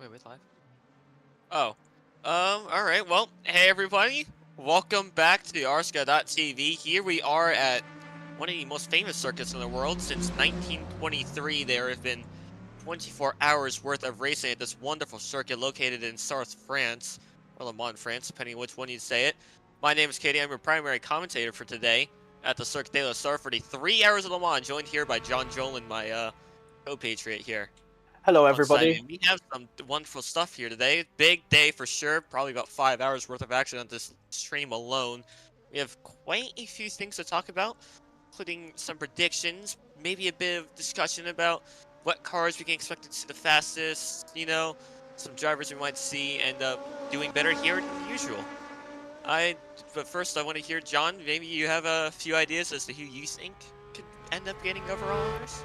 Wait, we live? Oh. Alright, well, hey everybody. Welcome back to RSCA TV. Here we are at one of the most famous circuits in the world. Since 1923, there have been 24 hours worth of racing at this wonderful circuit located in South France, or Le Mans, France, depending on which one you say it. My name is Katie. I'm your primary commentator for today at the Cirque de la Star for the 3 hours of Le Mans, joined here by John Jolin, my co-patriot here. Hello, Alongside everybody. me. We have some wonderful stuff here today. Big day for sure. Probably about 5 hours worth of action on this stream alone. We have quite a few things to talk about, including some predictions, maybe a bit of discussion about what cars we can expect to see the fastest, some drivers we might see end up doing better here than usual. But first I want to hear, John, maybe you have a few ideas as to who you think could end up getting overall honors?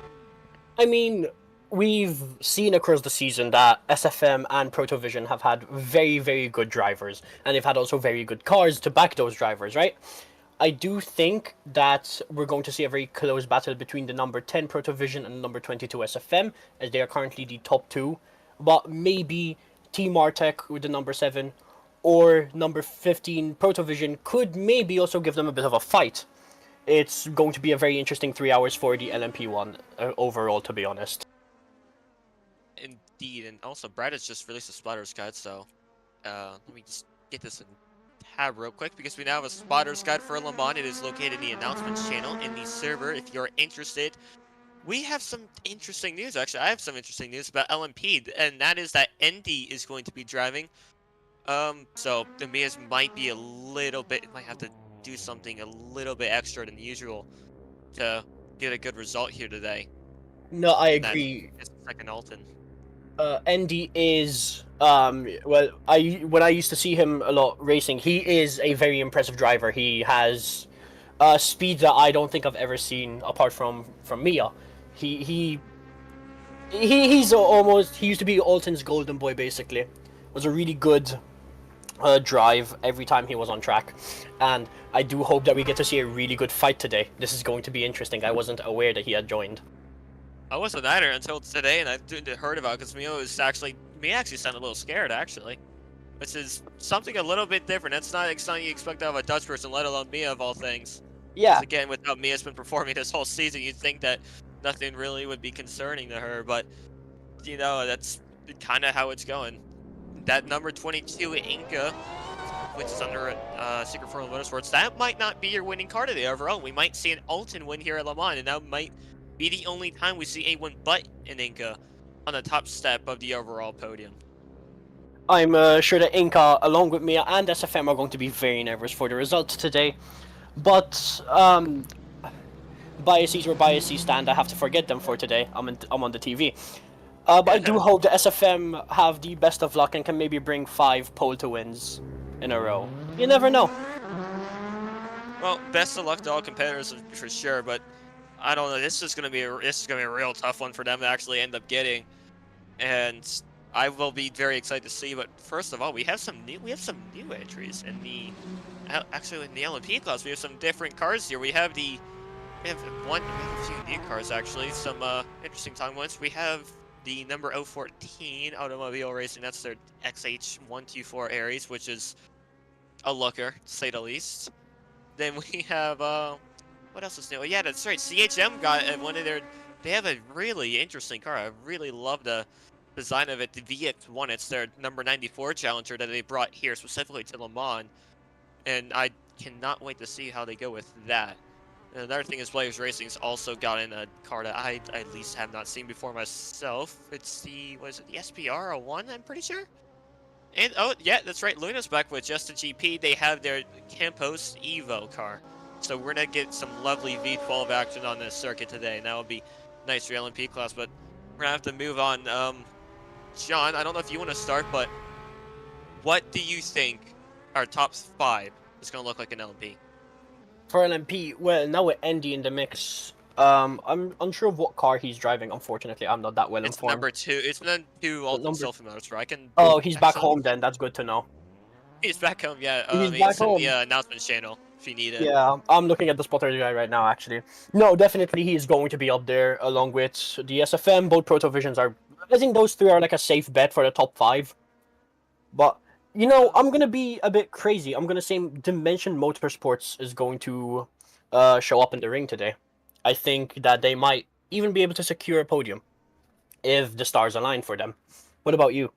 I mean, we've seen across the season that SFM and Protovision have had very, very good drivers, and they've had also very good cars to back those drivers, right? I do think that we're going to see a very close battle between the number 10 Protovision and number 22 SFM, as they are currently the top two. But maybe Team Artec with the number 7 or number 15 Protovision could maybe also give them a bit of a fight. It's going to be a very interesting 3 hours for the LMP one overall, to be honest. Indeed, and also Brad has just released a Splatter's Guide, so let me just get this in tab real quick, because we now have a Splatter's Guide for Le Mans. It is located in the announcements channel in the server if you're interested. We have some interesting news, actually. I have some interesting news about LMP, and that is that Indy is going to be driving. So the Mias might be might have to do something a little bit extra than usual to get a good result here today. No, I agree. It's second Alton. Andy is when I used to see him a lot racing, he is a very impressive driver. He has speed that I don't think I've ever seen apart from Mia. He's almost, he used to be Alton's golden boy basically. It was a really good drive every time he was on track, and I do hope that we get to see a really good fight today. This is going to be interesting. I wasn't aware that he had joined. I wasn't either until today, and I heard about it because Mia actually sounded a little scared, actually. Which is something a little bit different. That's not something you expect out of a Dutch person, let alone Mia of all things. Yeah. Again, with how Mia's been performing this whole season, you'd think that nothing really would be concerning to her, but, that's kind of how it's going. That number 22 Inca, which is under Secret Form Motorsports, that might not be your winning car today overall. We might see an Alton win here at Le Mans, and that might be the only time we see anyone but an Inca on the top step of the overall podium. I'm sure that Inca, along with Mia and SFM, are going to be very nervous for the results today. But biases where biases stand, I have to forget them for today. I'm on the TV. But I do hope the SFM have the best of luck and can maybe bring 5 pole to wins in a row. You never know. Well, best of luck to all competitors for sure, but I don't know. This is gonna be a real tough one for them to actually end up getting, and I will be very excited to see. But first of all, we have some new entries in the in the LMP class. We have some different cars here. We have a few new cars actually. Some interesting time ones. We have the number 014 Automobile Racing. That's their XH124 Aries, which is a looker to say the least. Then we have what else is new? Yeah, that's right. CHM got one of their. They have a really interesting car. I really love the design of it. The VX1. It's their number 94 Challenger that they brought here specifically to Le Mans, and I cannot wait to see how they go with that. And another thing is, Blaze Racing's also got in a car that I at least have not seen before myself. It's the the SPR01? I'm pretty sure. And oh yeah, that's right. Luna's back with Justin GP. They have their Campos Evo car. So we're gonna get some lovely V12 action on this circuit today, and that will be nice for LMP class. But we're gonna have to move on. John, I don't know if you want to start, but what do you think our top 5 is gonna look like in LMP? For LMP, well, now with Andy in the mix, I'm unsure of what car he's driving. Unfortunately, I'm not that well informed. It's number 2. It's number 2 Alton Self-Motor, so I can... Oh, he's back home then. That's good to know. He's back home, yeah. He's back home. In the announcements channel, if you need it. Yeah, I'm looking at the spotter guy right now, actually. No, definitely he's going to be up there along with the SFM. Both Protovisions are I think those three are like a safe bet for the top 5. But I'm gonna be a bit crazy. I'm gonna say Dimension Motorsports is going to show up in the ring today. I think that they might even be able to secure a podium if the stars align for them. What about you?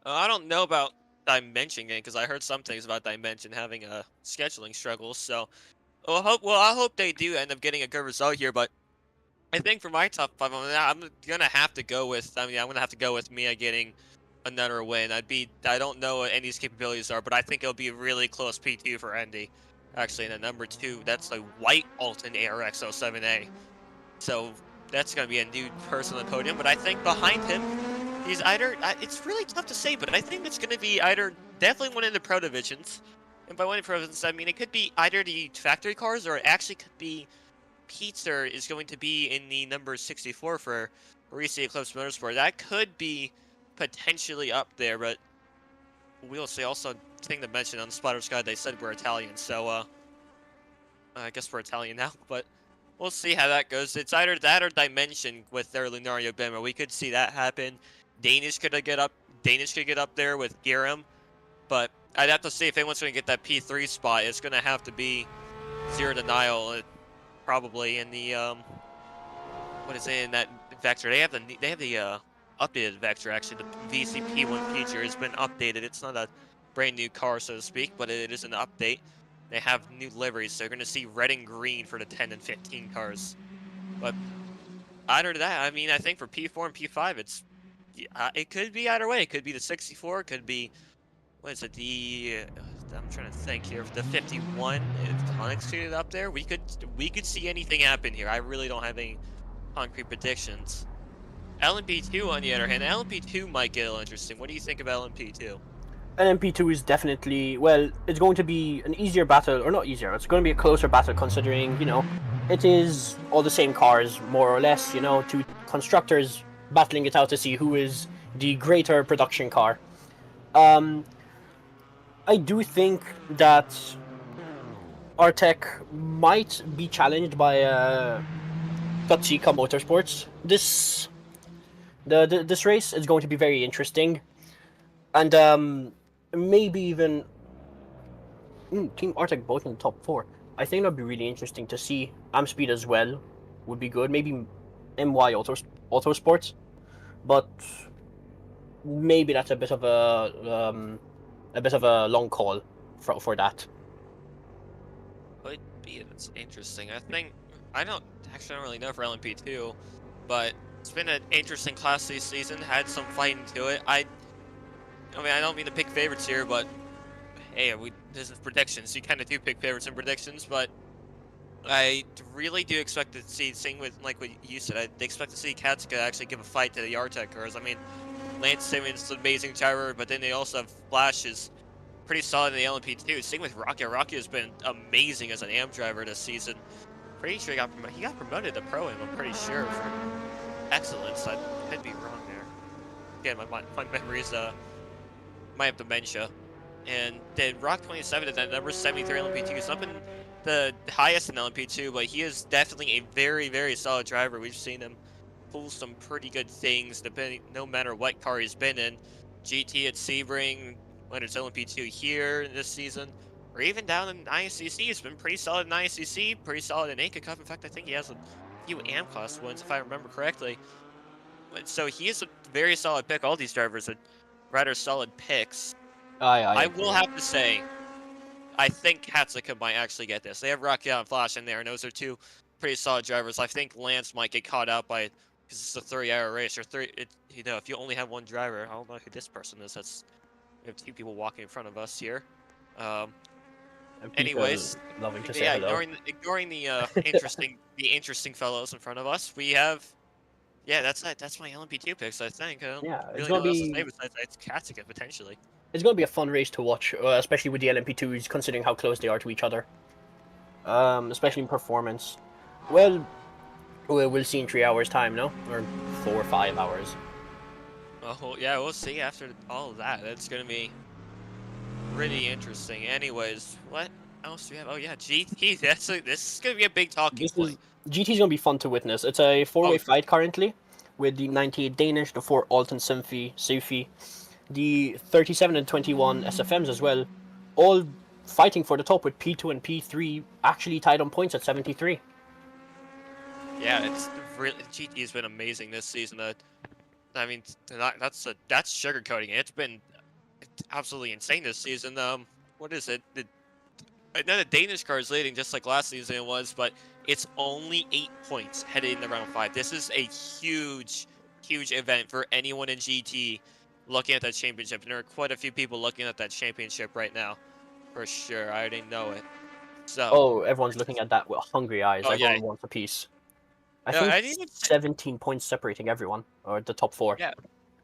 I don't know about Dimension game because I heard some things about Dimension having a scheduling struggles. So, I hope they do end up getting a good result here. But I think for my top 5, I'm gonna have to go with. I'm gonna have to go with Mia getting another win. I don't know what Andy's capabilities are, but I think it'll be a really close P2 for Andy. Actually, in the number 2, that's a white Alton ARX 07A. So that's gonna be a new person on the podium. But I think behind him, he's either. It's really tough to say, but I think it's gonna be either definitely one of the pro divisions. And by one of the pro divisions, I mean it could be either the factory cars or it actually could be Pizza is going to be in the number 64 for RSCA Eclipse Motorsport. That could be potentially up there, but we'll see. Also, thing to mention on Splatter Sky, they said we're Italian, so I guess we're Italian now, but we'll see how that goes. It's either that or Dimension with their Lunario Bimmer. We could see that happen. Danish could get up there with Giram, but I'd have to see if anyone's going to get that P3 spot. It's going to have to be Zero Denial. Probably in the what is it in that vector? They have the updated vector actually. The VCP1 feature has been updated. It's not a brand new car, so to speak, but it is an update. They have new liveries, so you're going to see red and green for the 10 and 15 cars. But either that, I mean, I think for P4 and P5, it could be either way. It could be the 64, it could be what is it? I'm trying to think here. The 51, if Tonics get up there, we could see anything happen here. I really don't have any concrete predictions. LMP2 on the other hand, LMP2 might get a little interesting. What do you think of LMP2? LMP2 is definitely, well, it's going to be an easier battle, or not easier, it's going to be a closer battle considering, it is all the same cars, more or less, two constructors battling it out to see who is the greater production car. I do think that Artec might be challenged by Katsika Motorsports. This race is going to be very interesting, and maybe even Team Artec both in the top 4. I think that'd be really interesting to see. Amspeed as well would be good. Maybe MY Autosports, but maybe that's a bit of a long call for that. Could be. That's interesting. I don't really know for LMP2, but it's been an interesting class this season. Had some fighting to it. I mean, I don't mean to pick favorites here, but hey, this is predictions. You kind of do pick favorites and predictions, but I really do expect to see, same with like what you said, I expect to see Katsuka actually give a fight to the Artec cars. I mean, Lance Simmons, an amazing driver, but then they also have Flash is pretty solid in the LMP2. Same with Rocky. Rocky has been amazing as an AM driver this season. Pretty sure he got promoted to Pro-Am, I'm pretty sure, for excellence. I could be wrong there. Again, my memories might have dementia. And then Rock 27 at that number 73 LMP2 has not been the highest in LMP2, but he is definitely a very, very solid driver. We've seen him pull some pretty good things, no matter what car he's been in. GT at Sebring, whether it's LMP2 here this season, or even down in ISCC, he's been pretty solid in ISCC, pretty solid in Inca Cup. In fact, I think he has a few AM class wins, if I remember correctly. So he is a very solid pick. All these drivers are rather solid picks. I will have to say, I think Katsuka might actually get this. They have Rocky and Flash in there, and those are two pretty solid drivers. I think Lance might get caught out by, because it's a 3-hour race, or if you only have one driver. I don't know who this person is. We have 2 people walking in front of us here. Anyways, loving to say hello. Ignoring the interesting fellows in front of us, we have. Yeah, that's my LMP2 picks. I think. Yeah, it's gonna be. Besides Katsuka potentially. It's going to be a fun race to watch, especially with the LMP2s, considering how close they are to each other. Especially in performance. Well, we'll see in 3 hours' time, no? Or 4 or 5 hours. Oh, yeah, we'll see after all of that. It's going to be really interesting. Anyways, what else do we have? Oh, yeah, GT. This is going to be a big talking point. GT's going to be fun to witness. It's a 4-way fight currently. with the 98 Danish, the 4 Alton Sylphy, the 37 and 21 SFMs as well, all fighting for the top with P2 and P3 actually tied on points at 73. Yeah, it's really GT has been amazing this season. I mean, that's sugarcoating it. It's been absolutely insane this season. What is it? I know the Danish car is leading just like last season it was, but it's only 8 points headed into round 5. This is a huge, huge event for anyone in GT looking at that championship, and there are quite a few people looking at that championship right now, for sure. I already know it. So, Oh, everyone's looking at that with hungry eyes. oh yeah, Everyone wants a piece. I no, think I didn't even say, 17 points separating everyone, or the top 4. yeah,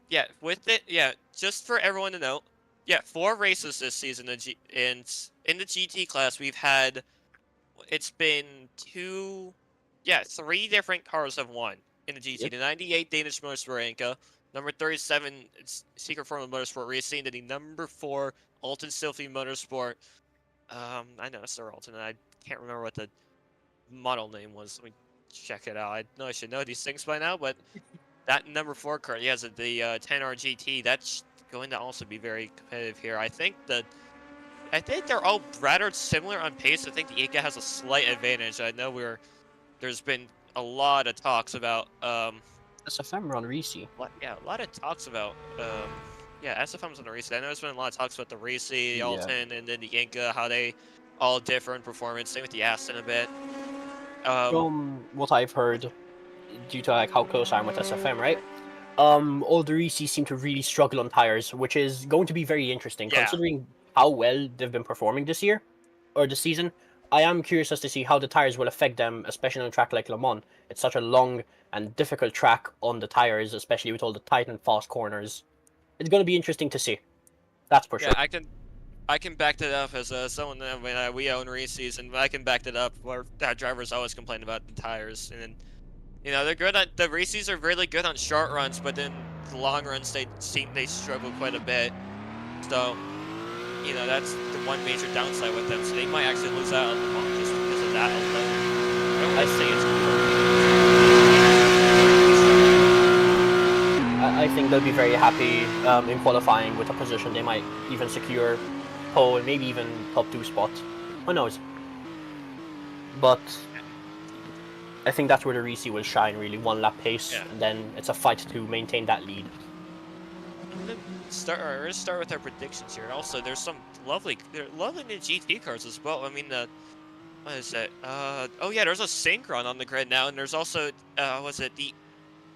yeah, with it, yeah, just for everyone to know, yeah, 4 races this season in the GT class. We've had, it's been 3 different cars have won in the GT. Yep. The 98 Danish Motorsport Anka, number 37 Secret Formula Motorsport Racing, and the number 4 Alton Sylphy Motorsport. I know it's their Alton, and I can't remember what the model name was. Let me check it out. I know I should know these things by now, but that number 4 car, yes, the 10R GT, that's going to also be very competitive here. I think they're all rather similar on pace. I think the Inca has a slight advantage. I know there's been a lot of talks about SFM run Risi. a lot of talks about SFM's on the race. I know there's been a lot of talks about the Racy, the Yeah. Alton, and then the Inca, how they all differ in performance. Same with the Aston a bit. From what I've heard, due to like how close I am with SFM, right? All the Reese's seem to really struggle on tires, which is going to be very interesting Yeah, considering how well they've been performing this year or this season. I am curious as to see how the tires will affect them, especially on a track like Le Mans. It's such a long and difficult track on the tires, especially with all the tight and fast corners. It's going to be interesting to see. That's for yeah, sure. I can back that up as someone that when we own Reese's, and I can back that up. Where drivers always complain about the tires, and then they're good on the Reese's are really good on short runs, but then the long runs they struggle quite a bit. So that's the one major downside with them. So they might actually lose out on the month just because of that alone. I don't want to say I think they'll be very happy in qualifying with a position. They might even secure pole, maybe even top 2 spot. Who knows? But I think that's where the Reese will shine, really. 1 lap pace, Yeah. and then it's a fight to maintain that lead. we're gonna start with our predictions here. Also, there's some lovely new GT cars as well. I mean, what is it? Oh yeah, there's a Synchron on the grid now, and there's also what's it? The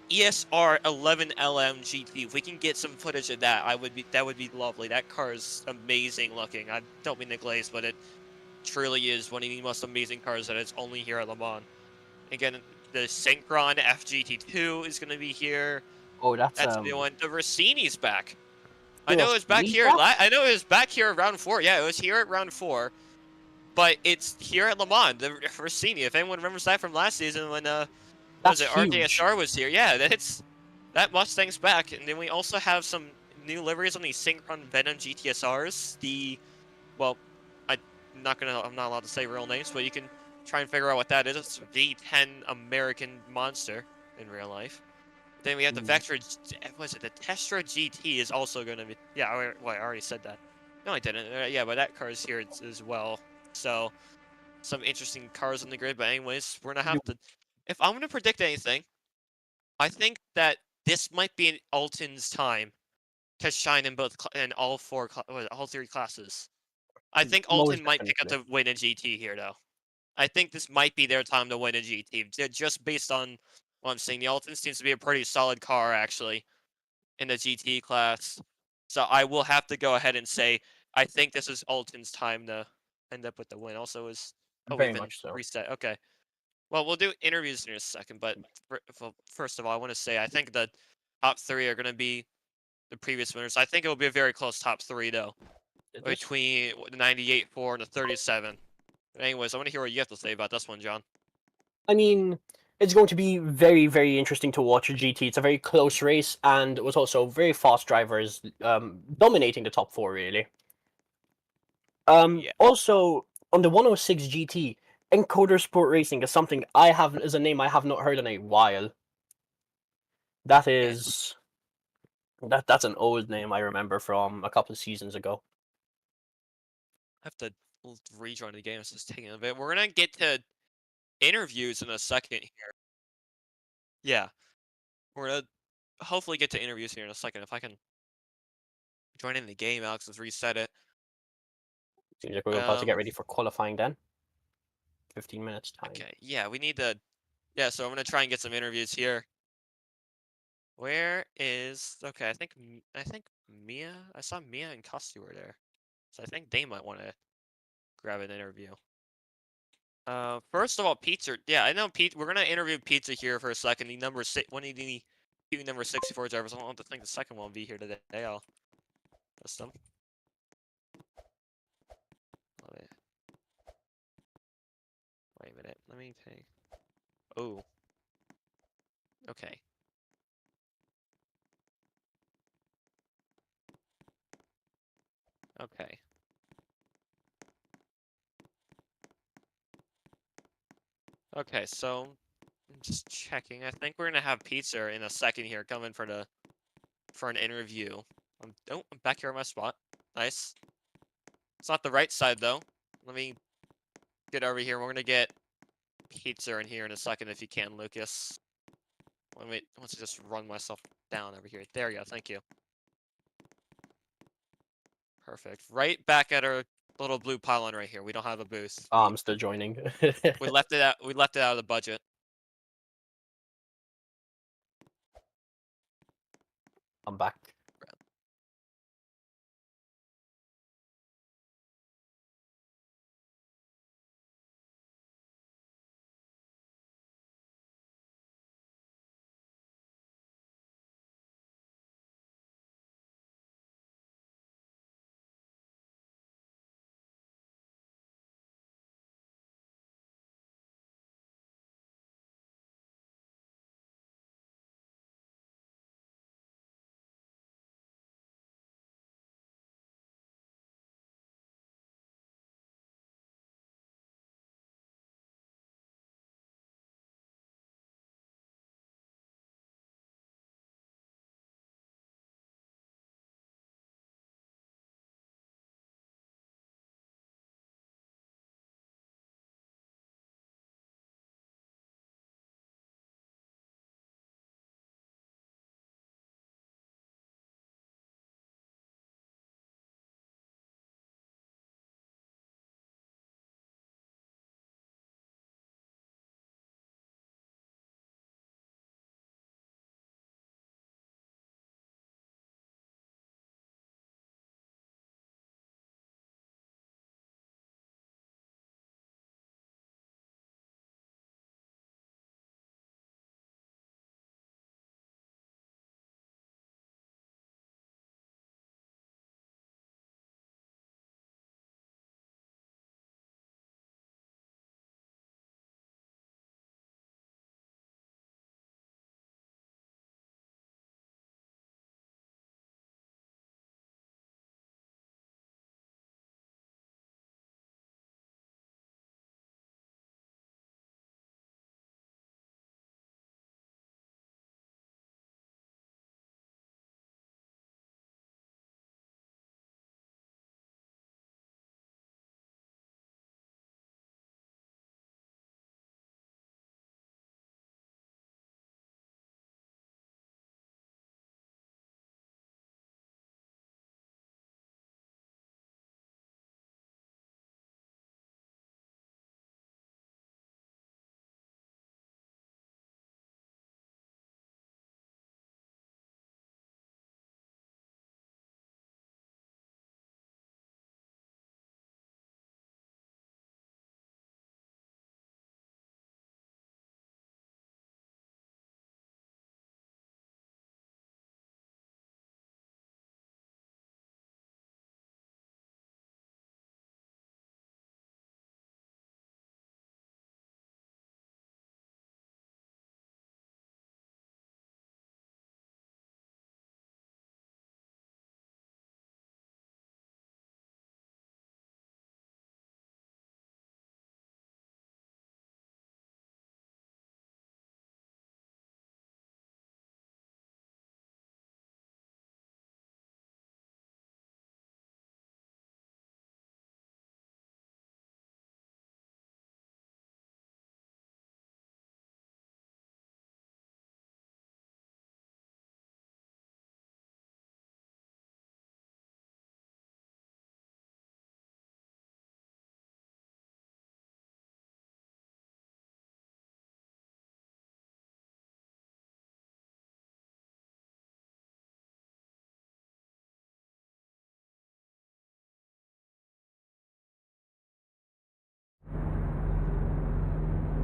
ESR 11 LM GT. If we can get some footage of that, that would be lovely. That car is amazing looking. I don't mean to glaze, but it truly is one of the most amazing cars that is only here at Le Mans. Again, the Synchron FGT2 is going to be here. Oh, that's the new one. The Rossini's back. The I know it was back Rossini's here. back? I know it was back here at round 4. Yeah, it was here at round 4. But it's here at Le Mans, the Rossini. If anyone remembers that from last season when That's was it huge. RDSR was here? Yeah, that Mustang's back, and then we also have some new liveries on the Synchron Venom GTSRs. I'm not allowed to say real names, but you can try and figure out what that is. It's V10 American monster in real life. Then we have the Vectra. Was it the Testra GT is also going to be? Yeah, I already said that. No, I didn't. Yeah, but that car is here as well. So some interesting cars on the grid. But anyways, we're gonna have to. If I'm gonna predict anything, I think that this might be Alton's time to shine in in all 3 classes. I think Most Alton might pick up definitely. to win a GT here, though. I think this might be their time to win a GT, just based on what I'm seeing. The Alton seems to be a pretty solid car, actually, in the GT class. So I will have to go ahead and say I think this is Alton's time to end up with the win. Also, Very we've been much so. reset. Okay. Well, we'll do interviews in a second, but first of all, I want to say I think the top 3 are going to be the previous winners. I think it will be a very close top 3, though, between the 98-4 and the 37. But anyways, I want to hear what you have to say about this one, John. I mean, it's going to be very, very interesting to watch a GT. It's a very close race, and it was also very fast drivers dominating the top 4, really. Yeah. Also, on the 106 GT, Encoder Sport Racing is a name I have not heard in a while. That And is that's an old name I remember from a couple of seasons ago. I have to rejoin the game. It's just taking a bit. We're gonna get to interviews in a second here. Yeah, we're gonna hopefully get to interviews here in a second. If I can join in the game, Alex has reset it. Seems like we're about to get Um, ready for qualifying then. 15 minutes time. okay, yeah, we need to. Yeah, so I'm gonna try and get some interviews here. Where is okay? I think Mia. I saw Mia and Costi were there, so I think they might want to grab an interview. First of all, Pizza. Yeah, I know Pete. We're gonna interview Pizza here for a second. The number six, one of the two number 64 drivers. I don't think the second one will be here today. I'll list them. Wait, wait a minute. Let me think. Oh, okay. Okay. Okay. So I'm just checking. I think we're gonna have Pizza in a second here, coming for an interview. Oh, I'm back here on my spot. Nice. It's not the right side though. Let me get over here. We're gonna get Pizza in here in a second if you can, Lucas. Let's just run myself down over here. There you go. Thank you. Perfect. Right back at our little blue pylon right here. We don't have a booth. Oh, I'm still joining. We left it out. We left it out of the budget. I'm back.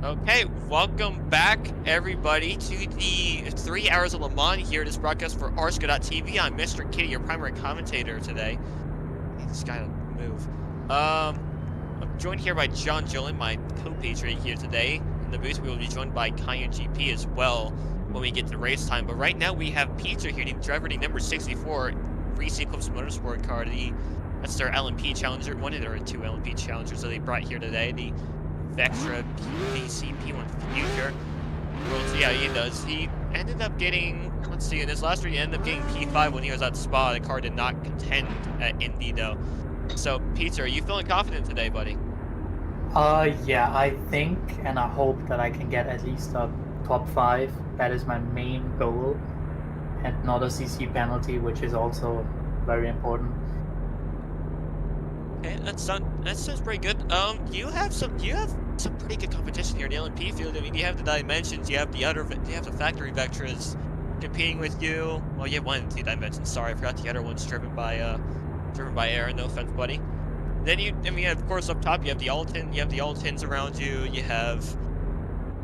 Okay, welcome back, everybody, to the 3 Hours of Le Mans here. This broadcast for RSCA TV. I'm Mr. Kitty, your primary commentator today. Need this guy to move. I'm joined here by John Jolin, my co-patriot here today. In the booth, we will be joined by Cayenne GP as well when we get to race time. But right now, we have Peter here, the driver, the number 64, Recent Clips Motorsport car. That's their LMP Challenger, one of their 2 LMP Challengers that they brought here today. The Vectra PVC P1 Future. We'll see how he does. He ended up getting, let's see, in his last race, he ended up getting P5 when he was at Spa. The car did not contend at Indy, though. So, Peter, are you feeling confident today, buddy? Yeah, I think and I hope that I can get at least a top 5. That is my main goal, and not a CC penalty, which is also very important. Okay, that sounds pretty good. You have some pretty good competition here in the LMP field. I mean, you have the Dimensions, you have the factory Vectras competing with you. Well, you have 1 and 2 Dimensions. Sorry, I forgot the other one's driven by Aaron. No offense, buddy. Then of course, up top you have the Altons around you. You have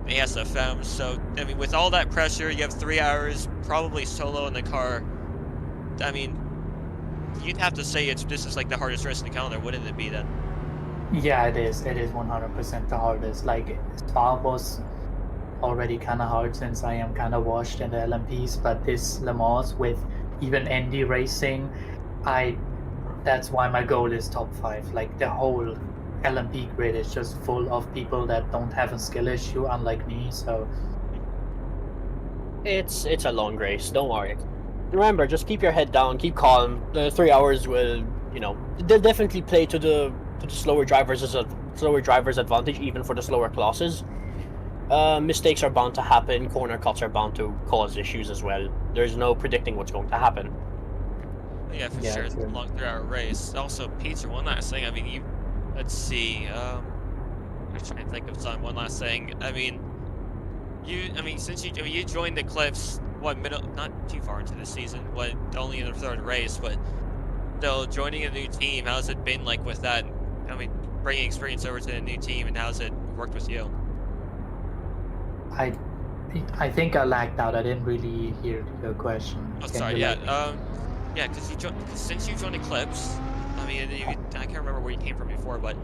the SFM. So, I mean, with all that pressure, you have 3 hours probably solo in the car. I mean, you'd have to say this is like the hardest race in the calendar, wouldn't it be then? Yeah, it is. It is 100% the hardest. Like, Spa was already kind of hard since I am kind of washed in the LMPs, but this Le Mans with even Indy racing, that's why my goal is top 5. Like, the whole LMP grid is just full of people that don't have a skill issue, unlike me, so... It's a long race, don't worry. Remember, just keep your head down, keep calm. The 3 hours will, they'll definitely play to the slower drivers as a slower driver's advantage, even for the slower classes. Mistakes are bound to happen, corner cuts are bound to cause issues as well. There's no predicting what's going to happen. Yeah, for sure. It's a long 3-hour race. Also, Peter, one last thing. I mean, let's see. I'm trying to think of something. One last thing. I mean, since you joined the Cliffs, not too far into the season, only in the 3rd race, but still joining a new team, how's it been like with that? I mean, bringing experience over to a new team, and how's it worked with you? I think I lagged out. I didn't really hear your question. Oh, sorry. Yeah. Yeah, because since you joined Eclipse, I mean, I can't remember where you came from before, but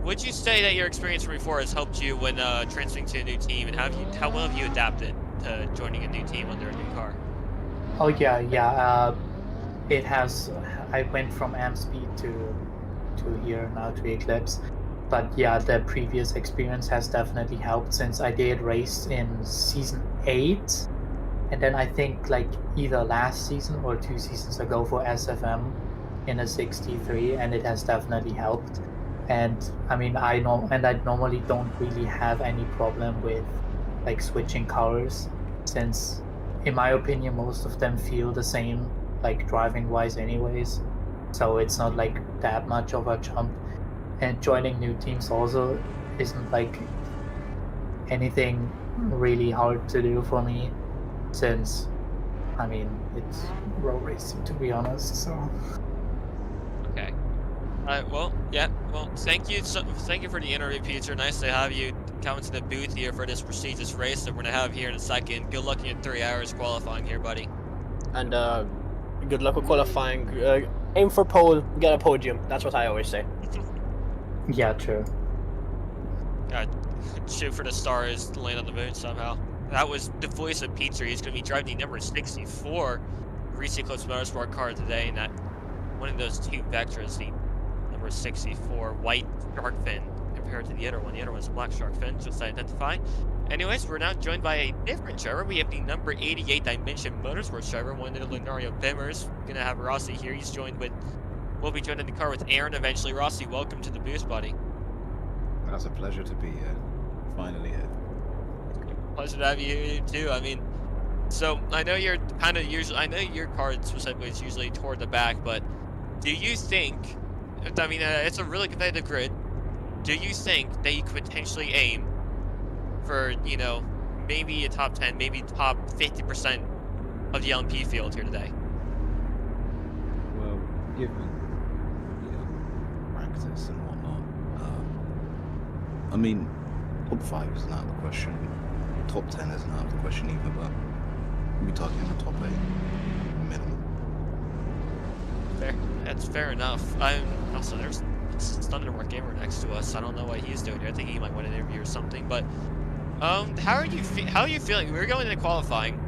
would you say that your experience from before has helped you when transferring to a new team, and how well have you adapted to joining a new team under a new car? Oh yeah. It has. I went from Amspeed to here now to Eclipse, but yeah, the previous experience has definitely helped since I did race in season 8. And then I think like either last season or 2 seasons ago for SFM in a 63, and it has definitely helped. And I mean, I normally don't really have any problem with like switching cars, since in my opinion most of them feel the same, like driving wise anyways. So it's not like that much of a jump. And joining new teams also isn't like anything really hard to do for me, since I mean it's road racing, to be honest. So okay. Well, yeah. Well, thank you for the interview, Peter. Nice to have you come into the booth here for this prestigious race that we're gonna have here in a second. Good luck in your 3 hours qualifying here, buddy. And good luck with qualifying. Aim for pole, get a podium. That's what I always say. yeah, true. God, shoot for the stars, land on the moon somehow. That was the voice of Peter. He's going to be driving the number 64 Recent Clips Motorsport car today, and that one of those 2 Vectras, the number 64 white shark fin compared to the other one. The other one's a black shark fin, just to identify. Anyways, we're now joined by a different driver. We have the number 88 Dimension Motorsports driver, one of the Lunario Bimmers. We're going to have Rossi here. We'll be joined in the car with Aaron eventually. Rossi, welcome to the booth, buddy. It's a pleasure to be here. Finally here. Pleasure to have you here too. I mean, so I know you're kind of I know your card specifically is usually toward the back, but do you think, I mean, it's a really competitive grid. Do you think that you could potentially aim for, maybe a top 10, maybe top 50% of the LMP field here today? Well, given practice and whatnot, I mean, top 5 isn't out of the question. Top 10 isn't out of the question either, but we'll be talking the top 8 minimum. Fair. That's fair enough. Also, there's Thunderwork Gamer next to us. I don't know what he's doing here. I think he might want an interview or something. But how are you feeling? We're going into qualifying.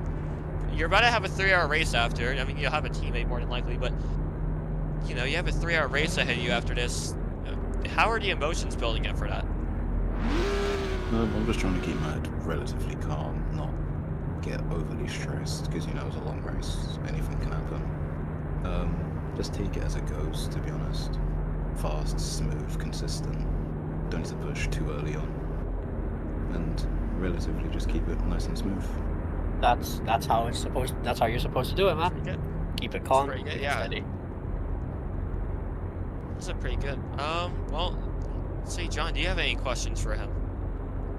You're about to have a 3-hour race after. I mean, you'll have a teammate more than likely, but you know, you have a 3-hour race ahead of you after this. How are the emotions building up for that? I'm just trying to keep my head relatively calm, not get overly stressed, because you know it's a long race. Anything can happen. Just take it as it goes, to be honest. Fast, smooth, consistent. Don't need to push too early on, and relatively just keep it nice and smooth. That's how it's supposed. That's how you're supposed to do it, man. Pretty good. Keep it calm. Pretty good, keep it yeah. steady. This is pretty good. Well, let's see, John, do you have any questions for him?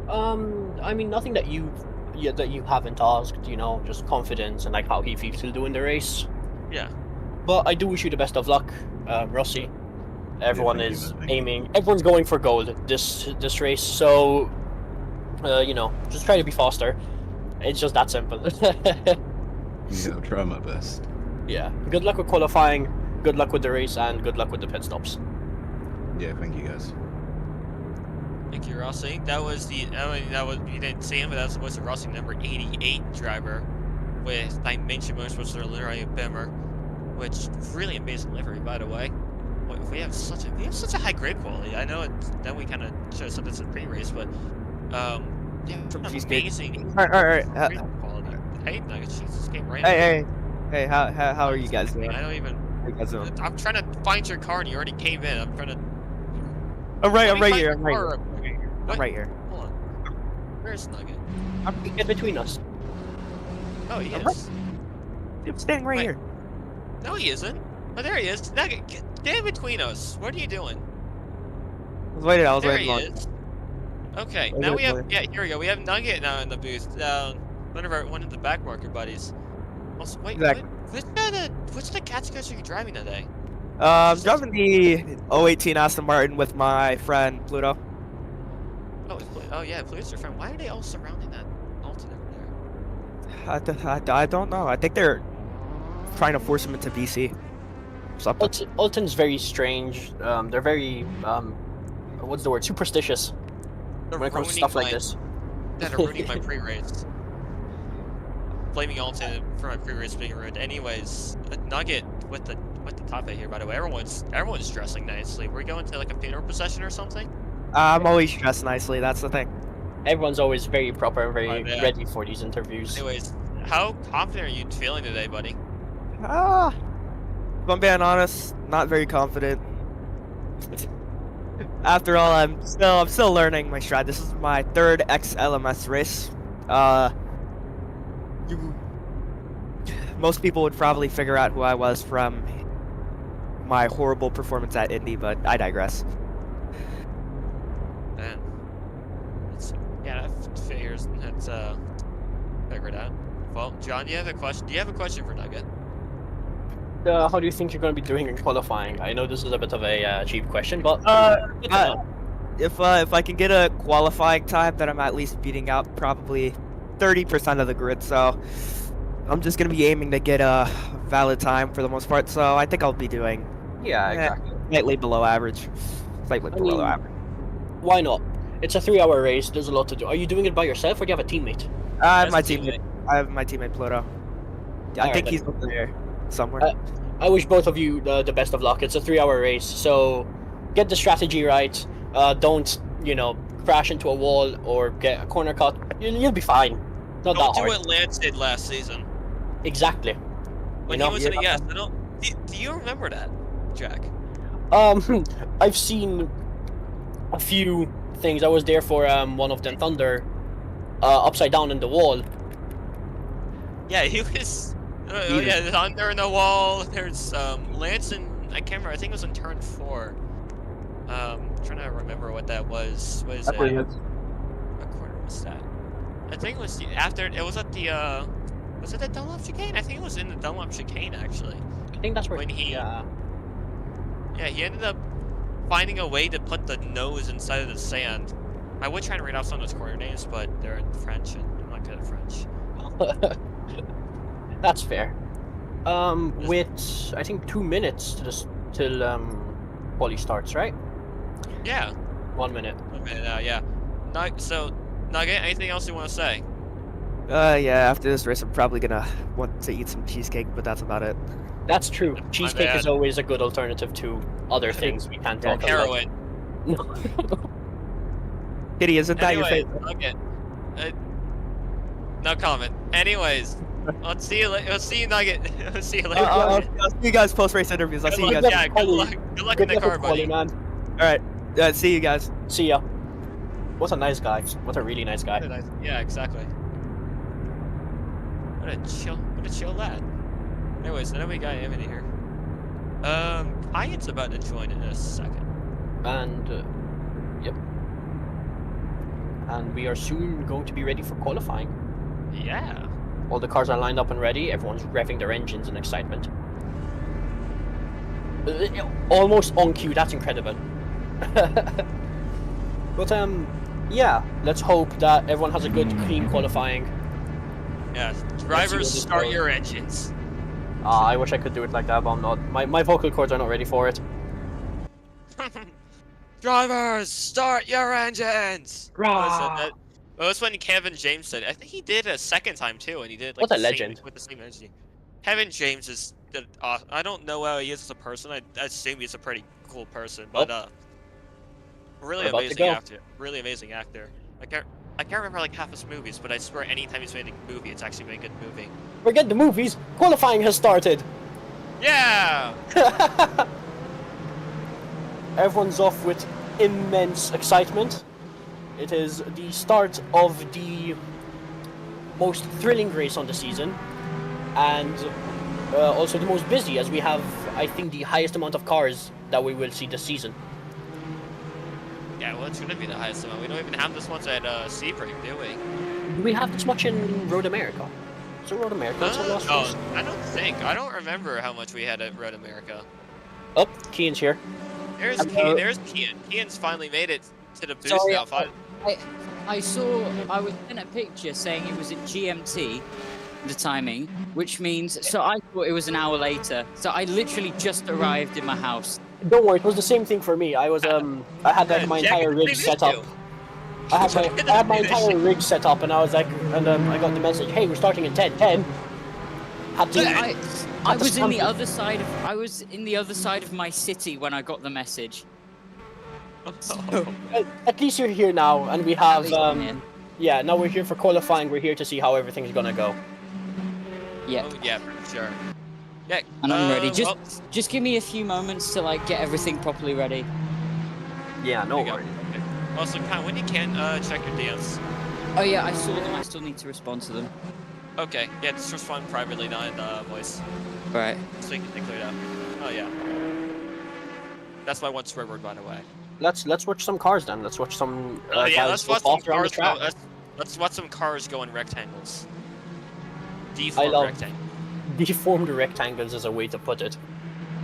I mean, nothing that you haven't asked. You know, just confidence and like how he feels to do in the race. Yeah. But I do wish you the best of luck, Rossi. Everyone thank you, is man, thank you. aiming. Everyone's going for gold this race. So, you know, just try to be faster. It's just that simple. Yeah, I'll try my best. Yeah. Good luck with qualifying. Good luck with the race, and good luck with the pit stops. Yeah, thank you guys. Thank you, Rossi. That was you didn't see him, but that was the Rossi number 88 driver with Dimension Motorsports for literally a Bimmer, which really amazing livery, by the way. We have such a high grade quality. I know that we kind of showed some of this in pre-race, but yeah, amazing. All right. grade quality. Hey, Nuggets, Jesus came right. Hey, how are you guys doing? I don't even. How you guys doing? I'm trying to find your car, and you already came in. I'm trying to. I'm Let right me find here. your I'm right car here. real quick. I'm What? right here. Hold on. Where's Nugget? Get between us. Oh, he I'm is. I'm standing right Wait. here. No, he isn't. Oh, there he is. Nugget, get in between us. What are you doing? I was waiting. There he long. is. Okay, Oh, now we good have. boy. Yeah, here we go. We have Nugget now in the booth. One of the backmarker buddies. Also, wait, Exactly. which the Catskills are you driving today? I'm driving the 018 Aston Martin with my friend Pluto. Oh yeah, police are friend. Why are they all surrounding that Alton over there? I don't know. I think they're trying to force him into BC. Something. Alton's very strange. They're very what's the word? Superstitious They're when it comes to ruining stuff like my- this. That are ruining my pre-race. Blaming Alton for my pre-race being ruined. Anyways, Nugget with the top eight here. By the way, everyone's dressing nicely. We're going to like a funeral procession or something. I'm always dressed nicely. That's the thing. Everyone's always very proper and very Oh, yeah. ready for these interviews. Anyways, how confident are you feeling today, buddy? If I'm being honest, not very confident. After all, I'm still learning my strat. This is my third XLMS race. Most people would probably figure out who I was from my horrible performance at Indy, but I digress. Man, that figures. That's figured out. Well, John, do you have a question? Do you have a question for Nugget? How do you think you're going to be doing in qualifying? I know this is a bit of a cheap question, but If I can get a qualifying time, then I'm at least beating out probably 30% of the grid. So I'm just gonna be aiming to get a valid time for the most part. So I think I'll be doing yeah, exactly. slightly below average. Slightly I below mean, average. Why not? It's a 3-hour race. There's a lot to do. Are you doing it by yourself, or do you have a teammate? I have my That's a teammate. I have my teammate Pluto. I Alright, think then. he's over there somewhere. I wish both of you the best of luck. It's a 3-hour race, so get the strategy right. Don't crash into a wall or get a corner cut. You'll be fine. Not Don't that do hard. what Lance did last season Exactly. when he was in a yes. I don't. Do you remember that, Jack? I've seen a few things. I was there for one of them Thunder, upside down in the wall. Yeah, he was. Yeah, there's under in the wall. There's Lance and I can't remember. I think it was in turn 4. Trying to remember what that was. What is it? What corner was that? I think it was after. It was at the. Was it the Dunlop chicane? I think it was in the Dunlop chicane actually. I think that's where When he- Yeah. Yeah, he ended up finding a way to put the nose inside of the sand. I would try to read off some of those corner names, but they're in French, and I'm not good at French. That's fair. With I think 2 minutes to this till quali starts, right? Yeah. 1 minute. Okay, yeah. So, Nugget, anything else you want to say? Yeah, after this race, I'm probably gonna want to eat some cheesecake, but that's about it. That's true. Cheesecake bad. is always a good alternative to other things we can't talk about. Heroin. No. Kitty, isn't that your Anyways, favorite? Nugget. No comment. Anyways, I'll see you later. I'll see you, Nugget. I'll see you later. I'll see you guys post-race interviews. I'll see you luck. guys. Yeah, good luck. Good luck in the car, buddy. Man. All right. See you guys. See ya. What a nice guy. What a really nice guy. Yeah, exactly. What a chill lad. Anyways, then we got Evan here. Hyatt's about to join in a second. And yep. And we are soon going to be ready for qualifying. Yeah. All the cars are lined up and ready. Everyone's revving their engines in excitement. Almost on cue. That's incredible. But yeah. Let's hope that everyone has a good, clean qualifying. Yeah. Drivers, this start goes. your engines. I wish I could do it like that, but I'm not. My vocal cords are not ready for it. Drivers, start your engines. Rah! Well, that's when Kevin James said it. I think he did a second time too, and he did like What a the legend. Same, with the same energy. Kevin James is. I don't know how he is as a person. I assume he's a pretty cool person, but really We're about to amazing go. actor. Really amazing actor. I can't remember like half his movies, but I swear anytime he's made a movie, it's actually been a good movie. Forget the movies. Qualifying has started. Yeah. Everyone's off with immense excitement. It is the start of the most thrilling race on the season, and also the most busy, as we have, I think, the highest amount of cars that we will see this season. Yeah, well, it's gonna be the highest amount. We don't even have this much at Sebring, do we? Do we have this much in Road America? So Road America, it's our last race. I don't think. I don't remember how much we had at Road America. Oh, Kian's here. There's Hello. There's Kian. Kian's finally made it to the boost Sorry, now. I was sent a picture saying it was at GMT, the timing, which means, so I thought it was an hour later. So I literally just arrived in my house. Don't worry, it was the same thing for me. I was I had like my Jack, entire they rig missed set up. you. I had my entire rig set up, and I was like, and I got the message, hey, we're starting at 10:10. Had to. I was in the other side of my city when I got the message. So, At least you're here now, and we at have least I'm in. yeah. Now we're here for qualifying. We're here to see how everything's gonna go. Yeah, Oh yeah, for sure. Yeah. and I'm ready. Well, Just give me a few moments to like get everything properly ready. Yeah, no there you go. Okay. Also, Kyle, when you can check your DMs. Oh yeah, I saw them. I still need to respond to them. Okay. Yeah, just respond privately, not in voice, Right. so you can get cleared out. Oh yeah. That's my one swear word, by the way. Let's watch some cars then. Let's watch some. Yeah, guys let's go watch some faster on the cars go. track. Let's watch some cars go in rectangles. I Deformed love- rectangle. Deformed rectangles is a way to put it.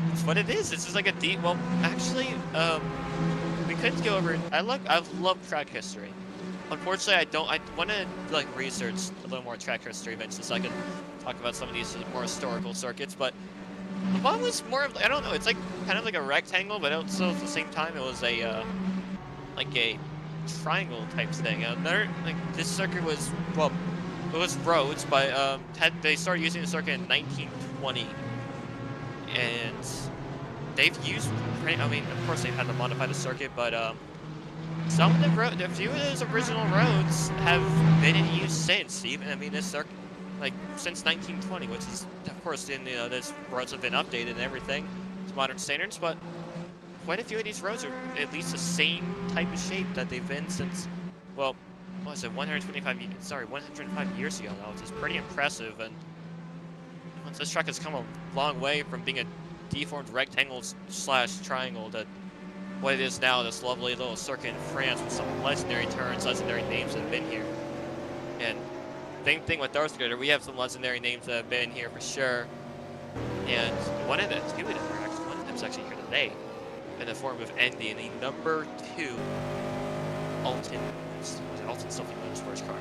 That's what it is. This is like a deep. Well, actually, we could go over. I love track history. Unfortunately, I don't. I want to like research a little more track history eventually, so I can talk about some of these more historical circuits. But one was more. I don't know. It's like kind of like a rectangle, but also at the same time, it was a like a triangle type thing. Another like this circuit was it was roads, but they started using the circuit in 1920, and they've used. I mean, of course, they've had to modify the circuit, but some of a few of those original roads have been in use since. Even I mean, this circuit, like since 1920, which is of course in those roads have been updated and everything to modern standards, but quite a few of these roads are at least the same type of shape that they've been since. Well, what was it? 105 years ago now, which is pretty impressive. And once this track has come a long way from being a deformed rectangle / triangle to what it is now, this lovely little circuit in France with some legendary turns, legendary names that have been here. And same thing with Darth Vader, we have some legendary names that have been here for sure. And one of them, one of them's actually here today in the form of Andy in the number 2 Alton Elton still in his first car.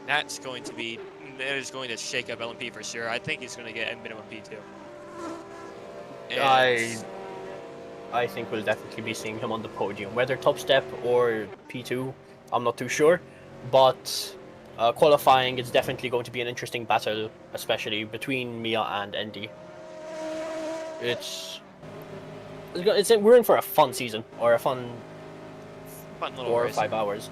That's going to be, that is going to shake up LMP for sure. I think he's going to get a minimum P2. And I think we'll definitely be seeing him on the podium, whether top step or P2. I'm not too sure, but qualifying is definitely going to be an interesting battle, especially between Mia and Andy. We're in for a fun season, or a fun little 4 or race. 5 hours.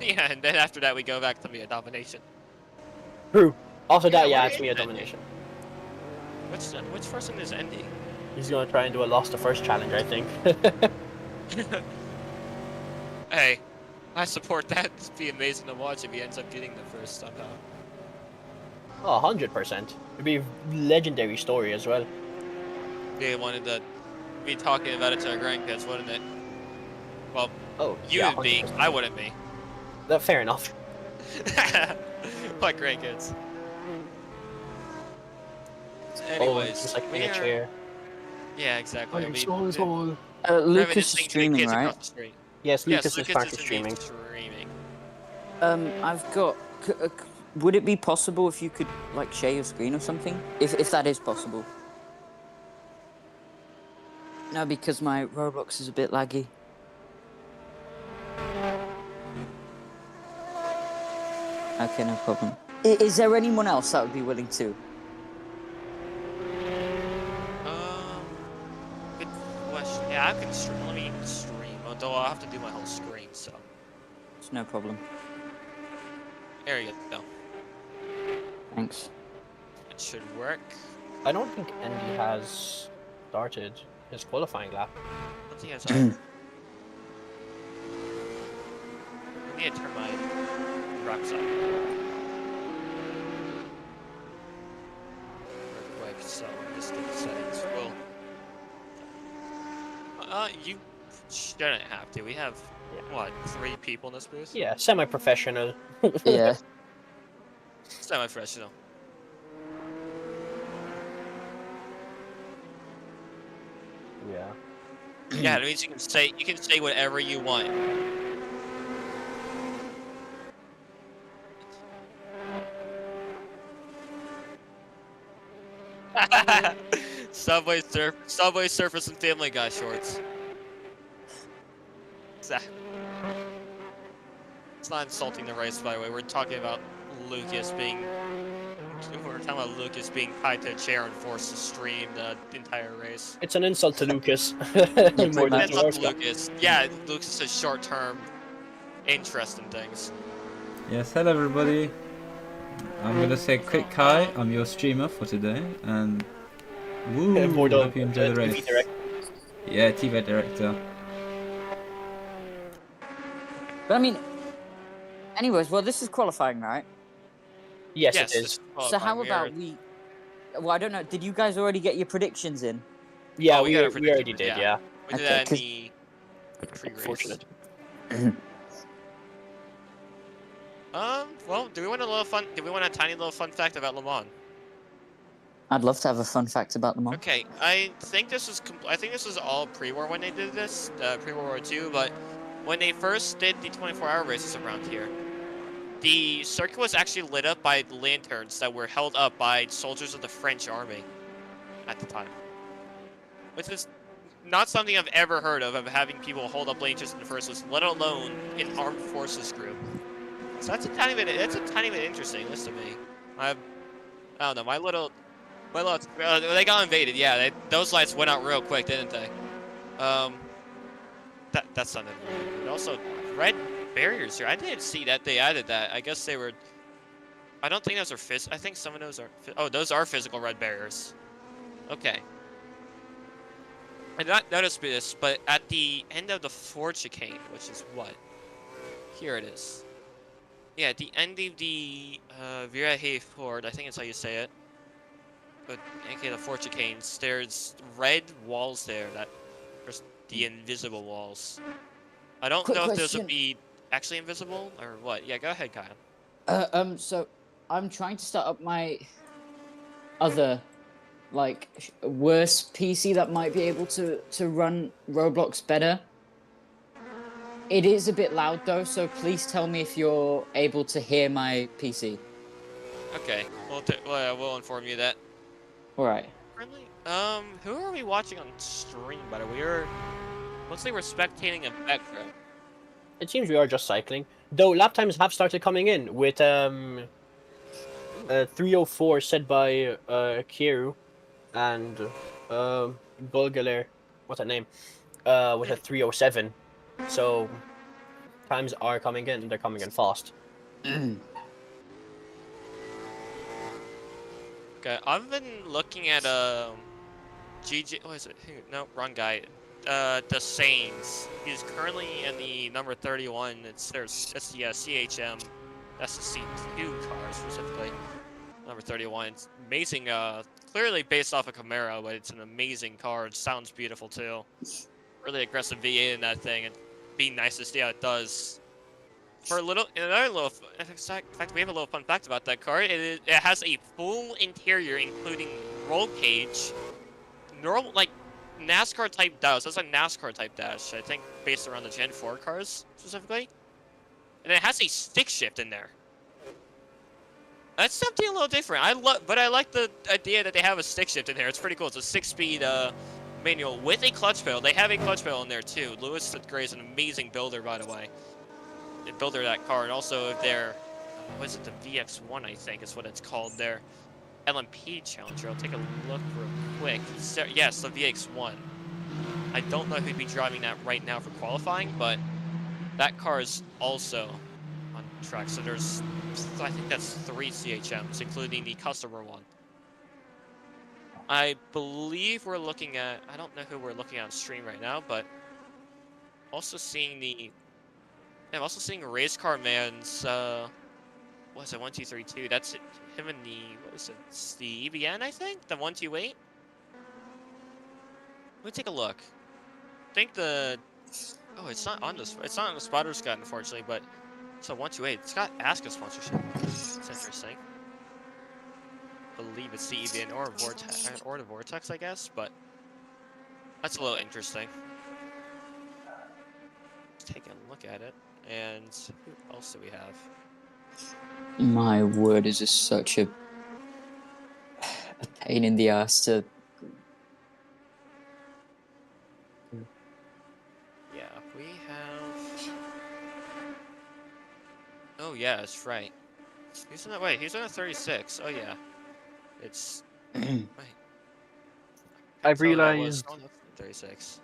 Yeah, and then after that we go back to Mia domination. True. After that, Yeah, yeah, what it's is Mia it? domination. Which person is Andy? He's gonna try and do a lost to first challenge, I think. Hey, I support that. It'd be amazing to watch if he ends up getting the first somehow. Oh, 100%. It'd be a legendary story as well. They wanted to be talking about it to our grandkids, wouldn't it? Well, Oh, you yeah, would be. 100%. I wouldn't be. Fair enough. My grandkids. Oh, Anyways, it's just like we in a are- chair. Yeah, exactly. Lucas is Having streaming, kids right? across the street. Yes, Yes, Lucas is Lucas currently is streaming. streaming. I've got. Would it be possible if you could like share your screen or something? If that is possible. No, because my Roblox is a bit laggy. Okay, no problem. Is there anyone else that would be willing to? Good question. Yeah, I can stream. Let me stream. Although I'll have to do my whole screen, so. It's no problem. There you go. Thanks. It should work. I don't think Andy has started his qualifying lap. I don't think I have. I need to turn my rocks up. Real quick, so just get the settings. Well, you shouldn't have to. We have, what, 3 people in this booth? Yeah, semi-professional. Yeah. Semi-professional. Yeah. Yeah, it means you can say whatever you want. Subway Surfers and Family Guy shorts. It's not insulting the race, by the way. We're talking about Lucas being tied to a chair and forced to stream the entire race. It's an insult to Lucas. pretty More than much. It's up to to Lucas. Yeah, Lucas's short-term interest in things. Yes, hello everybody. I'm gonna say quick hi. I'm your streamer for today, and woo! Hope you enjoy the race. TV director. Yeah, TV director. But I mean, anyways, well, this is qualifying, right? Yes, Yes, it is. it's So how qualifying. about we? Well, I don't know. Did you guys already get your predictions in? Yeah, Oh, we we, got our we already predictions, did, yeah. yeah. We did Okay, that in the pre-race. Unfortunate. Well, do we want a little fun? Do we want a tiny little fun fact about Le Mans? I'd love to have a fun fact about them all. Okay, I think this was all pre-war when they did this, pre-World War II. But when they first did the 24-hour races around here, the circuit was actually lit up by lanterns that were held up by soldiers of the French army at the time, which is not something I've ever heard of having people hold up lanterns in the first place, let alone an armed forces group. So that's a tiny bit interesting. This to me. I don't know. My little, they got invaded. Yeah, those lights went out real quick, didn't they? That sounded really good. Also, red barriers here. I didn't see that they added that. I guess they were. I don't think those are I think some of those are. Oh, those are physical red barriers. Okay. I did not notice this, but at the end of the Ford chicane, which is what? Here it is. Yeah, at the end of the Viraje Ford, I think that's how you say it. But okay, the Ford chicanes, there's red walls there that are the invisible walls. I don't Quick know if those question. would be actually invisible or what. Yeah, go ahead, Kyle. So I'm trying to start up my other, like, worse PC that might be able to run Roblox better. It is a bit loud though, so please tell me if you're able to hear my PC. Okay, we'll inform you that. All right. Friendly. Who are we watching on stream? By the way, looks like we're spectating a Vectra. It seems we are just cycling. Though lap times have started coming in with 304 set by Kieru and Golgaler, what's that name? With a 307. So times are coming in, they're coming in fast. Okay, I've been looking at GG. What is it? No, wrong guy. The Saints. He's currently in the number 31. It's the CHM. That's the C2 car specifically. Number 31. It's amazing. Clearly based off a Camaro, but it's an amazing car. It sounds beautiful too. Really aggressive V8 in that thing, and be nice to see how it does. For another little, in fact, we have a little fun fact about that car. It has a full interior, including roll cage, normal like NASCAR type dash. That's a NASCAR type dash, I think, based around the Gen 4 cars specifically. And it has a stick shift in there. That's something a little different. But I like the idea that they have a stick shift in there. It's pretty cool. It's a 6-speed manual with a clutch pedal. They have a clutch pedal in there too. Lewis Gray is an amazing builder, by the way. The builder of that car, and also their, what is it, the VX1, I think is what it's called, their LMP Challenger. I'll take a look real quick. Yes, the VX1. I don't know who'd be driving that right now for qualifying, but that car is also on track. So there's, I think that's 3 CHMs, including the customer one. I believe we're looking at, I don't know who we're looking at on stream right now, but also seeing the, yeah, I'm also seeing Race Car Man's, what is it, 1232, that's it, him and the, what is it, it's the EBN, I think? The 128? Let me take a look. I think the, oh, it's not on the spotter Scott, unfortunately, but it's a 128. It's got ASCA sponsorship. It's interesting. I believe it's the EBN or the Vortex, I guess, but that's a little interesting. Let's take a look at it. And who else do we have? My word, is just such a pain in the ass to. Yeah, we have. Oh yeah, that's right. He's on that. Wait, he's on a 36. Oh yeah, it's. Wait. I've realized 36.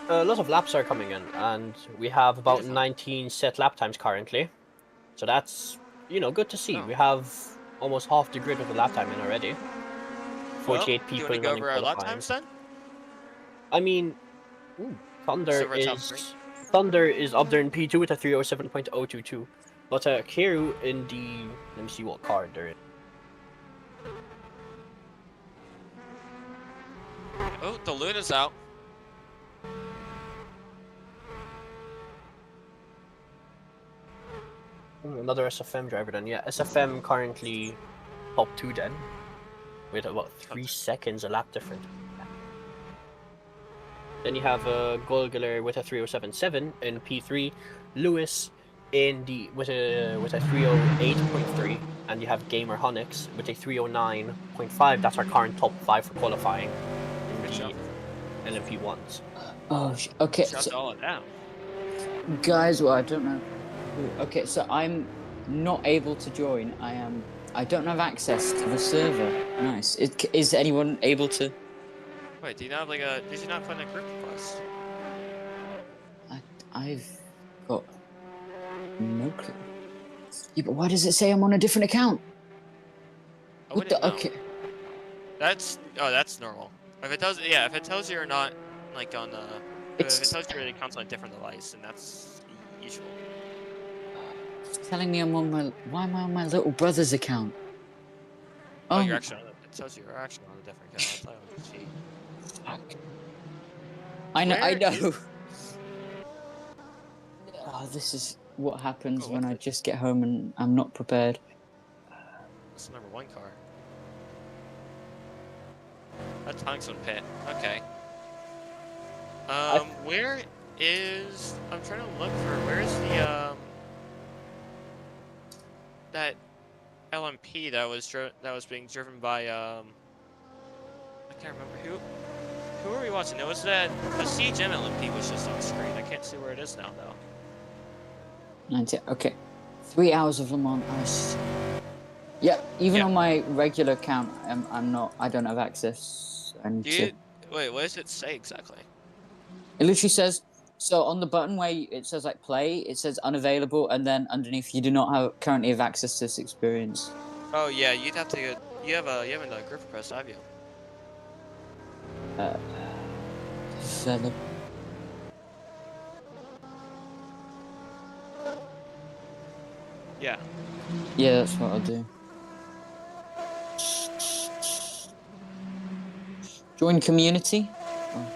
a lot of laps are coming in, and we have about 19 set lap times currently. So that's, you know, good to see. Oh. We have almost half the grid of the lap time in already. 48 well, people. Do you want to go over our lap qualifying. times then? I mean, Thunder Silver top is up there in P2 with a 307.022, but Kiru in the, let me see what car they're in. Oh, the Luna's out. Another SFM driver then, yeah. SFM currently top 2 then, with about 3 seconds a lap different. Then you have Golgaler with a 307.7 in P3, Lewis in the with a 308.3, and you have Gamer Honix with a 309.5. That's our current top 5 for qualifying in the LMP ones. Oh, okay. Shut all of them. Guys, well, I don't know. Okay, so I'm not able to join. I don't have access to the server. Nice. Is anyone able to? Wait, do you not have like a? Did you not put in a group request? I've got no clue. Yeah, but why does it say I'm on a different account? Oh, What the? Okay. That's normal. If it does, yeah, if it tells you you're not like on if it tells you your account's on a different device, then that's usual. It's telling me I'm on my. Why am I on my little brother's account? Oh, you're actually on it. It tells you you're actually on a different account. I'll tell you what, gee. Fuck. I know. I know. Oh, this is what happens when I just get home and I'm not prepared. That's the number 1 car. That's Tungsten Pit. Okay. Where is... I'm trying to look for... Where's the, that LMP that was being driven by, I can't remember who are we watching? It was that... The Siege LMP was just on screen. I can't see where it is now, though. 90, okay. 3 hours of Le Mans ice. Yeah, even on my regular account, I don't have access. Wait, what does it say exactly? It literally says, so on the button where it says like play, it says unavailable, and then underneath you do not currently have access to this experience. Oh yeah, you'd have to. You haven't done a grip request, have you? Yeah. Yeah, that's what I'll do. Join community. Oh.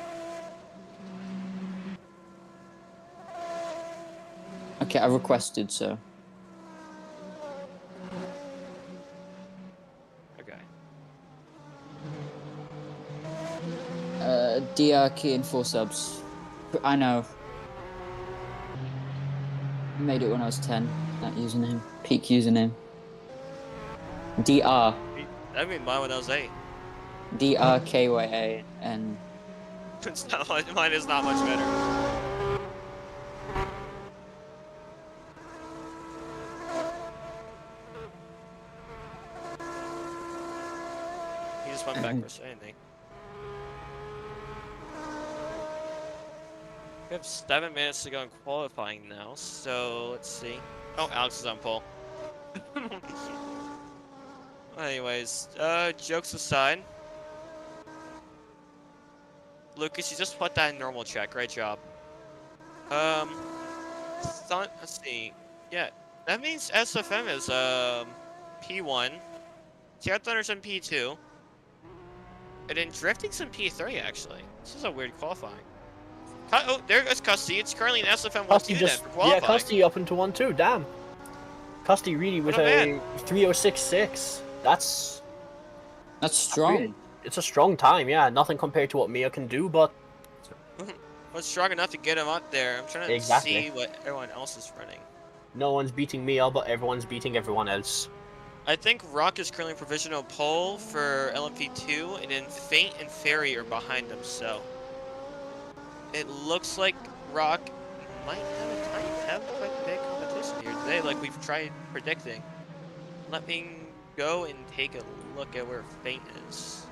Okay, I requested, so. Okay. DR key and 4 subs. I know. Made it when I was 10. That username. Peak username. DR. I mean mine when I was 8. DRKYA and. It's not much, mine is not much better. He just went back for saying anything. We have 7 minutes to go in qualifying now, so let's see. Oh, Alex is on pole. Anyways, jokes aside. Lucas, you just put that in normal check. Great job. Let's see. Yeah, that means SFM is, P1. Tear Thunder's in P2. And then Drifting's in P3, actually. This is a weird qualifying. Oh, there goes Custy. It's currently in SFM 1-2 then for qualifying. Yeah, Custy up into 1-2, damn. Custy really with a 3:06.6. That's strong. Really, it's a strong time, yeah. Nothing compared to what Mia can do, but... Well, it's strong enough to get him up there. I'm trying to see what everyone else is running. No one's beating Mia, but everyone's beating everyone else. I think Rock is currently provisional pole for LMP2, and then Faint and Fairy are behind them, so... It looks like Rock might have quite a big competition here today, like we've tried predicting. Let me go and take a look at where Faint is.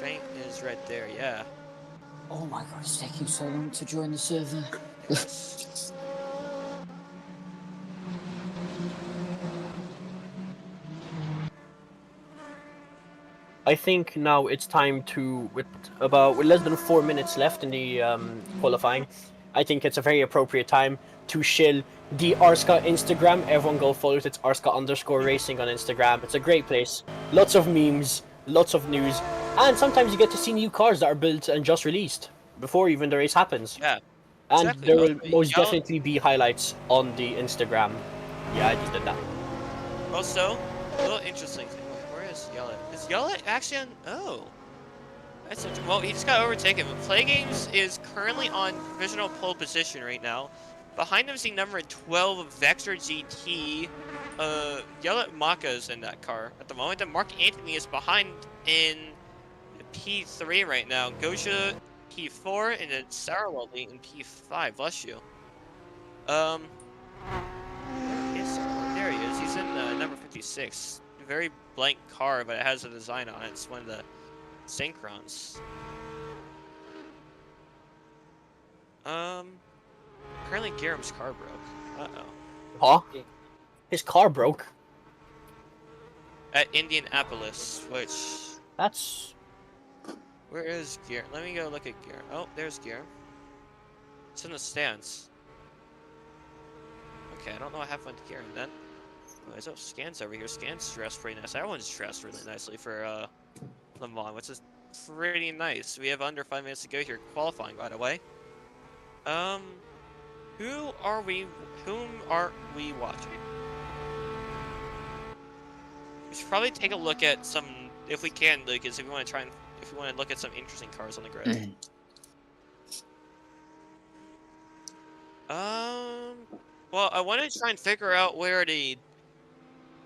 Faint is right there, yeah. Oh my god, it's taking so long to join the server. Yes. I think now it's time to, with less than 4 minutes left in the qualifying, I think it's a very appropriate time to shill the RSCA Instagram. Everyone go follow it. It's RSCA_racing on Instagram. It's a great place. Lots of memes, lots of news, and sometimes you get to see new cars that are built and just released before even the race happens. Yeah. And exactly. there will most definitely be highlights on the Instagram. Yeah, I just did that. Also, a little interesting thing. Where is Yella? Is Yella actually on? Oh. That's interesting. Well, he just got overtaken. Play Games is currently on provisional pole position right now. Behind him is the number 12 Vector GT. Yalatmaca is in that car at the moment. And Mark Anthony is behind in P3 right now. Gosha P4 and then Sarwelly in P5. Bless you. Where is Sarwelly? There he is. He's in number 56. Very blank car, but it has a design on it. It's one of the Synchrons. Apparently Garam's car broke. Huh? His car broke? At Indianapolis, which... That's... Where is Gear? Let me go look at Gear. Oh, there's Gear. It's in the stands. Okay, I don't know what happened to Gear then. Oh, there's Scan's over here. Scan's dressed pretty nice. Everyone's dressed really nicely for Le Mans, which is pretty nice. We have under 5 minutes to go here. Qualifying, by the way. Whom are we watching? We should probably take a look at some, if we can, Lucas, if we want to look at some interesting cars on the grid. Well, I want to try and figure out where the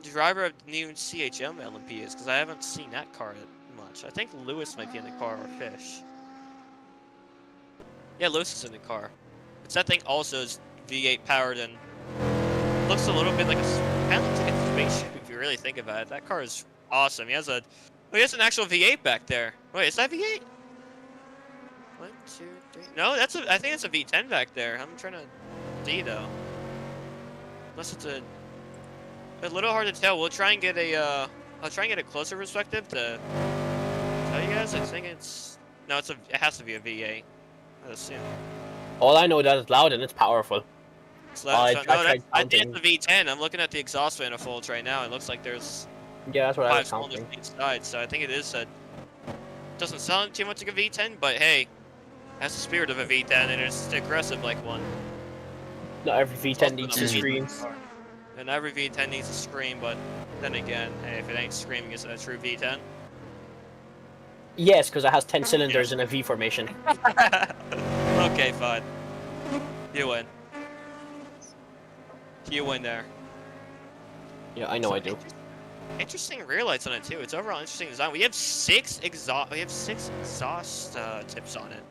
driver of the new CHM LMP is, because I haven't seen that car much. I think Lewis might be in the car, or Fish. Yeah, Lewis is in the car. But that thing also is V8 powered and looks a little bit like kind of looks like a spaceship if you really think about it. That car is awesome. He has an actual V8 back there. Wait, is that V8? 1, 2, 3. No, I think it's a V10 back there. I'm trying to see though. Unless it's a little hard to tell. We'll try and get I'll try and get a closer perspective to tell you guys. I think it has to be a V8. I assume. All I know that it's loud and it's powerful. It's loud, I think it's a V10. I'm looking at the exhaust manifolds right now. It looks like there's yeah, that's what I 5 was counting. cylinders inside, so I think it is doesn't sound too much like a V10, but hey, it has the spirit of a V10 and it's aggressive like one. Not every V10 needs to scream. And every V10 needs to scream, but then again, hey, if it ain't screaming, is it a true V10? Yes, because it has 10 cylinders in a V formation. Okay, fine. You win. You win there. Yeah, I know I do. Interesting rear lights on it too. It's overall interesting design. We have 6 exhaust tips on it.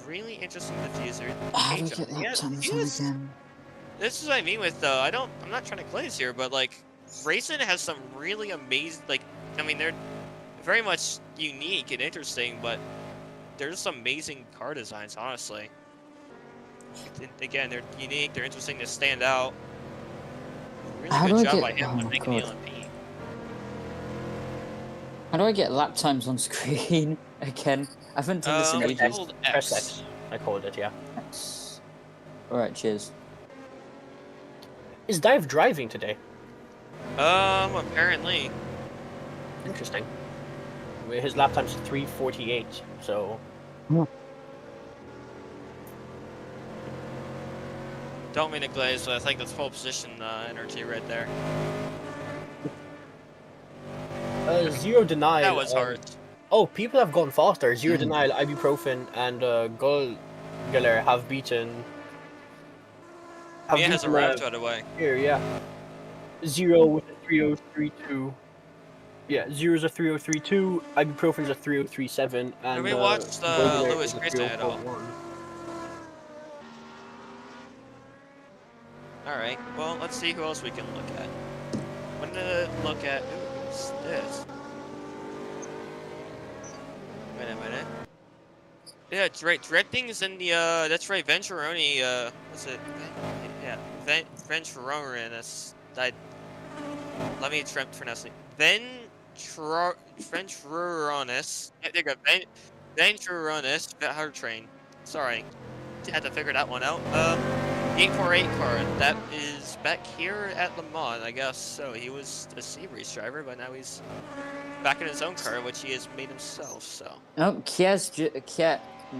Really interesting diffuser. How do we get lap times on again? This is what I mean with I'm not trying to glaze here, but like Racing has some really amazing, like, I mean, they're very much unique and interesting, but there's some amazing car designs, honestly. Again, they're unique, they're interesting, to stand out. Really good job by him with making the LMP. How do I get lap times on screen again? I haven't done this in ages. Press X. I called it, yeah. X. Alright, cheers. Is Dive driving today? Apparently. Interesting. His lap time's 3:48, so. Don't mean to glaze, but I think that's pole position energy right there. Zero denial. That was hard. Oh, people have gone faster. Zero denial, ibuprofen, and Gulgler have beaten. Mia has arrived, by the way. Here, yeah. Zero with a 3032. Yeah, Zero's a 3032. Ibuprofen's a 3037. And have we watched Lewis Grayson at all? Alright, well, let's see who else we can look at. I'm gonna look at. Who's this? Wait a minute. Yeah, it's right. Drifting's in the, that's right, Venturoni, what's it? Yeah, Venturoni, that's, let me try to pronounce it. Venturonis. There you go, Venturonis, hard train. Sorry, had to figure that one out. 848 car, that is back here at Le Mans, I guess. So he was a C-Race driver, but now he's back in his own car, which he has made himself, so. Oh, Kiet,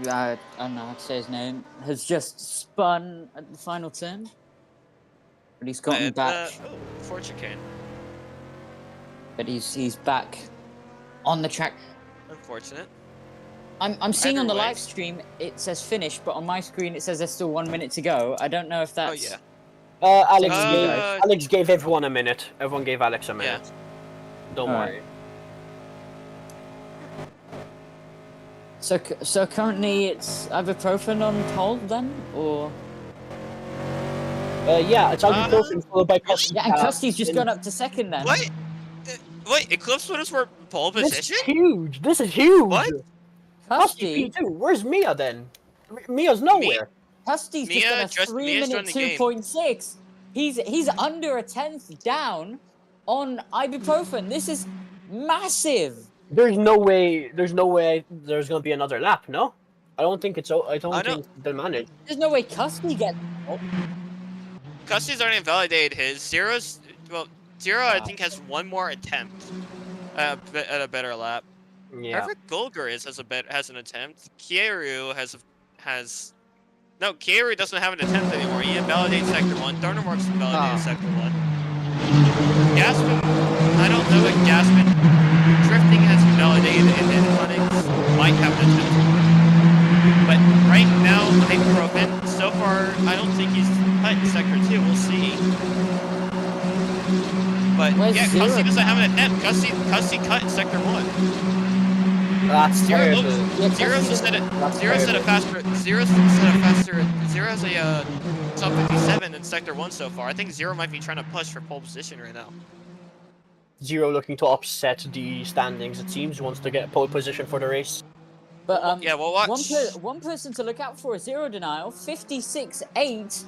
I don't know how to say his name, has just spun at the final turn. But he's gotten back. Ford chicane. But he's back on the track. Unfortunate. I'm seeing Either on the way. live stream it says finish, but on my screen it says there's still 1 minute to go. I don't know if that's. Oh yeah. Alex gave everyone a minute. Everyone gave Alex a minute. Yeah. Don't worry. So currently it's ibuprofen on hold then, or? Yeah, it's ibuprofen followed by Custody. Yeah, and Custy's just gone up to second then. What? Wait, Eclipse Winners were pole This position? is huge. This is huge. What? Custy? P2. Where's Mia then? Mia's nowhere. Custy's Mia just done a 3 Mia's minute joined the game. 2.6. He's under a tenth down on ibuprofen. This is massive. There's no way there's gonna be another lap, no? I don't think it's. I don't think they'll manage. There's no way Custy gets. Custy's already invalidated his. Zero, I think, has one more attempt at a better lap. Yeah. However, Golger has an attempt. Kieru no, Kieru doesn't have an attempt anymore. He invalidates Sector 1. Thornworks invalidated Sector 1. Gaspin, I don't know if Gaspin drifting has invalidated, and then Onyx might have an attempt. But right now, Ibuprofen, so far, I don't think he's cut in Sector 2. We'll see. But Where's yeah, Zero Cussy doesn't now? have an attempt. Cussy cut in Sector 1. That's terrible. Yeah, Zero's Cussy set a That's Zero's set a terrible. Zero has a top 57 in Sector 1 so far. I think Zero might be trying to push for pole position right now. Zero looking to upset the standings, it seems, wants to get pole position for the race. But Yeah, we'll watch. one person to look out for is Zero Denial, 56.8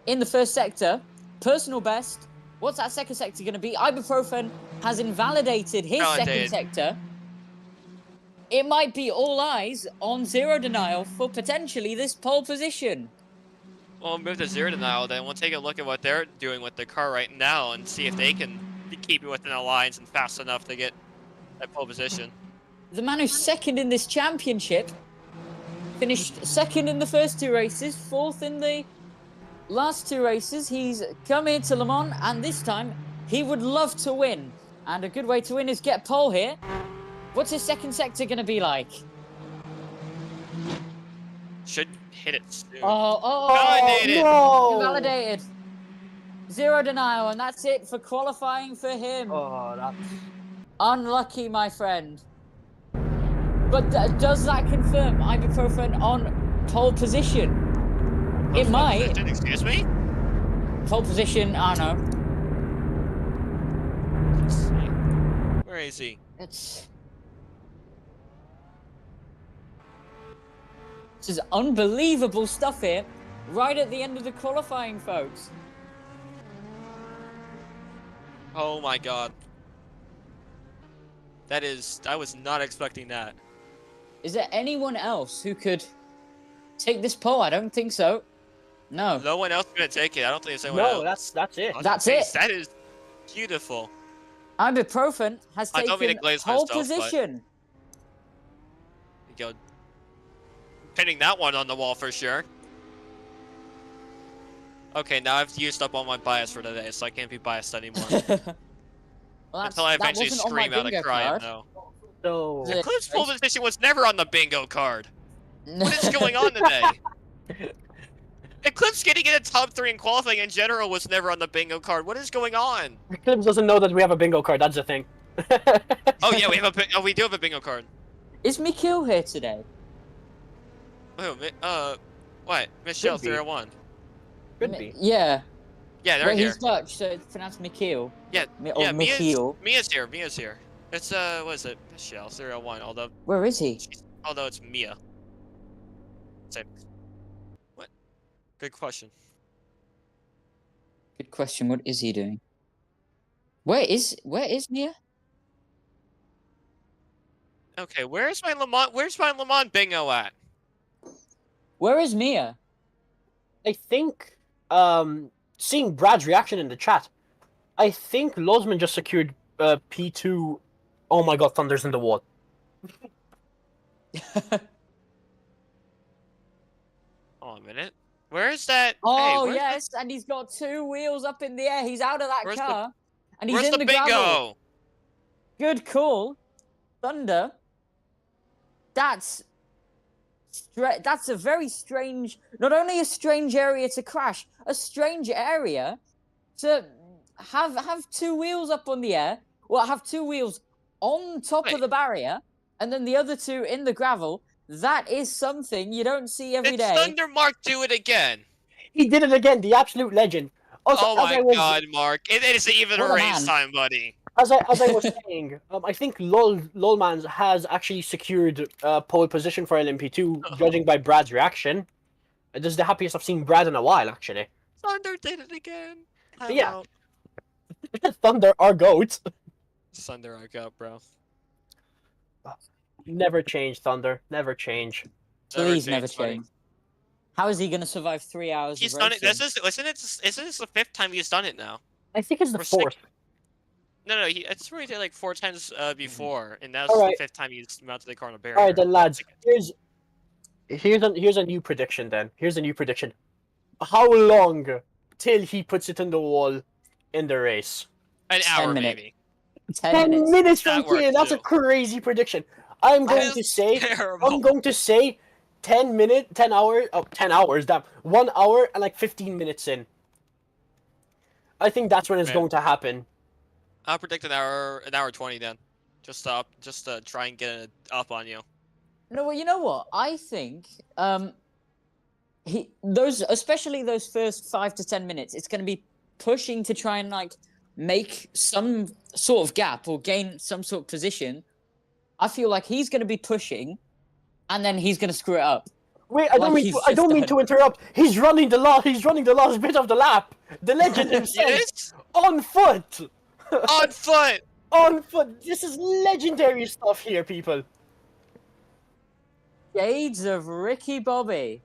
in the first sector, personal best. What's that second sector going to be? Ibuprofen has invalidated his second sector. It might be all eyes on Zero Denial for potentially this pole position. Well, we'll move to Zero Denial, then we'll take a look at what they're doing with their car right now and see if they can keep it within the lines and fast enough to get that pole position. The man who's second in this championship finished second in the first 2 races, 4th in the last 2 races. He's come here to Le Mans, and this time he would love to win. And a good way to win is get pole here. What's his second sector going to be like? Should hit it soon. Validated. no! Invalidated. Zero Denial, and that's it for qualifying for him. Oh, that's... Unlucky, my friend. But does that confirm Ibuprofen on pole position? It might. Excuse me? Pole position, I don't know. Let's see. Where is he? This is unbelievable stuff here, right at the end of the qualifying, folks. Oh my god. I was not expecting that. Is there anyone else who could take this pole? I don't think so. No. No one else is going to take it. I don't think there's anyone else. No, that's it. That's it. That is beautiful. Ibuprofen has I don't mean to taken glaze pole myself, but- position. Go. Pinning that one on the wall for sure. Okay, now I've used up all my bias for today, so I can't be biased anymore. Well, Until I eventually wasn't on my scream out bingo and cry. card. No. So... Yeah. Eclipse pole position was never on the bingo card. What is going on today? Eclipse getting in a top 3 in qualifying in general was never on the bingo card. What is going on? Eclipse doesn't know that we have a bingo card, that's the thing. Oh yeah, we do have a bingo card. Is Mikhail here today? Oh, what? Michelle Could be. 301. Could be. Yeah. Yeah, they're Well, here. he's Dutch, so it's pronounced Mikhail. Yeah, Or yeah, Mikhail. Mia's here. It's what is it? Michelle 301. Where is he? Although it's Mia. Same. What? Good question. Good question. What is he doing? Where is Mia? Okay, where's my Le Mans bingo at? Where is Mia? I think, seeing Brad's reaction in the chat, I think Lozman just secured P2. Oh my god, Thunder's in the wall. Hold on a minute. Where is that? Oh, hey, yes, and he's got 2 wheels up in the air. He's out of that Where's car. And he's Where's in the the bingo? gravel. Good call. Thunder. That's a very strange, not only a strange area to crash, a strange area to have 2 wheels up on the air, well, have 2 wheels on top of the barrier, and then the other 2 in the gravel. That is something you don't see every Did day. Thunder Mark do it again? He did it again, the absolute legend. Also, Oh my god, Mark. It isn't even What a a race man. time, buddy. As I was saying, I think Lolmans has actually secured pole position for LMP2, judging by Brad's reaction. This is the happiest I've seen Brad in a while, actually. Thunder did it again. But yeah. Thunder, our goat. Thunder, I got, bro. Never change, Thunder. Never change. Please never buddy. change. How is he going to survive 3 hours He's of done it. racing? Isn't this the 5th time he's done it now? I think it's the Or 4th. No, it's where he did like 4 times before, and that's Alright. the 5th time he's mounted the car on a barrier. Alright then, lads. Here's a new prediction then. Here's a new prediction. How long till he puts it in the wall in the race? An 10 hour, minutes. maybe. 10 minutes. minutes That from here. works That's a too. crazy prediction. I'm going That to is say. terrible. I'm going to say 10 hours, oh, 10 hours, damn, 1 hour and like 15 minutes in. I think that's when it's Man. going to happen. I'll predict an hour 20 then. Just to try and get it up on you. No, well, you know what? I think especially those first 5 to 10 minutes, it's going to be pushing to try and like make some sort of gap or gain some sort of position. I feel like he's going to be pushing, and then he's going to screw it up. Wait, I don't mean to interrupt. He's running the last bit of the lap. The legend himself Yes? on foot. On foot. On foot. This is legendary stuff here, people. Shades of Ricky Bobby.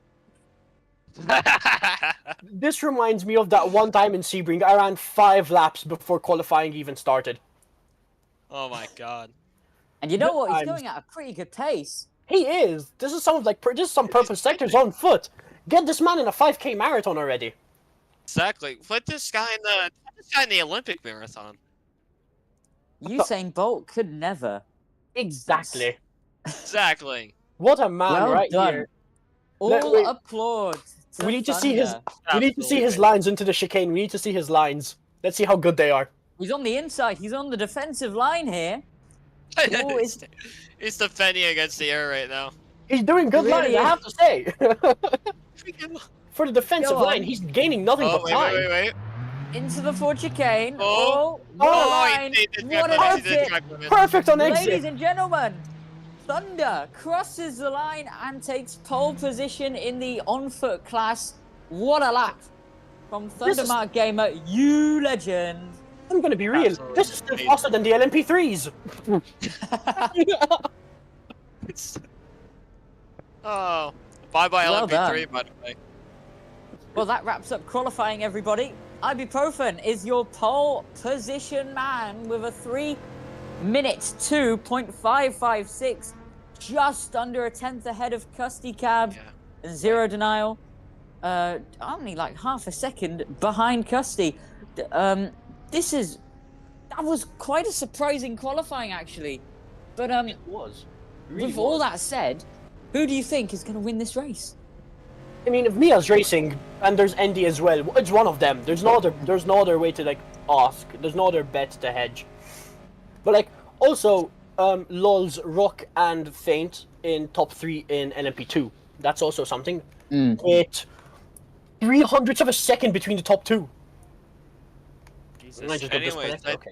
This reminds me of that one time in Sebring. I ran 5 laps before qualifying even started. Oh my god. And you know what? He's I'm- going at a pretty good pace. He is. This is some purple sectors on foot. Get this man in a 5K marathon already. Exactly. Put this guy in the Olympic marathon. Usain Bolt could never. Exactly. Exactly. What a man Well right done. here. All Wait. applaud. To We need to see his. Thunder. We need to see his Absolutely. lines into the chicane. We need to see his lines. Let's see how good they are. He's on the inside. He's on the defensive line here. Oh, He's defending against the air right now. He's doing good Really lines, I is. have to say. Freaking- For the defensive Go on. line, he's gaining nothing Oh, but wait, time. wait. Into the Ford chicane. Oh. What a Oh, line. he did What an track limits, he did exit. track limits. Perfect on Ladies exit. and gentlemen, Thunder crosses the line and takes pole position in the on-foot class. What a lap from This is- Thundermark Gamer, you legend. I'm gonna be real. Absolutely This is still amazing. faster than the LMP3s. Oh. Bye-bye Well LMP3, done. by the way. Well, that wraps up qualifying, everybody. Ibuprofen is your pole position man with a 3-minute 2.556, just under a tenth ahead of Custy Cab. Yeah. Zero denial. Only like half a second behind Custy. That was quite a surprising qualifying, actually. But It was. with all that said, who do you think is going to win this race? I mean, if Mia's racing and there's Andy as well, it's one of them. There's no other way to like ask. There's no other bet to hedge. But like also, Lulz, Rock, and Faint in top 3 in LMP2. That's also something. It 300ths of a second between the top 2. Jesus. And I just got Anyways, disconnected. Okay.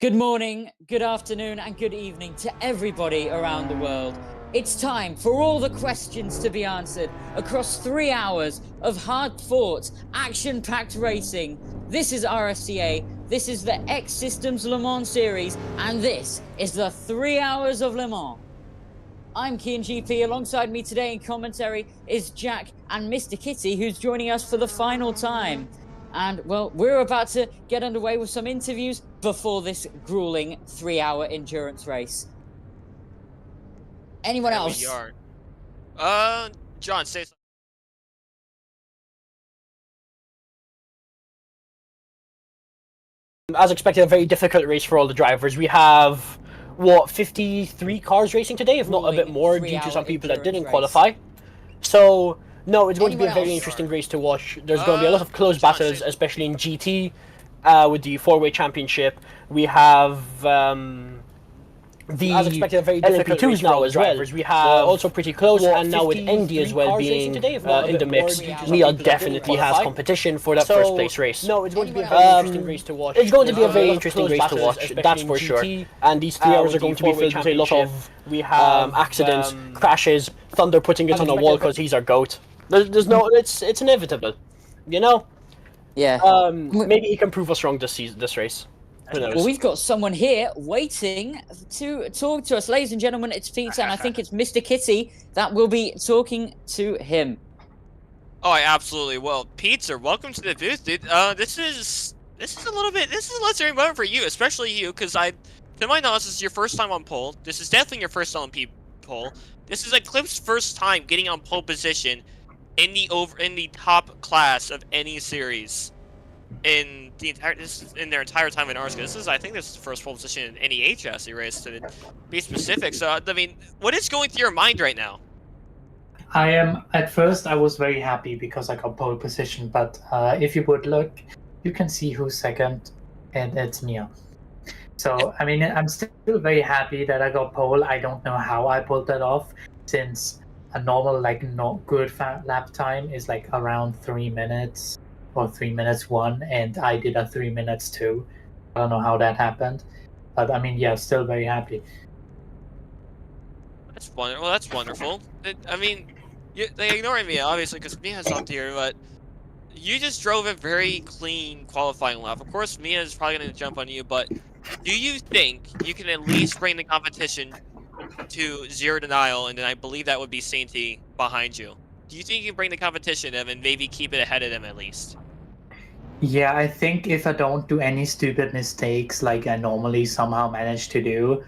Good morning, good afternoon, and good evening to everybody around the world. It's time for all the questions to be answered across 3 hours of hard-fought, action-packed racing. This is RSCA, this is the X Systems Le Mans Series, and this is the 3 Hours of Le Mans. I'm Kian GP. Alongside me today in commentary is Jack and Mr. Kitty, who's joining us for the final time. And, well, we're about to get underway with some interviews before this grueling 3-hour endurance race. Anyone There else? we are. John, say something. As expected, a very difficult race for all the drivers. We have, 53 cars racing today, if not a bit more, due to some people that didn't qualify. So, no, it's going to be a very interesting race to watch. There's going to be a lot of close battles, especially in GT, with the 4-way championship. We have the as expected, a very difficult LMP2s race for now all as the well. drivers. We have also pretty close, and now with 53 Indy as well cars being racing today, if not a in the bit more, mix, due to some Mia people that definitely didn't has qualify. competition for that So, first place race. No, it's going to be a very interesting race to watch. It's going to be a There's very lot of interesting close race to battles, watch, especially that's in for sure. GT, And these 3 hours with are going the to be 4-way filled with a lot of we have accidents, crashes, Thunder putting it as on a expected, wall because he's our GOAT. There's no, it's inevitable, you know. Yeah. Maybe he can prove us wrong this race. Who knows? Well, we've got someone here waiting to talk to us. Ladies and gentlemen, it's Peter, and I think it's Mr. Kitty that will be talking to him. Oh, I absolutely will. Peter, welcome to the booth, dude. This is a legendary moment for you, especially you, because to my knowledge, this is your first time on pole. This is definitely your first LMP pole. This is Eclipse's first time getting on pole position in the top class of any series in their entire time in RSCA. I think this is the first pole position in any HSE race, to be specific. So I mean, what is going through your mind right now? At first I was very happy because I got pole position, but if you would look, you can see who's second, and it's Mia. So I mean, I'm still very happy that I got pole. I don't know how I pulled that off, since a normal good lap time is like around 3 minutes or 3 minutes 1, and I did a 3 minutes 2. I don't know how that happened, but I mean, yeah, still very happy. That's wonderful. Well, that's wonderful. I mean, they ignoring me obviously because Mia's up here, but you just drove a very clean qualifying lap. Of course, Mia is probably going to jump on you, but do you think you can at least bring the competition to zero denial? And then I believe that would be Sainty behind you. Do you think you can bring the competition to them and maybe keep it ahead of them at least? Yeah, I think if I don't do any stupid mistakes like I normally somehow manage to do,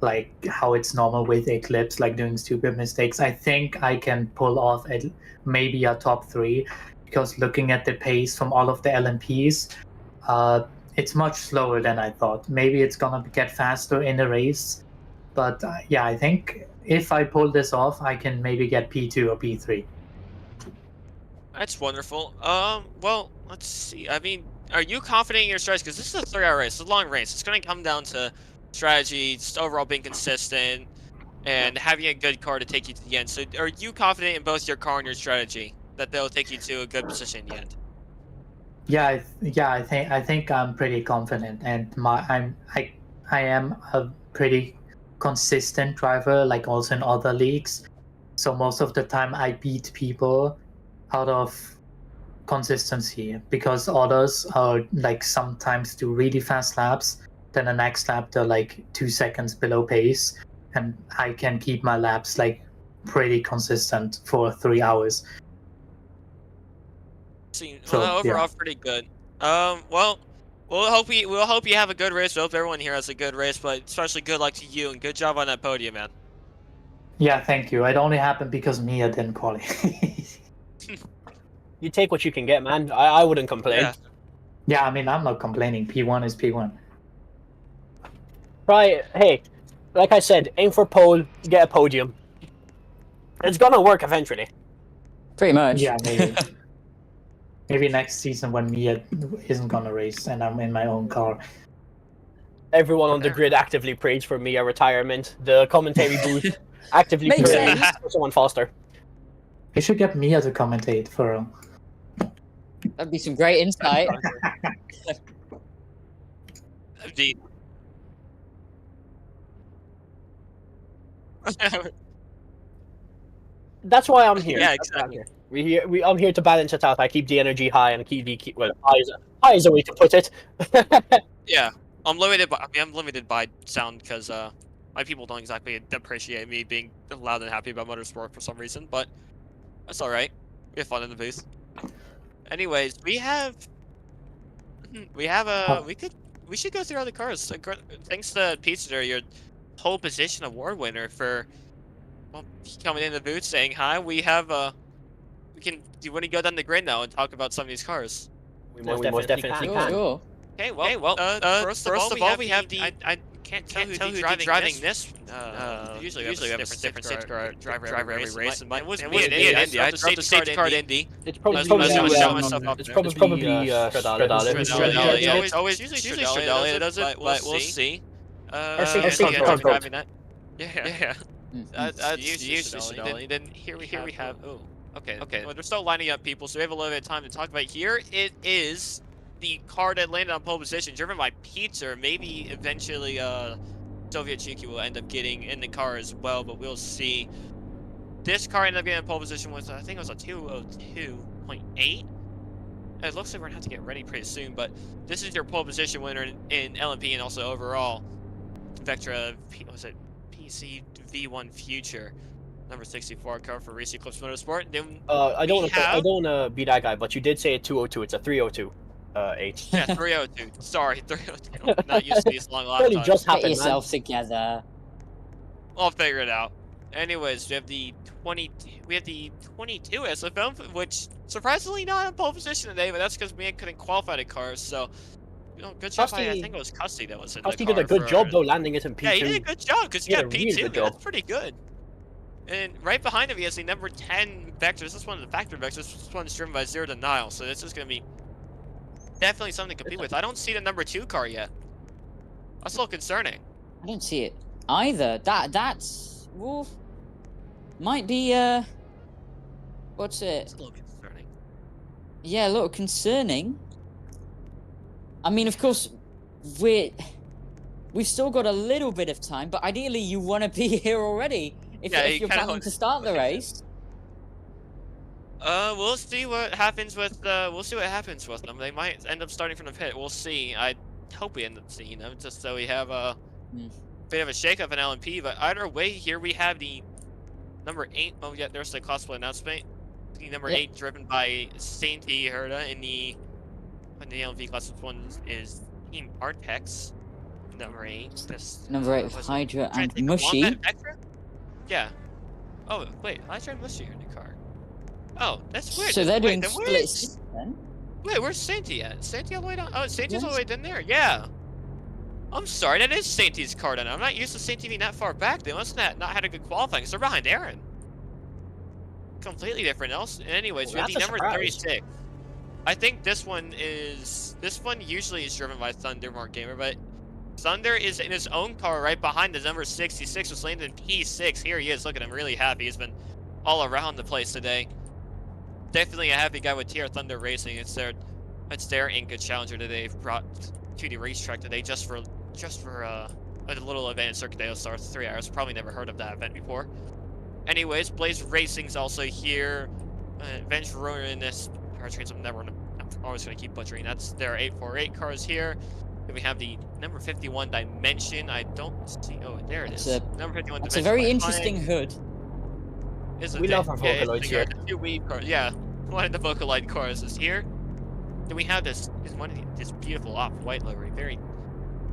like how it's normal with Eclipse, like doing stupid mistakes, I think I can pull off maybe a top 3, because looking at the pace from all of the LMPs, it's much slower than I thought. Maybe it's gonna get faster in the race, but yeah, I think if I pull this off, I can maybe get P2 or P3. That's wonderful. Well, let's see. I mean, are you confident in your strategy? Because this is a 3-hour race. It's a long race. It's going to come down to strategy, just overall being consistent, and having a good car to take you to the end. So, are you confident in both your car and your strategy that they'll take you to a good position in the end? Yeah, I think I'm pretty confident, and I am a pretty consistent driver, like also in other leagues. So most of the time I beat people out of consistency, because others are like sometimes do really fast laps, then the next lap they're like 2 seconds below pace, and I can keep my laps like pretty consistent for 3 hours. Well, overall, pretty good. Well, we'll hope you have a good race. We hope everyone here has a good race, but especially good luck to you and good job on that podium, man. Yeah, thank you. It only happened because Mia didn't qualify. You take what you can get, man. I wouldn't complain. Yeah, I mean, I'm not complaining. P1 is P1. Right, hey, like I said, aim for pole, get a podium. It's gonna work eventually. Pretty much. Yeah, maybe. Maybe next season when Mia isn't gonna race and I'm in my own car. Everyone on the grid actively prays for Mia retirement. The commentary booth actively prays for someone faster. You should get Mia to commentate for. That'd be some great insight. Indeed. That's why I'm here. Yeah, That's why I'm exactly. here. I'm here to balance it out. I keep the energy high and well, high is a way to put it. Yeah, I'm limited by sound because my people don't exactly appreciate me being loud and happy about motorsport for some reason, but that's all right. We have fun in the booth. Anyways, we should go through all the cars. Thanks to Pizza, your pole position award winner, for coming in the booth saying hi. We have do you want to go down the grid now and talk about some of these cars? We most definitely can. Sure. Okay, well, first of all, we have the I can't tell who's driving this. Usually we have a different safety car driver every race. And it wasn't me in Indy. I drove the safety car in Indy. It's probably Stradale. It's always usually Stradale that does it, but we'll see. RSCA driving that. Yeah. That's usually Stradale. Then here we have. Oh, okay. Well, they're still lining up people, so we have a little bit of time to talk about. Here it is. The car that landed on pole position, driven by Pizza. Maybe eventually Soviet Chuki will end up getting in the car as well, but we'll see. This car ended up getting in pole position was, I think it was a 202.8. It looks like we're gonna have to get ready pretty soon, but this is your pole position winner in LMP and also overall. Vectra, was it PC V1 Future, number 64 car for Reese Eclipse Motorsport. Then I don't want to be that guy, but you did say a 202. It's a 302. H. Yeah, 302. Sorry, 302. I'm not used to these long lap times. Just Get yourself together. I'll figure it out. Anyways, we have the 22 SFM, which surprisingly not in pole position today, but that's because me couldn't qualify the cars. So, good job. I think it was Custy that was in the car. Custy did a good job though, landing it in P2. Yeah, he did a good job because he got P2. Really That's pretty good. And right behind him, he has the number 10 Vector. This is one of the factory Vectors. This one's driven by Zero Denial, so this is going to be definitely something to compete with. I don't see the number 2 car yet. That's a little concerning. I don't see it either. That's well, might be what's it? It's a little concerning. Yeah, a little concerning. I mean, of course, we've still got a little bit of time, but ideally you want to be here already if you're planning to start the race. We'll see what happens with them. They might end up starting from the pit. We'll see. I hope we end up seeing them, just so we have a bit of a shakeup in LMP. But either way, here we have the number 8. Oh yeah, there's the class split announcement. The number 8 driven by Sainty Herda in the LMP class. One is Team Artex. Number 8. Number 8 of Hydra and Mushy. Yeah. Oh wait, Hydra and Mushy are in the car. Oh, that's weird. So they're doing splits then? Wait, where's Sainty at? Sainty all the way down? Oh, Sainty's all the way down there. Yeah. I'm sorry, that is Sainty's car down there. I'm not used to Sainty being that far back. They must not had a good qualifying because they're behind Aaron. Completely different else. Anyways, we have the number 36. I think this one usually is driven by Thunder Mark Gamer, but Thunder is in his own car right behind the number 66, was landed in P6. Here he is. Look at him, really happy. He's been all around the place today. Definitely a happy guy with TR Thunder Racing. It's their Inca Challenger that they've brought to the racetrack today just for a little event at Circuit de los Stars, 3 hours. Probably never heard of that event before. Anyways, Blaze Racing's also here. Venge Verona in this powertrains. I'm always gonna keep butchering. That's their 848 cars here. Then we have the number 51 Dimension. I don't see. Oh, there it is. Number 51 Dimension. It's a very interesting hood. We love our Vocaloids here. Yeah, one of the Vocaloid cars is here. Then we have this beautiful off-white livery, very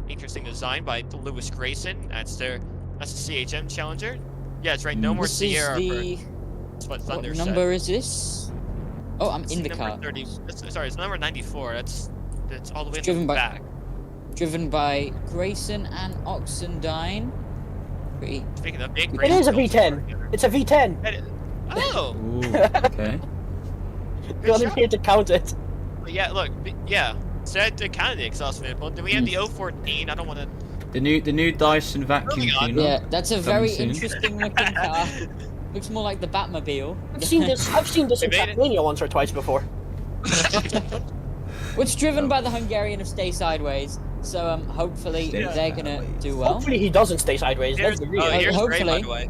interesting design by Lewis Grayson. That's the CHM Challenger. Yeah, it's right. No more Sierra. That's what Thunder said. What number is this? Oh, I'm in the car. 30. Sorry, it's number 94. That's all the way in the back. Driven by Grayson and Oxendine. Speaking of big, it is a V10. It's a V10. Oh. Ooh, okay. Got him here to count it. Yeah, look. Yeah. Said to count the exhaust manifold. Then we have the 014. I don't want to. The new Dyson vacuum cleaner. Yeah, that's a very interesting looking car. Looks more like the Batmobile. I've seen this in Tasmania once or twice before. It's driven by the Hungarian of Stay Sideways. So hopefully they're gonna do well. Hopefully he doesn't stay sideways. Let's be real. Here's hopefully. Ray, by the way.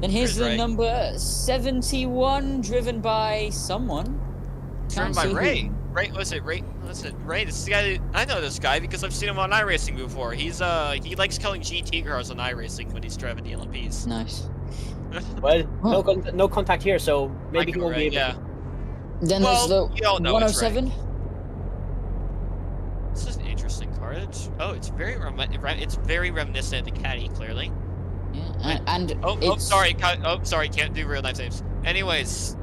Then here's There's the Ray. number 71, driven by someone. Driven Can't by see who. Ray. Ray, was it Ray? Was it Ray? This guy. I know this guy because I've seen him on iRacing before. He likes killing GT cars on iRacing when he's driving the LMPs. Nice. Well, Oh. no contact here, so maybe he Michael won't be Ray, able yeah. to. Then Well, there's you the all know it's Ray. 107. This is an interesting car. It's very reminiscent of the Caddy, clearly. Yeah, and Oh, it's... sorry. Sorry, can't do real life names. Anyways,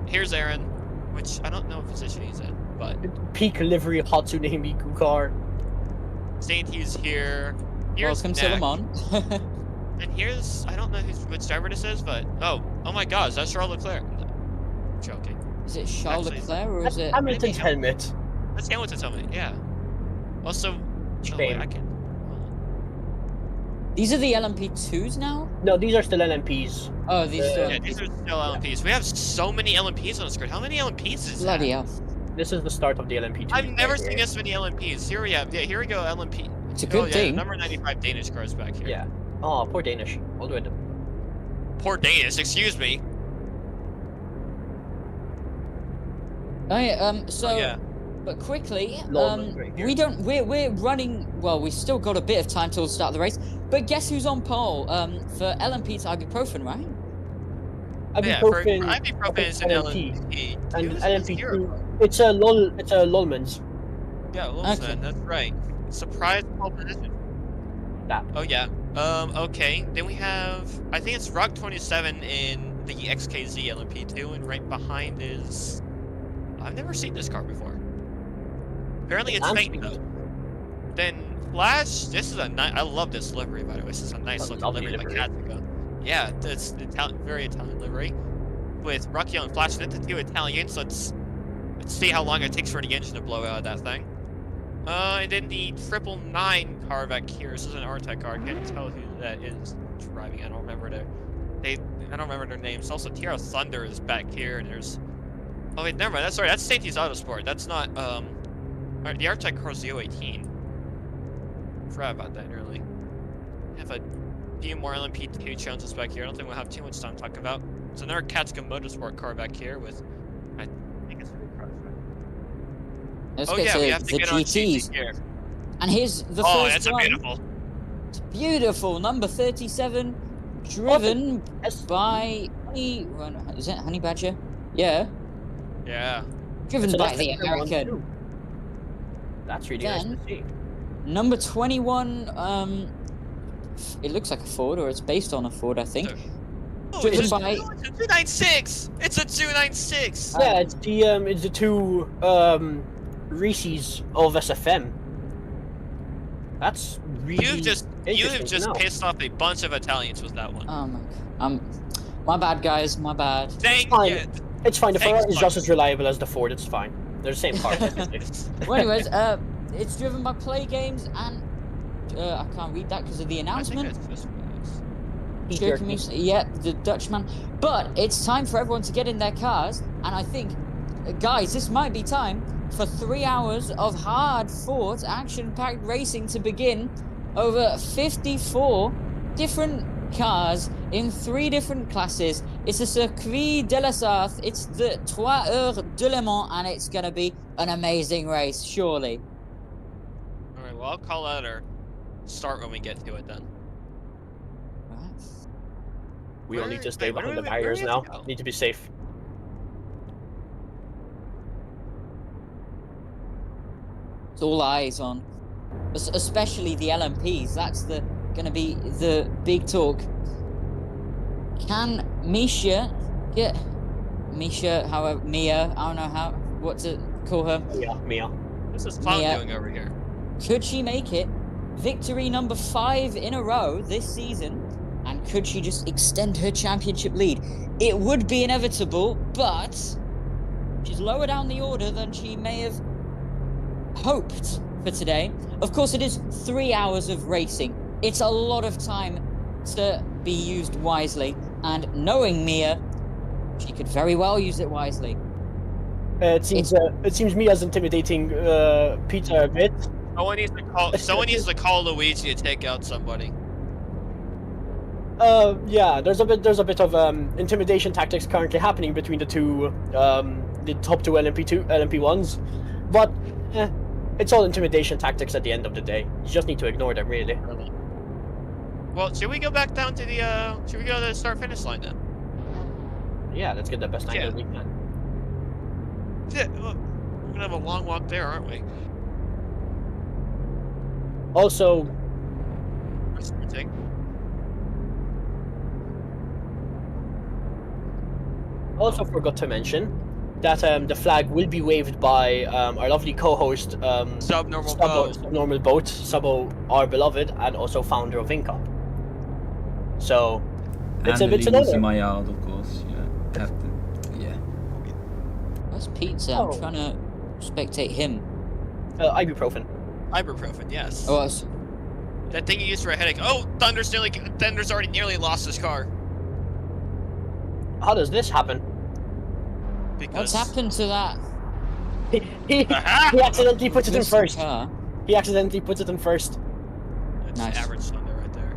here's Aaron, which I don't know what position he's in, but Peak livery Hatsune Miku car. Sainty's here. Here's Welcome to Le Neck. Mans. And here's, I don't know which driver this is, but oh my God, is that Charles Leclerc? No, joking. Is it Charles Actually, Leclerc or is it... Hamilton's helmet. That's Hamilton's helmet. Yeah. Also, oh, wait, Shame. I can. These are the LMP2s now? No, these are still LMPs. Oh, these are... Yeah, these are still LMPs. We have so many LMPs on the screen. How many LMPs is Bloody that? hell. This is the start of the LMP2. I've never seen this many LMPs. Here we have. Yeah, here we go. LMP. It's a good yeah, thing. Number 95 Danish cars back here. Yeah. Oh, poor Danish. All the way to... Poor Danish. Excuse me. Oh, yeah, so... Oh, yeah. But quickly, Lawman right here. we're running, well, we've still got a bit of time till the start of the race, but guess who's on pole? For LMP to ibuprofen, right? Ibuprofen, Ibuprofen is an LMP. LMP. and Who's LMP2. hero? It's a Lolman's. Yeah, Lolson, Okay. that's right. Surprise pole position. That. Oh yeah. Okay. Then we have, I think it's Rock 27 in the XKZ LMP2, and right behind is, I've never seen this car before. Apparently it's faint though. Then Flash, this is a nice, I love this livery by the way. This is a nice looking lovely livery by livery. Katsica. Yeah, it's very Italian livery. With Rocky and Flash, that's the two Italians. Let's see how long it takes for the engine to blow out of that thing. And then the 999 car back here. This is an R-Tech car. I can't tell who that is driving. I don't remember their names. Also, Tierra Thunder is back here, and there's. Oh wait, never mind. That's sorry. That's Sainty's Autosport. That's not the R-Tech car's the 018. Forgot about that early. Have a few more LMP2 challenges back here. I don't think we'll have too much time to talk about. It's another Katsica Motorsport car back here with, I think it's Let's oh get yeah, to we have to the get on GTs. GT here. And here's the Oh, first that's one. beautiful. It's beautiful. Number 37, driven Yes. by is it Honey Badger? Yeah, Yeah. driven So by that's the the one American. too. That's really nice Then- to see. Number 21, it looks like a Ford, or it's based on a Ford, I think. Oh, Driven it's, by- it's a 296. It's a 296. Yeah, it's the two Reese's of SFM. That's really You have interesting to just know. pissed off a bunch of Italians with that one. My bad, guys, my bad. Dang fine. it. It's fine. The Thanks, Ferrari is just Marcus. as reliable as the Ford. It's fine. They're the same car. technically. Well, anyways, it's driven by Play Games, and I can't read that because of the I think announcement. it's just Joking me, yeah, the Dutchman. But it's time for everyone to get in their cars, and I think, guys, this might be time for 3 hours of hard-fought, action-packed racing to begin over 54 different cars in 3 different classes. It's a Circuit de la Sarthe, it's the 3 Heures de Le Mans, and it's gonna be an amazing race, surely. Alright, well, I'll call out or start when we get to it then. Right. We all Where- need to stay wait, where behind do the we- where do barriers we now. have to go? Need to be safe. It's all eyes on, especially the LMPs. That's gonna be the big talk. Can Misha get however Mia? I don't know what to call her. Yeah, Mia. This is Cloud Yeah. doing over here. Could she make it? Victory number 5 in a row this season, and could she just extend her championship lead? It would be inevitable, but she's lower down the order than she may have hoped for today. Of course, it is 3 hours of racing. It's a lot of time to be used wisely, and knowing Mia, she could very well use it wisely. It seems Mia's intimidating Peter a bit. Someone needs to call Luigi to take out somebody. Yeah, there's a bit of intimidation tactics currently happening between the top two LMP1s, but it's all intimidation tactics at the end of the day. You just need to ignore them, really. Well, should we go back down to the should we go to the start finish line then? Yeah, let's get the best angle we can. Yeah, look, we're gonna have a long walk there, aren't we? Also, forgot to mention that the flag will be waved by our lovely co-host Subnormal Boat. Subnormal Boat, Subbo, our beloved, and also founder of Incop. So it's and a the bit legals another. in my yard, of course. Yeah. Yeah. Where's Pizza? Oh. I'm trying to spectate him. Ibuprofen. Ibuprofen, yes. Oh, That thing you use for a headache. Oh, Thunder's already nearly lost his car. How does this happen? Because what's happened to that? He accidentally puts it in missing first. car? He accidentally puts it in first. That's Nice. average Thunder right there.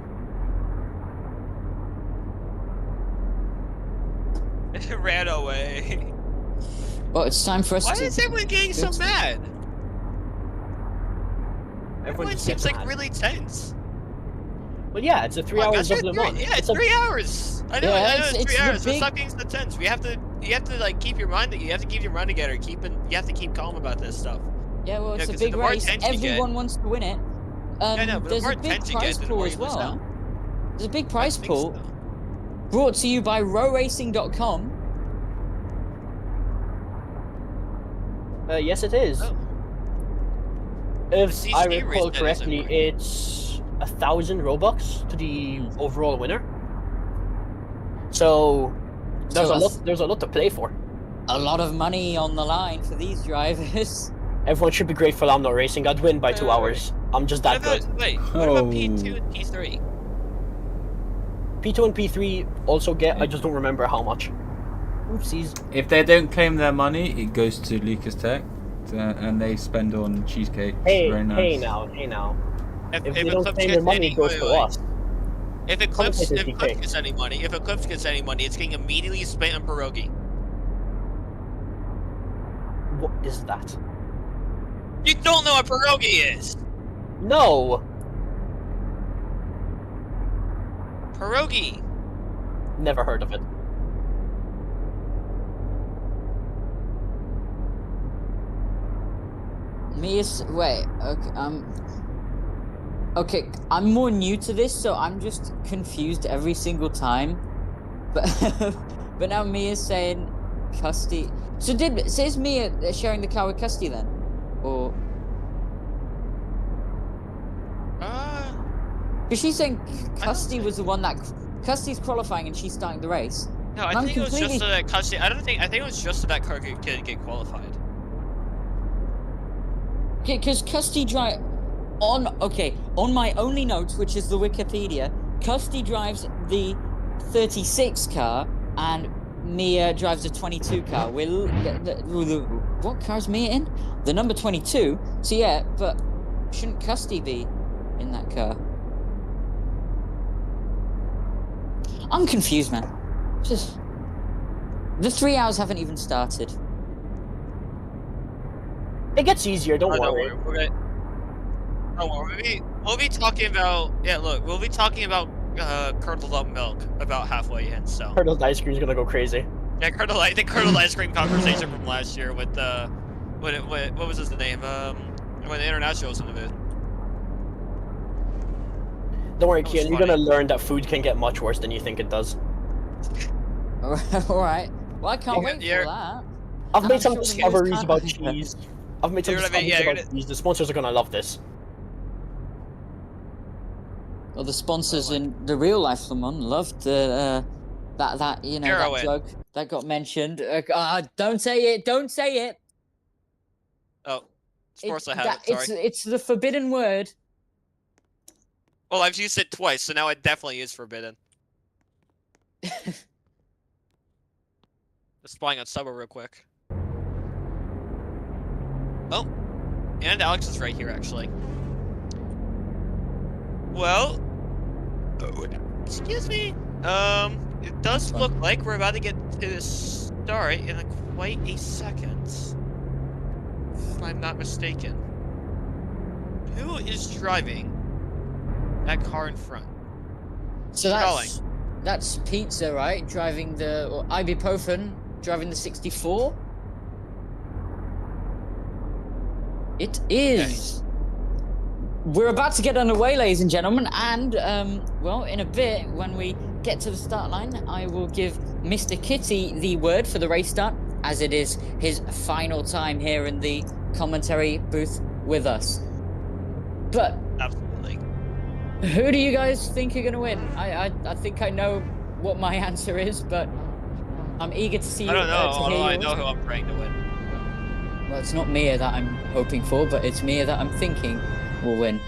It ran away. Well, it's time for us Why to... is everyone getting so It's- mad? Everyone Everyone just seems gets like mad. really tense. Well, yeah, it's a 3 Come on, hours guys, of Le it's Mans. yeah, it's 3 hours. I know, Yeah, I know it's- it's 3 it's the hours, but big- stop getting so tense. You have to like keep your mind. You have to keep your mind together. You have to keep calm about this stuff. Yeah, well, it's Yeah, a 'cause big the more race. attention you get- Everyone wants to win it. I know, but the There's more a big attention you prize get, the pool more as you lose well. out. There's a big I prize think pool so. brought to you by rowracing.com. Yes, it is. Oh. If CC I race recall that is correctly, important. it's 1,000 Robux to the overall winner. So there's So a lot. There's a lot to play for. A lot of money on the line for these drivers. Everyone should be grateful I'm not racing. I'd win by 2 Wait, wait, hours. I'm just What that good. about, wait, what about Oh. P2 and P3? P2 and P3 also get. I just don't remember how much. Oopsies. If they don't claim their money, it goes to Lucas Tech, and they spend on cheesecake. Hey, Very nice. hey now. If they don't Eclipse claim gets their money, any, it goes wait, to wait. us. If Eclipse Commentators DK. gets any money, it's getting immediately spent on pierogi. What is that? You don't know what pierogi is. No. Pierogi. Never heard of it. Wait, okay, I'm more new to this, so I'm just confused every single time. But but now Mia's saying Custy. So is Mia sharing the car with Custy then? Or because she's saying Custy was the one that Custy's qualifying and she's starting the race. No, I I'm think it was just completely- so that Custody. I think it was just so that car could get qualified. Okay, because Custy drive on my only notes, which is the Wikipedia, Custy drives the 36 car and Mia drives the 22 car. What car's Mia in? The number 22. So yeah, but shouldn't Custy be in that car? I'm confused, man. Just the 3 hours haven't even started. It gets easier. Don't Oh, don't worry. worry. Don't worry. We'll be talking about. Yeah, look, we'll be talking about curdled up milk about halfway in. So Curdled ice cream's gonna go crazy. yeah, the curdled ice cream conversation from last year with what was his name? When the international was in the booth. Don't worry, That was Kian. You're funny. gonna learn that food can get much worse than you think it does. All right. Well, I can't Yeah, wait you're- for that. I've And made I'm some sure the discoveries news about can't- cheese. I've made some You're gonna be- discoveries yeah, you're about cheese. The sponsors are gonna love this. Well, the sponsors in the real life Le Mans loved that that Heroin. drug that got mentioned. Don't say it! Don't say it! Oh, sports I That- have it. Sorry. It's the forbidden word. Well, I've used it twice, so now it definitely is forbidden. Just spying on Subba real quick. Oh, and Alex is right here, actually. Well, Excuse me. It does look like we're about to get to the start in quite a second. If I'm not mistaken. Who is driving that car in front? So that's Pizza, right? Driving or Ibuprofen, driving the 64. It is. We're about to get underway, ladies and gentlemen, and well, in a bit, when we get to the start line, I will give Mr. Kitty the word for the race start, as it is his final time here in the commentary booth with us. But Absolutely. who do you guys think are going to win? I think I know what my answer is, but I'm eager to see. I don't know. Although I know who I'm praying to win. Well, it's not Mia that I'm hoping for, but it's Mia that I'm thinking will win.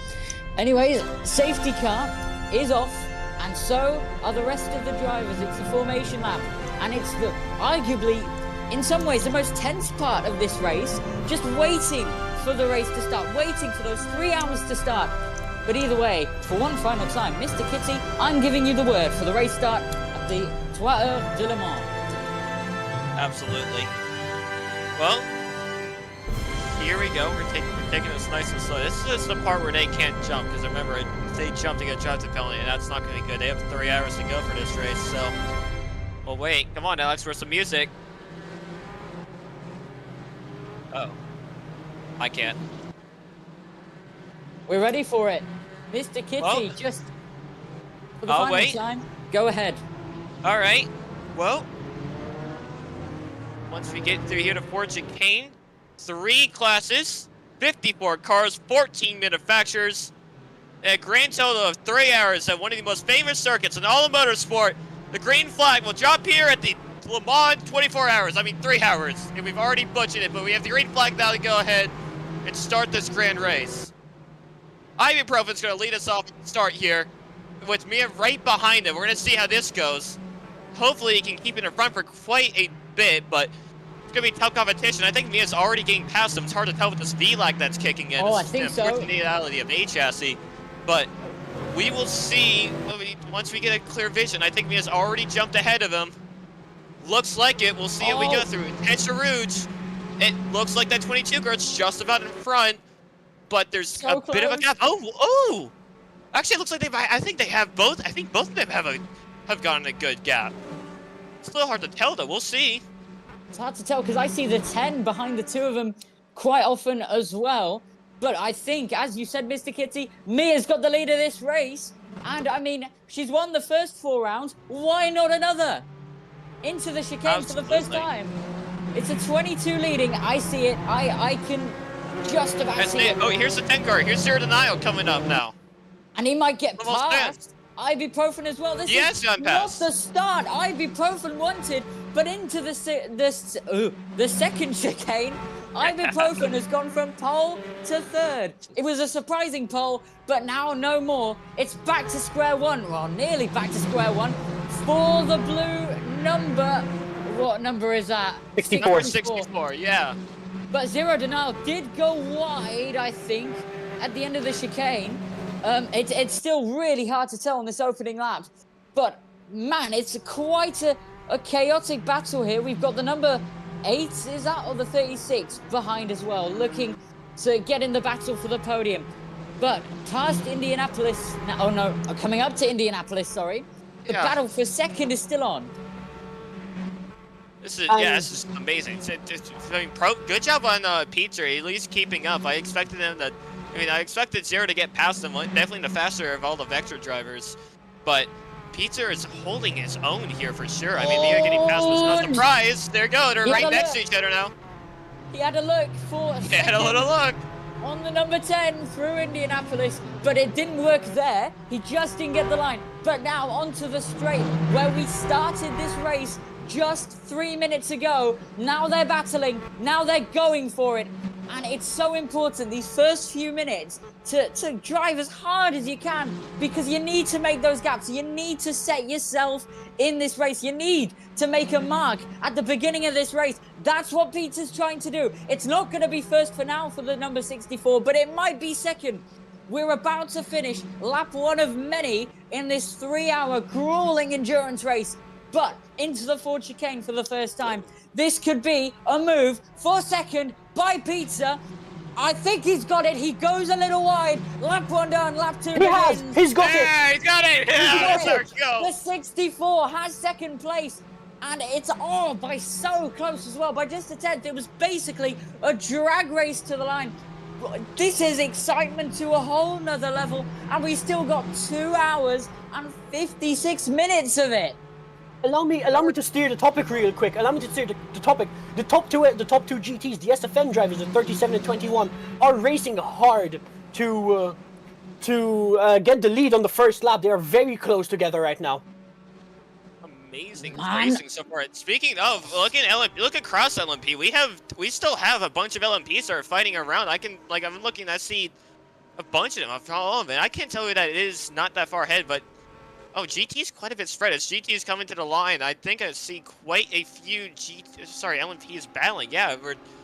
Anyways, safety car is off, and so are the rest of the drivers. It's a formation lap, and it's arguably, in some ways, the most tense part of this race, just waiting for the race to start, waiting for those 3 hours to start. But either way, for one final time, Mr. Kitty, I'm giving you the word for the race start at the 3 Heures de Le Mans. Absolutely. Well, here we go. We're taking this nice and slow. This is the part where they can't jump, because remember, if they jump, they get drive to penalty, and that's not going to be good. They have 3 hours to go for this race, so... Well, wait. Come on, Alex, for some music. Oh. I can't. We're ready for it. Mr. Kitty, Well, just for the I'll final wait. time, go ahead. All right. Well, once we get through here to Ford Chicane, 3 classes, 54 cars, 14 manufacturers, and a grand total of 3 hours at one of the most famous circuits in all of motorsport. The green flag will drop here at the Le Mans 24 hours. I mean 3 hours. And we've already butchered it, but we have the green flag now to go ahead and start this grand race. Ibuprofen's going to lead us off at the start here with Mia right behind him. We're going to see how this goes. Hopefully he can keep it in front for quite a bit, but it's going to be tough competition. I think Mia's already getting past him. It's hard to tell with this V-lag that's kicking in. Oh, I It's think the so. unfortunate of A chassis. But we will see once we get a clear vision. I think Mia's already jumped ahead of him. Looks like it. We'll see how we go through. Intense Rouge. It looks like that 22 girl's just about in front, but there's So a bit of a close. gap. Oh! Actually, it looks like I think they have both. I think both of them have gotten a good gap. It's a little hard to tell, though. We'll see. It's hard to tell because I see the 10 behind the 2 of them quite often as well. But I think, as you said, Mr. Kitty, Mia's got the lead of this race. And, I mean, she's won the first 4 rounds. Why not another? Into the chicane for the first Absolutely. time. It's a 22 leading. I see it. I can just about That's see it. it. Oh, here's the 10 car. Here's Zero Denial coming up now. And he might get Almost past Ibuprofen as well. This Yes, is gone not past. the start Ibuprofen wanted, but into the second chicane, Ibuprofen has gone from pole to 3rd. It was a surprising pole, but now no more. It's back to square one. Well, nearly back to square one for the blue number. What number is that? 64. Number 64, yeah. But Zero Denial did go wide, I think, at the end of the chicane. It's still really hard to tell on this opening lap. But, man, it's quite a chaotic battle here. We've got the number 8, is that? Or the 36 behind as well, looking to get in the battle for the podium. But past Indianapolis, oh no, coming up to Indianapolis, sorry. The Yeah. battle for second is still on. This is this is amazing. I mean, good job on Pizza, at least keeping up. I expected him to. I mean, I expected Zero to get past him. Definitely the faster of all the Vector drivers, but Pizza is holding his own here for sure. I mean, Mia getting past was no surprise. There you go. They're Yeah, right next to look. each other now. He had a look for a They had a second. little look. On the number 10 through Indianapolis, but it didn't work there. He just didn't get the line. But now onto the straight where we started this race just 3 minutes ago. Now they're battling. Now they're going for it. And it's so important these first few minutes to drive as hard as you can, because you need to make those gaps. You need to set yourself in this race. You need to make a mark at the beginning of this race. That's what Peter's trying to do. It's not going to be first for now for the number 64, but it might be second. We're about to finish lap 1 of many in this 3-hour grueling endurance race. But into the Ford chicane for the first time. This could be a move for second by Pizza. I think he's got it. He goes a little wide. Lap 1 done, lap 2 begins. He's got it! Yeah, he's got it! Yeah, that's our go! The 64 has second place. And it's by so close as well, by just a tenth. It was basically a drag race to the line. This is excitement to a whole nother level, and we still got 2 hours and 56 minutes of it. Allow me to steer the topic real quick. Allow me to steer the topic. The top two GTs, the SFM drivers, the 37 and 21, are racing hard to get the lead on the first lap. They are very close together right now. Amazing racing so far. Speaking of, look across LMP. We still have a bunch of LMPs that are fighting around. I'm looking. I see a bunch of them. All of it. I can't tell you that it is not that far ahead, but GT's quite a bit spread. As GT's coming to the line, I think I see quite a few LMPs battling. Yeah,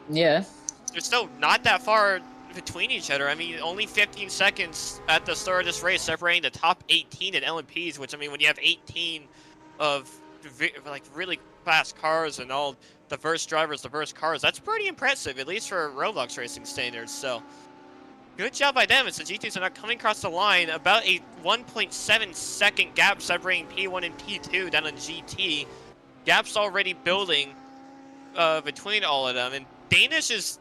they're still not that far between each other. I mean, only 15 seconds at the start of this race separating the top 18 in LMPs. Which, I mean, when you have 18 of really fast cars and all diverse drivers, diverse cars, that's pretty impressive, at least for Roblox racing standards. So good job by them as the GTs are not coming across the line. About a 1.7 second gap separating P1 and P2 down on GT. Gap's already building between all of them, and Danish is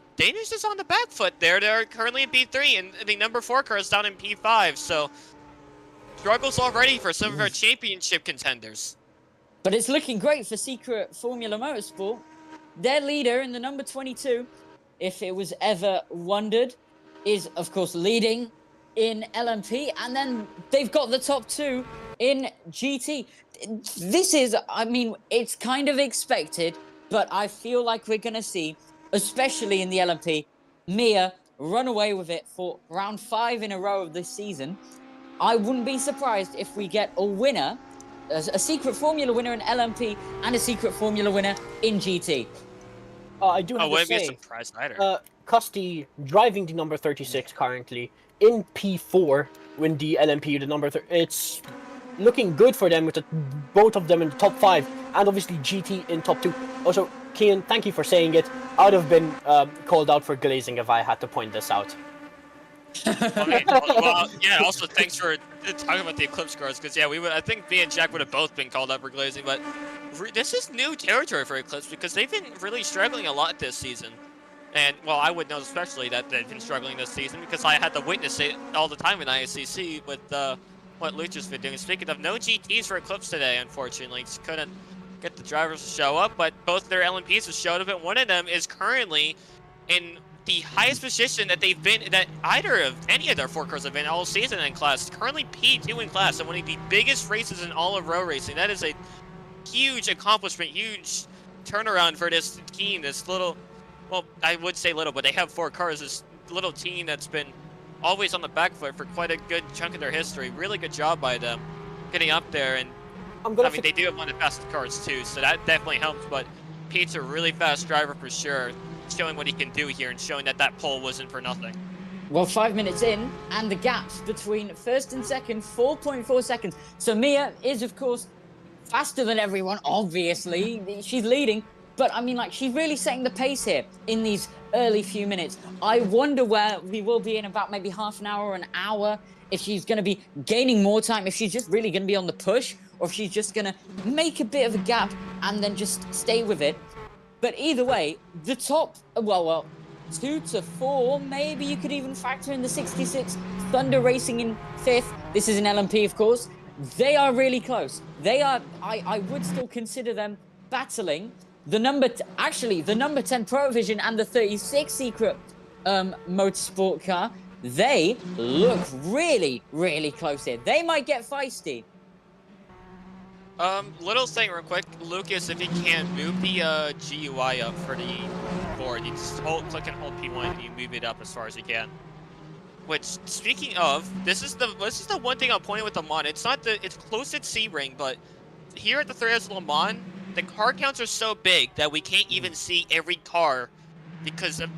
on the back foot there. They're currently in P3, and the number 4 car is down in P5. So struggles already for some of our championship contenders. But it's looking great for Secret Formula Motorsport. Their leader in the number 22, if it was ever wondered, is, of course, leading in LMP. And then they've got the top 2 in GT. This is, I mean, it's kind of expected, but I feel like we're going to see, especially in the LMP, Mia run away with it for round 5 in a row of this season. I wouldn't be surprised if we get a winner, a Secret Formula winner in LMP and a Secret Formula winner in GT. I do have to wouldn't be a say, surprise either. Custy driving the number 36 currently in P4 when the LMP, the number it's looking good for them with both of them in the top 5, and obviously GT in top 2. Also, Kian, thank you for saying it. I would have been called out for glazing if I had to point this out. Also thanks for talking about the Eclipse cars, because I think me and Jack would have both been called out for glazing, but this is new territory for Eclipse because they've been really struggling a lot this season. And, well, I would know especially that they've been struggling this season because I had to witness it all the time in ISCC with what Lucha's been doing. Speaking of, no GTs for Eclipse today, unfortunately. Just couldn't get the drivers to show up, but both their LMPs have showed up, and one of them is currently in the highest position that they've been, that any of their 4 cars have been all season in class. Currently P2 in class, and one of the biggest races in all of row racing. That is a huge accomplishment, huge turnaround for this team, this little, well, I would say little, but they have 4 cars, this little team that's been always on the back foot for quite a good chunk of their history. Really good job by them getting up there, and they do have one of the fastest cars too, so that definitely helps, but Pete's a really fast driver for sure, showing what he can do here and showing that pole wasn't for nothing. Well, 5 minutes in, and the gaps between first and second, 4.4 seconds. So Mia is, of course, faster than everyone, obviously. She's leading, but I mean, she's really setting the pace here in these early few minutes. I wonder where we will be in about maybe half an hour or an hour, if she's going to be gaining more time, if she's just really going to be on the push, or if she's just going to make a bit of a gap and then just stay with it. But either way, the top, 2 to 4, maybe you could even factor in the 66, Thunder racing in 5th. This is an LMP, of course. They are really close. They are, I would still consider them battling. The number 10 Provision and the 36 Secret Motorsport car, they look really, really close here. They might get feisty. Little thing real quick, Lucas, if you can move the GUI up for the board, you just click and hold P1 and you move it up as far as you can. Which, speaking of, this is the one thing I'm pointing with the mod. It's close at C-Ring, but here at the 3S Le Mans, the car counts are so big that we can't even see every car because it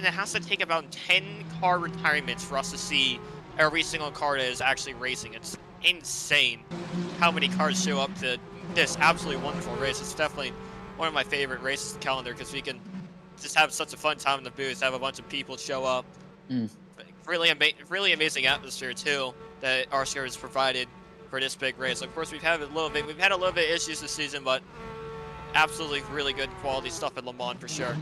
has to take about 10 car retirements for us to see every single car that is actually racing. It's insane how many cars show up to this absolutely wonderful race. It's definitely one of my favorite races in the calendar because we can just have such a fun time in the booth, have a bunch of people show up. Really amazing atmosphere too that RSCA has provided for this big race. Of course, we've had a little bit of issues this season, but absolutely really good quality stuff at Le Mans for sure.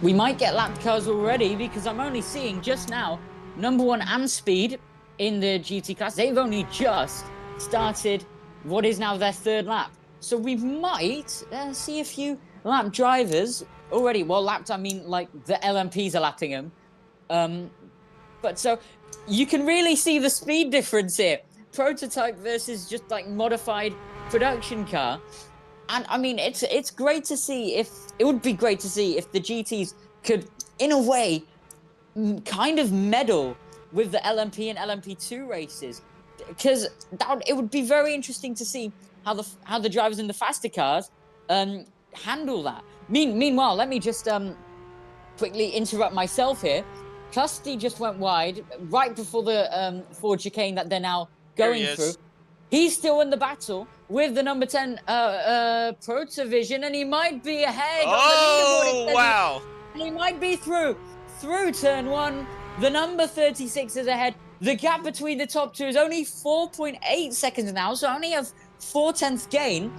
We might get lapped cars already because I'm only seeing just now #1 and speed in the GT class. They've only just started what is now their 3rd lap. So we might see a few lap drivers already. Well, lapped, I mean, like the LMPs are lapping them. But so you can really see the speed difference here. Prototype versus just like modified production car. And I mean, it's great to see it would be great to see if the GTs could, in a way, kind of meddle with the LMP and LMP2 races, because it would be very interesting to see how the drivers in the faster cars handle that. Meanwhile, let me just quickly interrupt myself here. Custody just went wide right before the Ford chicane that they're now going through. He's still in the battle with the #10 Protovision, and he might be ahead. Oh, wow. And he might be through turn 1. The number 36 is ahead. The gap between the top two is only 4.8 seconds now, so only a 4/10 gain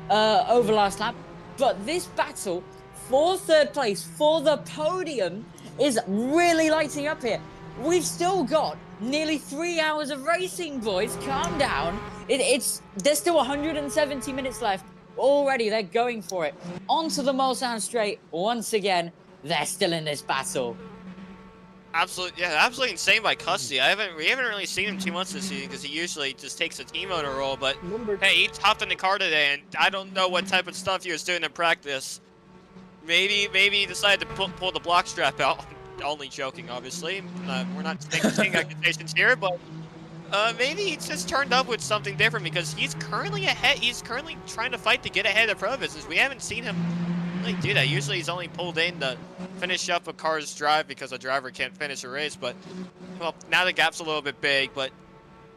over last lap. But this battle for 3rd place, for the podium, is really lighting up here. We've still got nearly 3 hours of racing, boys. Calm down. There's still 170 minutes left. Already, they're going for it. Onto the Mulsanne Straight. Once again, they're still in this battle. Absolutely insane by Custody. We haven't really seen him too much this season because he usually just takes a team owner role. But hey, he hopped in the car today, and I don't know what type of stuff he was doing in practice. Maybe he decided to pull the block strap out. Only joking, obviously. We're not making accusations here, but maybe he just turned up with something different because he's currently ahead. He's currently trying to fight to get ahead of Provisions. We haven't seen him really do that. Usually he's only pulled in to finish up a car's drive because a driver can't finish a race. But well, now the gap's a little bit big, but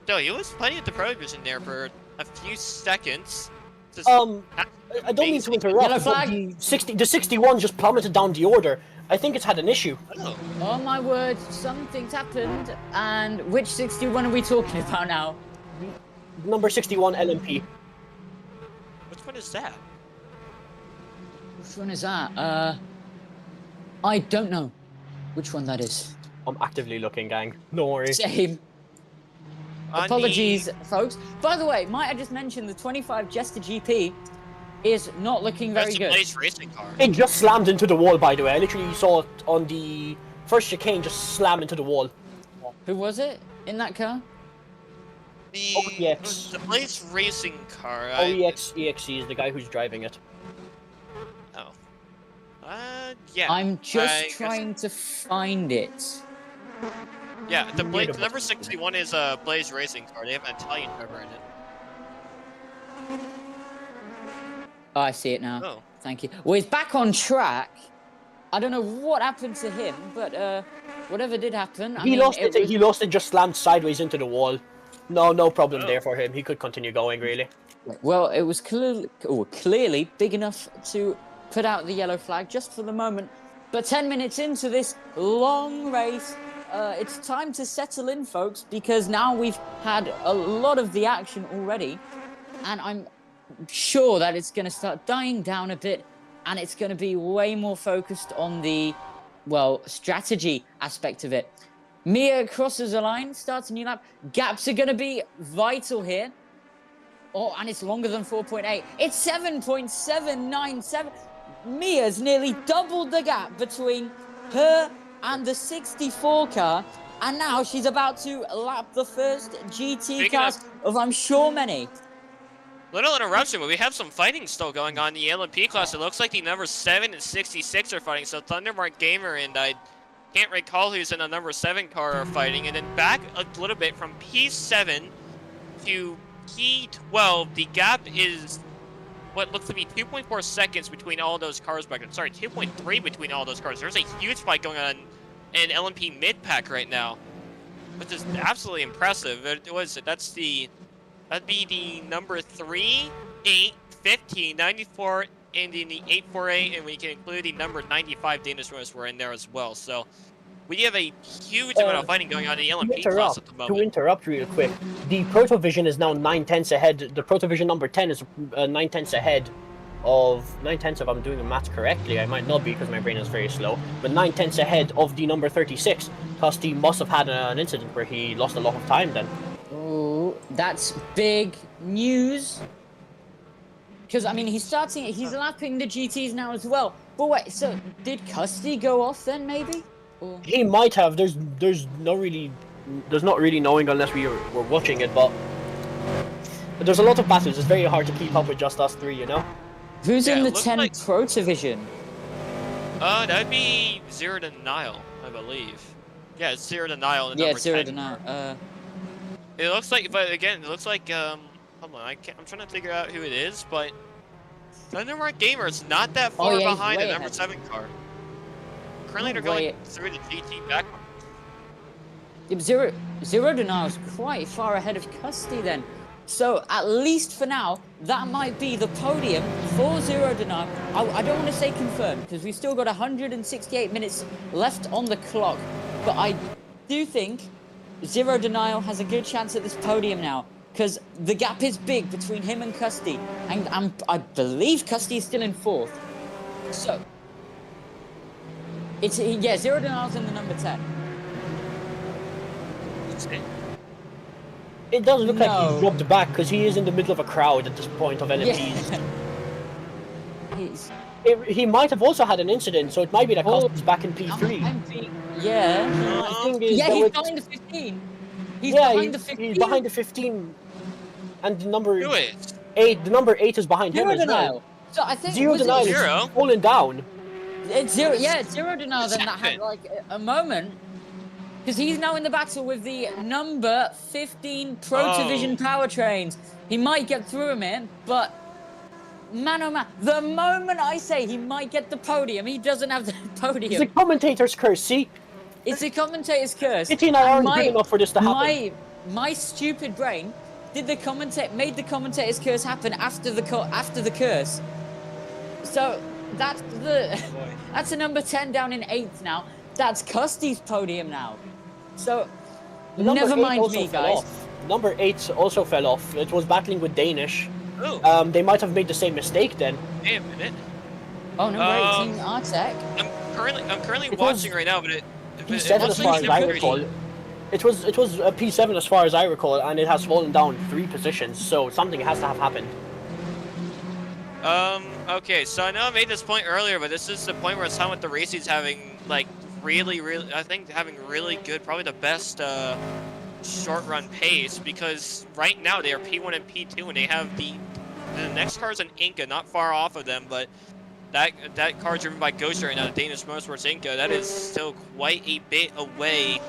still, he was fighting at the Provision there for a few seconds. I don't mean to interrupt, but the 61 just plummeted down the order. I think it's had an issue. Oh my word, something's happened. And which 61 are we talking about now? Number 61 LMP. Which one is that? Which one is that? I don't know which one that is. I'm actively looking, gang. Don't worry. Same. Apologies, folks. By the way, might I just mention the 25 Jester GP is not looking very good. That's a racing car. It just slammed into the wall, by the way. I literally saw it on the first chicane just slam into the wall. Who was it in that car? OEX. The Blaze racing car. OEX EXE is the guy who's driving it. Oh. Yeah. I'm just trying to find it. Yeah, the number 61 is a Blaze racing car. They have an Italian driver in it. Oh, I see it now. Oh. Thank you. Well, he's back on track. I don't know what happened to him, but whatever did happen, He lost it, just slammed sideways into the wall. No problem there for him. He could continue going, really. Well, it was clearly big enough to put out the yellow flag just for the moment. But 10 minutes into this long race, it's time to settle in, folks, because now we've had a lot of the action already, and I'm sure that it's going to start dying down a bit, and it's going to be way more focused on the, well, strategy aspect of it. Mia crosses the line, starts a new lap. Gaps are going to be vital here. Oh, and it's longer than 4.8. It's 7.797. Mia's nearly doubled the gap between her and the 64 car, and now she's about to lap the first GT cars of I'm sure many. Little interruption, but we have some fighting still going on in the LMP class. It looks like the number 7 and 66 are fighting, so Thundermark Gamer and I can't recall who's in the number 7 car are fighting. And then back a little bit from P7 to P12, the gap is what looks to be 2.4 seconds between all those cars back then. Sorry, 2.3 between all those cars. There's a huge fight going on in LMP mid-pack right now. which is absolutely impressive. That'd be the number 3, 8, 15, 94, and in the 848, and we can include the number 95 Danish Rose were in there as well. So we have a huge amount of fighting going on in the LMP class at the moment. To interrupt real quick, the Protovision is now 9/10 ahead. The Protovision number 10 is 9/10 ahead of 9/10 if I'm doing the math correctly. I might not be because my brain is very slow, but 9/10 ahead of the number 36. Tusty must have had an incident where he lost a lot of time then. Oh, that's big news. Because, I mean, he's lapping the GTs now as well. But wait, so did Custody go off then, maybe? Or... He might have. There's not really knowing unless we were watching it, but there's a lot of battles. It's very hard to keep up with just us three, you know? Who's in the 10 Pro Division? That'd be Zero Denial, I believe. Yeah, it's Zero Denial. Yeah, it's Zero Denial. It looks like, but again, it looks like, hold on, I'm trying to figure out who it is, but Thundermark Gamer is not that far behind the number 7 car. Currently, they're going through the GT back. Zero Denial is quite far ahead of Custody then. So, at least for now, that might be the podium for Zero Denial. I don't want to say confirmed, because we've still got 168 minutes left on the clock. But I do think Zero Denial has a good chance at this podium now, because the gap is big between him and Custody. And I believe Custody is still in 4th. So, Zero Denial's in the number 10. It does look like he's dropped back because he is in the middle of a crowd at this point of LMPs. Yeah. He might have also had an incident, so it might be that Custody's back in P3. He's behind the 15. He's behind the 15. And the number Who is? 8, the number 8 is behind him as well. So I think Zero Denial is falling down. It's Zero Denial then that had like a moment. Because he's now in the battle with the number 15 Pro Division powertrains. He might get through him in, but man oh man, the moment I say he might get the podium, he doesn't have the podium. It's the commentator's curse, see? It's the commentator's curse. Pity I aren't good enough for this to happen. My stupid brain made the commentator's curse happen after the curse. So that's a number 10 down in 8th now. That's Custy's podium now. So, never mind me, guys. Number 8 also fell off. It was battling with Danish. Ooh. They might have made the same mistake then. Wait a minute. Oh, number 18, Artec. I'm currently watching right now, but P7 as far as I recall. It was a P7 as far as I recall, and it has fallen down 3 positions. So something has to have happened. Okay, so I know I made this point earlier, but this is the point where it's time with the Racy's having like really, I think having really good, probably the best short run pace, because right now they are P1 and P2, and they have the next car is an Inca, not far off of them, but that car driven by Ghost right now, the Danish Motorsports Inca, that is still quite a bit away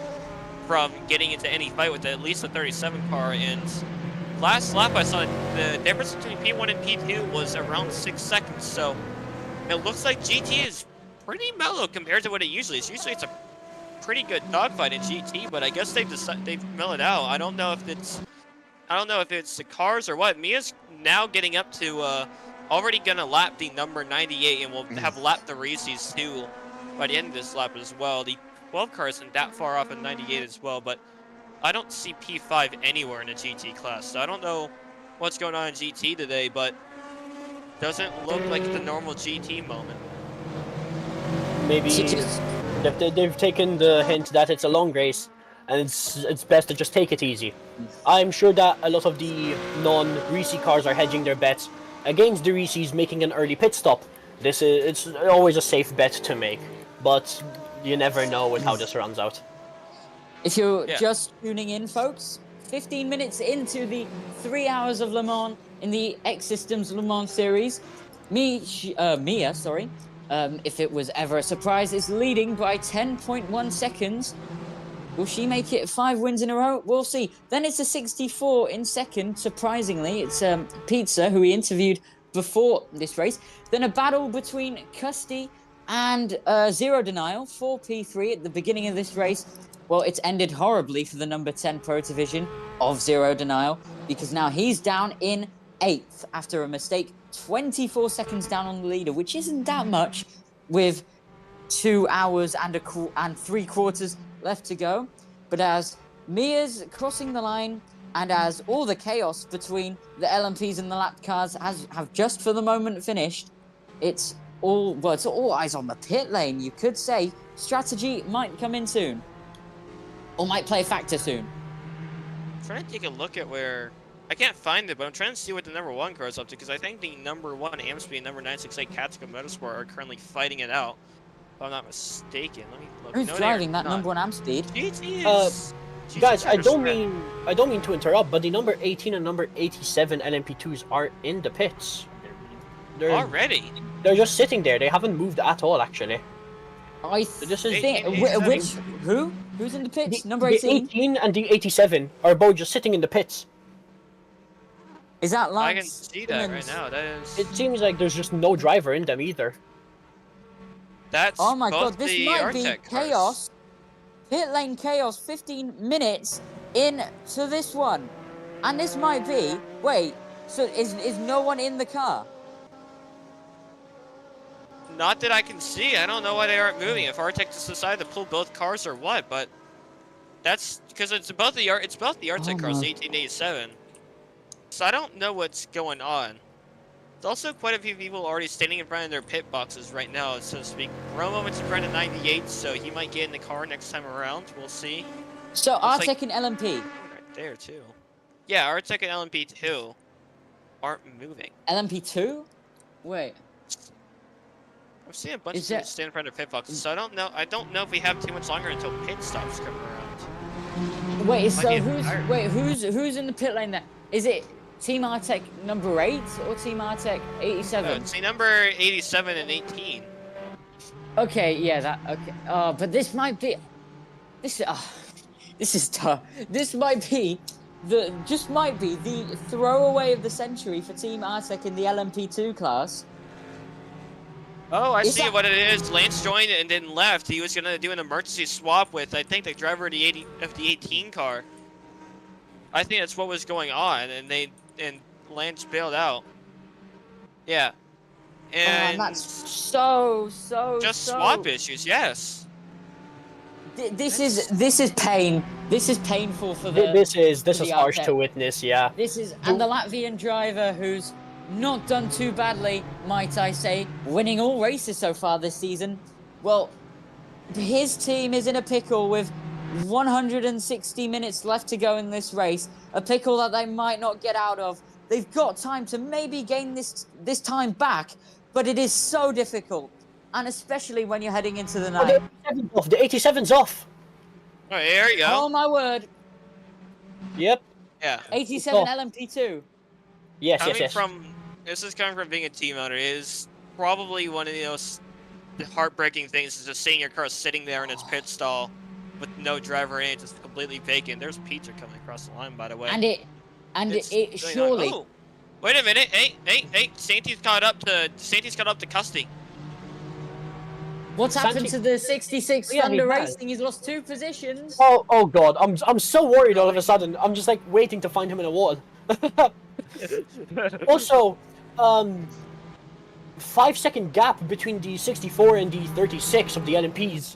from getting into any fight with at least the 37 car. And last lap I saw the difference between P1 and P2 was around 6 seconds, so it looks like GT is pretty mellow compared to what it usually is. Usually it's a pretty good dogfight in GT, but I guess they've mellowed out. I don't know if it's the cars or what. Mia's now getting up to already gonna lap the number 98, and we'll have lapped the Reese's too by the end of this lap as well. The 12 car isn't that far off in 98 as well, but I don't see P5 anywhere in the GT class, so I don't know what's going on in GT today, but doesn't look like the normal GT moment. Maybe they've taken the hint that it's a long race, and it's best to just take it easy. I'm sure that a lot of the non-Reese cars are hedging their bets against the Reese's making an early pit stop. It's always a safe bet to make, but you never know with how this runs out. If you're just tuning in, folks, 15 minutes into the 3 hours of Le Mans in the X Systems Le Mans series, Mia, if it was ever a surprise, is leading by 10.1 seconds. Will she make it 5 wins in a row? We'll see. Then it's a 64 in second, surprisingly. It's Pizza, who we interviewed before this race. Then a battle between Custody And Zero Denial, 4 P3 at the beginning of this race. Well, it's ended horribly for the number 10 Pro Division of Zero Denial, because now he's down in 8th after a mistake, 24 seconds down on the leader, which isn't that much, with 2 hours and 3/4 left to go. But as Mia's crossing the line, and as all the chaos between the LMPs and the lap cars have just for the moment finished, it's all eyes on the pit lane, you could say. Strategy might come in soon, or might play a factor soon. I'm trying to take a look at where... I can't find it, but I'm trying to see what the number 1 car is up to, because I think the number 1 Amspeed and number 968 Catska Motorsport are currently fighting it out, if I'm not mistaken. Let me look. Who's No, driving that not. number 1 Amspeed? Guys, I don't mean to interrupt, but the number 18 and number 87 LMP2s are in the pits. Already? They're just sitting there. They haven't moved at all, actually. This is the who's in the pits? The, Number the 18? 18 and the 87 are both just sitting in the pits. Is that Lance? I can see that right now. That is... It seems like there's just no driver in them either. That's Oh my both god, this the might be Artec cars. chaos. Pit lane chaos, 15 minutes into this one. And this might be... Wait, so is no one in the car? Not that I can see. I don't know why they aren't moving. If Artec just decided to pull both cars or what, but that's because it's both the Artec cars, the 1887. So I don't know what's going on. There's also quite a few people already standing in front of their pit boxes right now, so to speak. Romo went in front of 98, so he might get in the car next time around. We'll see. So Looks Artec like- and LMP. Right there too. Yeah, Artec and LMP2 aren't moving. LMP2? Wait. I've seen a bunch Is of people that- stand in front of pit boxes, so I don't know. I don't know if we have too much longer until pit stops come around. Wait, Might so be tired. who's in the pit lane there? Is it Team Artec number 8 or Team Artec 87? See, number 87 and 18. Okay, yeah, okay. But this might be this is tough. This might be the throwaway of the century for Team Artec in the LMP2 class. Oh, I Is see that- what it is. Lance joined and then left. He was gonna do an emergency swap with, I think, the driver of the 18 car. I think that's what was going on, and Lance bailed out. Yeah. And that's so just swap issues, yes. This is pain. This is painful for the. This is the harsh Artec. to witness, yeah. This is and the Latvian driver who's not done too badly, might I say, winning all races so far this season. Well, his team is in a pickle with 160 minutes left to go in this race. A pickle that they might not get out of. They've got time to maybe gain this time back, but it is so difficult, and especially when you're heading into the night. The 87's off. Oh, there you go. Oh my word! Yep. Yeah. 87 off. LMP2. Yes, Coming yes. this is coming from being a team owner, is probably one of the heartbreaking things is just seeing your car sitting there in its pit stall with no driver in it, just completely vacant. There's Peter coming across the line, by the way. And it It's it really surely. not- oh, wait a minute! Hey! Santi's caught up to Custy. What's happened Santi- to the 66 Yeah, he Thunder has. Racing? He's lost 2 positions. Oh god, I'm so worried all of a sudden. I'm just like waiting to find him in a wall. Also, 5-second gap between the 64 and the 36 of the LMPs.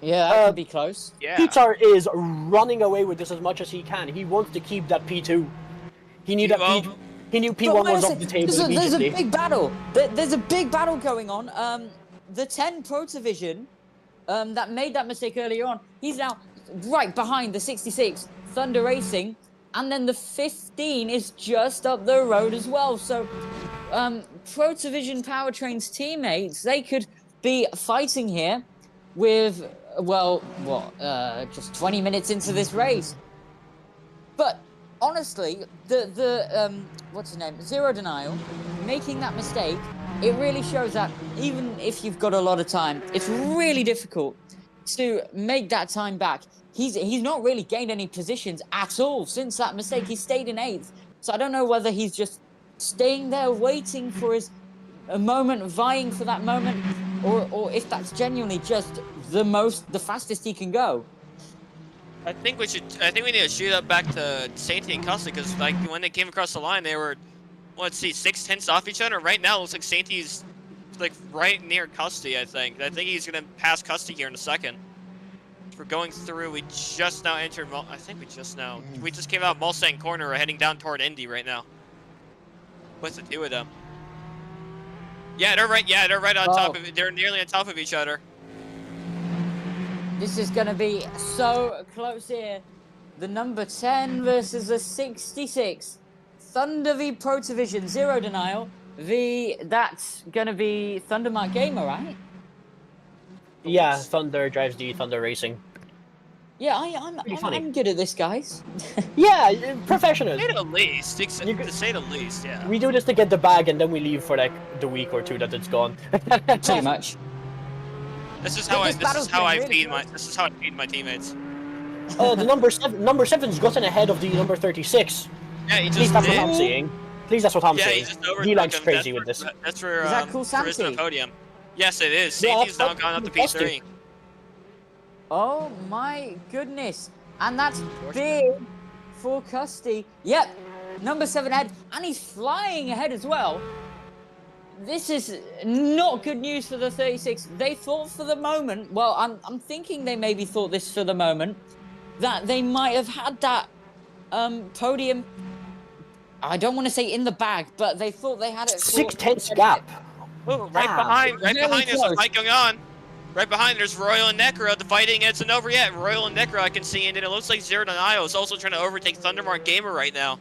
Yeah, that could be close. Yeah. Peter is running away with this as much as he can. He wants to keep that P2. He knew that Well- P2. He knew But P1 wait a was off sec, the table there's a immediately. big battle. There's a big battle going on. The 10 Pro Division, that made that mistake earlier on, he's now right behind the 66 Thunder Racing, and then the 15 is just up the road as well. So, Pro Division Powertrain's teammates, they could be fighting here with, just 20 minutes into this race. But honestly, what's his name? Zero Denial, making that mistake, it really shows that even if you've got a lot of time, it's really difficult to make that time back. He's not really gained any positions at all since that mistake. He stayed in 8th. So I don't know whether he's just staying there waiting for a moment, vying for that moment, or if that's genuinely just the fastest he can go. I think we need to shoot up back to Sainty and Custody, because like when they came across the line, they were, let's see, 6/10 off each other. Right now, it looks like Sainty's like right near Custody. I think he's gonna pass Custody here in a second. We're going through. We just now entered. We just came out of Mulsanne Corner. We're heading down toward Indy right now. What's the two of them? Yeah, they're right. Yeah, they're right on top of it. They're nearly on top of each other. This is going to be so close here. The number 10 versus the 66. Thunder v Protovision, Zero Denial. That's going to be Thunder Mark Gamer, right? Yeah, Thunder drives the Thunder Racing. Yeah, I'm good at this, guys. Yeah, professionals. To say the least. To say the least, yeah. We do this to get the bag, and then we leave for like the week or two that it's gone. Pretty much. This is how I feed my teammates. Oh, the number 7's gotten ahead of the number 36. Yeah, he At just least that's did. what I'm seeing. At least that's what I'm Yeah, saying. he just overtook D-Lag's him. crazy with this. That's for Is that cool, for the Santi? podium. Yes, it is. Yeah, Santi's now that's gone up to fantastic. P3. Oh my goodness. And that's big for Custody. Yep, number 7 ahead, and he's flying ahead as well. This is not good news for the 36. They thought for the moment, well, I'm thinking they maybe thought this for the moment, that they might have had that podium, I don't want to say in the bag, but they thought they had it. 6/10 gap. Oh, right behind there's a fight going on. Right behind, there's Royal and Necro. The fighting isn't over yet. Royal and Necro I can see, and then it looks like Zero Denial is also trying to overtake Thundermark Gamer right now.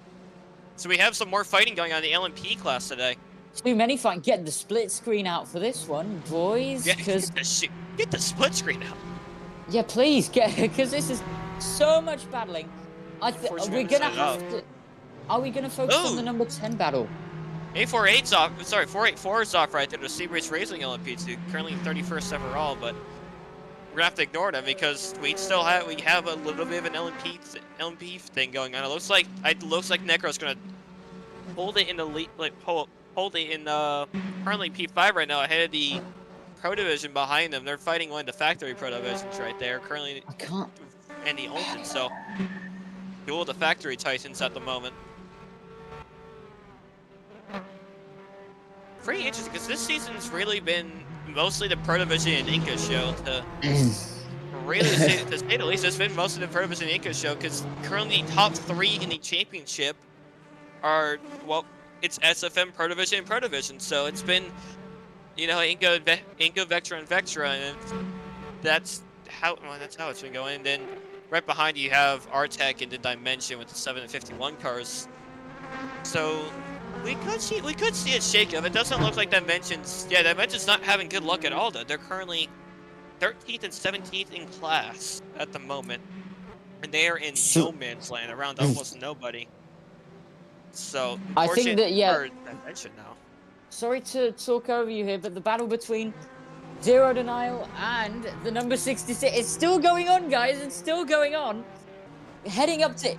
So we have some more fighting going on in the LMP class today. Too many fighting. Get the split screen out for this one, boys. Yeah, Because get the split screen out. yeah, please get, because this is so much battling. We're gonna have to. Are we gonna focus on the number 10 battle? 848's off. Sorry, 484 is off right there. The Seabrace Racing LMP2, currently 31st overall, but we're gonna have to ignore them because we have a little bit of an LMP thing going on. It looks like Necro's gonna hold it in the lead, like hold it in currently P5 right now, ahead of the Pro Division behind them. They're fighting one of the factory Pro Divisions right there, currently. I can't. And the Open, so duel of the factory Titans at the moment. Pretty interesting because this season's really been mostly the Pro Division and Inca show to say the least. It's been mostly the Pro Division and Inca show because currently top 3 in the championship are, well, it's SFM, Pro Division, and Pro Division. So it's been, you know, Inca, Vectra, and Vectra, and that's how it's been going. And then right behind you have Artec and the Dimension with the 7 and 51 cars. So we could see a shake up. It doesn't look like Dimension's not having good luck at all though. They're currently 13th and 17th in class at the moment. And they are in no man's land around almost nobody. So I think that Dimension now. Sorry to talk over you here, but the battle between Zero Denial and the number 66 is still going on, guys. It's still going on. Heading up to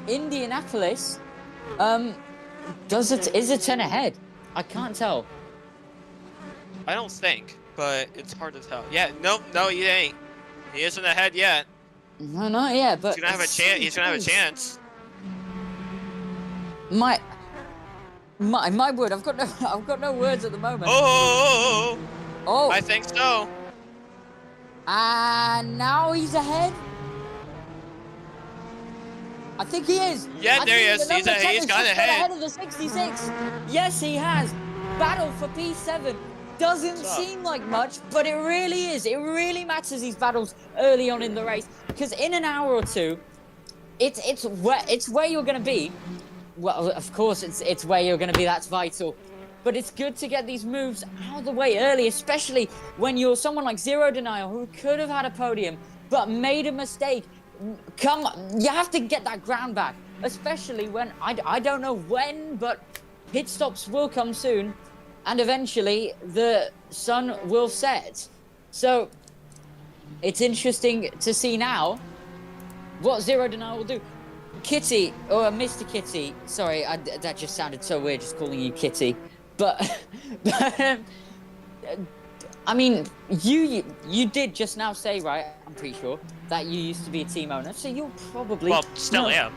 Indianapolis. Is it 10 ahead? I can't tell. I don't think, but it's hard to tell. Yeah, no, he ain't. He isn't ahead yet. No, not yet, but he's gonna have a chance. He's gonna have a chance. My word, I've got no words at the moment. Oh! I think so. And now he's ahead. I think he is. Yeah, there he is. He's gone ahead of the 66. Yes, he has. Battle for P7. Doesn't seem like much, but it really is. It really matters, these battles early on in the race, because in an hour or two, it's where you're going to be. Well, of course, it's where you're going to be. That's vital. But it's good to get these moves out of the way early, especially when you're someone like Zero Denial, who could have had a podium, but made a mistake. You have to get that ground back, especially when, I don't know when, but pit stops will come soon, and eventually the sun will set. So it's interesting to see now what Zero Denial will do. Kitty, or Mr. Kitty, sorry, that just sounded so weird, just calling you Kitty. But I mean, you did just now say, right? I'm pretty sure that you used to be a team owner, so you'll probably still am.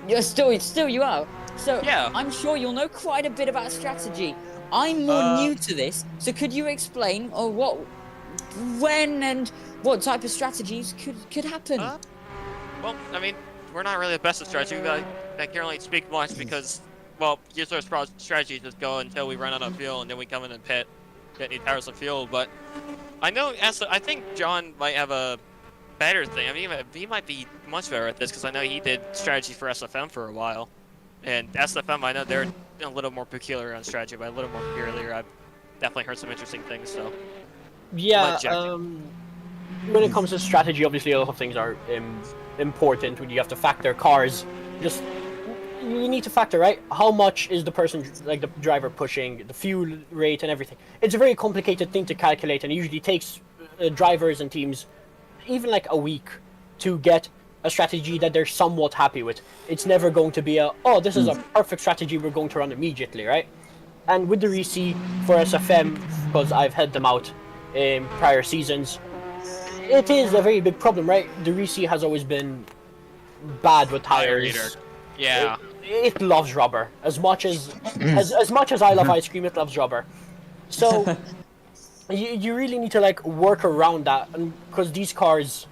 You're still you are. So Yeah. I'm sure you'll know quite a bit about strategy. I'm more new to this, so could you explain when and what type of strategies could happen? Well, I mean, we're not really the best at strategy. I can't really speak much because, well, usually our strategy just go until we run out of fuel and then we come in and pit, get new tires of fuel. But I know, I think John might have a better thing. I mean, he might be much better at this because I know he did strategy for SFM for a while. And SFM, I know they're a little more peculiar on strategy, but a little more peculiar. I've definitely heard some interesting things, so. Yeah, when it comes to strategy, obviously a lot of things are important. When you have to factor cars, you need to factor, right? How much is the person, like the driver, pushing, the fuel rate and everything. It's a very complicated thing to calculate, and it usually takes drivers and teams even like a week to get a strategy that they're somewhat happy with. It's never going to be this is a perfect strategy we're going to run immediately, right? And with the RSCA for SFM, because I've had them out in prior seasons, it is a very big problem, right? The RSCA has always been bad with tires. Yeah. It loves rubber. As much as I love ice cream, it loves rubber. So you really need to like work around that, because these cars,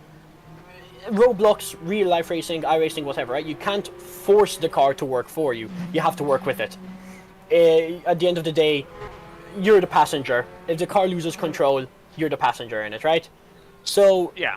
Roblox, real life racing, iRacing, whatever, right? You can't force the car to work for you. You have to work with it. At the end of the day, you're the passenger. If the car loses control, you're the passenger in it, right? So yeah,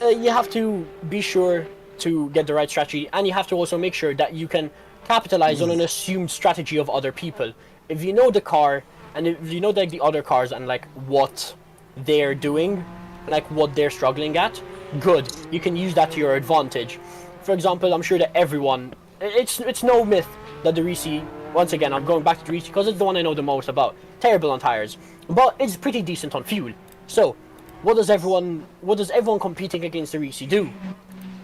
you have to be sure to get the right strategy, and you have to also make sure that you can capitalize on an assumed strategy of other people. If you know the car, and if you know like the other cars and like what they're doing, like what they're struggling at, good. You can use that to your advantage. For example, I'm sure that everyone, it's no myth that the RSCA, once again, I'm going back to the RSCA because it's the one I know the most about. Terrible on tires, but it's pretty decent on fuel. So, what does everyone competing against the RSCA do?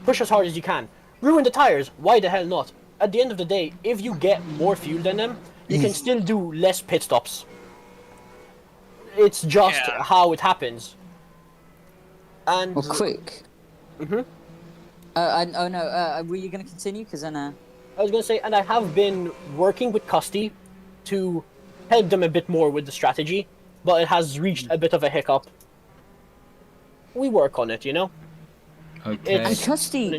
Push as hard as you can. Ruin the tires. Why the hell not? At the end of the day, if you get more fuel than them, you can still do less pit stops. It's just how it happens. And quick. Mhm. Were you going to continue? Because then. I was going to say, and I have been working with Custy to help them a bit more with the strategy, but it has reached a bit of a hiccup. We work on it, you know? Okay. And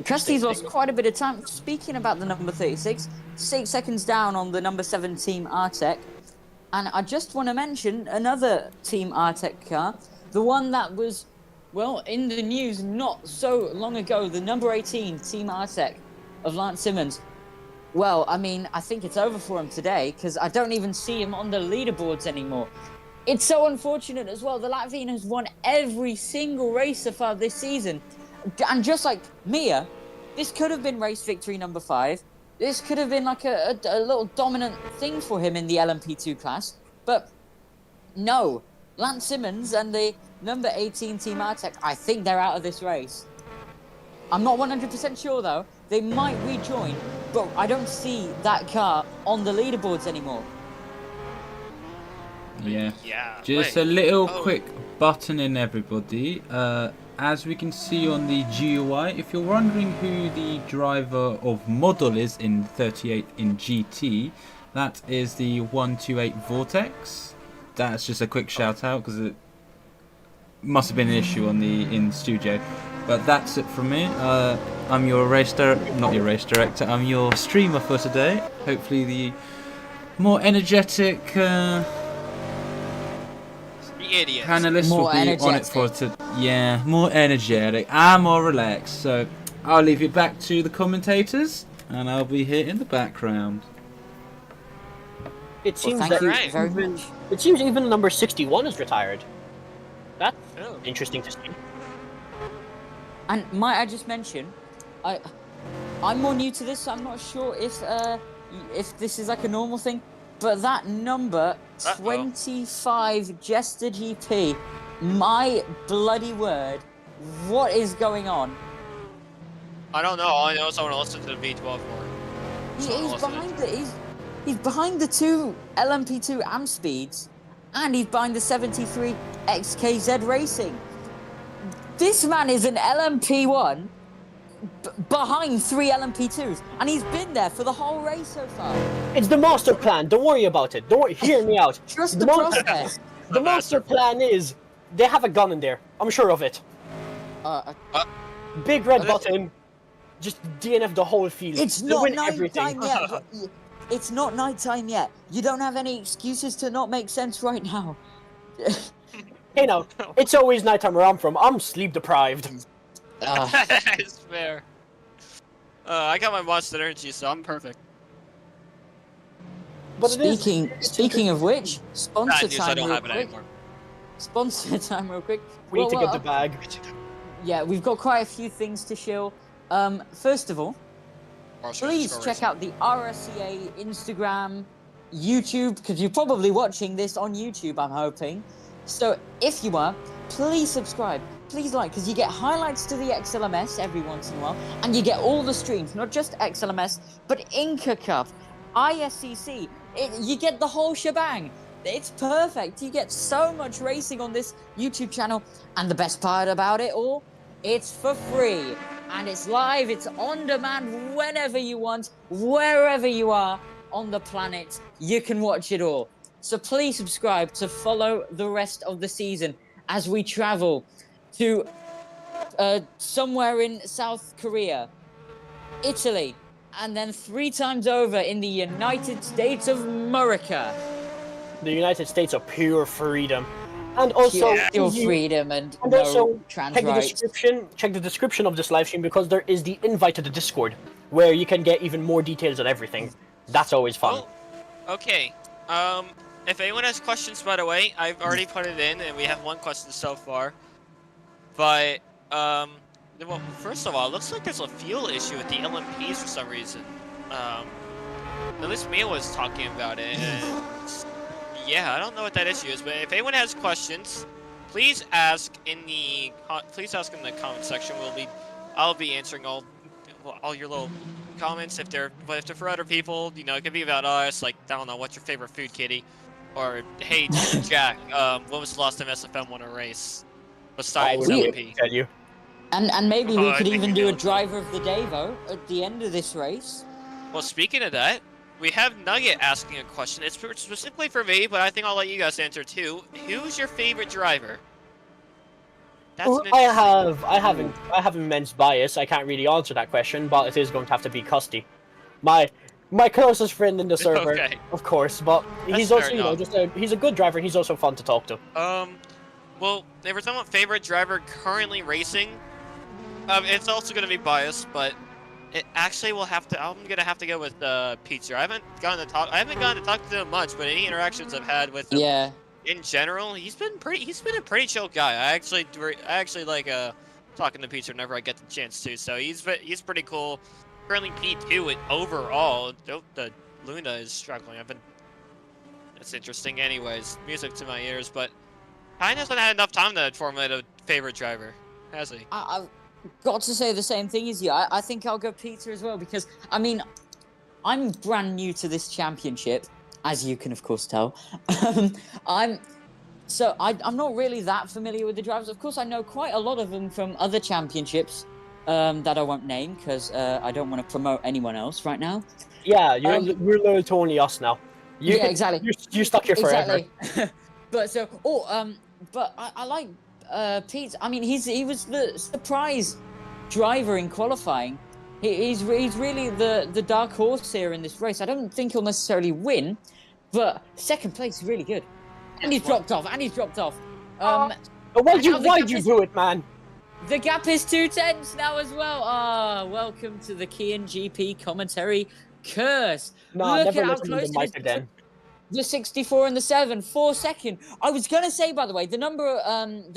Custy's lost quite a bit of time. Speaking about the number 36, 6 seconds down on the number 7 Team Artec. And I just want to mention another Team Artec car, the one that was, well, in the news not so long ago, the number 18 Team Artec of Lance Simmons. Well, I mean, I think it's over for him today, because I don't even see him on the leaderboards anymore. It's so unfortunate as well. The Latvian has won every single race so far this season. And just like Mia, this could have been race victory number 5. This could have been like a little dominant thing for him in the LMP2 class. But no, Lance Simmons and the number 18 Team Artec, I think they're out of this race. I'm not 100% sure though. They might rejoin, but I don't see that car on the leaderboards anymore. Yeah. Yeah. Just a little quick button in, everybody. As we can see on the GUI, if you're wondering who the driver of model is in 38 in GT, that is the 128 Vortex. That's just a quick shout out because it must have been an issue on in studio. But that's it from me. I'm your not your race director. I'm your streamer for today. Hopefully the more energetic panelists will be on it for more energetic and more relaxed. So I'll leave it back to the commentators, and I'll be here in the background. It seems it seems even number 61 is retired. That's interesting to see. And might I just mention, I'm more new to this, so I'm not sure if this is like a normal thing, but that number 25 Jester GP, my bloody word, what is going on? I don't know. I know someone listens to the V12 more. He's behind the 2 LMP2 AM speeds, and he's buying the 73 XKZ Racing. This man is an LMP1 behind 3 LMP2s, and he's been there for the whole race so far. It's the master plan. Don't worry about it. Don't worry. Hear me out. Trust the process. The master plan is they have a gun in there. I'm sure of it. Big red button. Just DNF the whole field. It's They not win night everything. time yet. It's not night time yet. You don't have any excuses to not make sense right now. Hey now, it's always nighttime where I'm from. I'm sleep deprived. It's fair. I got my Monster Energy, so I'm perfect. But Speaking of which, sponsor Bad news, time I don't real have it quick. anymore. Sponsor time real quick. we need to get the bag. Yeah, we've got quite a few things to show. First of all, please check out the RSCA Instagram, YouTube, because you're probably watching this on YouTube, I'm hoping. So if you are, please subscribe, please like, because you get highlights to the XLMS every once in a while, and you get all the streams, not just XLMS, but Inca Cup, ISCC, you get the whole shebang. It's perfect. You get so much racing on this YouTube channel, and the best part about it all, it's for free. And it's live, it's on demand whenever you want, wherever you are on the planet, you can watch it all. So please subscribe to follow the rest of the season as we travel to somewhere in South Korea, Italy, and then 3 times over in the United States of America. The United States of pure freedom. And also, Pure freedom and also no trans check the rights. description. Check the description of this live stream because there is the invite to the Discord, where you can get even more details on everything. That's always fun. Oh, okay. If anyone has questions, by the way, I've already put it in, and we have 1 question so far. But well, first of all, it looks like there's a fuel issue with the LMPs for some reason. At least Mia was talking about it. And yeah, I don't know what that issue is, but if anyone has questions, please ask in the comment section. I'll be answering all your little comments. If they're for other people, you know, it could be about us. Like, I don't know, what's your favorite food, kitty? Or hey, Jack, when was the last time SFM won a race besides LP? Tell you. And maybe we could even do a driver of the day vote at the end of this race. Well, speaking of that, we have Nugget asking a question. It's specifically for me, but I think I'll let you guys answer too. Who's your favorite driver? I have immense bias. I can't really answer that question, but it is going to have to be Custy, my closest friend in the server, Okay. of course. But he's That's also, fair you know, enough. he's a good driver. And he's also fun to talk to. Well, if we're talking about favorite driver currently racing, it's also going to be biased, but it actually will have to. I'm gonna have to go with Pizza. I haven't gotten to talk to him much, but any interactions I've had with him, in general, he's been a pretty chill guy. I actually like talking to Pizza whenever I get the chance to. So he's pretty cool. Currently P2 overall. The Luna is struggling. That's interesting. Anyways, music to my ears, but Pine hasn't had enough time to formulate a favorite driver, has he? I've got to say the same thing as you. I think I'll go Peter as well because, I mean, I'm brand new to this championship, as you can of course tell. I'm not really that familiar with the drivers. Of course, I know quite a lot of them from other championships that I won't name because I don't want to promote anyone else right now. Yeah, we're loyal to only us now. Yeah, exactly. You're stuck here forever. Exactly. But I like Pete. I mean, he was the surprise driver in qualifying. He's really the dark horse here in this race. I don't think he'll necessarily win, but second place is really good. And he's dropped off. Why'd you do it, man? The gap is 2 tenths now as well. Welcome to the Kian GP commentary curse. No, Look never at how listen to close the it mic is. again. The 64 and the 7, 4 second. I was gonna say, by the way, the number 10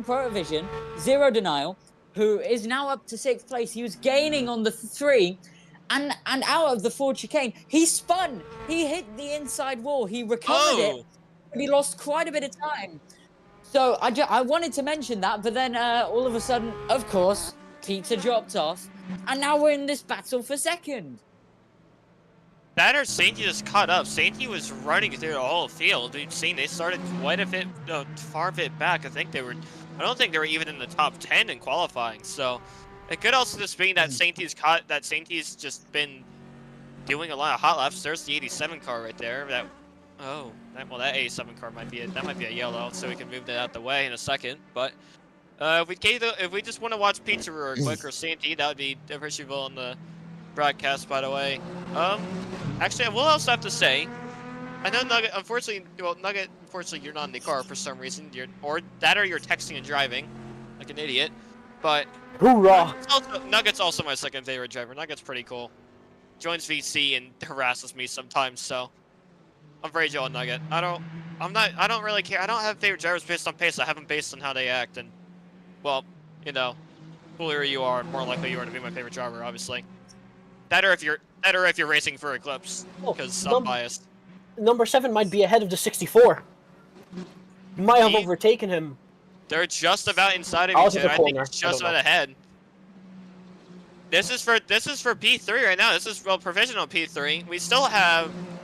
Protovision, Zero Denial, who is now up to 6th place. He was gaining on the 3, and out of the 4 chicane, he spun. He hit the inside wall. He recovered it, but he lost quite a bit of time. So I wanted to mention that, but then all of a sudden, of course, Peter dropped off, and now we're in this battle for second. That or Sainty just caught up. Sainty was running through the whole field. We've seen they started quite a bit, far bit back. I don't think they were even in the top 10 in qualifying. So it could also just be that Sainty's just been doing a lot of hot laps. There's the 87 car right there. That 87 car might be a yellow, so we can move that out the way in a second. But if we just want to watch Pizza real quick or Sainty, that would be appreciable on the broadcast, by the way. Actually, I will also have to say, I know Nugget, unfortunately, you're not in the car for some reason. You're texting and driving, like an idiot. But Hoorah! Nugget's also my second favorite driver. Nugget's pretty cool. Joins VC and harasses me sometimes, so I'm very Joe on Nugget. I don't really care. I don't have favorite drivers based on pace. I have them based on how they act, and well, you know, cooler you are, more likely you are to be my favorite driver, obviously. Better if you're racing for Eclipse, because I'm biased. Number 7 might be ahead of the 64. You might have overtaken him. They're just about inside of each other. I think it's just about ahead. This is for P3 right now. This is provisional P3.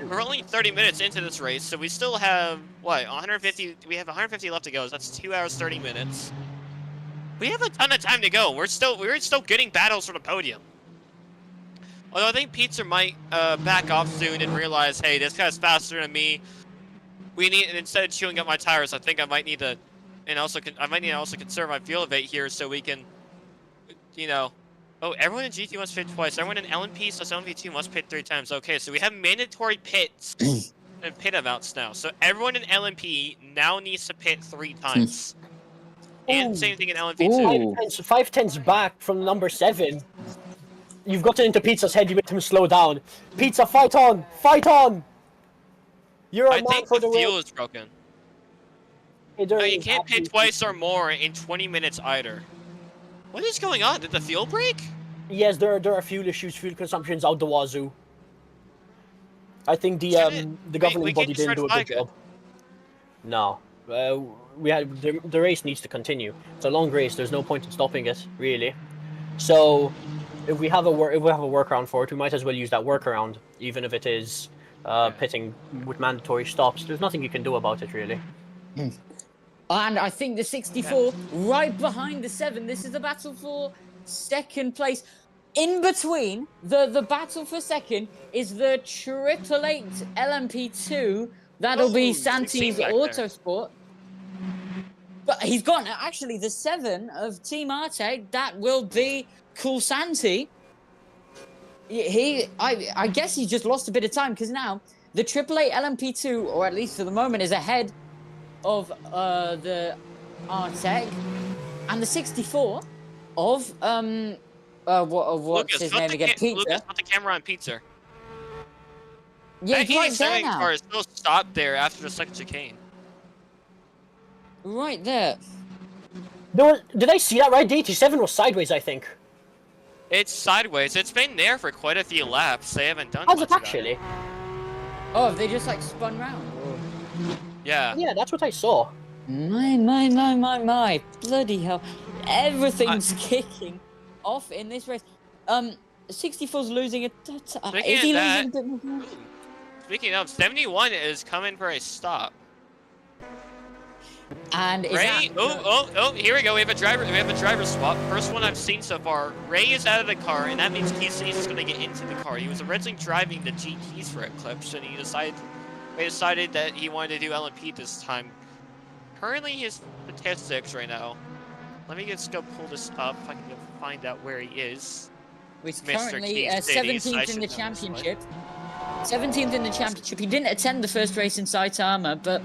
We're only 30 minutes into this race, so we still have what 150. We have 150 left to go. So that's 2 hours 30 minutes. We have a ton of time to go. We're still getting battles for the podium. Although I think Pizza might back off soon and realize, hey, this guy's faster than me. Instead of chewing up my tires, I think I might need to, conserve my fuel a bit here so we can, you know. Oh, everyone in GT must pit twice. Everyone in LMP / LMP2 must pit 3 times. Okay, so we have mandatory pits and pit amounts now. So everyone in LMP now needs to pit 3 times. And same thing in LMP2. 5 tenths back from number 7. You've gotten into Pizza's head. You made him slow down. Pizza, fight on! Fight on! You're a I man think for the the fuel is broken. No, you can't pit twice or more in 20 minutes either. What is going on? Did the fuel break? Yes, there are fuel issues. Fuel consumption's out the wazoo. I think the governing body didn't do a good job. No, the race needs to continue. It's a long race. There's no point in stopping it, really. So, if we have a workaround for it, we might as well use that workaround, even if it is pitting with mandatory stops. There's nothing you can do about it, really. And I think the 64 right behind the 7. This is the battle for second place. In between, the battle for second is the 888 LMP2. That'll be Santi's Autosport. But he's gone. Actually, the 7 of Team Arte, that will be Cool Santi. I guess he just lost a bit of time because now the 888 LMP2, or at least for the moment, is ahead of the Artec and the 64 of what's his name again? Pizza. Lucas, put the camera on Pizza. Yeah, he's right there now. Car is still stopped there after the second chicane. Right there. Did I see that right? The 87 was sideways, I think. It's sideways. It's been there for quite a few laps. They haven't done. How's it actually? Oh, have they just like spun round? Yeah. Yeah, that's what I saw. My. Bloody hell. Everything's kicking off in this race. 64's losing it. Is he losing a bit more? Speaking of, 71 is coming for a stop. And is Ray, here we go. We have a driver swap. First one I've seen so far. Ray is out of the car, and that means Keith is going to get into the car. He was originally driving the GTs for Eclipse, and he decided that he wanted to do LMP this time. Currently, his statistics right now. Let me just go pull this up if I can find out where he is. He's currently 17th in the championship. 17th in the championship. He didn't attend the first race in Saitama, but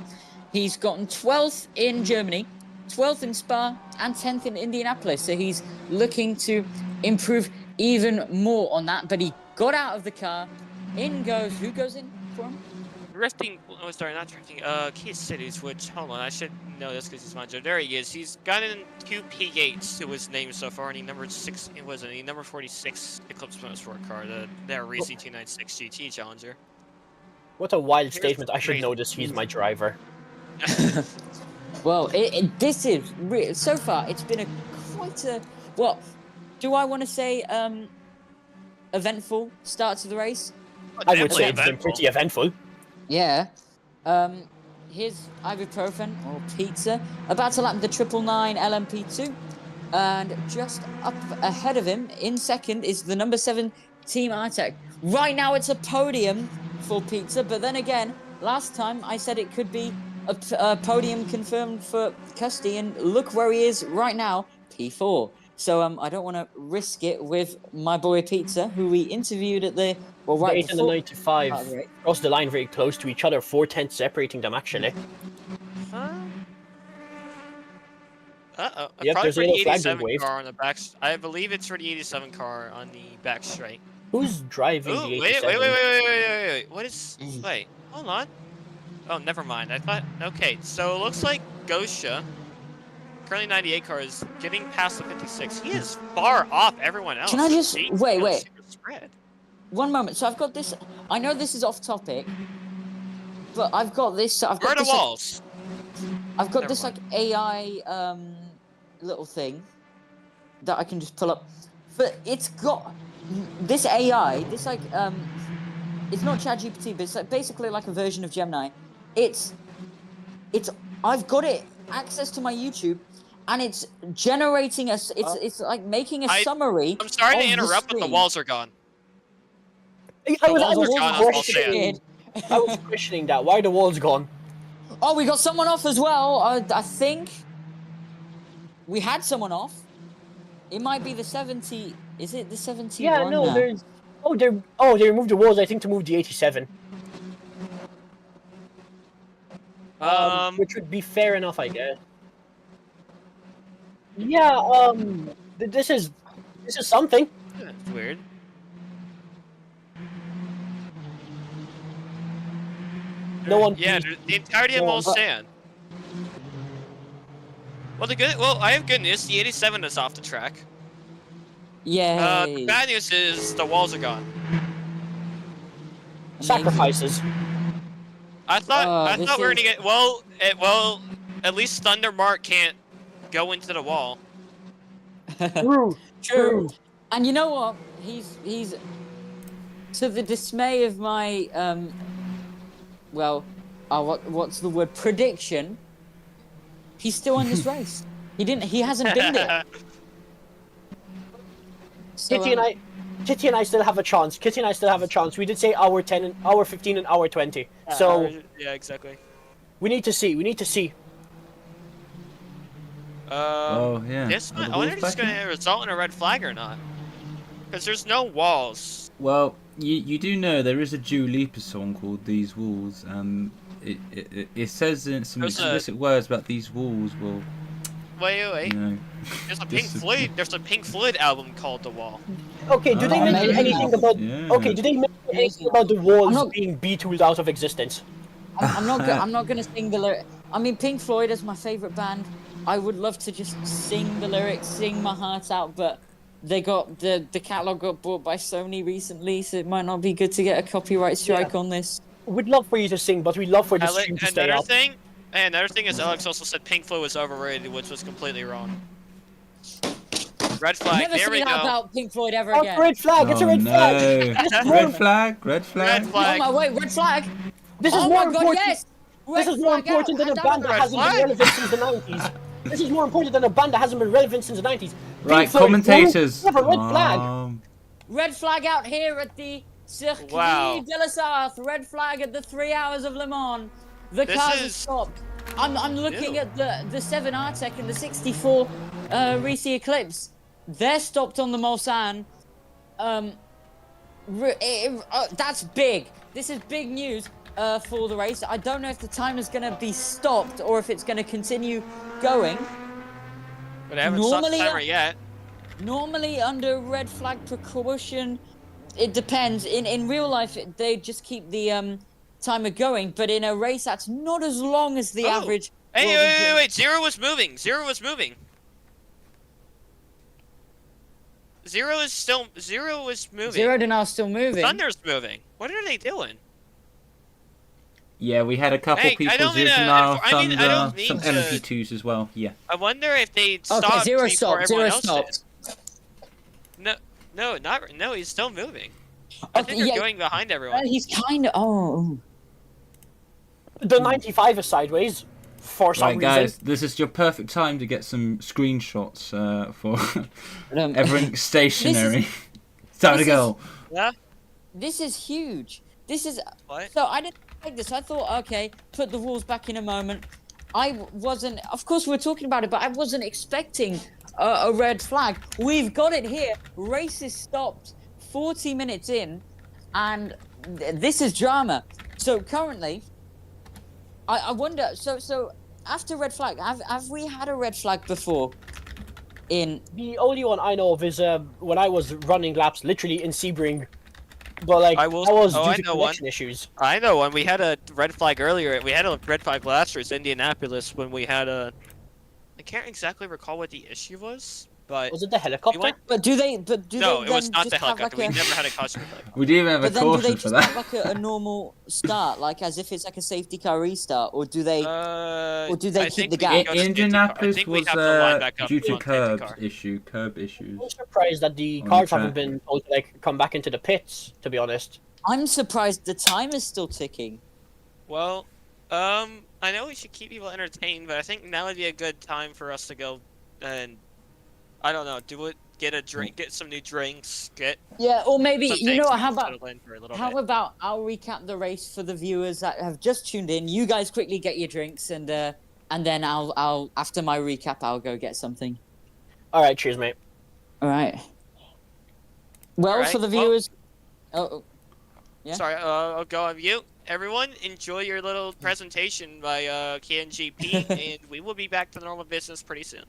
he's gotten 12th in Germany, 12th in Spa, and 10th in Indianapolis. So he's looking to improve even more on that. But he got out of the car. In goes, who goes in for him? Drifting, oh sorry, not drifting, Keith Cities, which, hold on, I should know this because he's manager. There he is. He's gotten 2 P8s to his name so far, and he numbered 46 Eclipse Motorsport car, the RSCA 296 GT Challenger. What a wild statement. I should know this. He's my driver. Well, this is, so far, it's been quite a, well, do I want to say, eventful start to the race? I would say Definitely it's been pretty eventful. Yeah. Here's ibuprofen or pizza about to lap the 999 LMP2, and just up ahead of him in second is the number 7 Team Artec. Right now it's a podium for pizza, but then again, last time I said it could be a podium confirmed for Custy, and look where he is right now, P4. So I don't want to risk it with my boy Pizza, who we interviewed at the The 8 and the before. 95 right. crossed the line very close to each other, 4 tenths separating them actually. Uh-oh. Yep, Probably there's for a the little flag being 87 waved. car on the back. I believe it's for the 87 car on the back straight. Who's driving Ooh, the wait, 87? wait. What is... Wait, hold on. Oh, never mind. I thought... Okay, so it looks like Gosha, currently 98 car, is getting past the 56. He is far off everyone else. Can I just... He's Wait. really super spread. One moment. So I've got this... I know this is off topic, but I've got this... I've Where got are the this, walls? I've got Never this, like, AI, little thing that I can just pull up. But it's got... This AI, this, like, it's not ChatGPT, but it's like basically like a version of Gemini. It's... I've got it access to my YouTube, and it's generating a... It's like making a summary. I'm sorry to of the interrupt, but the screen. walls are gone. I was walls are gone as well, questioning, I was questioning that. Why are the walls gone? Oh, we got someone off as well. I think we had someone off. It might be the 70. Is it the 71? Yeah, no, now? there's... they removed the walls, I think, to move the 87. Which would be fair enough, I guess. Yeah, this is something. That's weird. No one... Yeah, the entirety of No, Mole but- Sand. Well, I have good news. The 87 is off the track. Yay. The bad news is the walls are gone. Sacrifices. I thought this we were is- gonna get well. At least Thunder Mark can't go into the wall. True. And you know what? He's to the dismay of my what's the word? Prediction. He's still in this race. He hasn't been there. So, Kitty and I still have a chance. We did say hour 10 and hour 15 and hour 20. So yeah, exactly. we need to see. Oh yeah. This Are the I wonder walls if it's back in? gonna result in a red flag or not. Because there's no walls. Well, you do know there is a Dua Lipa song called "These Walls," and it says in some There's a- explicit words about these walls. Well, Wait. you know, There's a This Pink is- Floyd. There's a Pink Floyd album called The Wall. Okay, do they mention maybe. anything about? Yeah. Okay, do they mention anything about the walls I'm not- being B-tooled out of existence? I'm not gonna sing the lyric. I mean, Pink Floyd is my favorite band. I would love to just sing the lyrics, sing my heart out, but they got the catalog got bought by Sony recently, so it might not be good to get a copyright strike on this. We'd love for you to sing, but we'd love for the stream to stay up. Another thing is Alex also said Pink Floyd was overrated, which was completely wrong. Red flag. Never There say we that go. about Pink Floyd ever Oh, again. red flag! It's a Oh, red no. flag! Red flag. Red Oh flag. my wait, red flag! This is Oh more my god, important. yes! This is more important than a band that Red hasn't been flag. relevant since the 90s. This is more important than a band that hasn't been relevant since the 90s. Right, Pink Floyd, commentators. you have a red flag. Red flag out here at the Circuit Wow. de la Sarthe. Red flag at the 3 hours of Le Mans. The This cars are is- stopped. I'm looking Ew. at the 7 Artec and the 64 RSCA Eclipse. They're stopped on the Mulsanne. That's big. This is big news for the race. I don't know if the time is going to be stopped or if it's going to continue going. But I haven't stopped the Normally, timer yet. Normally, under red flag precaution, it depends. In real life, they just keep the timer going. But in a race, that's not as long as the Oh. average. Hey, world wait. endurance. Zero was moving. Zero is moving. Zero to now still moving. Thunder's moving. What are they doing? Yeah, we had a couple Hey, I people don't mean zero to- now, I mean, I Thunder, don't mean some to- LMP2s as well. Yeah. I wonder if they stopped Okay, zero before stopped. everyone Zero else stopped. did. No, he's still moving. I think you're yeah, going behind everyone. he's kind of. Oh. The 95 is sideways for some Right, reason. guys, this is your perfect time to get some screenshots for Um, everything stationary. It's time to this go. Yeah. This is huge. This is. What? So I didn't like this. I thought, okay, put the rules back in a moment. I wasn't. Of course, we're talking about it, but I wasn't expecting a red flag. We've got it here. Race is stopped 40 minutes in, and this is drama. So currently, I wonder. So after red flag, have we had a red flag before? The only one I know of is when I was running laps literally in Sebring. But like, I will- that was oh, due I to know one. connection issues. I know when we had a red flag earlier. We had a red flag last year. It's Indianapolis when we had a. I can't exactly recall what the issue was, but Was it the helicopter? went- But do they? But do no, they it was then not just the have, helicopter. like, We a- never had a caution flag. We didn't even have But a then do they caution for just that. have like a normal start, like as if it's like a safety car restart, or do they? Or do they I keep think the we gap? can go to safety car. I Indianapolis think we was have to line back up due to on safety car. curb issues. I'm surprised that the On cars track. haven't been told to like come back into the pits. To be honest, I'm surprised the time is still ticking. Well, I know we should keep people entertained, but I think now would be a good time for us to go and I don't know, do it. Get a drink, get some new drinks, get. Yeah, or maybe some you know things what? How to about settle in for a little how bit. about I'll recap the race for the viewers that have just tuned in. You guys quickly get your drinks, and then I'll after my recap I'll go get something. all right, cheers, mate. All right. Well, All right, for the well- viewers. Oh, yeah? Sorry, I'll go on mute. Everyone, enjoy your little presentation by KNGP, and we will be back to normal business pretty soon.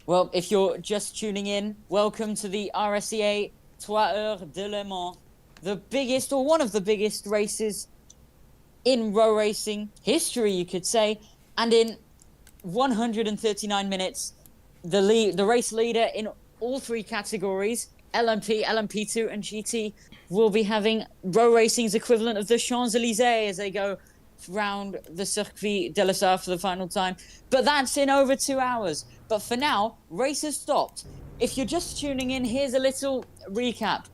Well, if you're just tuning in, welcome to the RSCA 3 Heures de Le Mans, the biggest or one of the biggest races in row racing history, you could say, and in 139 minutes, the race leader in all three categories, LMP, LMP2, and GT, will be having row racing's equivalent of the Champs-Élysées as they go round the Circuit de la Sarre for the final time. But that's in over 2 hours. But for now, race has stopped. If you're just tuning in, here's a little recap.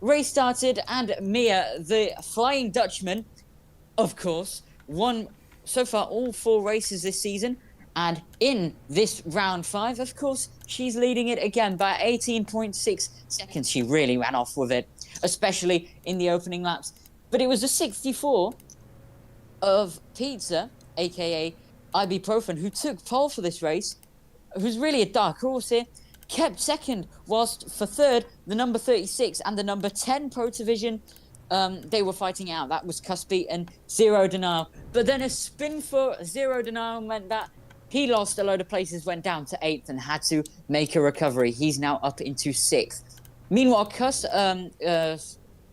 Race started and Mia, the Flying Dutchman, of course, won so far all 4 races this season. And in this round 5, of course, she's leading it again by 18.6 seconds. She really ran off with it, especially in the opening laps. But it was a 64 of Pizza, aka Ibuprofen, who took pole for this race, who's really a dark horse here, kept second, whilst for third, the number 36 and the number 10 Pro Division, they were fighting out. That was Cuspy and Zero Denial. But then a spin for Zero Denial meant that he lost a load of places, went down to 8th and had to make a recovery. He's now up into 6th. Meanwhile,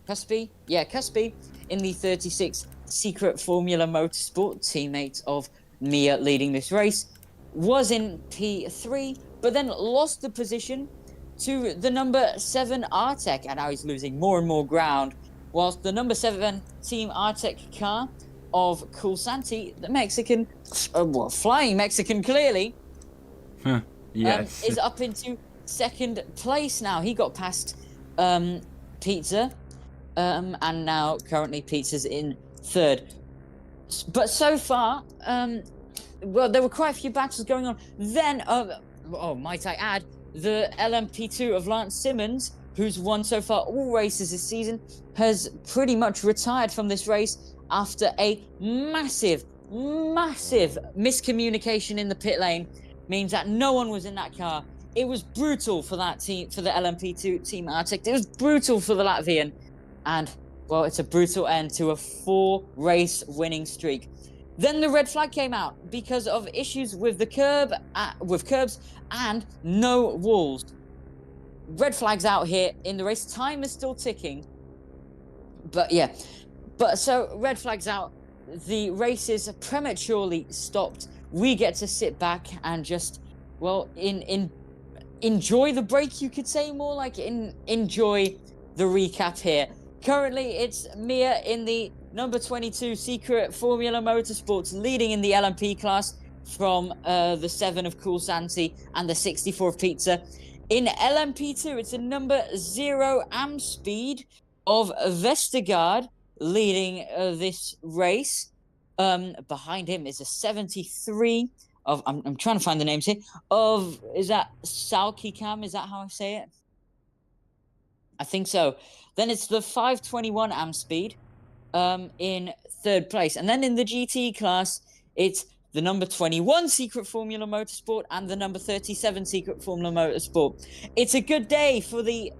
Cuspy in the 36 Secret Formula Motorsport, teammate of Mia leading this race, was in P3, but then lost the position to the number 7 Artec, and now he's losing more and more ground, whilst the number 7 Team Artec car of Culsanti, the Mexican, flying Mexican clearly, Yes. is up into 2nd place now. He got past Pizza, and now currently Pizza's in 3rd. But so far, well, there were quite a few battles going on. Then, might I add, the LMP2 of Lance Simmons, who's won so far all races this season, has pretty much retired from this race after a massive miscommunication in the pit lane. Means that no one was in that car. It was brutal for that team, for the LMP2 Team Arctic. It was brutal for the Latvian. And, well, it's a brutal end to a 4-race winning streak. Then the red flag came out because of issues with the curbs and no walls. Red flags out here in the race. Time is still ticking. But yeah. But so red flags out. The race is prematurely stopped. We get to sit back and just, well, enjoy the break, you could say, more like enjoy the recap here. Currently, it's Mia in the number 22 Secret Formula Motorsports, leading in the LMP class from the 7 of Cool Santi and the 64 of Pizza. In LMP2, it's a number 0 am speed of Vestergaard leading this race. Behind him is a 73 of, I'm trying to find the names here, of, is that Salkikam? Is that how I say it? I think so. Then it's the 521 am speed in third place. And then in the GT class, it's the number 21 Secret Formula Motorsport and the number 37 Secret Formula Motorsport. It's a good day for the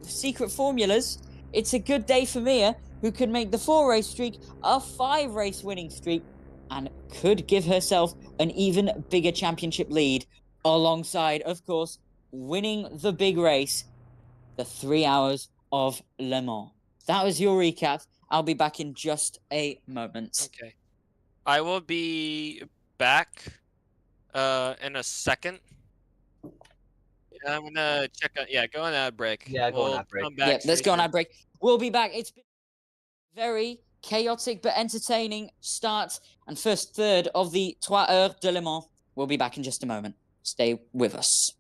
Secret Formulas. It's a good day for Mia, who could make the 4-race streak a 5-race winning streak and could give herself an even bigger championship lead alongside, of course, winning the big race, the 3 hours of Le Mans. That was your recap. I'll be back in just a moment. Okay. I will be back in a second. I'm gonna check out. Yeah, go on ad break. Yeah, go on ad break. Come back Yeah, let's straight go on soon. ad break. We'll be back. It's been very chaotic but entertaining start and first third of the 3 Heures de Le Mans. We'll be back in just a moment. Stay with us.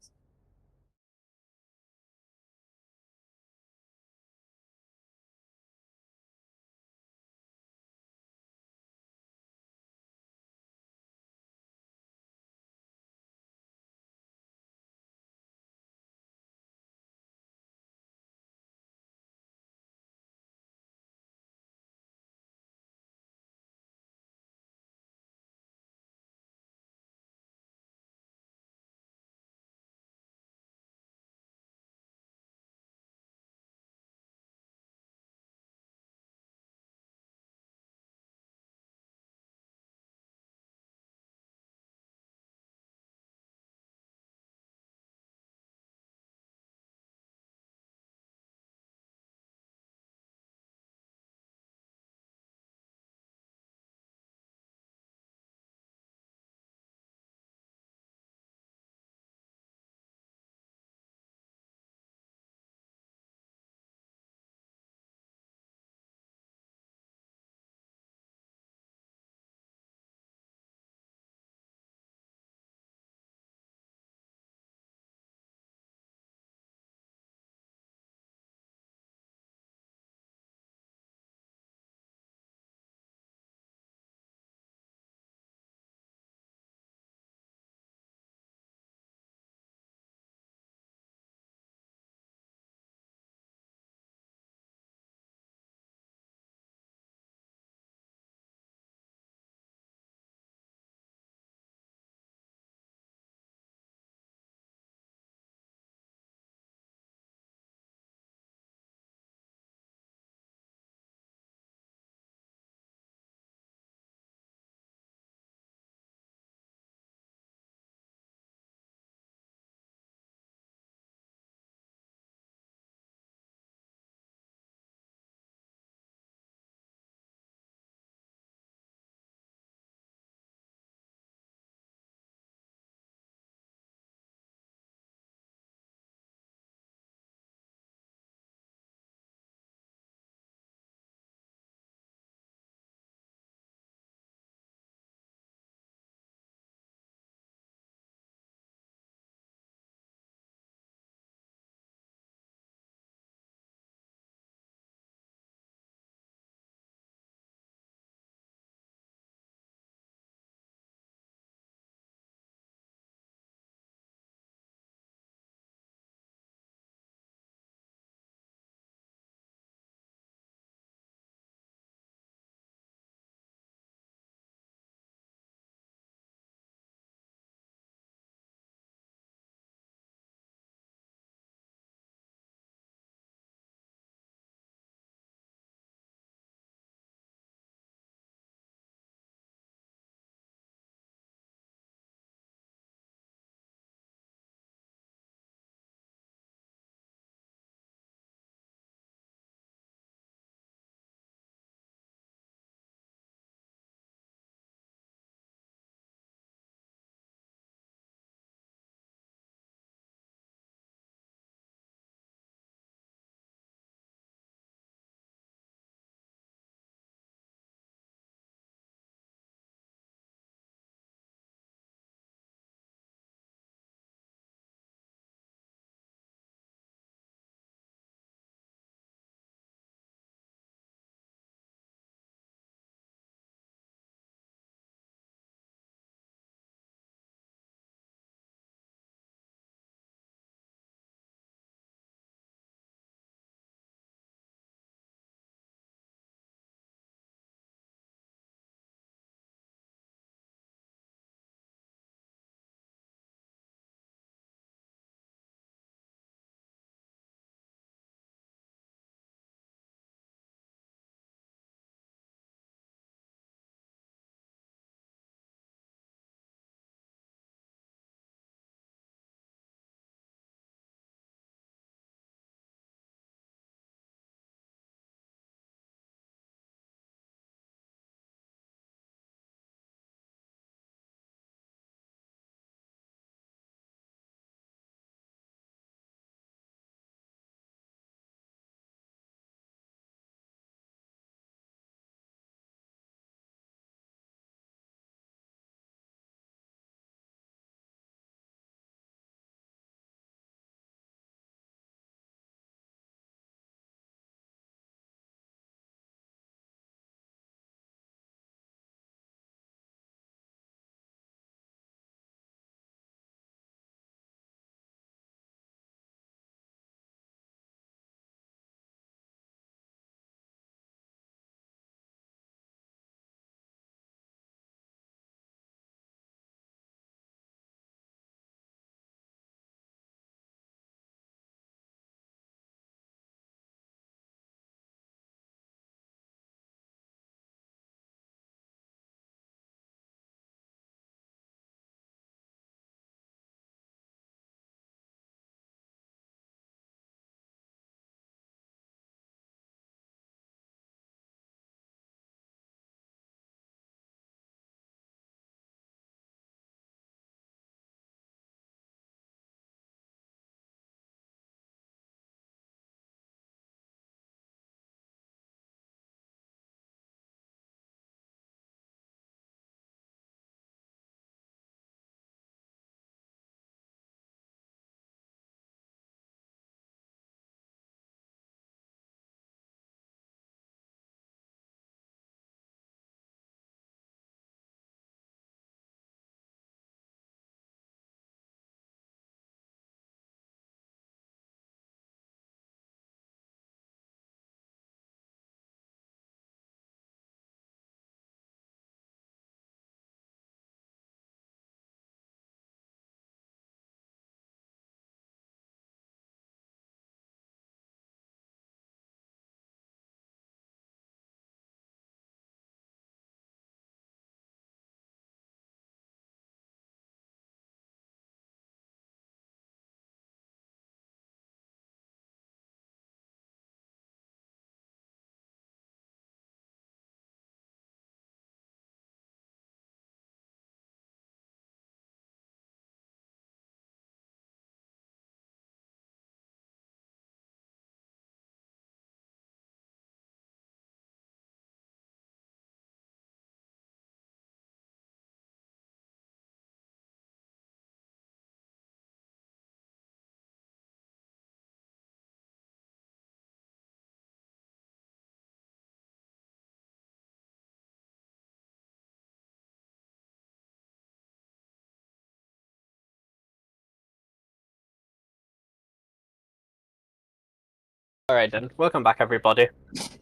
All right then. Welcome back, everybody.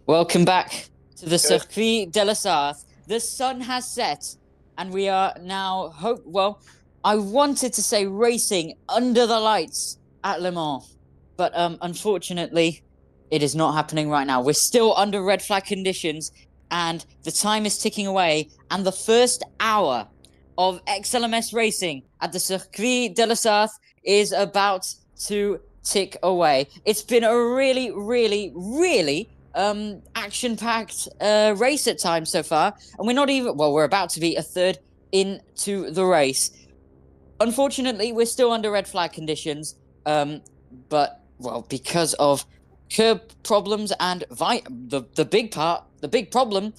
Welcome back to the Circuit de la Sarthe. The sun has set, and we are now well, I wanted to say racing under the lights at Le Mans, but unfortunately, it is not happening right now. We're still under red flag conditions, and the time is ticking away. And the first hour of XLMS racing at the Circuit de la Sarthe is about to tick away. It's been a really, really, really action-packed race at times so far, and we're about to be a third into the race. Unfortunately, we're still under red flag conditions, but because of curb problems and the big problem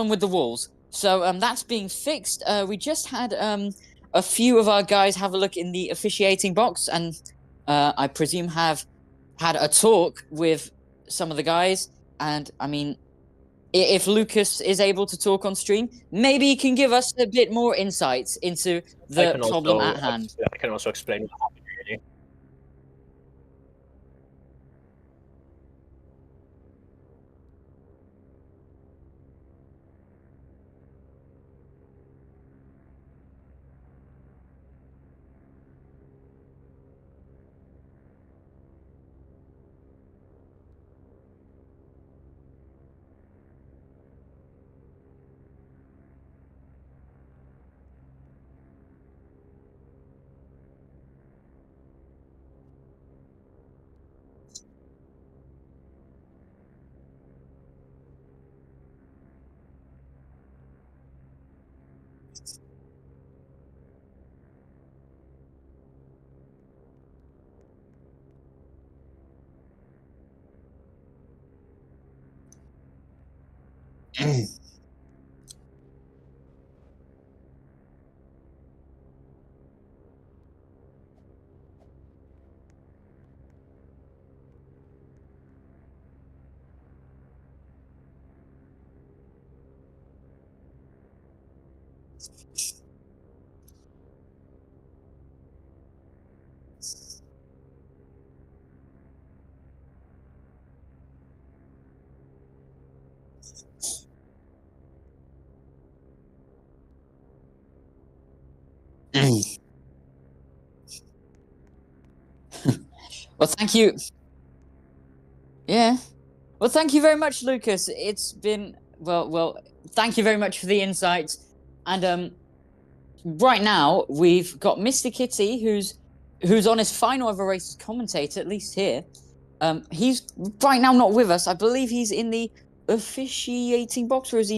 with the walls. So that's being fixed. We just had a few of our guys have a look in the officiating box, and I presume have had a talk with some of the guys. And I mean, if Lucas is able to talk on stream, maybe he can give us a bit more insights into the problem at hand. I can also explain what happened, really. Well, thank you. Yeah. Well, thank you very much, Lucas. It's been thank you very much for the insights. And right now we've got Mr. Kitty, who's on his final ever race as commentator, at least here. He's right now not with us. I believe he's in the officiating box, or is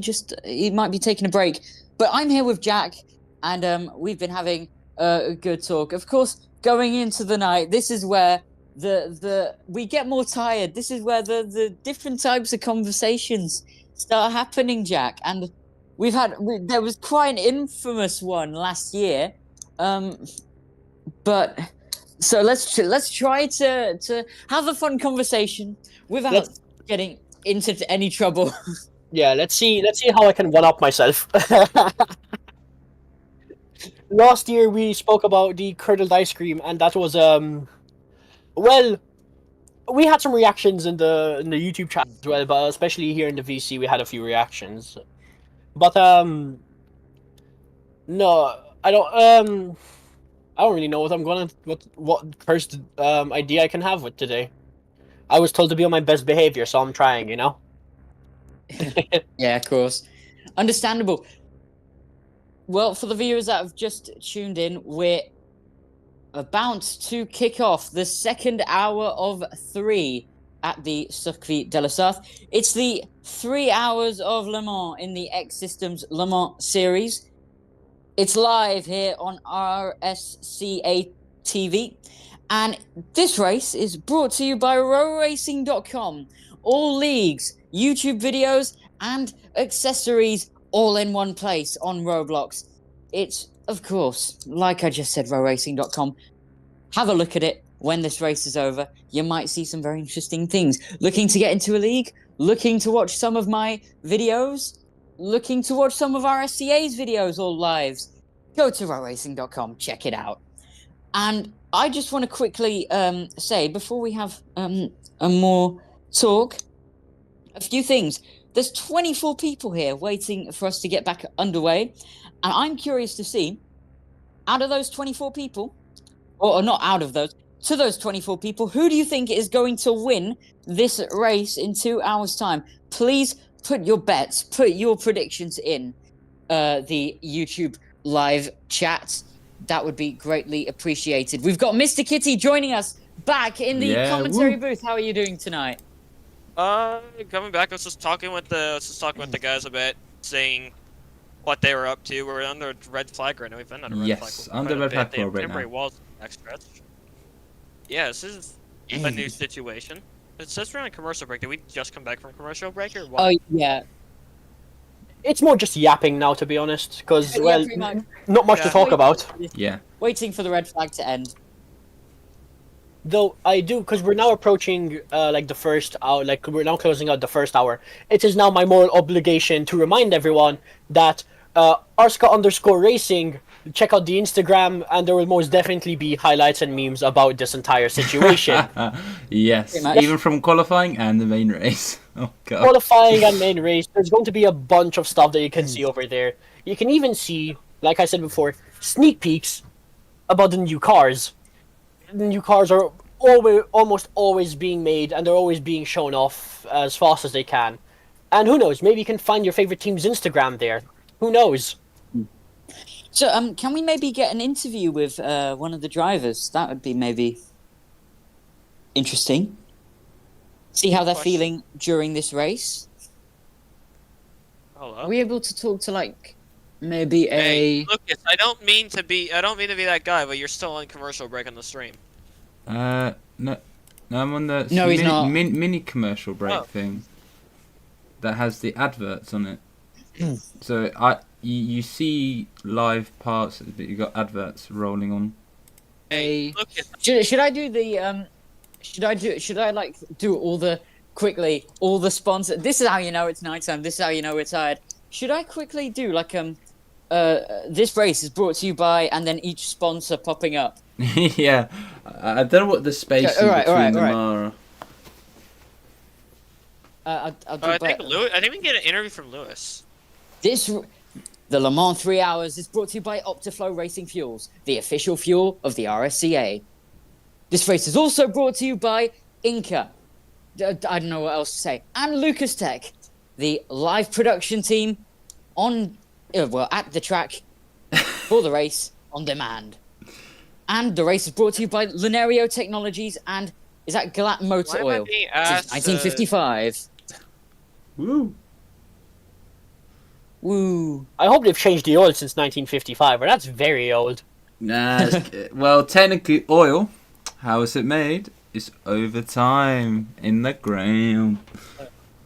he might be taking a break. But I'm here with Jack, and we've been having a good talk. Of course, going into the night, this is where we get more tired. This is where the different types of conversations start happening, Jack. And there was quite an infamous one last year. But so let's try to have a fun conversation without getting into any trouble. Yeah, let's see how I can one up myself. Last year we spoke about the curdled ice cream, and that was well, we had some reactions in the YouTube chat as well, but especially here in the VC we had a few reactions. But no, I don't really know what cursed idea I can have with today. I was told to be on my best behavior, so I'm trying, you know. Yeah, of course. Understandable. Well, for the viewers that have just tuned in, we're about to kick off the second hour of 3 at the Circuit de la Sarthe. It's the 3 hours of Le Mans in the X Systems Le Mans series. It's live here on RSCA TV. And this race is brought to you by rowracing.com. All leagues, YouTube videos, and accessories all in one place on Roblox. It's, of course, like I just said, rowracing.com. Have a look at it when this race is over. You might see some very interesting things. Looking to get into a league? Looking to watch some of my videos? Looking to watch some of RSCA's videos all lives? Go to rowracing.com, check it out. And I just want to quickly say before we have a more talk, a few things. There's 24 people here waiting for us to get back underway, and I'm curious to see, out of those 24 people, or not out of those, to those 24 people, who do you think is going to win this race in 2 hours' time? Please put your bets, put your predictions in the YouTube live chat. That would be greatly appreciated. We've got Mr. Kitty joining us back in the commentary booth. How are you doing tonight? Coming back, I was just talking with the guys a bit, saying what they were up to. We're under red flag right now. We've been under red flag. Yes, under red flag right now. Temporary walls next stretch. Yeah, this is a new situation. It says we're on commercial break. Did we just come back from commercial break or what? Oh yeah. It's more just yapping now, to be honest, because Yeah, well, pretty much. not much to talk about. Yeah. Waiting for the red flag to end. Though I do, because we're now approaching like the first hour, like we're now closing out the first hour. It is now my moral obligation to remind everyone that RSCA_racing. Check out the Instagram, and there will most definitely be highlights and memes about this entire situation. Yes, even from qualifying and the main race. Oh god. Qualifying and main race, there's going to be a bunch of stuff that you can see over there. You can even see, like I said before, sneak peeks about the new cars. The new cars are almost always being made, and they're always being shown off as fast as they can. And who knows, maybe you can find your favorite team's Instagram there. Who knows? So, can we maybe get an interview with one of the drivers? That would be maybe interesting. See how they're feeling during this race. Hello. Are we able to talk to like maybe Hey, a? Lucas, I don't mean to be that guy, but you're still on commercial break on the stream. No, I'm on the No, he's not. mini commercial break thing that has the adverts on it. So you see live parts, but you got adverts rolling on. Hey, Lucas. Should I do the Should I like do all the sponsor? This is how you know it's nighttime. This is how you know it's tired. Should I quickly do like this race is brought to you by, and then each sponsor popping up? Yeah, I don't know what the space between them are. I'll do I think we can get an interview from Lewis. The Le Mans 3 Hours is brought to you by Optiflow Racing Fuels, the official fuel of the RSCA. This race is also brought to you by Inca. I don't know what else to say. And Lucas Tech, the live production team at the track for the race on demand. And the race is brought to you by Lunario Technologies and is that Galat Motor Oil? Since 1955. Woo. Woo. I hope they've changed the oil since 1955, but that's very old. Nah, well, technically oil, how is it made? It's over time in the ground.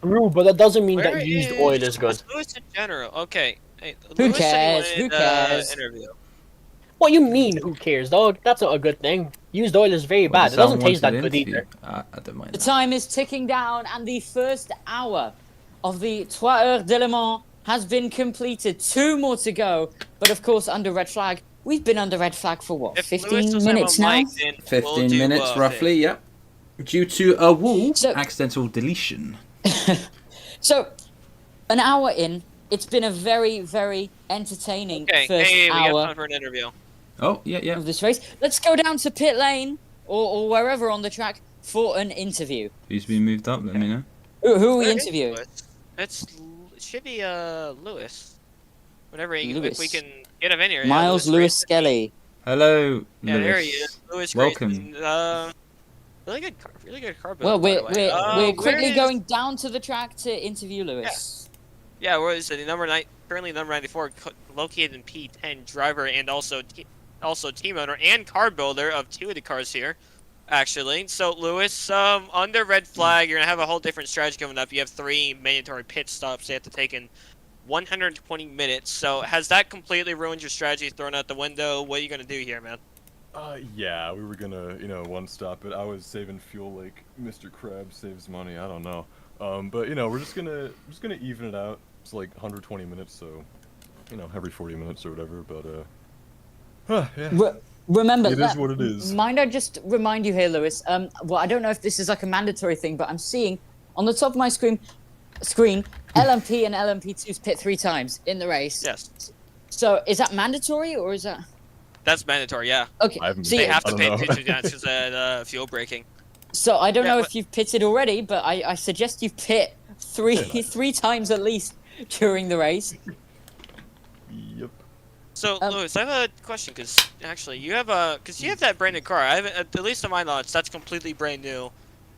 True, but that doesn't mean that used oil is good. Lewis in general. Okay. Hey, Who Lewis cares? said he Who wanted, cares? Interview. What you mean, who cares, dog? That's not a good thing. Used oil is very bad. It doesn't taste that good either. I don't mind The that. time is ticking down, and the first hour of the 3 Heures de Le Mans has been completed. 2 more to go, but of course under red flag. We've been under red flag for what? If 15 Lewis doesn't minutes have a now? mic, then we'll 15 do, minutes roughly, yep. Due to a wall accidental deletion. So, an hour in, it's been a very, very entertaining Okay, first hey, we got hour time for an interview. Oh, yeah. of this race. Let's go down to pit lane or wherever on the track for an interview. Who's been moved up? Let me know. Who are we Where is interviewing? Lewis? It should be Lewis. Whenever if Lewis. we can get him in here. Miles yeah, Lewis Skelly. Hello, Yeah, Lewis. there he is. Lewis Welcome. Grayson. Really good car Well, builder, by the way. we're quickly where is- going down to the track to interview Lewis. Yeah, where is it? Currently number 94, located in P10, driver and also team owner and car builder of 2 of the cars here, actually. So Lewis, under red flag, you're gonna have a whole different strategy coming up. You have 3 mandatory pit stops you have to take in 120 minutes. So has that completely ruined your strategy, thrown out the window? What are you gonna do here, man? Yeah, we were gonna, one stop it. I was saving fuel like Mr. Krabs saves money. I don't know. But we're just gonna even it out. It's like 120 minutes, so every 40 minutes or whatever. But yeah. Remember, It is what it is. Mind I just remind you here, Lewis. Well, I don't know if this is like a mandatory thing, but I'm seeing on the top of my screen, LMP and LMP2s pit 3 times in the race. Yes. So is that mandatory or is that? That's mandatory, yeah. Okay. I haven't So They you, have to pay I don't know. attention because of fuel braking. so I don't Yeah, know but- if you've pitted already, but I suggest you pit three times at least during the race. Yep. So, Lewis, I have a question, because actually, you have that brand new car. I haven't, at least to my knowledge, that's completely brand new.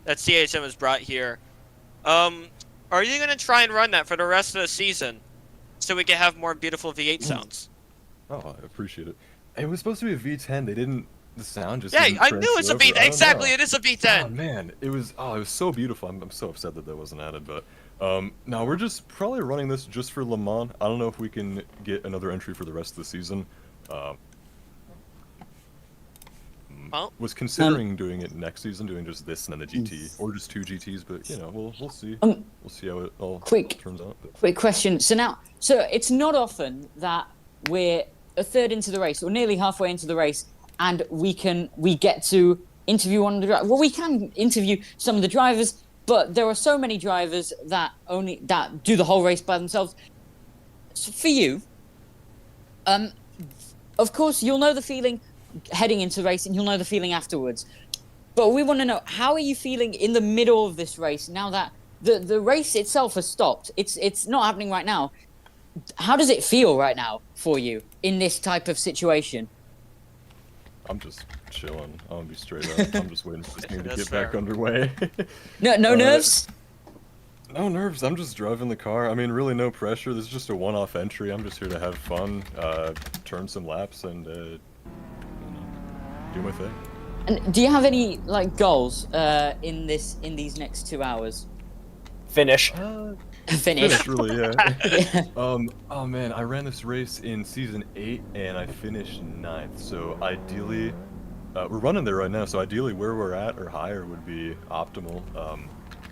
That CHM has brought here. Are you gonna try and run that for the rest of the season, so we can have more beautiful V8 sounds? Oh, I appreciate it. It was supposed to be a V10. They didn't. The sound just. Yeah, didn't I knew it's a transfer over. V10. I don't Exactly, know. it is a Oh V10. man, it was so beautiful. I'm so upset that wasn't added, but no, we're just probably running this just for Le Mans. I don't know if we can get another entry for the rest of the season. Well, Was considering doing it next season, doing just this and then the GT, or just 2 GTs, but you know, we'll see. We'll see how it all turns out. But. Quick question. So it's not often that we're a third into the race or nearly halfway into the race, and we get to interview one of the drivers. Well, we can interview some of the drivers, but there are so many drivers that do the whole race by themselves. So for you, of course, you'll know the feeling heading into the race, and you'll know the feeling afterwards. But we want to know, how are you feeling in the middle of this race now that the race itself has stopped? It's not happening right now. How does it feel right now for you in this type of situation? I'm just chilling. I'm gonna be straight up. I'm just waiting for this game to That's get back fair. underway. No nerves? No nerves. I'm just driving the car. I mean, really no pressure. This is just a one-off entry. I'm just here to have fun, turn some laps, and you know, do my thing. And do you have any like goals in these next 2 hours? Finish. Finish. Really, yeah. Yeah. Oh man, I ran this race in season 8 and I finished 9th. So ideally, we're running there right now. So ideally, where we're at or higher would be optimal.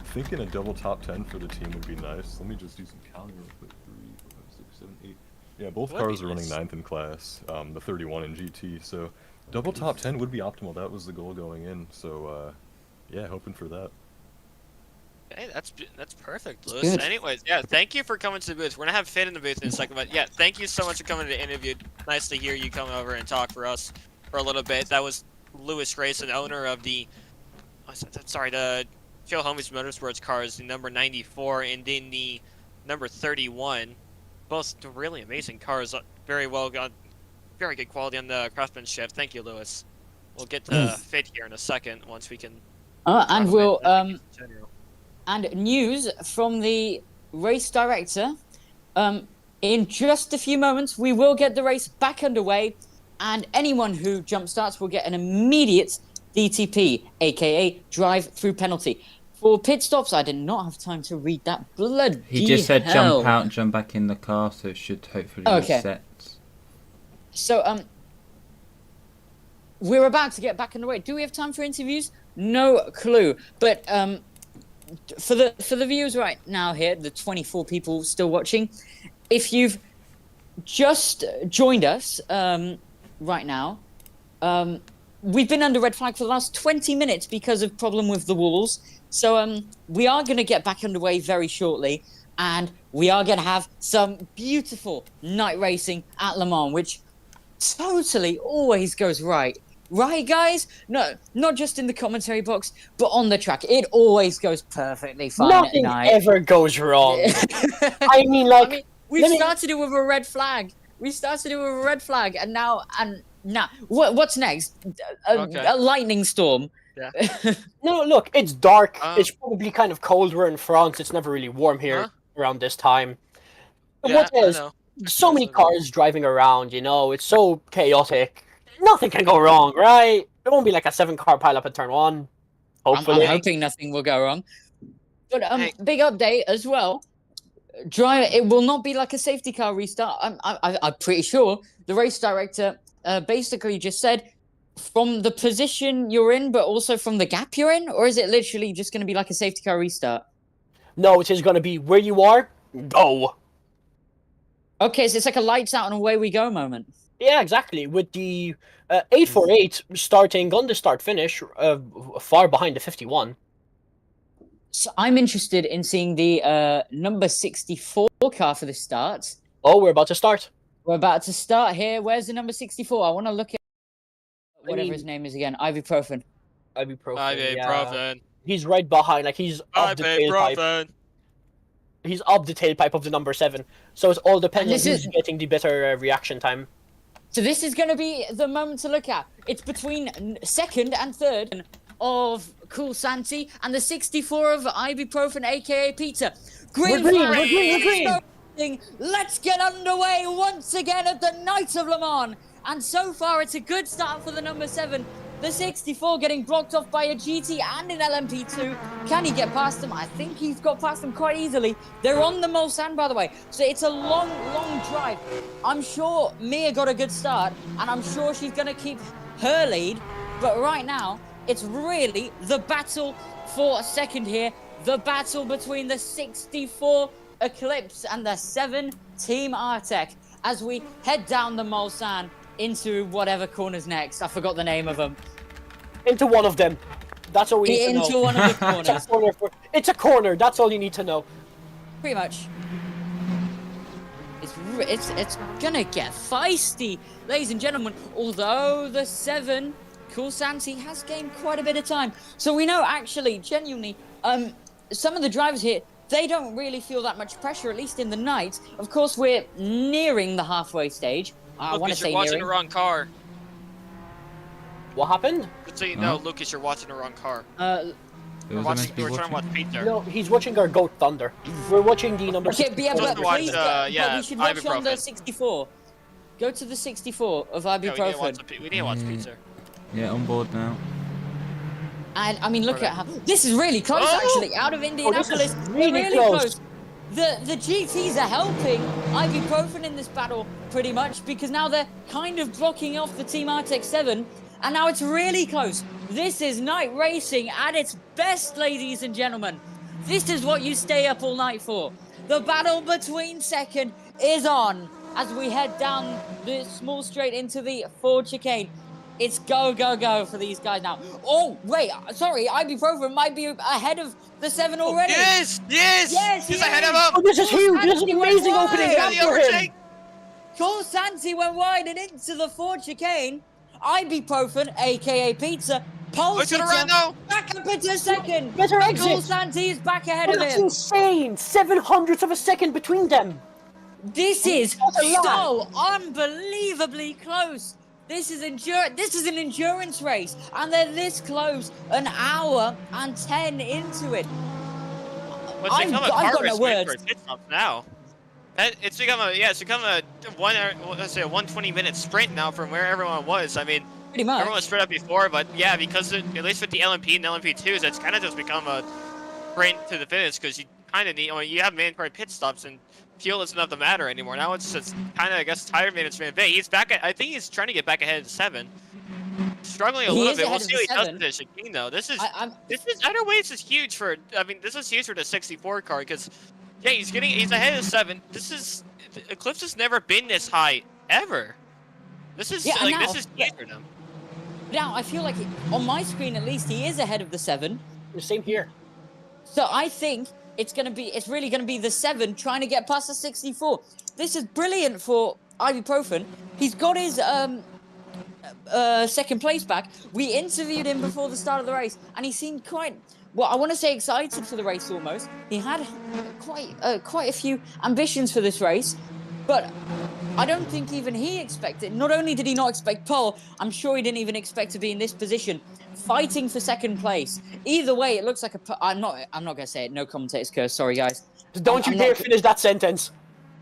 Thinking a double top 10 for the team would be nice. Let me just do some counting real quick. 3, 4, 5, 6, 7, 8. Yeah, both Would be cars are running nice. 9th in class. The 31 in GT. So double top 10 would be optimal. That was the goal going in. So yeah, hoping for that. Hey, that's perfect, Lewis. good. Anyways, yeah, thank you for coming to the booth. We're gonna have Finn in the booth in a second, but yeah, thank you so much for coming to the interview. Nice to hear you come over and talk for us for a little bit. That was Lewis Grayson, owner of the Joe Homies Motorsports cars, the number 94 and then the number 31. Both really amazing cars, very well got, very good quality on the craftsmanship. Thank you, Lewis. We'll get to Fit here in a second once we can. And we'll General. and news from the race director. In just a few moments, we will get the race back underway, and anyone who jump starts will get an immediate DTP, aka drive-through penalty. For pit stops, I did not have time to read that bloody He just said hell. jump out, jump back in the car, so it should hopefully Okay. reset. So, we're about to get back underway. Do we have time for interviews? No clue. But for the viewers right now here, the 24 people still watching, if you've just joined us right now, we've been under red flag for the last 20 minutes because of problem with the walls. So we are going to get back underway very shortly, and we are going to have some beautiful night racing at Le Mans, which totally always goes right. Right, guys? No, not just in the commentary box, but on the track. It always goes perfectly fine Nothing at night. ever goes wrong. I mean, like, We've started it with a red flag. And now, what's next? A lightning storm. Yeah. no, look, it's dark. Uh, It's probably kind of cold. We're in France. It's never really warm here Huh? around this time. But Yeah, what I is know. so many cars driving around? You know, it's so chaotic. Nothing can go wrong, right? There won't be like a 7-car pileup at turn 1. I'm Hopefully. hoping nothing will go wrong. But Hey. big update as well. It will not be like a safety car restart. I'm pretty sure the race director basically just said from the position you're in, but also from the gap you're in, or is it literally just going to be like a safety car restart? No, it is going to be where you are, go. Okay, so it's like a lights out and away we go moment. Yeah, exactly. With the 848 starting on the start finish, far behind the 51. So I'm interested in seeing the number 64 car for the start. Oh, we're about to start. We're about to start here. Where's the number 64? I want to look at whatever his name is again. Ibuprofen. Ibuprofen. Yeah. Ibuprofen. He's right behind, like he's up the tailpipe. Ibuprofen. He's up the tailpipe of the number 7. So it all depends on this who's is- getting the better reaction time. So this is going to be the moment to look at. It's between second and third of Cool Santi and the 64 of Ibuprofen, aka Pizza. Green flag. Let's get underway once again at the Night of Le Mans. And so far, it's a good start for the number 7. The 64 getting blocked off by a GT and an LMP2. Can he get past them? I think he's got past them quite easily. They're on the Mulsanne, by the way. So it's a long, long drive. I'm sure Mia got a good start, and I'm sure she's going to keep her lead. But right now, it's really the battle for second here. The battle between the 64 Eclipse and the 7 Team Artec as we head down the Mulsanne into whatever corner's next. I forgot the name of them. Into one of them. That's all we need to know. Into one of the corners. It's a corner. That's all you need to know. Pretty much. It's gonna get feisty, ladies and gentlemen. Although the 7 Cool Santi has gained quite a bit of time, so we know actually, genuinely, some of the drivers here, they don't really feel that much pressure, at least in the night. Of course, we're nearing the halfway stage. I want to say you're watching nearing. the wrong car. What happened? Just so you know, Lucas, you're watching the wrong car. Who was I meant to be We're trying to watch Peter. No, he's watching our Goat Thunder. We're watching the number Okay, 64. but please, but yeah, we should watch on the ibuprofen. 64. Go to the 64 of Yeah, we need to watch Ibuprofen. we need to watch Peter. Yeah, on board now. And I mean, look at how this is really close. Oh! Actually, out of Indianapolis, really we're really close. close. The GTs are helping Ibuprofen in this battle pretty much because now they're kind of blocking off the Team Artec 7, and now it's really close. This is night racing at its best, ladies and gentlemen. This is what you stay up all night for. The battle between second is on as we head down the small straight into the Ford chicane. It's go, go, go for these guys now. Oh, wait, sorry, Ibuprofen might be ahead of the 7 already. Yes! He's ahead of him! Oh, this is huge. This is an amazing opening Yeah, lap the for him. overtake! Cool Santi went wide and into the Ford chicane. Ibuprofen, aka Pizza, pole Who's gonna sitter, run though? back up into second. Better Cool exit. Santi is back ahead Oh, of that's him. insane. 700ths of a second between them. This is That's a lot. so unbelievably close. This is an endurance race, and they're this close, an hour and 10 into it. Well, it's become a I've car got race no win words. for pit stops now. It's become a 120-minute sprint now from where everyone was. I mean, Pretty much. everyone was spread up before, but yeah, because at least with the LMP and LMP2s, it's kind of just become a sprint to the finish because you kind of need. I mean, you have mandatory pit stops and fuel isn't enough to matter anymore. Now it's just kind of, I guess, tire management. He's back. I think he's trying to get back ahead of 7. Struggling a He little is bit. We'll ahead of see what he the does 7. with the chicane though. This is I'm either way. This is huge for. I mean, this is huge for the 64 car because yeah, he's ahead of 7. Eclipse has never been this high ever. This is Yeah, and this now- is huge for them. now. I feel like on my screen at least he is ahead of the 7. The same here. So I think it's really gonna be the 7 trying to get past the 64. This is brilliant for Ibuprofen. He's got his second place back. We interviewed him before the start of the race, and he seemed quite, well, I want to say excited for the race almost. He had quite a few ambitions for this race, but I don't think even he expected. Not only did he not expect pole, I'm sure he didn't even expect to be in this position, fighting for second place. Either way, it looks like I'm not gonna say it. No commentator's curse. Sorry, guys. Don't you dare finish that sentence.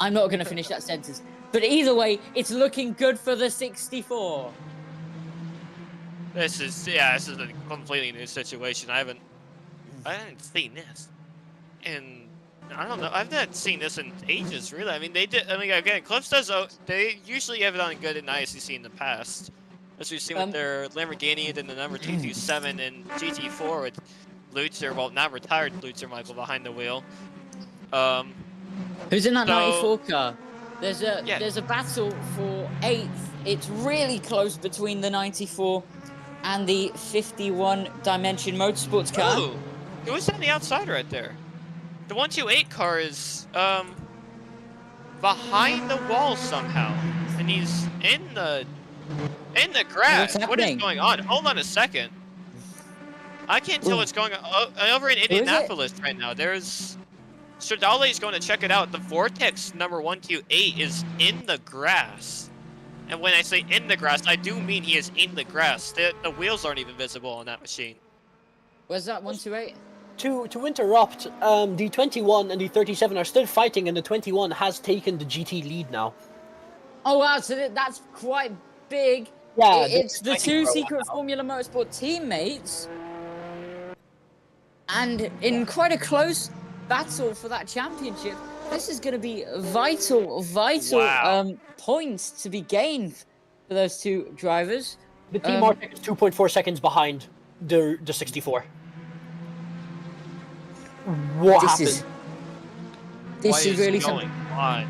I'm not gonna finish that sentence. But either way, it's looking good for the 64. This is a completely new situation. I haven't seen this, and I don't know. I've not seen this in ages, really. I mean, they did. I mean, again, Eclipse does. They usually have done good in ISCC in the past, as we've seen with their Lamborghini and the number 227 and GT4 with Lutzer. Well, not retired Lutzer Michael behind the wheel. Who's in that So- 94 car? There's a Yeah. battle for 8th it's really close between the 94 and the 51 Dimension Motorsports car. Ooh, who is on the outside right there? The 128 car is behind the wall somehow, and he's in the grass. What's What is happening? going on? Hold on a second. I can't tell what's going on over in it? Indianapolis right now. There's Stradale is going to check it out. The Vortex number 128 is in the grass. And when I say in the grass, I do mean he is in the grass. The wheels aren't even visible on that machine. Where's that 128? To interrupt, the 21 and the 37 are still fighting, and the 21 has taken the GT lead now. Oh wow, so that's quite big. Yeah, It's the they're two fighting for a Secret while. Formula Motorsport teammates, and in quite a close battle for that championship. This is going to be vital Wow. points to be gained for those two drivers. The team Arctic is 2.4 seconds behind the 64. What This happened? is this What is really going something. on?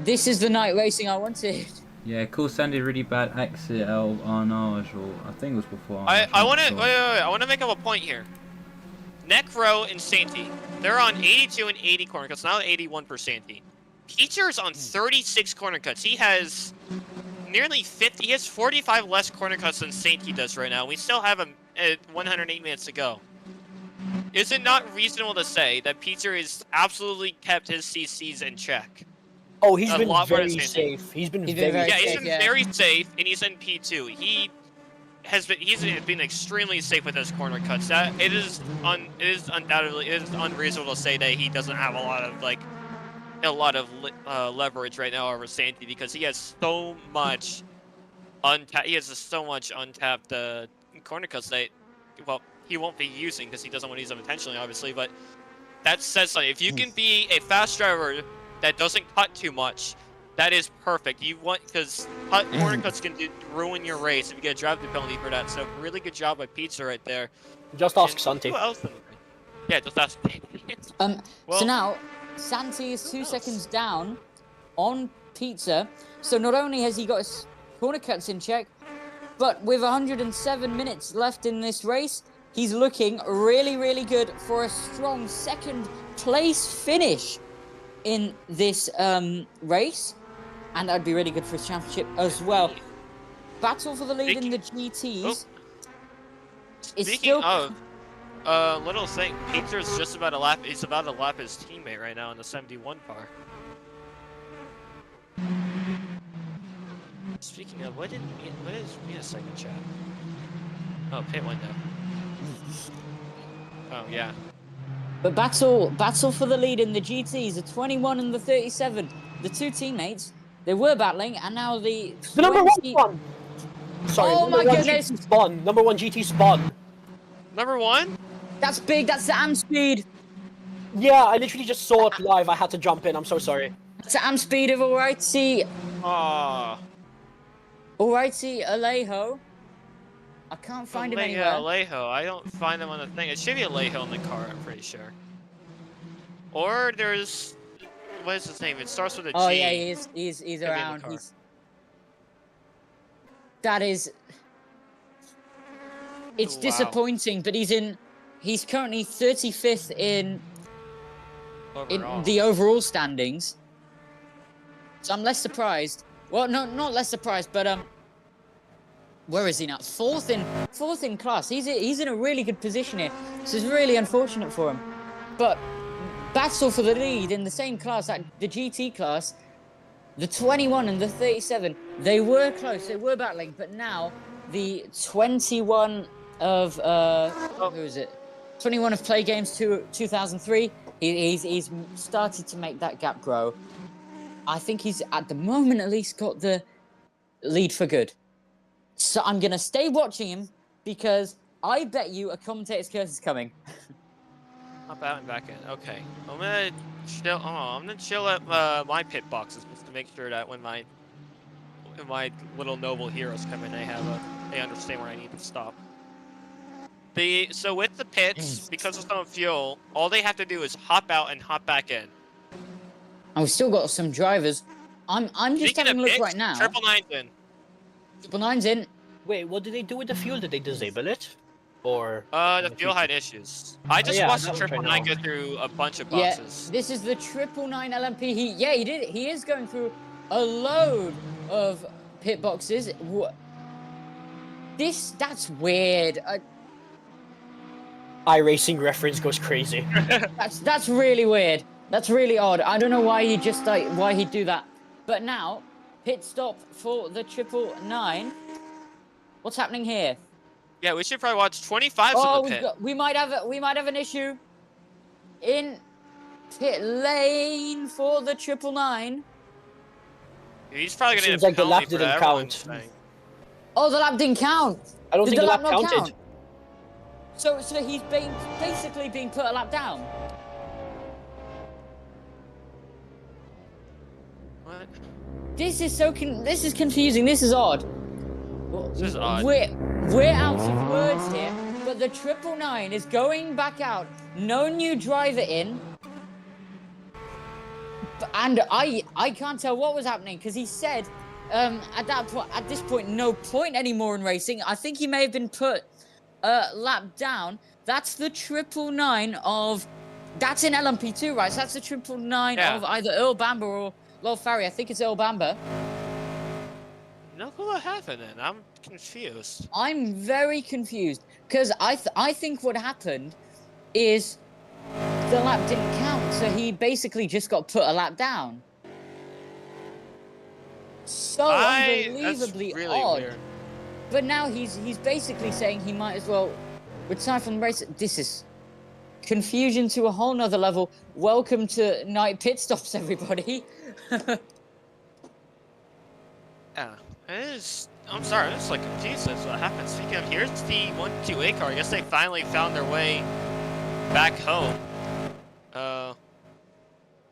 This is the night racing I wanted. Yeah, cool. Sandy really bad XLMS, or I think it was before. I want to wait. I want to make up a point here. Necro and Santi, they're on 82 and 80 corner cuts, now 81 for Santi. Peter's on 36 corner cuts. He has nearly 50. He has 45 less corner cuts than Santi does right now. We still have 108 minutes to go. Is it not reasonable to say that Peter has absolutely kept his CCs in check? Oh, he's A been lot more very than safe. He's been He's been very very Yeah, safe. he's safe, been yeah. very safe, and he's in P2. He's been extremely safe with his corner cuts. That it is unreasonable to say that he doesn't have a lot of leverage right now over Santi, because he has so much untapped corner cuts that, well, he won't be using because he doesn't want to use them intentionally, obviously. But that says something. If you can be a fast driver that doesn't cut too much, that is perfect. Because corner cuts can ruin your race if you get a driving penalty for that. So really good job by Pizza right there. Just ask And Santi. who else? Yeah, just ask. So Well- now Santi is 2 seconds down on Pizza. So not only has he got his corner cuts in check, but with 107 minutes left in this race, he's looking really, really good for a strong second place finish in this race. And that'd be really good for his championship as well. Battle for the lead in the GTs. Is Speaking still... of, little thing, Peter's just about to lap. He's about to lap his teammate right now in the 71 car. Speaking of, what is me a second chat? Oh, pit window. Oh yeah. But battle for the lead in the GTs, the 21 and the 37. The two teammates, they were battling, and now the number 20... one. Sorry, Oh number my one goodness. GT spawn. Number 1 GT spawn. Number one? That's big, that's the AM speed. Yeah, I literally just saw it live. I had to jump in. I'm so sorry. That's the AM speed of Alrighty Alejo. I can't find him anywhere. Alejo. I don't find him on the thing. It should be Alejo in the car, I'm pretty sure. Or there's... What is his name? It starts with a G. Oh yeah, he's be in the around. car. That is... It's Wow. disappointing, but he's currently 35th in Overall. the overall standings. So I'm less surprised. Well, no, not less surprised, but where is he now? Fourth in class. He's in a really good position here. This is really unfortunate for him. But battle for the lead in the same class, the GT class, the 21 and the 37. They were close. They were battling, but now the 21 of who is it? 21 of Play Games 2003. He's started to make that gap grow. I think he's, at the moment at least, got the lead for good. So I'm going to stay watching him, because I bet you a commentator's curse is coming. Hop out and back in. Okay. I'm gonna chill. Oh, I'm gonna chill at my pit boxes just to make sure that when my little noble heroes come in, they understand where I need to stop. So with the pits, because of some fuel, all they have to do is hop out and hop back in. And we've still got some drivers. I'm just Speaking having a of look pits, right now. Triple Nine's in. Triple nine's in. Wait, what did they do with the fuel? Did they disable it? Or The fuel had issues. I just yeah, watched the that was right 999 now. go through a bunch of Yeah, boxes. this is the 999 LMP. He did it. He is going through a load of pit boxes. That's weird. iRacing reference goes crazy. That's really weird. That's really odd. I don't know why he just why he'd do that. But now, pit stop for the 999. What's happening here? Yeah, we should probably watch 25s Oh, in the pit. we might have an issue in pit lane for the 999. He's probably gonna Seems get a like the lap penalty for didn't everyone count. saying- Oh, the lap didn't count. I don't Did think the lap not counted. count? So he's basically being put a lap down. What? This is confusing. This is odd. This is odd. We're out of words here, but the 999 is going back out. No new driver in. And I can't tell what was happening because he said at this point no point anymore in racing. I think he may have been put lap down. That's the 999 of that's in LMP2, right? So that's the 999 Yeah. of either Earl Bamber or Lol Farry. I think it's Earl Bamber. No clue what happened then. I'm confused. I'm very confused because I think what happened is the lap didn't count, so he basically just got put a lap down. So That's unbelievably really odd. weird. But now he's basically saying he might as well retire from the race. This is confusion to a whole nother level. Welcome to night pit stops, everybody. Yeah, it is. I'm sorry, I'm just like confused. That's what happened. Speaking of, here's the 128 car. I guess they finally found their way back home.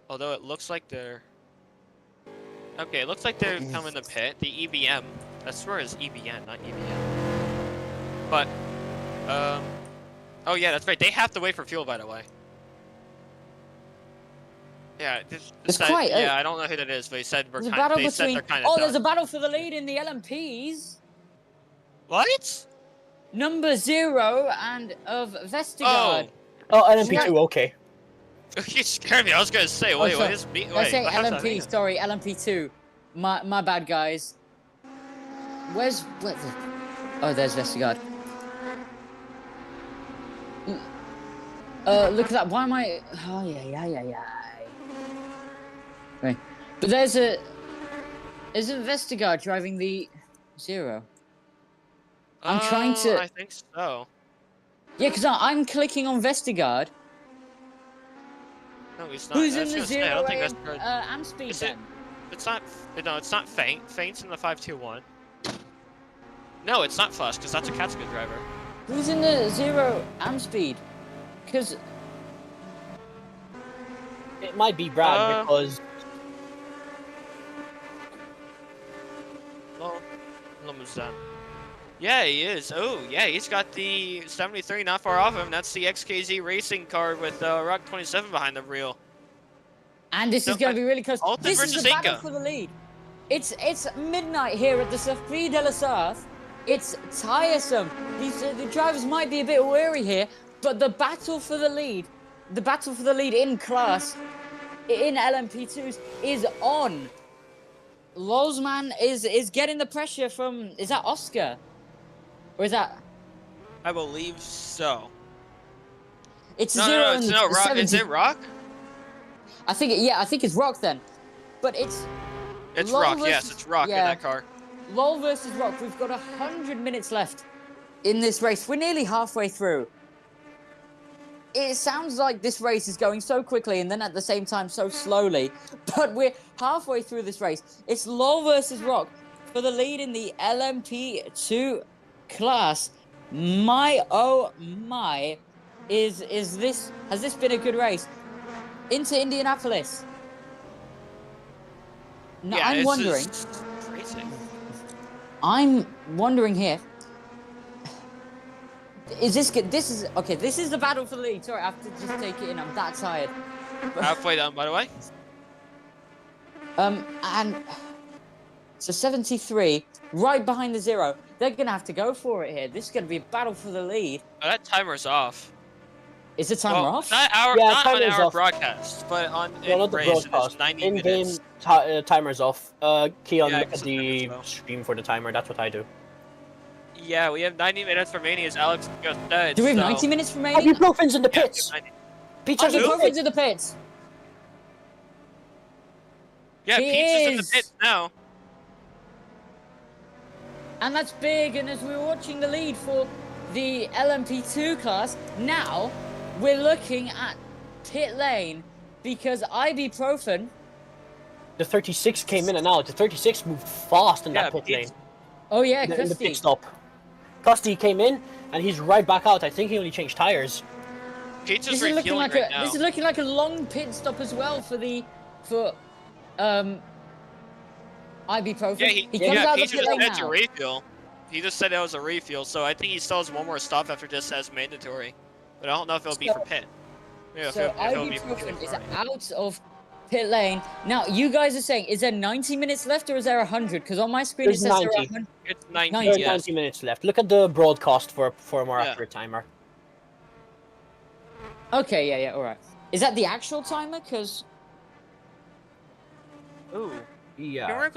Although it looks like they're. Okay, it looks like they're coming to pit. The EBM. I swear it's EBN, not EBM. But, oh yeah, that's right. They have to wait for fuel, by the way. Yeah, It's quite. Yeah, I don't know who that is, but he said There's a battle they said between. they're kind of Oh, done. there's a battle for the lead in the LMPs. What? Number 0 and of Vestergaard. Oh, LMP2, okay. You scared me. I was gonna say, wait, what is me? I Wait, say what does that LMP. mean? Sorry, LMP2. My bad, guys. Where's Oh, there's Vestergaard. Look at that. Why am I? Oh yeah. Right. But isn't Vestergaard driving the 0? I'm trying to. I think so. Yeah, because I'm clicking on Vestergaard. No, he's not. Who's I in was the gonna say, I 0 don't think AM, that's amp speed Is it- then? It's not. No, it's not Faint. Faint's in the 521. No, it's not Flush, because that's a Catskill driver. Who's in the 0 amp speed? Because It might be Brad because Well, Limousin. Yeah, he is. Oh, yeah, he's got the 73 not far off him. That's the XKZ racing car with Rock 27 behind the wheel. And this is So, going to be really close. Alton This is versus the battle Inca. for the lead. It's midnight here at the Circuit de la Sarthe. It's tiresome. The drivers might be a bit weary here, but the battle for the lead in class, in LMP2s, is on. Lozman is getting the pressure from, is that Oscar? Or is that? I believe so. It's No, 0 it's and no Rock. 70. Is it Rock? I think it's Rock then. But it's Lol Rock, versus- yes, it's Rock in yeah. that car. LOL versus Rock. We've got 100 minutes left in this race. We're nearly halfway through. It sounds like this race is going so quickly and then at the same time so slowly, but we're halfway through this race. It's LOL versus Rock for the lead in the LMP2 class. My oh my, has this been a good race? Into Indianapolis. Now Yeah, I'm it's wondering. just crazy. I'm wondering here. Is this good? This is okay. This is the battle for the lead. Sorry, I have to just take it in. I'm that tired. Halfway done, by the way. And So 73, right behind the 0. They're going to have to go for it here. This is going to be a battle for the lead. Oh, that timer's off. Is the timer Well, off? not on timer's our off. broadcast, but on No, not the race, broadcast. it's 90 In-game minutes. timer's off. Keon, Yeah, look at because the of the stream for the timer. That's what I do. Yeah, we have 90 minutes remaining, as Alex just said. Do we have so... 90 minutes remaining? Ibuprofen's in the Yeah, pits. 90. Pizza's in the Ibuprofen's pits. in the pits. Yeah, He Pizza's in the is. pits now. And that's big. And as we were watching the lead for the LMP2 class, now we're looking at pit lane because Ibuprofen. The 36 came in and out. The 36 moved fast in that pit lane. Oh yeah, In the pit Custy. stop. Custy came in and he's right back out. I think he only changed tires. Pizza's This is looking refueling like right now. this is looking like a long pit stop as well for Ibuprofen. Yeah, he comes out of the Pizza pit just lane said to now. refuel. He just said that was a refuel, so I think he still has one more stop after this as mandatory. But I don't know if it'll be for pit. Yeah, So if it'll be for Ibuprofen is pit. out of pit lane. Now, you guys are saying, is there 90 minutes left or is there 100? Because on my screen There's it says 90. there are 100. It's 90, 90, There's yes. 90 minutes left. Look at the broadcast for a more Yeah. accurate timer. Okay, yeah, all right. Is that the actual timer? Because Ooh. Yeah.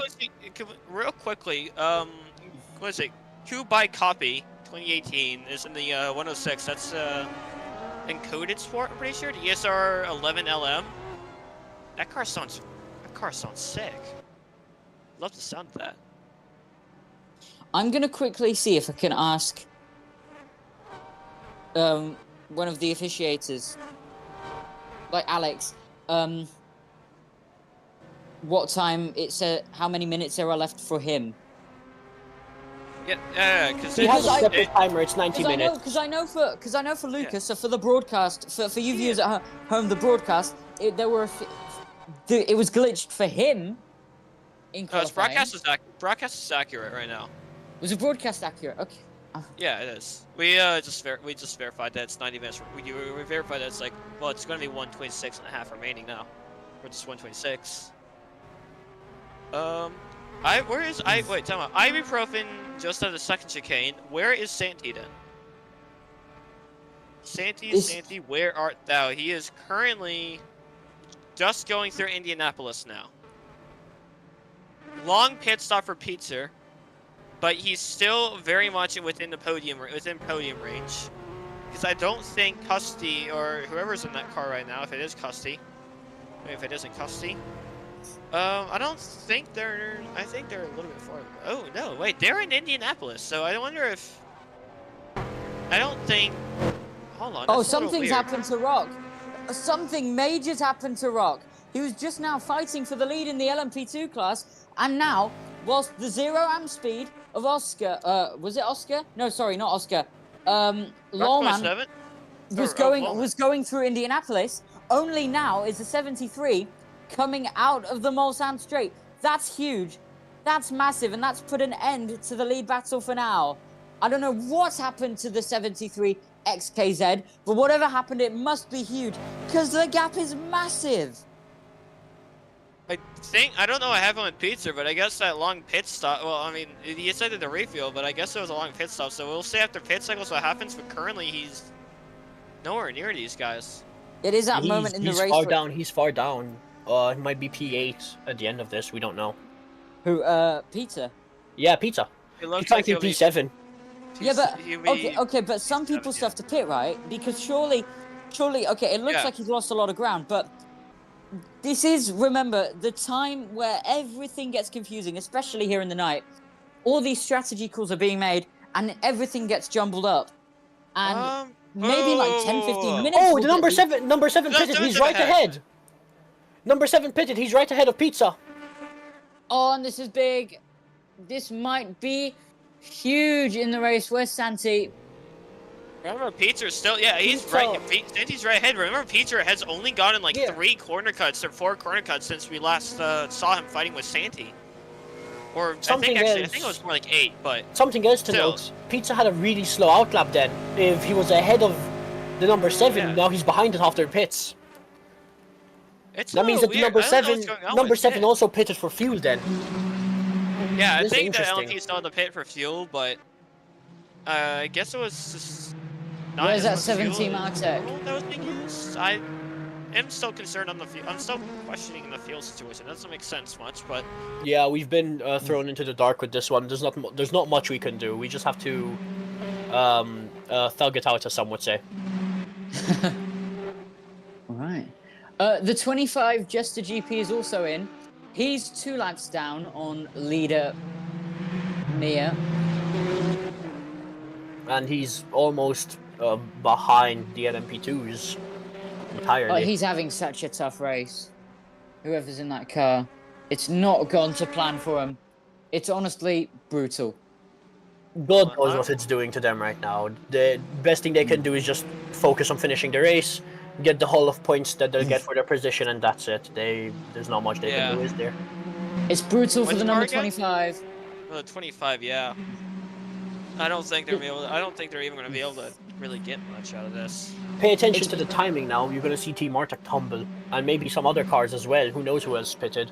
Real quickly, what is it? Q by copy 2018 is in the 106. That's encoded sport, I'm pretty sure. The ESR 11LM. That car sounds sick. Love the sound of that. I'm going to quickly see if I can ask one of the officiators, like Alex, what time it said, how many minutes there are left for him. Yeah, because He has a Because separate timer. It's 90 minutes. Because I know for Lucas, so for the broadcast, for you viewers at home, the broadcast, it was glitched for him. In qualifying. broadcast is accurate right now. Was the broadcast accurate? Okay. Yeah, it is. We just verified that it's 90 minutes. We verified that it's like, well, it's going to be 126 and a half remaining now, or just 126. Wait, tell me, Ibuprofen just out of the second chicane. Where is Santi then? Santi, where art thou? He is currently just going through Indianapolis now. Long pit stop for Pizza, but he's still very much within podium range. Because I don't think Custy or whoever's in that car right now, if it is Custy, if it isn't Custy, I don't think they're. I think they're a little bit farther. Oh no, wait, they're in Indianapolis, so I wonder if. I don't think. Hold on. Oh, that's a little something's weird. happened to Rock. Something major's happened to Rock. He was just now fighting for the lead in the LMP2 class, and now, whilst the 0 amp speed of Oscar, was it Oscar? No, sorry, not Oscar. Lawman was going through Indianapolis. Only now is the 73 coming out of the Mulsanne Straight. That's huge. That's massive, and that's put an end to the lead battle for now. I don't know what's happened to the 73 XKZ, but whatever happened, it must be huge, because the gap is massive. I don't know what happened with Pizza, but I guess that long pit stop, well, I mean, he said it the refuel, but I guess it was a long pit stop, so we'll see after pit cycles what happens, but currently he's nowhere near these guys. It is that moment in the race. He's far down. It might be P8 at the end of this, we don't know. Who, Peter? Yeah, Pizza. It looks He's like trying to P7. Yeah, but, okay, but some people still have to pit, right? Because surely, okay, it looks like he's lost a lot of ground, but this is, remember, the time where everything gets confusing, especially here in the night. All these strategy calls are being made, and everything gets jumbled up. And maybe like 10, 15 minutes. Oh, the number 7 pitted, he's right ahead. Number 7 pitted, he's right ahead of Pizza. Oh, and this is big. This might be huge in the race. Where's Santi? Remember, Pizza's still, he's right. Santi's right ahead. Remember, Pizza has only gotten like 3 corner cuts or 4 corner cuts since we last saw him fighting with Santi. Or I think it was more like 8, but something else to note. Pizza had a really slow outlap then. If he was ahead of the number 7, now he's behind it after pits. That means that the number 7 also pitted for fuel then. Yeah, I This is think that interesting. LMP still had to pit for fuel, but I guess it was just not Where's as that much 17 fuel Martech? that was being used. I am still concerned on the fuel. I'm still questioning the fuel situation. That doesn't make sense much, but Yeah, we've been thrown into the dark with this one. There's not much we can do. We just have to thug it out, as some would say. Right. The 25 Jester GP is also in. He's 2 laps down on leader Mia. And he's almost behind the LMP2s entirely. Oh, he's having such a tough race. Whoever's in that car. It's not gone to plan for him. It's honestly brutal. God knows what it's doing to them right now. The best thing they can do is just focus on finishing the race, get the haul of points that they'll get for their position, and that's it. There's not much they can do, is there? It's brutal for Which the number car again? 25. 25, yeah. I don't think they're even going to be able to really get much out of this. Pay attention to the timing now. You're going to see Team Martek tumble, and maybe some other cars as well. Who knows who else pitted?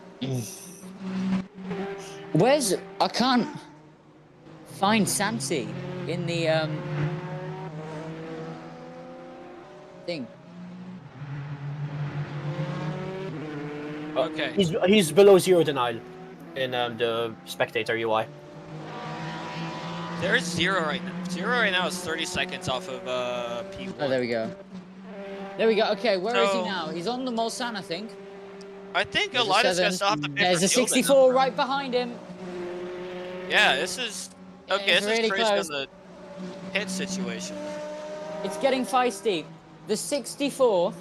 I can't find Santi in the thing. Okay. He's below zero denial in the spectator UI. There's 0 right now. 0 right now is 30 seconds off of P1. Oh, there we go. There we go. Okay, where is he So- now? He's on the Mulsanne, I think. I think There's a Elias gonna 7. still have to pit There's for a fuel then. 64 right behind him. Yeah, this is okay. It's This is really crazy close. on the pit situation. It's getting feisty. The 64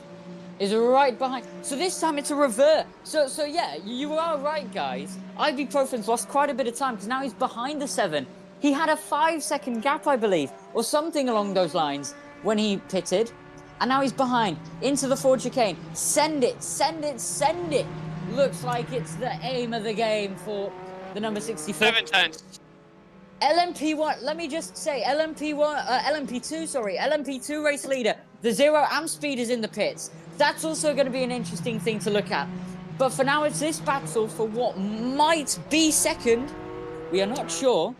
is right behind. So this time it's a revert. So yeah, you are right, guys. Ibuprofen's lost quite a bit of time because now he's behind the 7. He had a 5-second gap, I believe, or something along those lines when he pitted. And now he's behind. Into the Ford chicane. Send it, send it, send it. Looks like it's the aim of the game for the number 64. 7 tenths. LMP1, let me just say, LMP2 race leader. The 0 amp speed is in the pits. That's also going to be an interesting thing to look at. But for now, it's this battle for what might be second. We are not sure.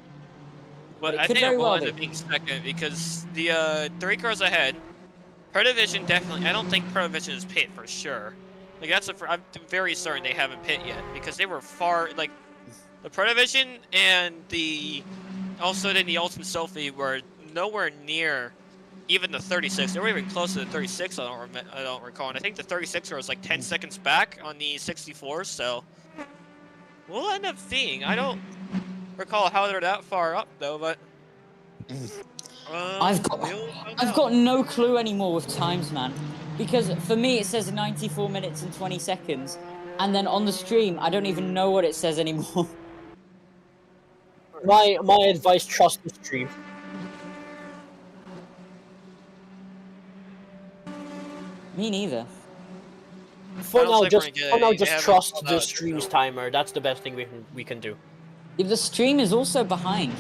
But it I could think very it will well end be. up being second because the 3 cars ahead, Protovision definitely. I don't think Protovision is pit for sure. Like I'm very certain they haven't pit yet because they were far. Like the Protovision and also the Ultimate Sophie were nowhere near even the 36. They were even close to the 36. I don't recall. And I think the 36 was like 10 seconds back on the 64. So we'll end up seeing. I don't recall how they're that far up though, but I've got no clue anymore with times, man. Because for me it says 94 minutes and 20 seconds, and then on the stream I don't even know what it says anymore. My advice: trust the stream. Me neither. For don't now, think just we're gonna for now, get- just they haven't trust called the out, stream's so- timer. That's the best thing we can do. If the stream is also behind,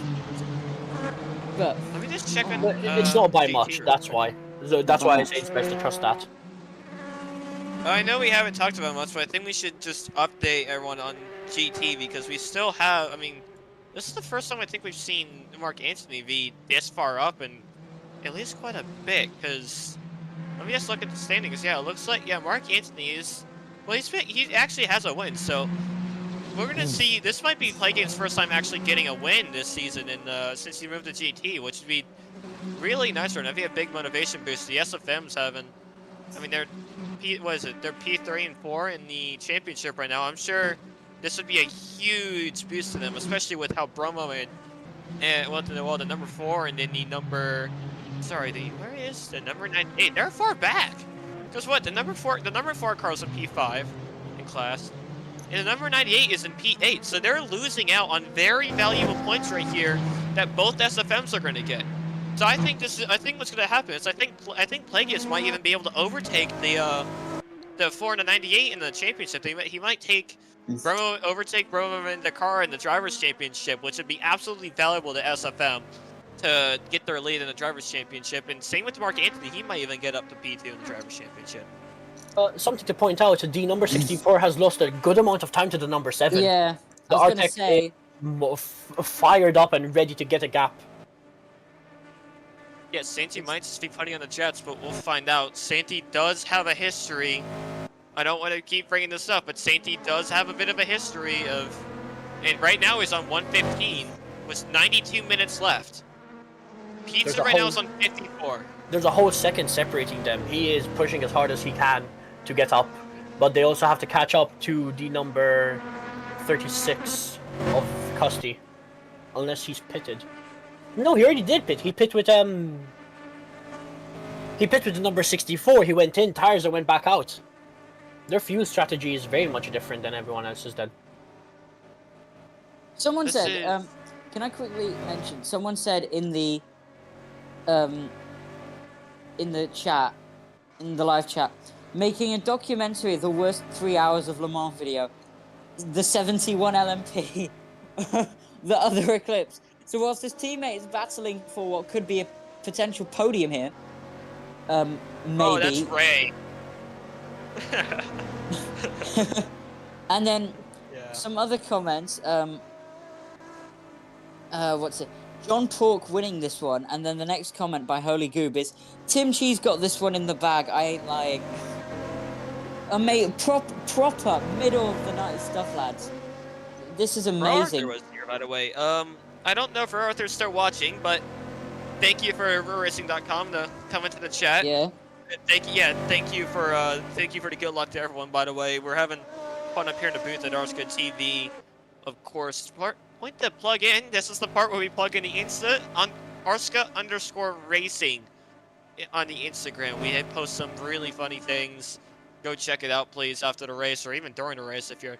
but Let me just check on. But it's not by GT much. real That's quick. why. So that's why I say it's best to trust that. I know we haven't talked about it much, but I think we should just update everyone on GT because we still have. I mean, this is the first time I think we've seen Mark Anthony be this far up, and at least quite a bit. Because let me just look at the standings. Yeah, it looks like Mark Anthony is. Well, he actually has a win, so we're gonna see. This might be Playgame's first time actually getting a win this season, and since he moved to GT, which would be really nice for him. That'd be a big motivation boost. The SFM's having. I mean, they're They're P3 and 4 in the championship right now. I'm sure this would be a huge boost to them, especially with how Bromo and the number 4 and then the number. Sorry, where is the number 98? They're far back. Because what? The number 4 car is in P5 in class, and the number 98 is in P8. So they're losing out on very valuable points right here that both SFMs are going to get. So I think what's going to happen is I think Plagueis might even be able to overtake the 4 and the 98 in the championship. He might overtake Bromo in the car in the drivers' championship, which would be absolutely valuable to SFM to get their lead in the drivers' championship. And same with Mark Anthony, he might even get up to P2 in the drivers' championship. Something to point out: the number 64 has lost a good amount of time to the number 7. Yeah, The I was gonna Artec say fired up and ready to get a gap. Yeah, Santi might just be putting on the Jets, but we'll find out. Santi does have a history. I don't want to keep bringing this up, but Santi does have a bit of a history of... And right now he's on 115, with 92 minutes left. Pizza right now is on 54. There's a whole second separating them. He is pushing as hard as he can to get up, but they also have to catch up to the number 36 of Custy, unless he's pitted. No, he already did pit. He pit with the number 64. He went in, tires and went back out. Their fuel strategy is very much different than everyone else's then. Someone said, can I quickly mention, someone said in the chat, in the live chat, making a documentary of the worst 3 hours of Le Mans video, the 71 LMP, the other Eclipse. So whilst his teammate is battling for what could be a potential podium here, maybe... Oh, that's Ray. And then some other comments, what's it? John Pork winning this one, and then the next comment by Holy Goob is, Tim Cheese got this one in the bag, I ain't lying. Proper middle of the night stuff, lads. This is amazing. Arthur was here, by the way. I don't know if Arthur's still watching, but thank you for RoRacing.com to come into the chat. Yeah. Thank you for the good luck to everyone. By the way, we're having fun up here in the booth at RSCA TV. Of course, point to plug in. This is the part where we plug in the Insta on RSCA_racing on the Instagram. We post some really funny things. Go check it out, please, after the race or even during the race if you're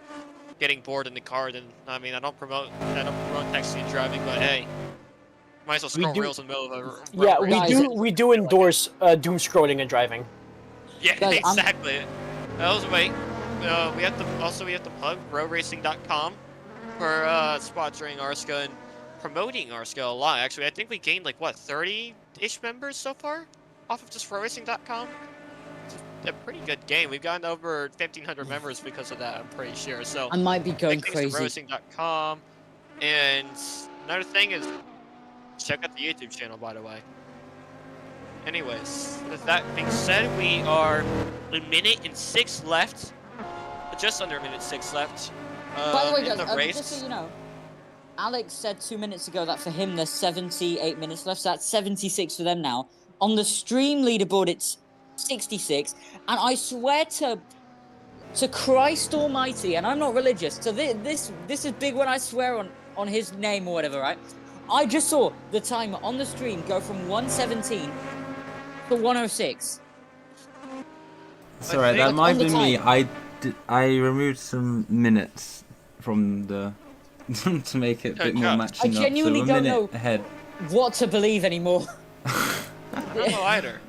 getting bored in the car. Then I mean, I don't promote texting and driving, but hey, might as well scroll reels in the middle of a we do endorse doom scrolling and driving. Yeah, guys, exactly. We have to plug RoRacing.com for sponsoring RSCA and promoting RSCA a lot. Actually, I think we gained like what 30-ish members so far off of just RoRacing.com. It's a pretty good game. We've gotten over 1,500 members because of that. I'm pretty sure. So I might be going crazy. RoRacing.com, and another thing is check out the YouTube channel, by the way. Anyways, with that being said, we are a minute and 6 left. Just under a minute 6 left. By the way, in guys, the race. just so you know, Alex said 2 minutes ago that for him there's 78 minutes left, so that's 76 for them now. On the stream leaderboard, it's 66, and I swear to Christ Almighty, and I'm not religious, so this is big when I swear on his name or whatever, right? I just saw the timer on the stream go from 117 to 106. Sorry, that might be me. I removed some minutes from the to make it a bit more matching up. I genuinely so don't know ahead. what to believe anymore. I don't know either.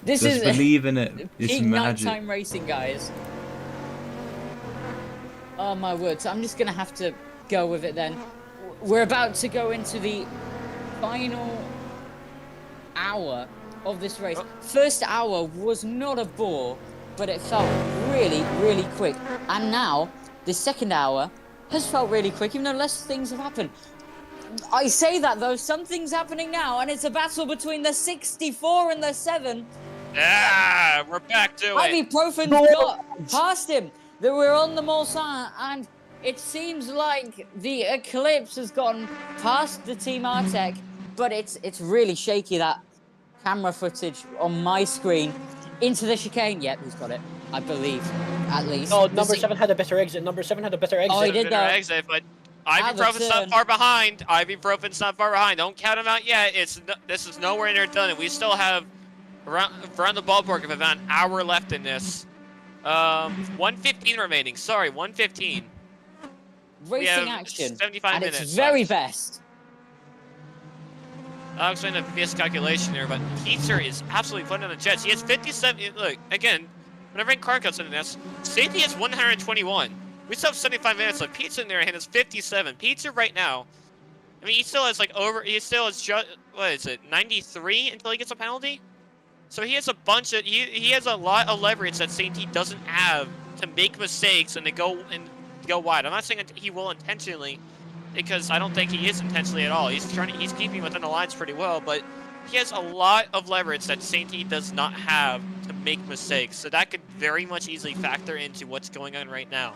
Just believe in it. It's peak magic. nighttime racing, guys. Oh my word! So I'm just gonna have to go with it then. We're about to go into the final hour of this race. First hour was not a bore, but it felt really, really quick. And now, the second hour has felt really quick, even though less things have happened. I say that though, something's happening now, and it's a battle between the 64 and the 7. Yeah, we're back to it. Ibuprofen got past him. We're on the Mulsanne, and it seems like the Eclipse has gotten past the Team Artec, but it's really shaky, that camera footage on my screen. Into the chicane. Yep, he's got it. I believe, at least. Oh, number 7 had a better exit. Number 7 had a better exit. Oh, he did though. Exit, but Ibuprofen's not far behind. Ibuprofen's not far behind. Don't count him out yet. This is nowhere near done, and we still have around the ballpark of about an hour left in this. 1:15 remaining. Sorry, 1:15. Racing action 75 at minutes its very left. best. I'm trying to miscalculation here, but Peter is absolutely putting on the Jets. He has 57. Look, again, whenever car comes into this, safety has 121. We still have 75 minutes left. Pete's in there and has 57. Peter right now, I mean, he still has he still has just, what is it, 93 until he gets a penalty? So he has a bunch of, he has a lot of leverage that Saint doesn't have to make mistakes and to go wide. I'm not saying he will intentionally because I don't think he is intentionally at all. He's keeping within the lines pretty well, but he has a lot of leverage that Sainty does not have to make mistakes. So that could very much easily factor into what's going on right now.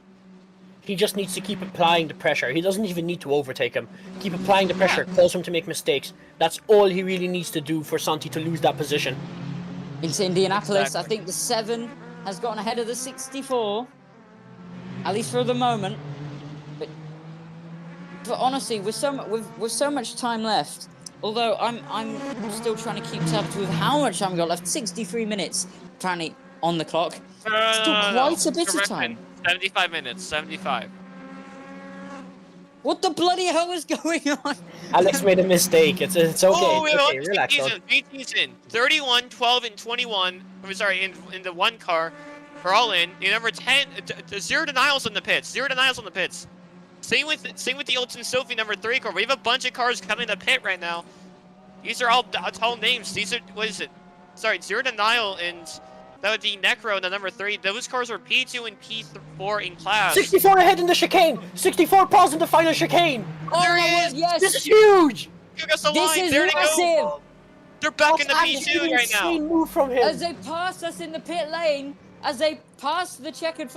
He just needs to keep applying the pressure. He doesn't even need to overtake him. Keep applying the pressure, cause him to make mistakes. That's all he really needs to do for Santi to lose that position. Into Indianapolis, Exactly. I think the 7 has gotten ahead of the 64, at least for the moment. But honestly, with so much time left, although I'm still trying to keep tabs with how much time we got left. 63 minutes apparently on the clock. Still quite a bit of time. 75 minutes. 75. What the bloody hell is going on? Alex made a mistake. It's okay. Oh, It's okay. wait, Relax. BT's in. 31, 12, and 21. I'm sorry, in the one car. We're all in. In number 10, zero denials on the pits. Zero denials on the pits. Same with the Olsen Sophie number 3 car. We have a bunch of cars coming to pit right now. These are all tall names. These are, what is it? Sorry, zero denial, and that would be Necro, the number 3. Those cars are P2 and P4 in class. 64 ahead in the chicane. 64 paused in the final chicane. Oh There my he word, is! yes! This is huge. Give us the This line. is There they massive! go. They're back in the That's P2 an right now. insane move from him. As they pass us in the pit lane, as they pass the checkered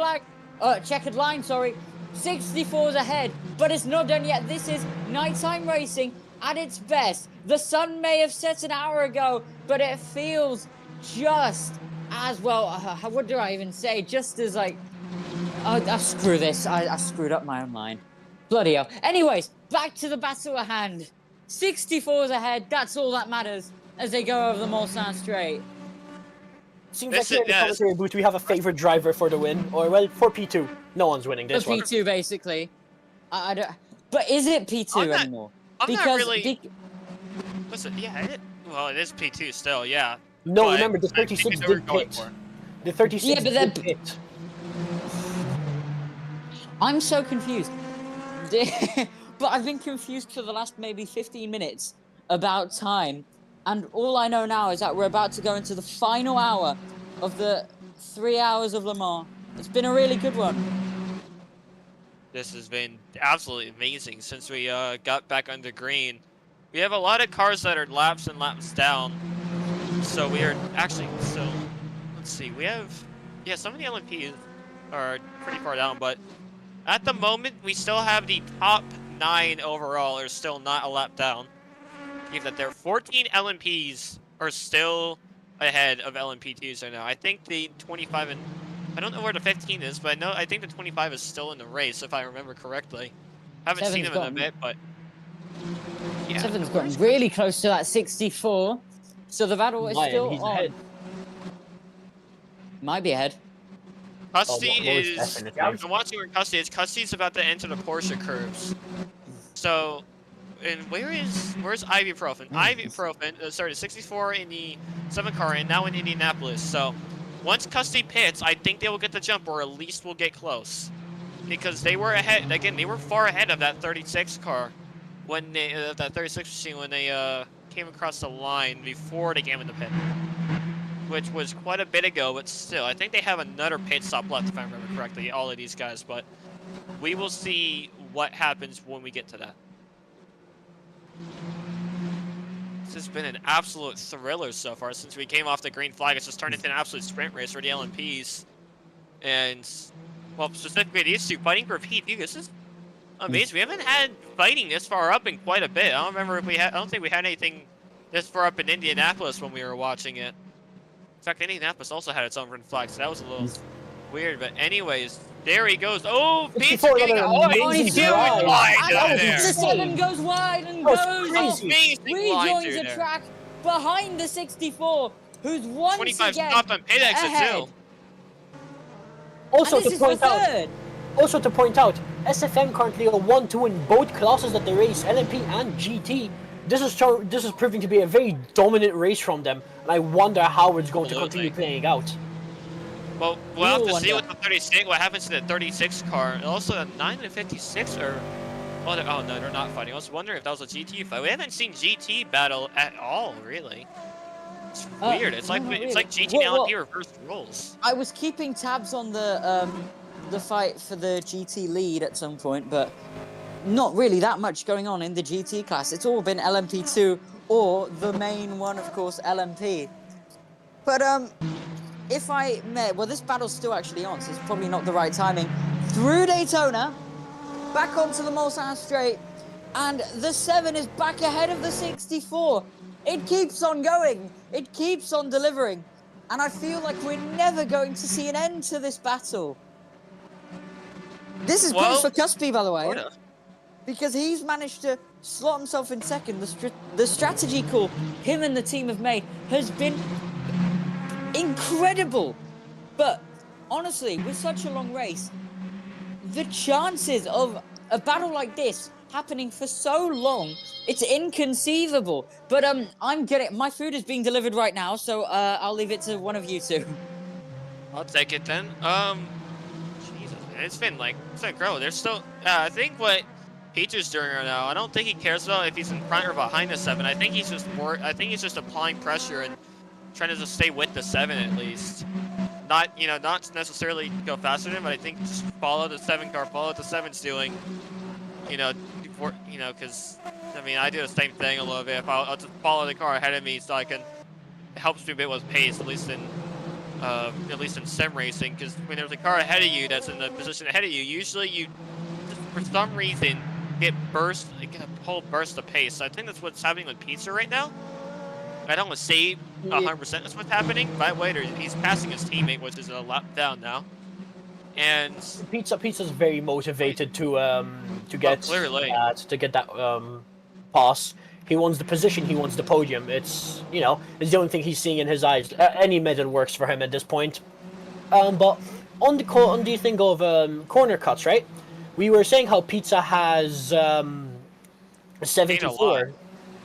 line, sorry, 64's ahead, but it's not done yet. This is nighttime racing at its best. The sun may have set an hour ago, but it feels just as well. What do I even say? Just as like, screw this. I screwed up my own line. Bloody hell. Anyways, back to the battle at hand. 64's ahead. That's all that matters as they go over the Mulsanne Straight. Seems like here in the commentary booth we have a favorite driver for the win, or well, for P2. No one's winning this For one. P2, basically. I don't. But is it P2 anymore? I'm not really. Listen, yeah, well, it is P2 still, yeah. No, but remember the I think 36 they were did going pit. for it. The 36 Yeah, but did then- pit. I'm so confused. But I've been confused for the last maybe 15 minutes about time. And all I know now is that we're about to go into the final hour of the 3 hours of Le Mans. It's been a really good one. This has been absolutely amazing since we got back under green. We have a lot of cars that are laps and laps down. So we are actually, let's see, we have, yeah, some of the LMPs are pretty far down, but at the moment, we still have the top 9 overall are still not a lap down. Even that there 14 LMPs are still ahead of LMP2s right now. I think the 25 and I don't know where the 15 is, but I think the 25 is still in the race if I remember correctly. Haven't seen him in a bit, but yeah. 7's gotten really close to that 64. So the battle is still he's on. ahead. Might be ahead. Custody Oh, most is. definitely. I'm watching where Custody is. Custody's about to enter the Porsche curves. So, and where's Ibuprofen? Ibuprofen, sorry, 64 in the 7 car and now in Indianapolis. So, once Custody pits, I think they will get the jump, or at least will get close, because they were ahead. Again, they were far ahead of that 36 car when they that 36 machine when they came across the line before they came in the pit, which was quite a bit ago, but still, I think they have another pit stop left, if I remember correctly, all of these guys, but we will see what happens when we get to that. This has been an absolute thriller so far since we came off the green flag. It's just turned into an absolute sprint race for the LMPs. And, well, specifically these two fighting for P2. This is amazing. We haven't had fighting this far up in quite a bit. I don't remember if we had, I don't think we had anything this far up in Indianapolis when we were watching it. In fact, Indianapolis also had its own green flag, so that was a little weird. But anyways, there he goes. Oh, Pete's getting a amazing drive. The 7 goes wide and goes off. Amazing line Rejoins through the there. track behind the 64, who's once 25 again stopped on pit exit ahead. too. Also And this to is the point out, third. SFM currently a 1-2 in both classes that they race, LMP and GT. This is proving to be a very dominant race from them, and I wonder how it's going to continue playing out. Well, we'll have to see wonder. with the 36, what happens to the 36 car, and also the 9 and 56 are. Oh, oh no, they're not fighting. I was wondering if that was a GT fight. We haven't seen GT battle at all, really. It's weird. It's like no, not it's like really. GT and Well, LMP reversed roles. I was keeping tabs on the fight for the GT lead at some point, but not really that much going on in the GT class. It's all been LMP2 or the main one, of course, LMP. But if I may, well, this battle's still actually on, so it's probably not the right timing. Through Daytona, back onto the Mulsanne Straight, and the 7 is back ahead of the 64. It keeps on going. It keeps on delivering. And I feel like we're never going to see an end to this battle. This is good for Cuspy, by the way, because he's managed to slot himself in second. The strategy call him and the team have made has been incredible. But honestly, with such a long race, the chances of a battle like this happening for so long, it's inconceivable. But I'm getting my food is being delivered right now, so I'll leave it to one of you two. I'll take it then. Jesus, man, it's been incredible. There's still, I think what Peter's doing right now, I don't think he cares about if he's in front or behind the 7. I think he's just applying pressure and trying to just stay with the 7 at least. Not necessarily go faster than him, but I think just follow the 7 car, follow what the 7's doing. Because I mean, I do the same thing a little bit. If I'll just follow the car ahead of me, so it helps me a bit with pace, at least in sim racing. Because when there's a car ahead of you that's in the position ahead of you, usually you, just for some reason, get a whole burst of pace. So I think that's what's happening with Pizza right now. I don't want to say 100% that's what's happening. By the way, he's passing his teammate, which is a lap down now. And Pizza's very motivated to get clearly to get that pass. He wants the position. He wants the podium. It's it's the only thing he's seeing in his eyes. Any method works for him at this point. But on the thing of corner cuts, right? We were saying how Pizza has 74.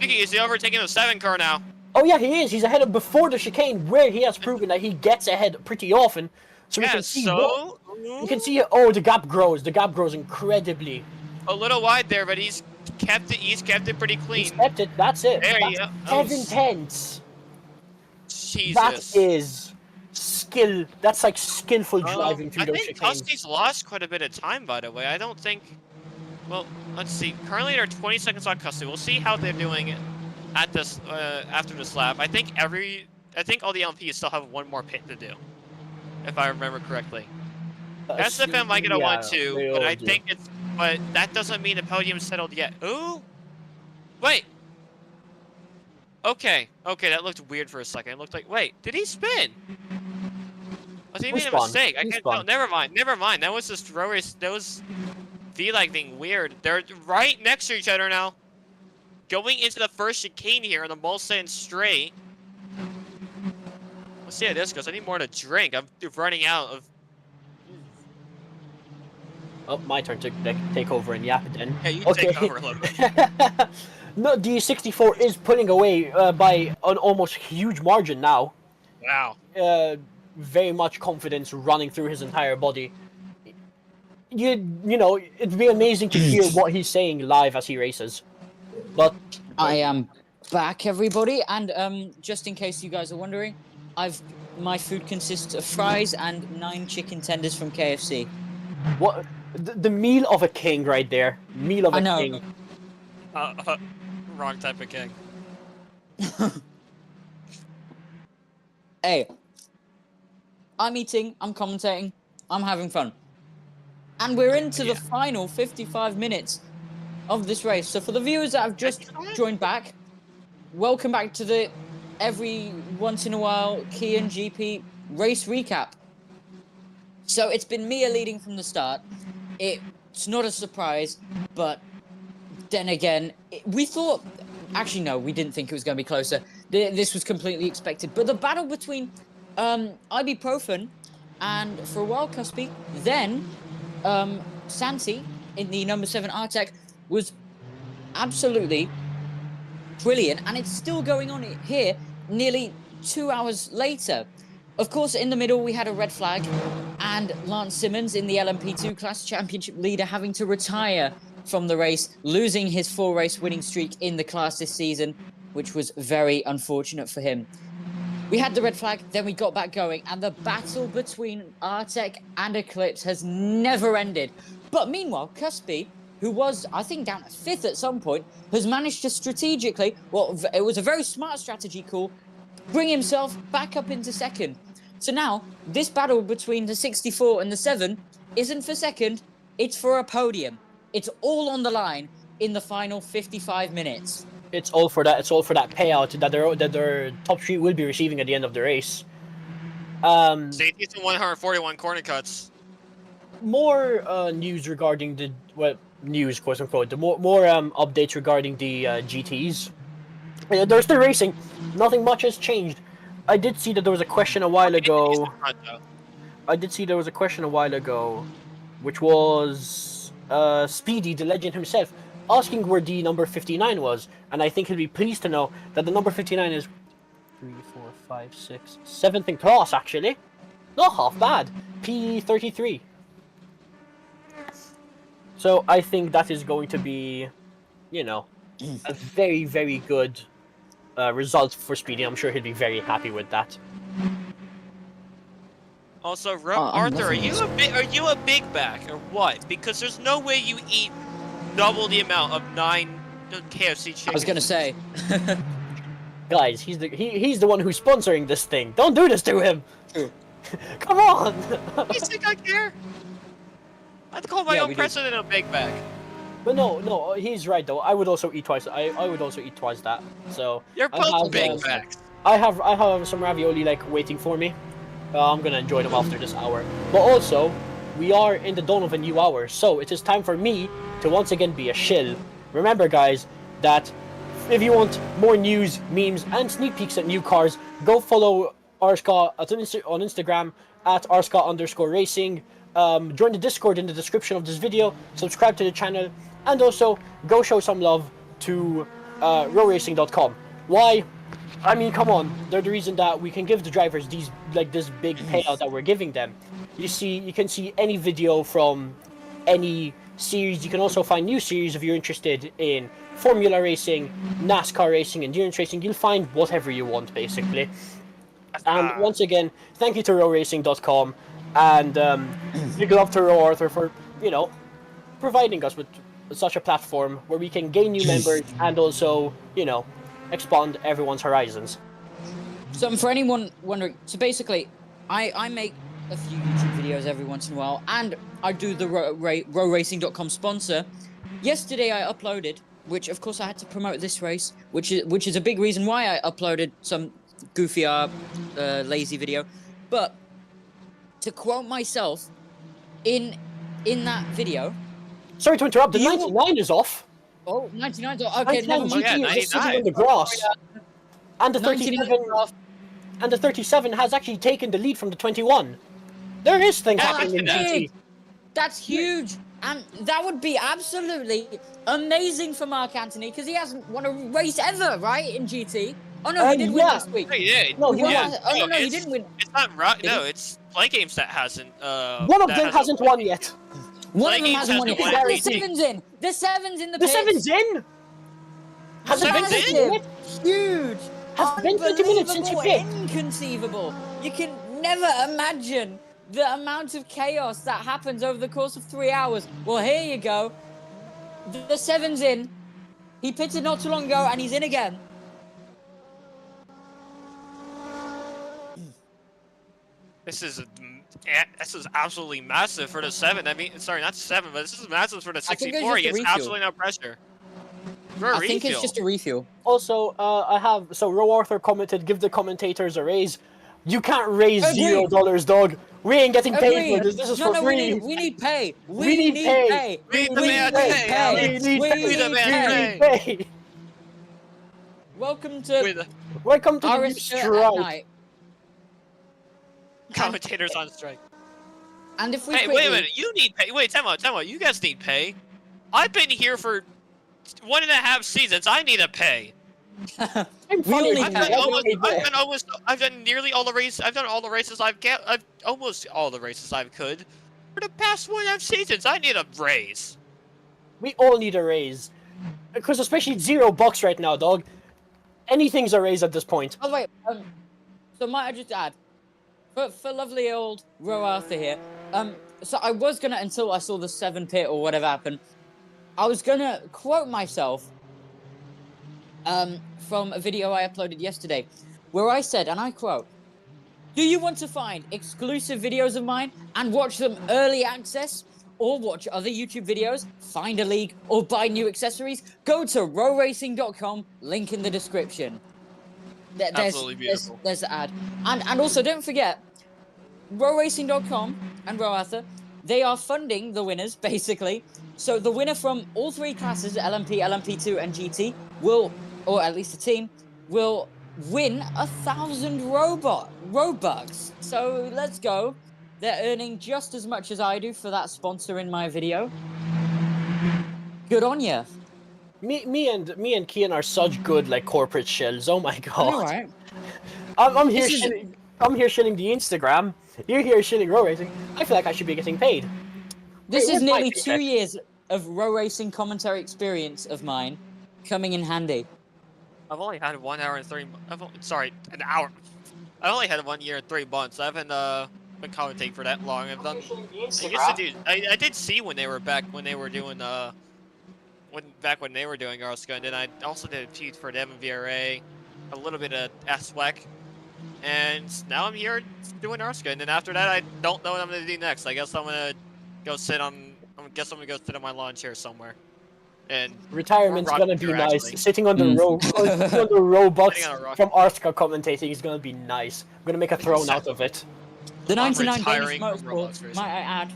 Is he overtaking the 7 car now? Oh yeah, he is. He's ahead of before the chicane, where he has proven that he gets ahead pretty often. So we can see you can see the gap grows. The gap grows incredibly. A little wide there, but he's kept it pretty clean. He's kept it. That's it. There you go. 7/10. Jesus. That is skill. That's like skillful driving through those chicanes. I think Tusty's lost quite a bit of time, by the way. I don't think. Well, let's see. Currently, they're 20 seconds on Custody. We'll see how they're doing at this after this lap. I think all the LMPs still have one more pit to do, if I remember correctly. SFM might get a 1-2, but I think but that doesn't mean the podium's settled yet. Ooh, wait. Okay, that looked weird for a second. It looked like, wait, did he spin? Was he made a mistake? I can't tell. Never mind. That was just that was V-like being weird. They're right next to each other now. Going into the first chicane here on the Mulsanne Straight. Let's see how this goes. I need more to drink. I'm running out of. Oh, my turn to take over and yap then. Yeah, you take over a little bit. No, the 64 is pulling away by an almost huge margin now. Wow. Very much confidence running through his entire body. It'd be amazing to hear what he's saying live as he races. But I am back, everybody, and just in case you guys are wondering, my food consists of fries and 9 chicken tenders from KFC. What? The meal of a king right there. Meal of a king. Wrong type of king. Hey, I'm eating, I'm commentating, I'm having fun. And we're into the final 55 minutes of this race. So for the viewers that have just joined back, welcome back to the every once in a while Kia and GP race recap. So it's been Mia leading from the start. It's not a surprise, but then again, we thought... Actually, no, we didn't think it was going to be closer. This was completely expected. But the battle between Ibuprofen and, for a while, Cuspy, then Santi in the number 7 Artec was absolutely brilliant. And it's still going on here nearly 2 hours later. Of course, in the middle, we had a red flag and Lance Simmons in the LMP2 class championship leader having to retire from the race, losing his 4-race winning streak in the class this season, which was very unfortunate for him. We had the red flag, then we got back going, and the battle between Artec and Eclipse has never ended. But meanwhile, Cuspy, who was, I think, down at 5th at some point, has managed to strategically, well, it was a very smart strategy call, bring himself back up into 2nd. So now, this battle between the 64 and the 7 isn't for 2nd, it's for a podium. It's all on the line in the final 55 minutes. It's all for that. It's all for that payout that their top 3 will be receiving at the end of the race. Safety to 141 corner cuts. More news regarding the news, quote unquote. The more updates regarding the GTs. They're still racing. Nothing much has changed. I did see that there was a question a while ago. Which was Speedy, the legend himself, asking where the number 59 was, and I think he'll be pleased to know that the number 59 is 3, 4, 5, 6, 7th in class, actually. Not half bad. P33. So I think that is going to be, a very, very good result for Speedy. I'm sure he'll be very happy with that. Also, Arthur, are you a big back or what? Because there's no way you eat double the amount of 9 KFC chickens. I was gonna say. Guys, he's the one who's sponsoring this thing. Don't do this to him. Come on. You think I care? I'd call my own president a big back. But no, he's right though. I would also eat twice. I would also eat twice that. So you're both big backs. I have some ravioli waiting for me. I'm gonna enjoy them after this hour. But also, we are in the dawn of a new hour, so it is time for me to once again be a shill. Remember, guys, that if you want more news, memes, and sneak peeks at new cars, go follow RSCA on Instagram at RSCA_racing. Join the Discord in the description of this video. Subscribe to the channel, and also go show some love to rowracing.com. Why? I mean, come on, they're the reason that we can give the drivers this big payout that we're giving them. You can see any video from any series. You can also find new series if you're interested in Formula racing, NASCAR racing, endurance racing. You'll find whatever you want, basically. And once again, thank you to rowracing.com, and big love to Row Arthur for, providing us with such a platform where we can gain new members and also, expand everyone's horizons. So for anyone wondering, so basically, I make a few YouTube videos every once in a while, and I do the rowracing.com sponsor. Yesterday I uploaded, which of course I had to promote this race, which is a big reason why I uploaded some goofy, lazy video. But to quote myself, in that video. Sorry to interrupt. The 99 is off. Oh, 99's off. Okay, never mind. GT is just sitting on the grass. And the 37 has actually taken the lead from the 21. There is things happening in GT. That's huge. And that would be absolutely amazing for Mark Anthony, because he hasn't won a race ever, right, in GT? Oh no, he did win last week. No, he did. No, he didn't win. It's not right. No, it's Play Games that hasn't. One of them hasn't won yet. One of them hasn't won yet. The 7's in. The 7's in the pits. The 7's in? Has it been in? Huge. Has been 20 minutes since you picked. Inconceivable. You can never imagine the amount of chaos that happens over the course of 3 hours. Well, here you go. The 7's in. He pitted not too long ago, and he's in again. This is absolutely massive for the 7. I mean, sorry, not 7, but this is massive for the 64. He gets absolutely no pressure. I think it's just a refuel. Also, Row Arthur commented, give the commentators a raise. You can't raise $0, dog. We ain't getting paid for this. This is for free. We need pay. We need pay. We need pay. Welcome to the new strike. Commentators on strike. And if we wait a minute, you need pay. Wait, time out. You guys need pay. I've been here for 1.5 seasons. I need a pay. I've done nearly all the races. I've done all the races almost all the races I could. For the past 1.5 seasons, I need a raise. We all need a raise. Because especially $0 right now, dog. Anything's a raise at this point. Oh wait, so might I just add, for lovely old Row Arthur here, so I was gonna, until I saw the 7 pit or whatever happened, I was gonna quote myself from a video I uploaded yesterday, where I said, and I quote, "Do you want to find exclusive videos of mine and watch them early access, or watch other YouTube videos, find a league, or buy new accessories? Go to rowracing.com, link in the description." Absolutely beautiful. There's the ad. And also, don't forget, rowracing.com and Rowartha, they are funding the winners, basically. So the winner from all three classes, LMP, LMP2, and GT, will, or at least the team, will win 1,000 Robux. So let's go. They're earning just as much as I do for that sponsor in my video. Good on ya. Me and Kian are such good like corporate shells. Oh my god. Alright. I'm here This is- shilling, I'm here shilling the Instagram. You're here shilling row racing. I feel like I should be getting paid. This Wait, is where's my nearly paycheck? 2 years of row racing commentary experience of mine coming in handy. I've only had 1 hour and 3. Sorry, an hour. I only had 1 year and 3 months. I haven't been commentating for that long. I've done. I used to do. I did see when they were back when they were doing when they were doing RSCA, and then I also did a few for them in VRA, a little bit of SWEC, and now I'm here doing RSCA. And then after that, I don't know what I'm gonna do next. I guess I'm gonna go sit on. I guess I'm gonna go sit on my lawn chair somewhere. And Retirement's rock gonna be chair, nice. actually. Sitting on the row, sitting on the robots Sitting on a rock. from Arska commentating is gonna be nice. I'm gonna make a throne out of it. The I'm 99 Danish retiring from Roblox motorsport, racing. might I add,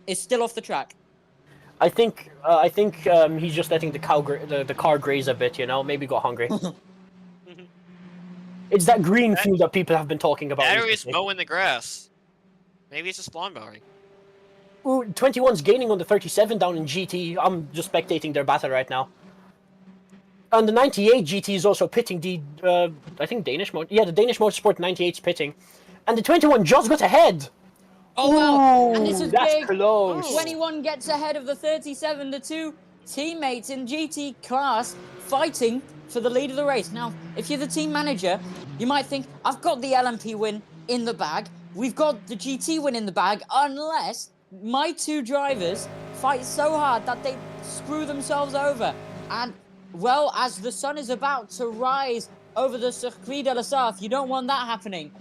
is still off the track. I think he's just letting the car graze a bit. You know, maybe got hungry. It's that green field that people have been talking about. Battery's recently. mowing the grass. Maybe it's just lawn mowing. Ooh, 21's gaining on the 37 down in GT. I'm just spectating their battle right now. And the 98 GT is also pitting the, I think Danish motor. Yeah, the Danish Motorsport 98's pitting. And the 21 just got ahead. Oh wow! And this Ooh, is that's big. close. 21 gets ahead of the 37. The two teammates in GT class fighting for the lead of the race. Now, if you're the team manager, you might think, I've got the LMP win in the bag. We've got the GT win in the bag, unless my two drivers fight so hard that they screw themselves over. And, well, as the sun is about to rise over the Circuit de la Sarthe, you don't want that happening.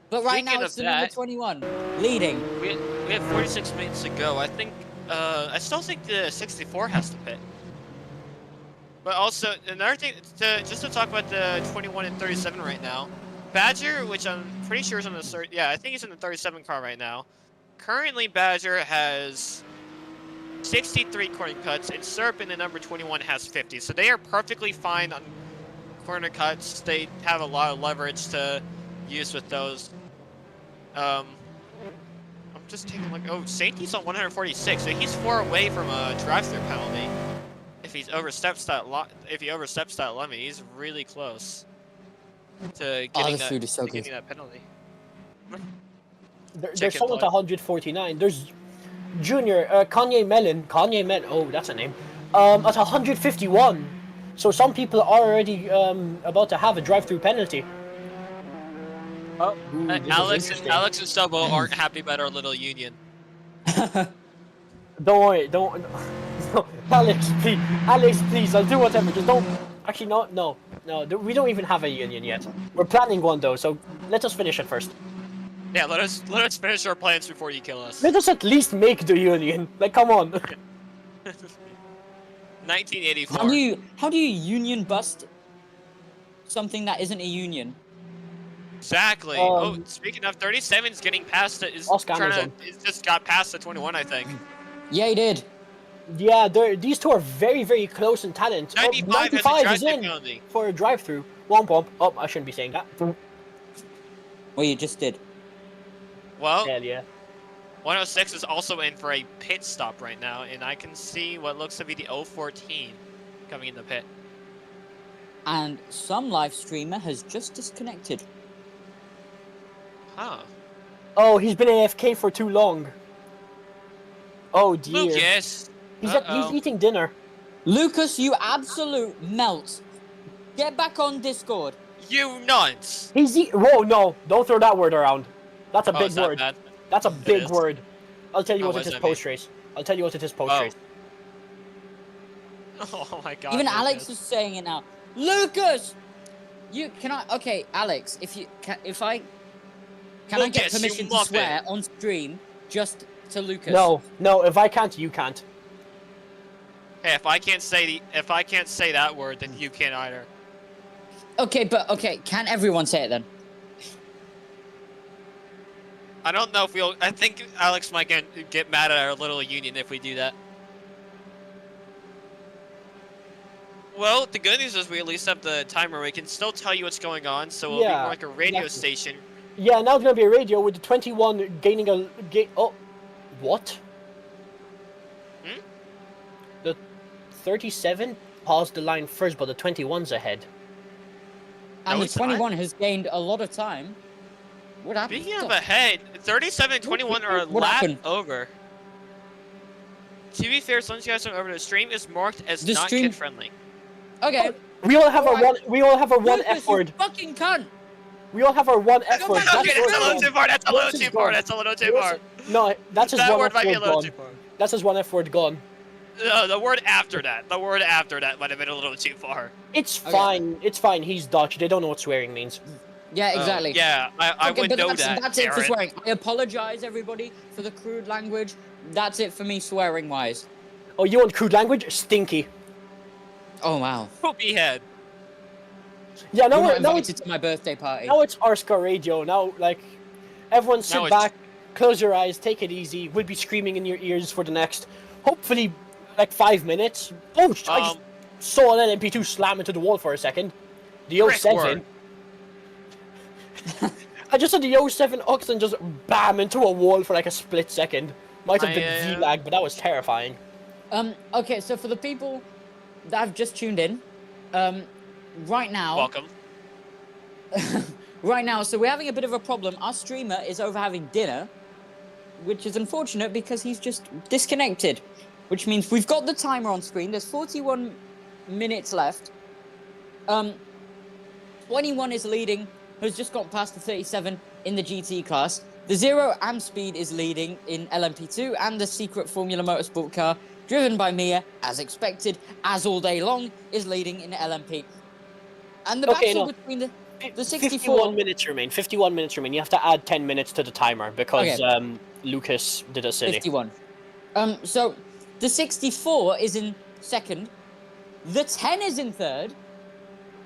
But right Speaking now, it's of the number that- 21 leading. We have 46 minutes to go. I think, I still think the 64 has to pit. But also, another thing, just to talk about the 21 and 37 right now. Badger, which I'm pretty sure is on the I think he's in the 37 car right now. Currently, Badger has 63 corner cuts, and Serp in the number 21 has 50. So they are perfectly fine on corner cuts. They have a lot of leverage to use with those. I'm just taking a look. Oh, Sainty's on 146, so he's 4 away from a drive-through penalty. If he oversteps that limit, he's really close to getting, getting that penalty. There's Chicken someone at butt. 149. There's Junior, Kanye Melon. Oh, that's a name. At 151. So some people are already about to have a drive-through penalty. Oh, this is Alex interesting. and Stubbo aren't happy about our little union. Don't worry, don't. No, Alex, please, I'll do whatever. Just don't. Actually, no. We don't even have a union yet. We're planning one though, so let us finish it first. Yeah, let us finish our plans before you kill us. Let us at least make the union. Like, come on. 1984. How do you union bust something that isn't a union? Exactly. Oh, speaking of, 37's getting past it. Is just got past the 21, I think. Yeah, he did. Yeah, these two are very, very close in talent. 95 has a 95 is drive-through in penalty. for a drive-through. Womp womp. Oh, I shouldn't be saying that. Well, you just did. Well, Hell yeah. 106 is also in for a pit stop right now, and I can see what looks to be the 014 coming in the pit. And some live streamer has just disconnected. Huh. Oh, he's been AFK for too long. Oh dear. Lucas! He's Uh-oh. eating dinner. Lucas, you absolute melt. Get back on Discord. You nuts! Whoa, no. Don't throw that word around. That's a Oh, big it's not word. bad. That's a big is. word. I'll tell you Oh, what what it does is that mean? post-race. I'll tell you what it is post-race. Oh my god. Even Alex Lucas. is saying it now. Lucas, okay, Alex, can I get Lucas, you permission to muppet. swear on stream just to Lucas? No, if I can't, you can't. Hey, if I can't say that word, then you can't either. Okay, can everyone say it then? I don't know if we'll. I think Alex might get mad at our little union if we do that. Well, the good news is we at least have the timer. We can still tell you what's going on, so it'll be Yeah, more like a radio exactly. station. Yeah, now it's gonna be a radio with the 21 gaining a Oh, what? Hmm? The 37 paused the line first, but the 21's ahead. And No, the it's not. 21 has gained a lot of time. What happened? Speaking of ahead, 37 and 21 are a What lap happened? over. To be fair, since you guys are over the stream is marked as The not stream- kid friendly. Okay. We all have our Alright. one. We all have our one Lucas, F word. you fucking cunt. We all have our one F word. back Okay, to that's a yours. little too far. That's a little Yours is too far. gone. That's a little too Yours- far. No, that's his That one word F might be a word little gone. too far. That's his one F word gone. No, the word after that. The word after that might have been a little too far. It's Okay. fine. It's fine. He's Dutch. They don't know what swearing means. Yeah, exactly. Yeah, I Okay, would but know that's, that. That's it for Aaron. swearing. I apologize, everybody, for the crude language. That's it for me swearing-wise. Oh, you want crude language? Stinky. Oh, wow. Poopy head. Yeah, You're now not now invited to my birthday party. now it's RSCA radio. Now, like, everyone sit Now it's- back, close your eyes, take it easy. We'll be screaming in your ears for the next, hopefully, like 5 minutes. Oh, I just saw an LMP2 slam into the wall for a second. The Brick 07. word. I just saw the 07 Oxen just bam into a wall for like a split second. Might have been V-lag, but that was terrifying. Okay, so for the people that have just tuned in, right now... Welcome. Right now, so we're having a bit of a problem. Our streamer is over having dinner, which is unfortunate because he's just disconnected. Which means we've got the timer on screen. There's 41 minutes left. 21 is leading, has just got past the 37 in the GT class. The 0 amp speed is leading in LMP2 and the secret Formula Motorsport car, driven by Mia, as expected, as all day long, is leading in LMP. And the battle between the 64... 51 minutes remain. 51 minutes remain. You have to add 10 minutes to the timer because Okay. Lucas did a silly. 51. So the 64 is in second. The 10 is in third.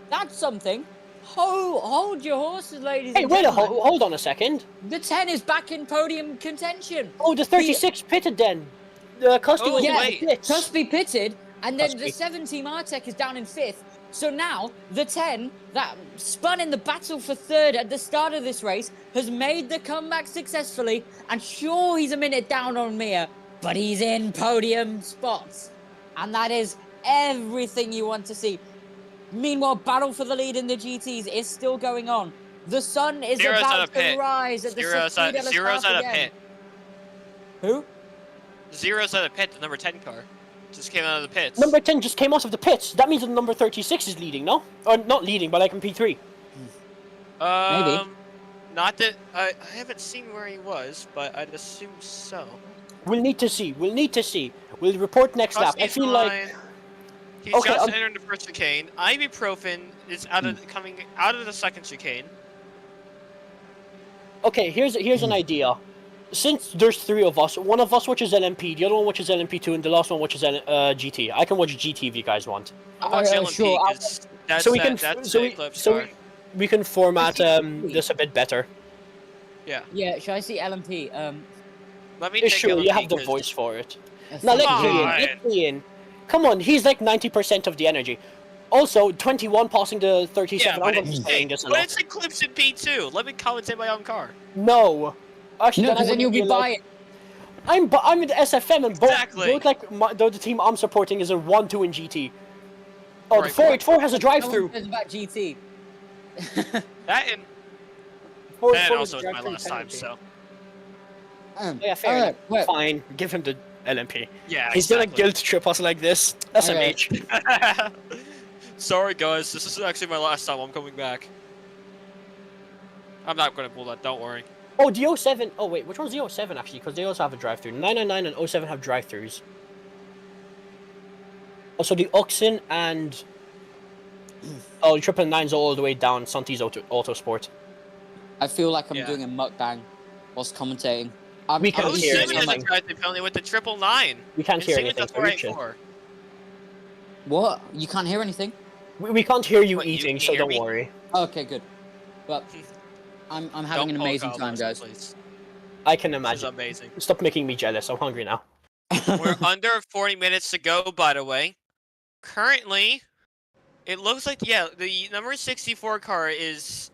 That's something. Hold your horses, ladies Hey, and wait gentlemen. hold on a second. The 10 is back in podium contention. Oh, the 36 pitted then. The Custy Oh, was in wait. the pits. Cusby pitted, and then the Cusby. 7 Team Artec is down in 5th. So now, the 10 that spun in the battle for 3rd at the start of this race has made the comeback successfully, and sure, he's a minute down on Mia, but he's in podium spots. And that is everything you want to see. Meanwhile, battle for the lead in the GTs is still going on. The sun is Zero's about at a to pit. rise at the Zero's Circuit de at a again. pit. Who? Zero's at a pit, the number 10 car. Just came out of the pits. Number 10 just came out of the pits. That means that number 36 is leading, no? Or not leading, but like in P3. Maybe. Not that... I haven't seen where he was, but I'd assume so. We'll need to see. We'll report next lap. I Custy's feel like... fine. He's Okay, just entered the first chicane. Ibuprofen is coming out of the second chicane. Okay, here's an idea. Since there's 3 of us, one of us watches LMP, the other one watches LMP2, and the last one watches GT. I can watch GT if you guys want. I'll watch LMP, sure, 'cause that's So we that, can that's so the we, Eclipse so car. we can format this a bit better. Yeah. Yeah, should I see LMP? Let me take Sure, LMP you have the 'cause- voice for it. Now let Come me in. on. Let me in. Come on, he's like 90% of the energy. Also, 21 passing the 37. Yeah, I'm but going to be it's, saying this a but lot. it's Eclipse in P2. Let me commentate my own car. No. Actually, No, because then you'll be buying. I'm in the SFM and both. Exactly. Both like the team I'm supporting is a 1-2 in GT. Oh, Right, the 484 has a No drive-through. one cares about GT. That and 484 that has also a was my drive-through last time, penalty. so... Yeah, fair Alright, enough. well- Fine, give him the LMP. Yeah, He's gonna exactly. guilt trip us like this. SMH. Sorry, guys. This is actually my last time. I'm coming back. I'm not gonna pull that. Don't worry. Oh, the 07. Oh, wait, which one's the 07 actually? Because they also have a drive-through. 999 and 07 have drive-throughs. Also, the Oxen and oh, 999's all the way down Santi's Autosport. I feel like I'm Yeah. doing a mukbang whilst commentating. We can't Oh, hear Simon has a anything. drive penalty with the 999. We can't hear anything. That's right for. What? You can't hear anything? We can't hear you What, you eating, can so hear don't me? worry. Okay, good. But I'm having an amazing time, guys. Please. I can This is imagine. amazing. Stop making me jealous. I'm hungry now. We're under 40 minutes to go, by the way. Currently, it looks like, yeah, the number 64 car is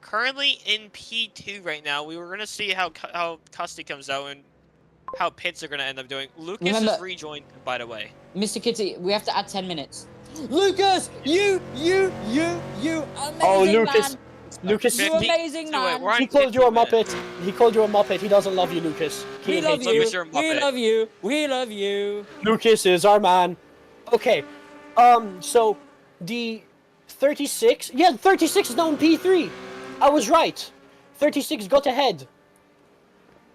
currently in P2 right now. We were going to see how Custody comes out and how pits are going to end up doing. Lucas Remember- is rejoined, by the way. Mr. Kitty, we have to add 10 minutes. Lucas, you, amazing Oh, Lucas. man. Lucas, You 50 amazing so wait, man. we're on he called you a 50 minutes. muppet. He called you a muppet. He doesn't love you, Lucas. He We love hates you. Lucas, you're a We muppet. love you. We love you. Lucas is our man. Okay. So the 36. Yeah, 36 is now in P3. I was right. 36 got ahead.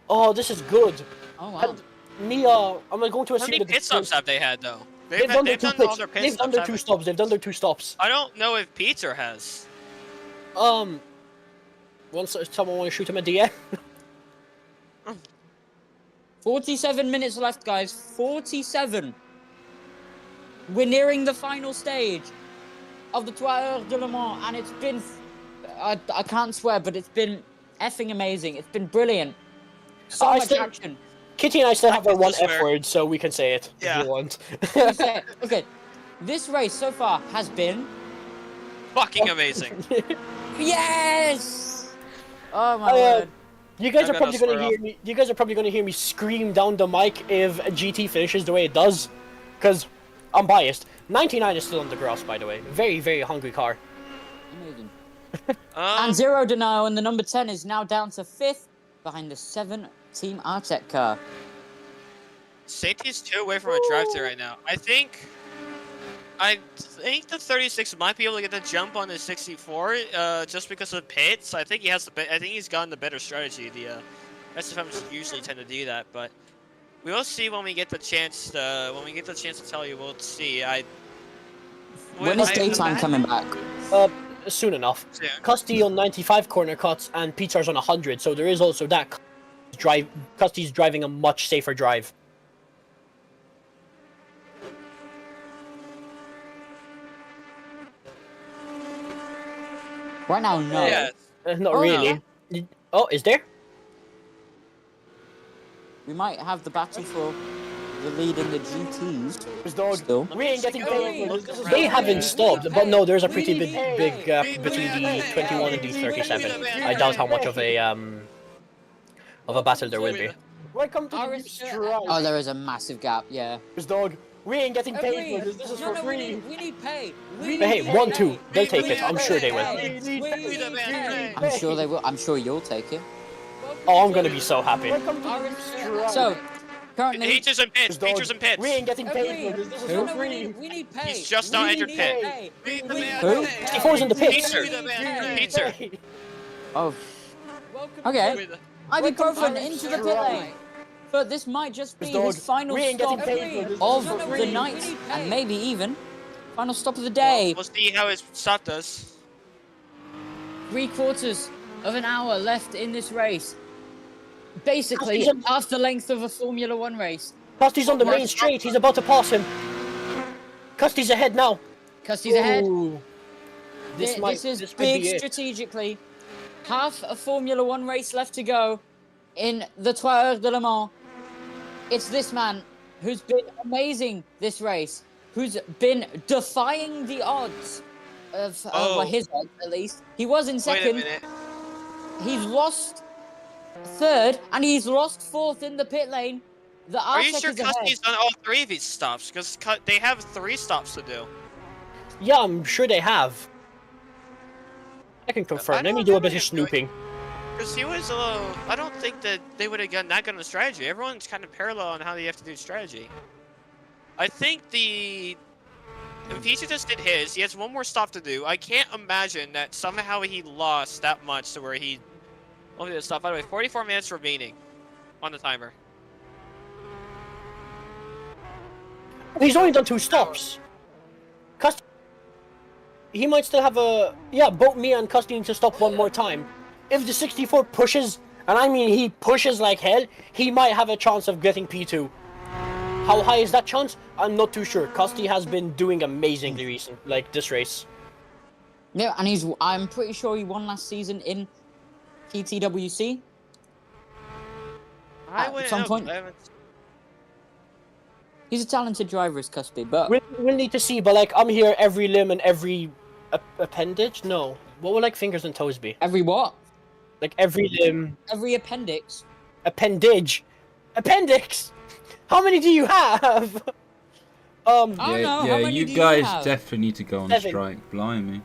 Oh, this is good. Oh wow. And me, I'm going to How assume many that pit stops have they had, though? they've done their They've two done all pits. their pit They've done stops. their two haven't stops. They've done their two stops. I don't know if Pizza has. Once someone want to shoot him a DM. 47 minutes left, guys. 47. We're nearing the final stage of the Trois Heures de Le Mans, and it's been, I can't swear, but it's been effing amazing. It's been brilliant. So I much still- action. Kitty and I still have our can one still F swear. word, so we can say it Yeah. if you want. Okay, this race so far has been Fucking amazing. yes. Oh my Oh, word. You guys I'm are gonna probably going swear to hear me. You guys are probably going to hear me scream down the mic if GT finishes the way it does, because I'm biased. 99 is still on the grass, by the way. Very, very hungry car. Amazing. Um, And Zero Denial in the number 10 is now down to 5th behind the 7 Team Artec car. Safety's 2 away from a drive-thru right now. I think the 36 might be able to get the jump on the 64, just because of pits. I think he has the. I think he's gotten the better strategy. The SFMs usually tend to do that, but we will see when we get the chance. When we get the chance to tell you, we'll see. When is daytime coming back? Soon enough. Soon. Custody on 95 corner cuts and Pizzar's on 100, so there is also that. Custody's driving a much safer drive. Right now, no. Yeah. Not Oh, really. Oh, is there? We might have the battle for the lead in the GTs. Still. We ain't getting Go. paid. Look They around. haven't stopped, but no, there's a pretty We big gap between the 21 and the 37. I doubt how much of a battle there will be. Welcome to Oh, there is a massive gap, yeah. dog. We ain't getting paid Agreed. for this. This is No, for we free. need pay. Hey, 1-2. They'll take it. I'm sure they will. I'm sure they will. I'm sure you'll take it. Oh, I'm gonna be so happy. So, currently, Features and pits. Features and pits. We ain't getting paid Agreed. for this. This is No, for no, free. we need pay. He's just now We entered need pit. pay. Who? 64's in the pits. Pizza. Oh, okay. Ibuprofen into the pit lane. But this might just be his final We ain't stop getting paid for this. of This is for the free. night, and maybe even final stop of the day. We'll see how his stop does. 3/4 of an hour left in this race. Basically, Custody's on- half the length of a Formula 1 race. Custody's on the main straight. He's about to pass him. Custody's ahead now. Custody's ahead. Ooh. This might is might big be it. strategically. Half a Formula 1 race left to go in the Trois Heures de Le Mans. It's this man who's been amazing this race, who's been defying the odds of well, his odds at least. He was in Wait a second. minute. He's lost third, and he's lost fourth in the pit lane. The Are you Artec sure is ahead. Custody's done all 3 of these stops? Because they have 3 stops to do. Yeah, I'm sure they have. I can confirm. Let me do a bit of snooping. Because he was a little. I don't think that they would have gotten that good of a strategy. Everyone's kind of parallel on how they have to do strategy. I think the. If he just did his, he has one more stop to do. I can't imagine that somehow he lost that much to where he. Let me do the stop. By the way, 44 minutes remaining on the timer. He's only done 2 stops. he might still have a both me and Custy need to stop one more time. If the 64 pushes, and I mean he pushes like hell, he might have a chance of getting P2. How high is that chance? I'm not too sure. Custy has been doing amazingly this race. Yeah, and I'm pretty sure he won last season in PTWC. At some point. He's a talented driver, is Custy, but We'll need to see, but like I'm here every limb and every appendage? No. What would like fingers and toes be? every what? Like every limb. Every appendix. Appendage. Appendix! How many do you have? I don't know. Yeah, How many you do guys have? definitely need to go on 7. strike. Blimey.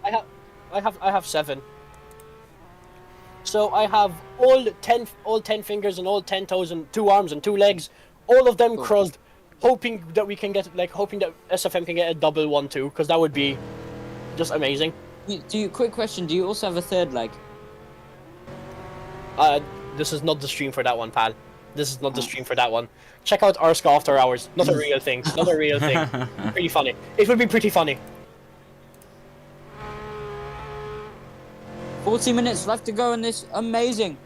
I have 7. So I have all 10 fingers and all 10 toes and 2 arms and 2 legs, all of them crossed, hoping that we can get hoping that SFM can get a double 1-2, because that would be just amazing. Quick question, do you also have a third leg? This is not the stream for that one, pal. This is not the stream for that one. Check out RSCA After Hours. Not a real thing. Not a real thing. Pretty funny. It would be pretty funny. 40 minutes left to go in this amazing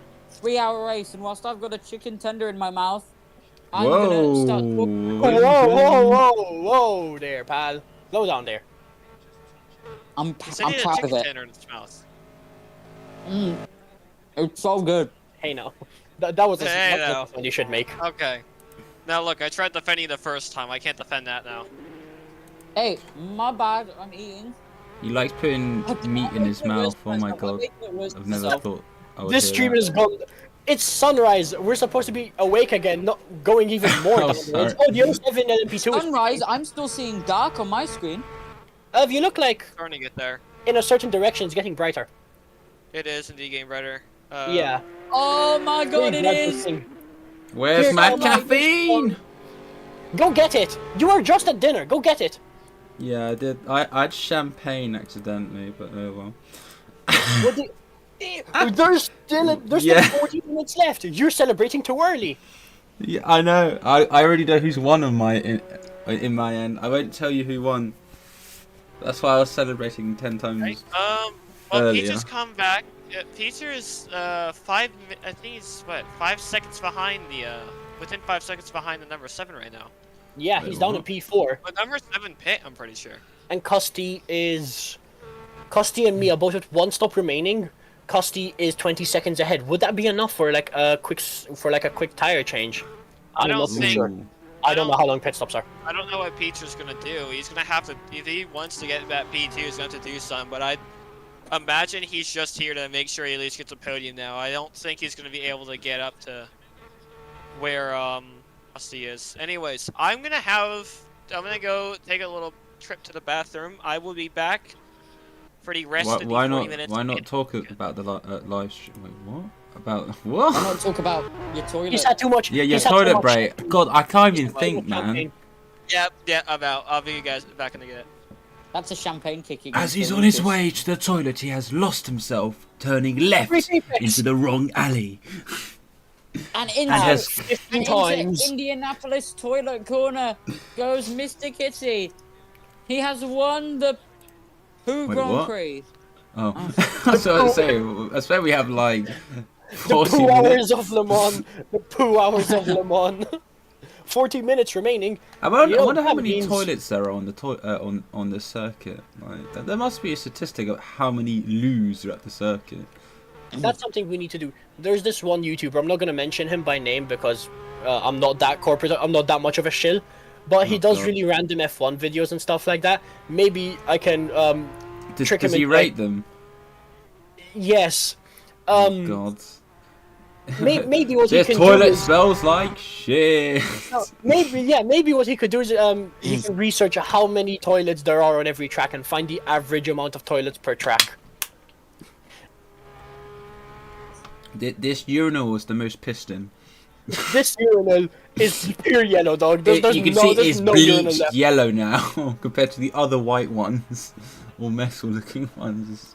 3-hour race, and whilst I've got a chicken tender in my mouth, I'm gonna start talking. Whoa there, pal. Slow down there. I'm He proud chicken of it. tender in his mouth. It's so good. Hey, no. That was a Hey, that's no. a sound you should make. Okay. Now look, I tried defending the first time. I can't defend that now. Hey, my bad. I'm eating. He likes putting meat in his mouth. Oh my god. I've never thought I would This hear stream that. is gone. It's sunrise. We're supposed to be awake again, not going even more Oh, down the road. sorry. Oh, the 07 LMP2 is Sunrise, I'm still seeing dark on my screen. if you look like Starting to get there. in a certain direction, it's getting brighter. It is indeed getting brighter. Yeah. Oh my god, Very it glad is! to sing. Where's Here's my all my- caffeine? Go get it. You are just at dinner. Go get it. Yeah, I did. I had champagne accidentally, but oh well. What the- there's still Yeah. 40 minutes left. You're celebrating too early. Yeah, I know. I already know who's won on my in my end. I won't tell you who won. That's why I was celebrating 10 times. Right. Well, Earlier. Peter's come back. Peter is 5. I think he's what 5 seconds behind the within 5 seconds behind the number 7 right now. Yeah, he's down at P4. But number 7 pit, I'm pretty sure. And Custy and me are both with 1 stop remaining. Custy is 20 seconds ahead. Would that be enough for like a quick tire change? I I'm don't not too think- sure. I don't know how long pit stops are. I don't know what Peter's gonna do. He's gonna have to, if he wants to get that P2, he's gonna have to do something. But I imagine he's just here to make sure he at least gets a podium now. I don't think he's gonna be able to get up to where Rusty is. Anyways, I'm gonna go take a little trip to the bathroom. I will be back for the rest of the 40 minutes. Why not talk about the live stream? Wait, what? About what? Why not talk about your toilet? He's had too much. Yeah, your he's had too toilet much- break. God, I can't even too think, much man. champagne. Yeah, I'm out. I'll be you guys back in a minute. That's a champagne kick. As he's on his way to the toilet, he has lost himself, turning left into the wrong alley. And into, has 15 into times. Indianapolis toilet corner goes Mr. Kitty. He has won the Pooh Wait, Grand what? Prix. Oh, so I swear we have like The 40 2 minutes. hours of Le Mans. The 2 hours of Le Mans. 40 minutes remaining. I wonder, You know, how that many means- toilets there are on the on the circuit. Like, there must be a statistic of how many loos are at the circuit. That's something we need to do. There's this one YouTuber. I'm not gonna mention him by name because I'm not that corporate. I'm not that much of a shill. But he does God. really random F1 videos and stuff like that. Maybe I can trick him Does he into, rate like- them? Yes. Oh God. Maybe what he This can toilet do is smells like shit. maybe what he could do is he can research how many toilets there are on every track and find the average amount of toilets per track. This urinal was the most pissed in. This urinal is pure yellow, dog. There's You can no, see there's it's no urinal bleached left. yellow now compared to the other white ones, or metal looking ones.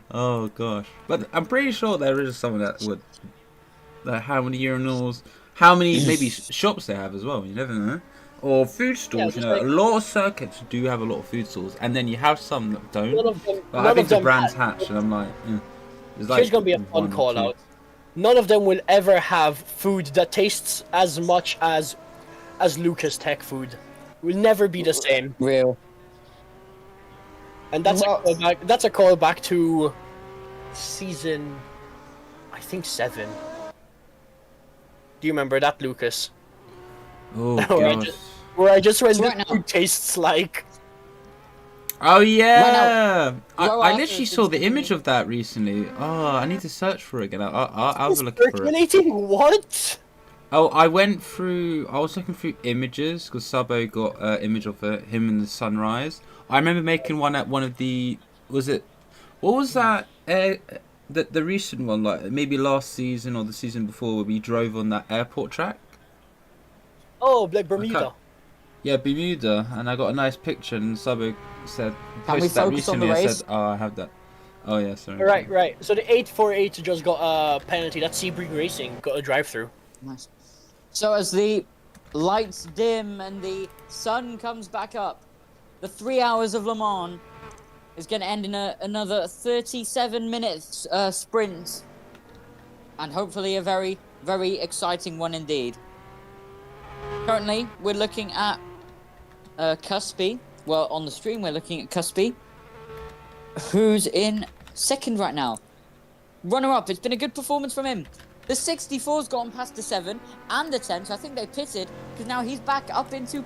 Oh gosh. But I'm pretty sure there is someone that would. Like how many urinals, how many maybe shops they have as well, you never know. or food stalls. just You know, like- a lot of circuits do have a lot of food stalls, and then you have some that don't. None of them. But I None think of the them. Brands Hatch, and I'm like, there's like Here's gonna be a fun one or call two. out. None of them will ever have food that tastes as much as Lucas Tech food. Will never be the same. Real. And that's Well- a callback. That's a callback to season, I think 7. Do you remember that, Lucas? Oh Where I gosh. just- Where I just went, So this right now- food tastes like. Oh yeah, Row I after literally it's saw the been image of that recently. Oh, I need to search for it again. I'll have a look for it. Circulating what? Oh, I was looking through images because Sabo got an image of him in the sunrise. I remember making one at one of the. What was that? The recent one, like maybe last season or the season before, where we drove on that airport track. Oh, like Bermuda. Okay. Yeah, Bermuda, and I got a nice picture, and Sabo said Can we posted that focus on the recently. I race? said, "Oh, I have that." Oh yeah, sorry. Right. So the 848 just got a penalty. That Sebring Racing got a drive-through. Nice. So as the lights dim and the sun comes back up, the 3 hours of Le Mans is going to end in another 37 minutes sprint, and hopefully a very, very exciting one indeed. Currently, we're looking at Cuspy. Well, on the stream, we're looking at Cuspy, who's in second right now. Runner-up. It's been a good performance from him. The 64's gone past the 7 and the 10, so I think they pitted because now he's back up into a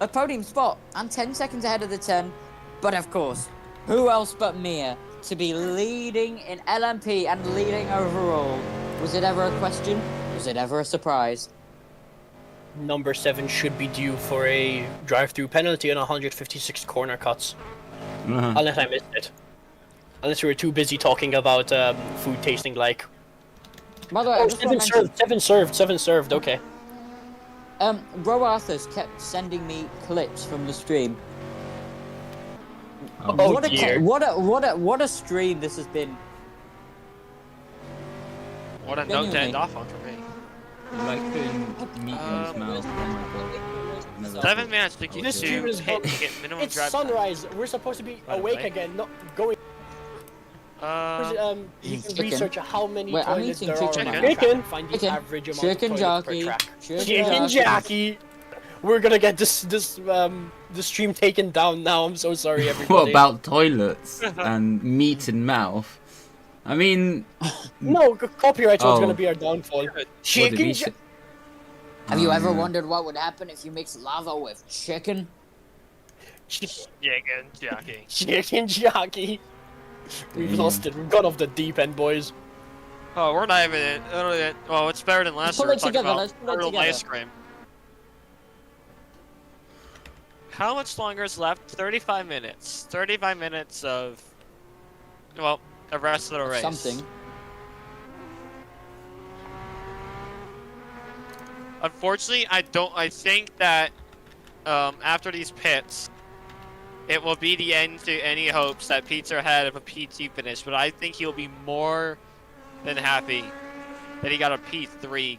podium spot, and 10 seconds ahead of the 10. But of course, who else but Mia to be leading in LMP and leading overall? Was it ever a question? Was it ever a surprise? Number 7 should be due for a drive-through penalty on 156 corner cuts. Unless I missed it. Unless we were too busy talking about food tasting like. By the way, I Oh, just want to mention, 7 served, okay. Ro Arthurs kept sending me clips from the stream. Oh, what dear. what a stream this has been. What a note to Genuinely. end off on for me. Like putting meat in his mouth. Oh my god. 7 minutes to get This to stream is hit gone. to get minimum It's drive time. sunrise. We're supposed to be By the awake way. again, not going. You can Chicken. research how many Wait, I'm toilets eating there are chicken on right the now. track, find the Chicken. average amount Chicken of toilets per jockey. track. Chicken Chicken jockey. jockey. We're gonna get the stream taken down now. I'm so sorry, everybody. What about toilets and meat in mouth? I mean, No, copyright's what's Oh. gonna be our downfall. what did Chicken he jockey. say? Have you ever yeah. wondered what would happen if you mix lava with chicken? Chicken jockey. Chicken jockey. We've Damn. lost it. We've gone off the deep end, boys. Oh, we're not even in. Well, it's better than last Pull year. We're it talking together, about let's pull it turtle together. ice cream. How much longer is left? 35 minutes. 35 minutes of, well, the rest of the race. Something. Unfortunately, I think that after these pits, it will be the end to any hopes that Pete's ahead of a P2 finish. But I think he'll be more than happy that he got a P3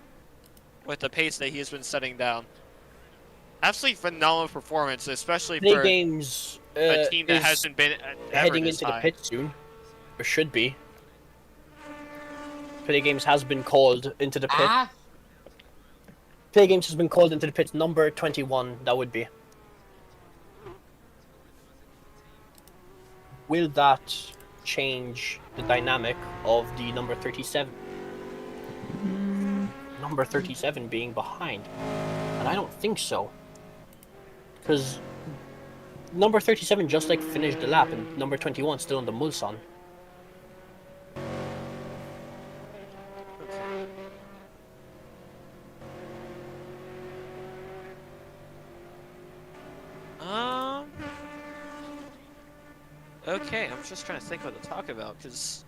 with the pace that he's been setting down. Absolutely phenomenal performance, especially Play for games a team that is hasn't been ever heading this into high. the pit soon, or should be. Play games has been called into the pit. Ah, Play games has been called into the pit. Number 21. That would be. Will that change the dynamic of the number 37? Number 37 being behind, and I don't think so. Because number 37 just like finished the lap, and number 21 still on the Mulsanne. Okay, I'm just trying to think what to talk about because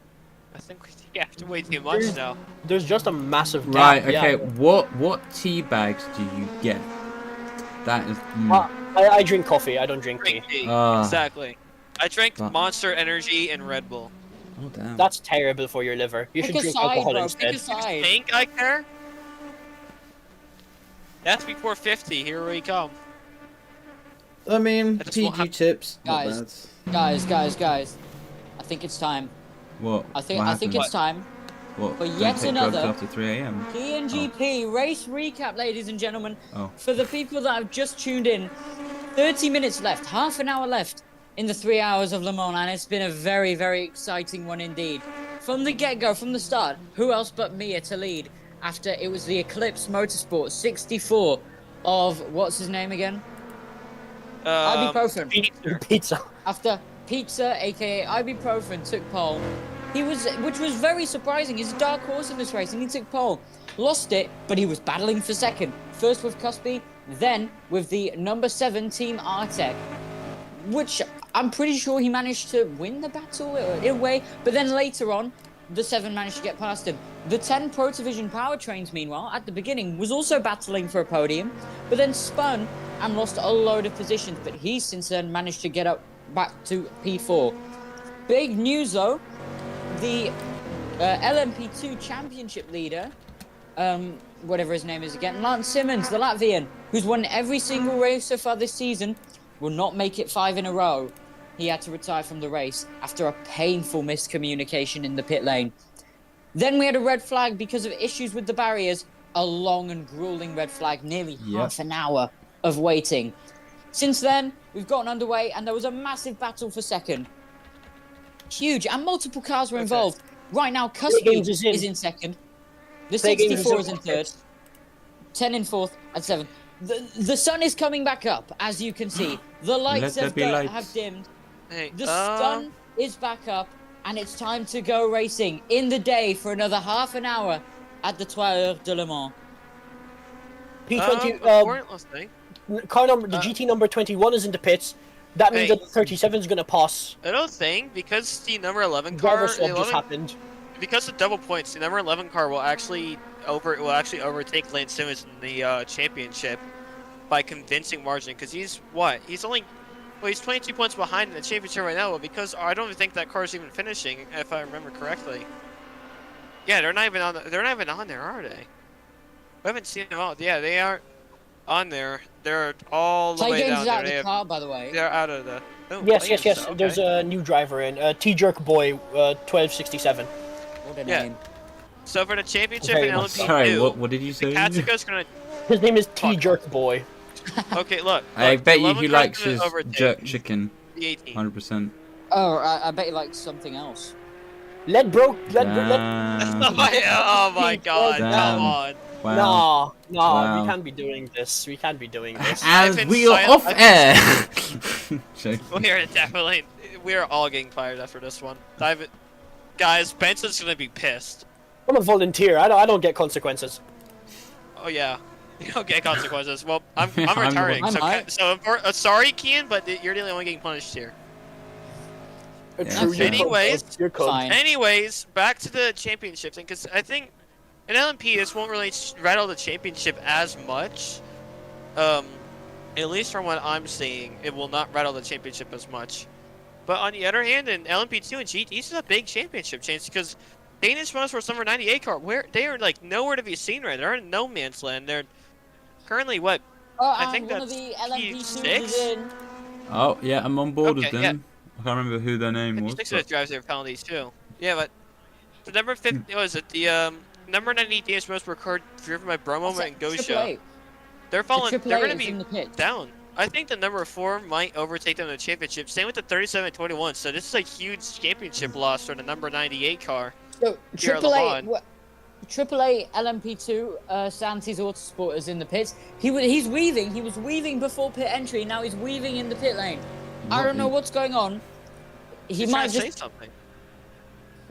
I think we have to wait too much now. There's just a massive gap. Right. yeah. Okay. What tea bags do you get? That is. I drink coffee. I don't drink tea. Drink tea. Ah. Exactly. I drink Fuck. Monster Energy and Red Bull. Oh damn. That's terrible for your liver. You pick should a drink side, alcohol bro. instead. Pick a side. Think I care? That's before 50. Here we come. I mean, I just won't PG have- tips. Not Guys. bad. Guys. I think it's time. What? I think What I think happened? it's time What? for Don't yet take drugs another after 3 a.m. P&GP race recap, ladies and gentlemen. Oh. For the people that have just tuned in, 30 minutes left, half an hour left in the 3 hours of Le Mans, and it's been a very, very exciting one indeed. From the get-go, from the start, who else but Mia to lead after it was the Eclipse Motorsport 64 of, what's his name again? Ibuprofen. Pizza. After Pizza, aka Ibuprofen, took pole, which was very surprising. He's a dark horse in this race, and he took pole. Lost it, but he was battling for second. First with Cuspy, then with the number 7 Team Artec, which I'm pretty sure he managed to win the battle in a way, but then later on, the 7 managed to get past him. The 10 Protovision powertrains, meanwhile, at the beginning, was also battling for a podium, but then spun and lost a load of positions, but he since then managed to get up back to P4. Big news though, the LMP2 championship leader, whatever his name is again, Lance Simmons, the Latvian, who's won every single race so far this season, will not make it 5 in a row. He had to retire from the race after a painful miscommunication in the pit lane. Then we had a red flag because of issues with the barriers, a long and grueling red flag, nearly half an hour of waiting. Since then, we've gotten underway and there was a massive battle for second. Huge, and multiple cars were involved. Right now, Cuspy is in second. The 64 is in third. 10 in fourth, and 7. The sun is coming back up, as you can see. The lights have dimmed. Hey, The sun is back up, and it's time to go racing in the day for another half an hour at the 3 Heures de Le Mans. P20, last thing. car number, the GT number 21 is in the pits. That means that the 37 is going to pass. I don't think, because the number 11 Driver car, swap just happened. because of double points, the number 11 car will actually overtake Lance Simmons in the championship by convincing margin. Because he's only, he's 22 points behind in the championship right now. But because I don't even think that car is even finishing, if I remember correctly. Yeah, they're not even on. They're not even on there, are they? I haven't seen them all. Yeah, they aren't on there. They're all the way down there. Out of the car, by the way. They're out of the. Oh, Yes. okay. There's a new driver in. T-Jerk Boy, 1267. What a name. So for the championship Very in much LMP2, Sorry, what did you say? Katsuka's gonna. His name is T-Jerk Boy. Okay, look. I look, bet the you 11 he car's likes gonna his overtake jerk chicken. The 18. 100%. Oh, I bet he likes something else. Let Oh my god! Damn. Come on. Wow. No, Wow. we can't be doing this. We can't be doing this. As been we are off air. We are all getting fired after this one. Guys, Benson's gonna be pissed. I'm a volunteer. I don't get consequences. Oh yeah, you don't get consequences. Well, I'm I'm the retiring. one. Sorry, Kian, but you're the only one getting punished here. True, Okay. you're cooked. Fine. Anyways, back to the championship thing, because I think in LMP this won't really rattle the championship as much. At least from what I'm seeing, it will not rattle the championship as much. But on the other hand, in LMP2 and GT, this is a big championship chance because Danish Motorsports number 98 car, they are like nowhere to be seen right. They're in no man's land. They're currently what? Oh, I and think one of that's the LMP2s P6? is in. Oh, yeah, I'm on board with Okay, them. I can't remember who their name was. 56 of those drives their penalties too. Yeah, but the number 50 was it the number 98 Danish Motorsport car driven by Bromo and Gosha. They're falling. They're going to be down. I think the number 4 might overtake them in the championship. Same with the 37 and 21. So this is a huge championship loss for the number 98 car. So Here at Le Mans. AAA LMP2 Santis Autosport is in the pits. He's weaving. He was weaving before pit entry. Now he's weaving in the pit lane. I don't know what's going on. He's might trying to just say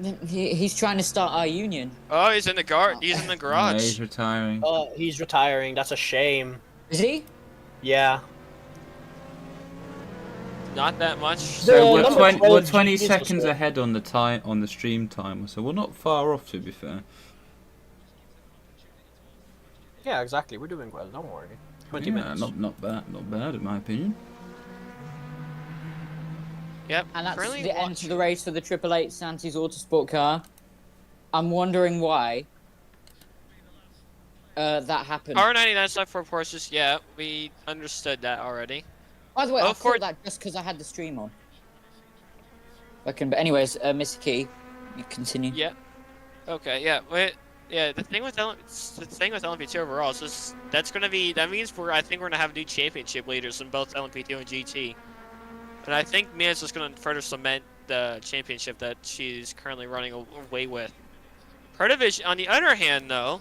something. he's trying to start our union. Oh, he's in the garage. He's in the Yeah, garage. he's retiring. He's retiring. That's a shame. Is he? Yeah. Not that much. So The number we're 12 20 GT is seconds also- ahead on the stream timer, so we're not far off, to be fair. Yeah, exactly. We're doing well. Don't worry. 20 Yeah, minutes. not bad in my opinion. Yep. And that's currently the end watch- of the race for the AAA Santis Autosport car. I'm wondering why. that happened. R99 stuff for Porsches, yeah, we understood that already. By the way, Oh, I thought that just because I had the stream on. But anyways, Mr. Key, you continue. Yeah. Okay. Yeah. Wait. Yeah. The thing with LMP2 overall is just that means I think we're gonna have new championship leaders in both LMP2 and GT, and I think Mia's just gonna further cement the championship that she's currently running away with. Protovision, on the other hand, though,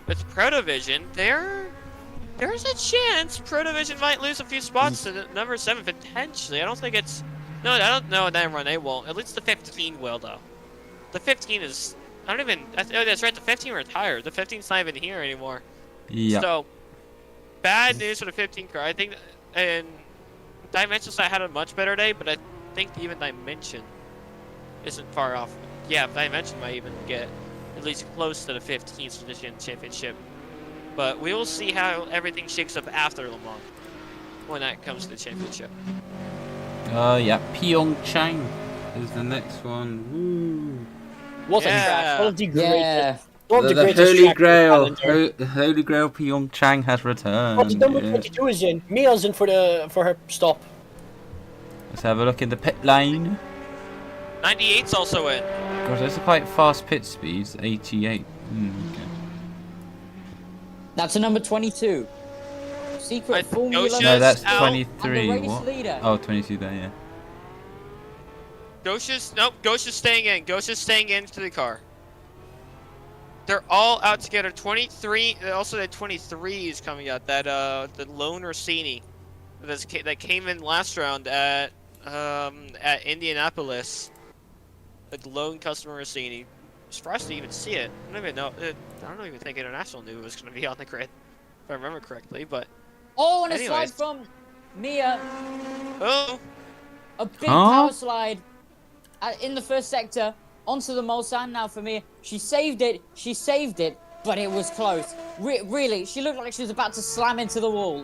with Protovision, there's a chance Protovision might lose a few spots to number 7 potentially. I don't think it's. No, I don't know. That run they won't. At least the 15 will, though. The 15 is. I don't even. Oh, that's right. The 15 retired. The 15's not even here anymore. Yeah. So, bad news for the 15 car. I think, and Dimension Side had a much better day, but I think even Dimension isn't far off. Yeah, Dimension might even get at least close to the 15th position championship. But we will see how everything shakes up after Le Mans when that comes to the championship. Yeah, Pyeongchang is the next one. Woo. What a track. One of the greatest. Yeah. One of the The greatest Holy tracks Grail. in the calendar. The Holy Grail Pyeongchang has returned. Oh, the number yeah. 22 is in. Mia's in for her stop. Let's have a look in the pit lane. 98's also in. God, those are quite fast pit speeds. 88. Okay. That's a number 22. Secret Formula. Gosha's No, that's out. 23. And the race What? leader. Oh, 22 there, yeah. Gosha's staying in. Gosha's staying into the car. They're all out together. 23. Also, that 23 is coming out. That the lone Rossini that came in last round at Indianapolis. The lone customer Rossini. Surprised to even see it. I don't even know. I don't even think International knew it was going to be on the grid, if I remember correctly. But Oh, and a anyways. slide from Mia. Oh, A big Huh? power slide in the first sector onto the Mulsanne now for Mia. She saved it. She saved it, but it was close. Really, she looked like she was about to slam into the wall.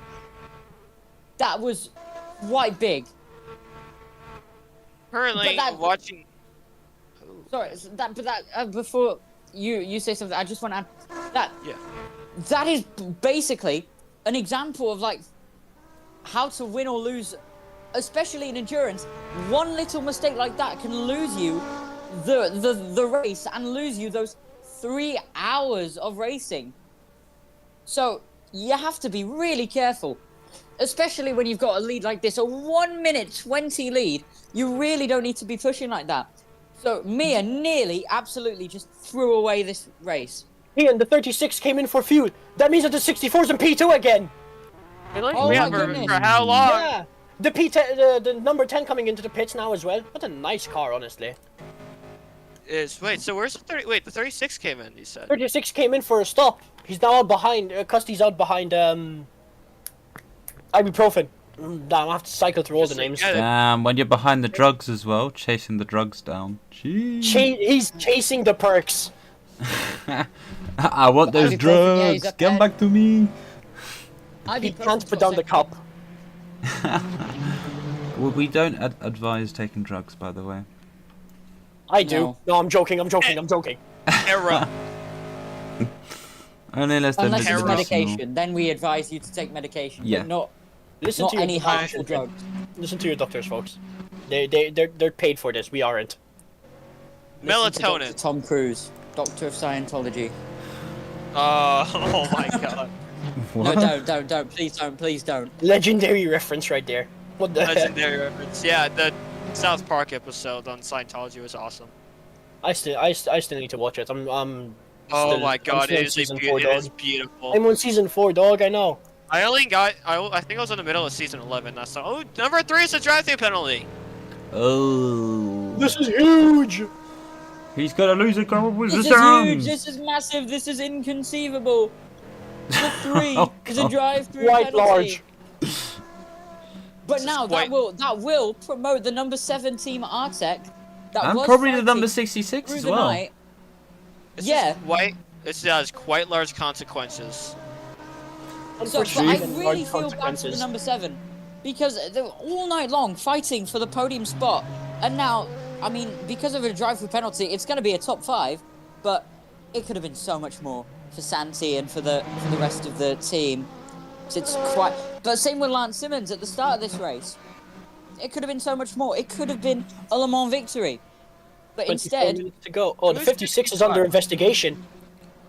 That was quite big. currently But that- watching. Sorry, before you say something, I just want to add that. Yeah. That is basically an example of like how to win or lose, especially in endurance. One little mistake like that can lose you the race and lose you those 3 hours of racing. So you have to be really careful, especially when you've got a lead like this, a 1 minute 20 lead. You really don't need to be pushing like that. So Mia nearly, absolutely just threw away this race. Ian, the 36 came in for fuel. That means that the 64's in P2 again. Really? Oh Yeah, my goodness. for how long? Yeah. The P10, the number 10 coming into the pits now as well. What a nice car, honestly. Wait, so where's the 30? Wait, the 36 came in. You said. 36 came in for a stop. He's now out behind. Custy's out behind. Ibuprofen. Damn, I have to cycle through all the names. When you're behind the drugs as well, chasing the drugs down. Jeez. He's chasing the perks. I want those Ibuprofen, yeah, he's drugs. up Come there. back to me. He can't put down the cup. Well, we don't advise taking drugs, by the way. I do. No. No, I'm joking. I'm joking. Era. Only unless they're Unless it's Terror. medication, then we advise you to take medication, Yeah. but not Listen to any your harmful drugs. Listen to your doctors, folks. They're paid for this. We aren't. Listen to Dr. Melatonin. Tom Cruise, Doctor of Scientology. Oh my god. What? No, don't, please don't. Legendary reference right there. What the heck? Legendary reference. Yeah, the South Park episode on Scientology was awesome. I still need to watch it. I'm Oh still- my I'm god, still it on is, season 4, it is dog. beautiful. I'm on season 4, dog. I know. I think I was in the middle of season 11 last time. Oh, number 3 is a drive-through penalty. Oh. This is huge. He's got to lose a couple of This is huge. This is massive. This is inconceivable. The 3 Oh, is a God. drive-through Quite penalty. large. But This now is quite- that will promote the number 7 team Artec. That And was probably the fighting number 66 through as the well. night. This Yeah. This has quite large consequences. So, but I Unfortunately, really large feel bad for the consequences. number 7 because they were all night long fighting for the podium spot, and now, I mean, because of a drive-through penalty, it's going to be a top 5, but it could have been so much more. Santi and for the rest of the team. It's quite. But same with Lance Simmons at the start of this race. It could have been so much more. It could have been a Le Mans victory, but 24 instead, minutes to go. Oh, the 56 is under investigation.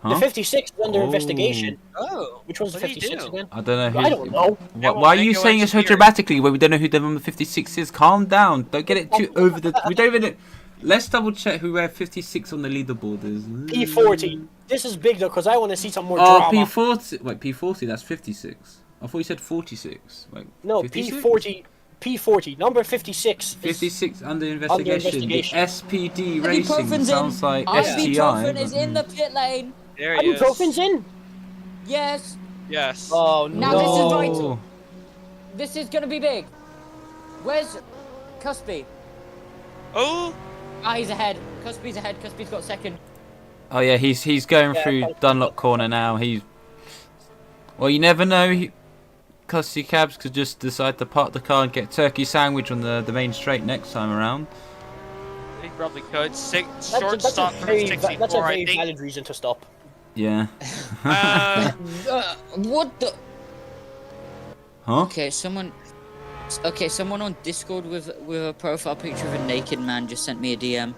Huh? The 56 is under investigation. Oh. Which one's the What did he 56 do? again? I don't know. I don't know. Why are you saying it so dramatically when we don't know who the number 56 is? Calm down. Don't get it too over the. We don't even know. Let's double check who 56 on the leaderboard is. P40. This is big though, because I want to see some more Oh, drama. P40. Wait, P40. That's 56. I thought you said 46. Wait, No, 56? P40. P40. Number 56. 56 under investigation. investigation. The SPD Racing Ibuprofen's sounds in. like Ibuprofen STI. is in the pit lane. There he is. Ibuprofen's in. Yes. Yes. Oh Now no. this is vital. This is gonna be big. Where's Cuspy? Oh. Ah, he's ahead. Cuspy's ahead. Cuspy's got second. Oh yeah, he's going Yeah, through thanks. Dunlop corner now. Well, you never know. Custody cabs could just decide to park the car and get turkey sandwich on the main straight next time around. He probably could. That's Short a stop for very, 64, that's a I very think. valid reason to stop. Yeah. What the? Huh? Okay, someone on Discord with a profile picture of a naked man just sent me a DM.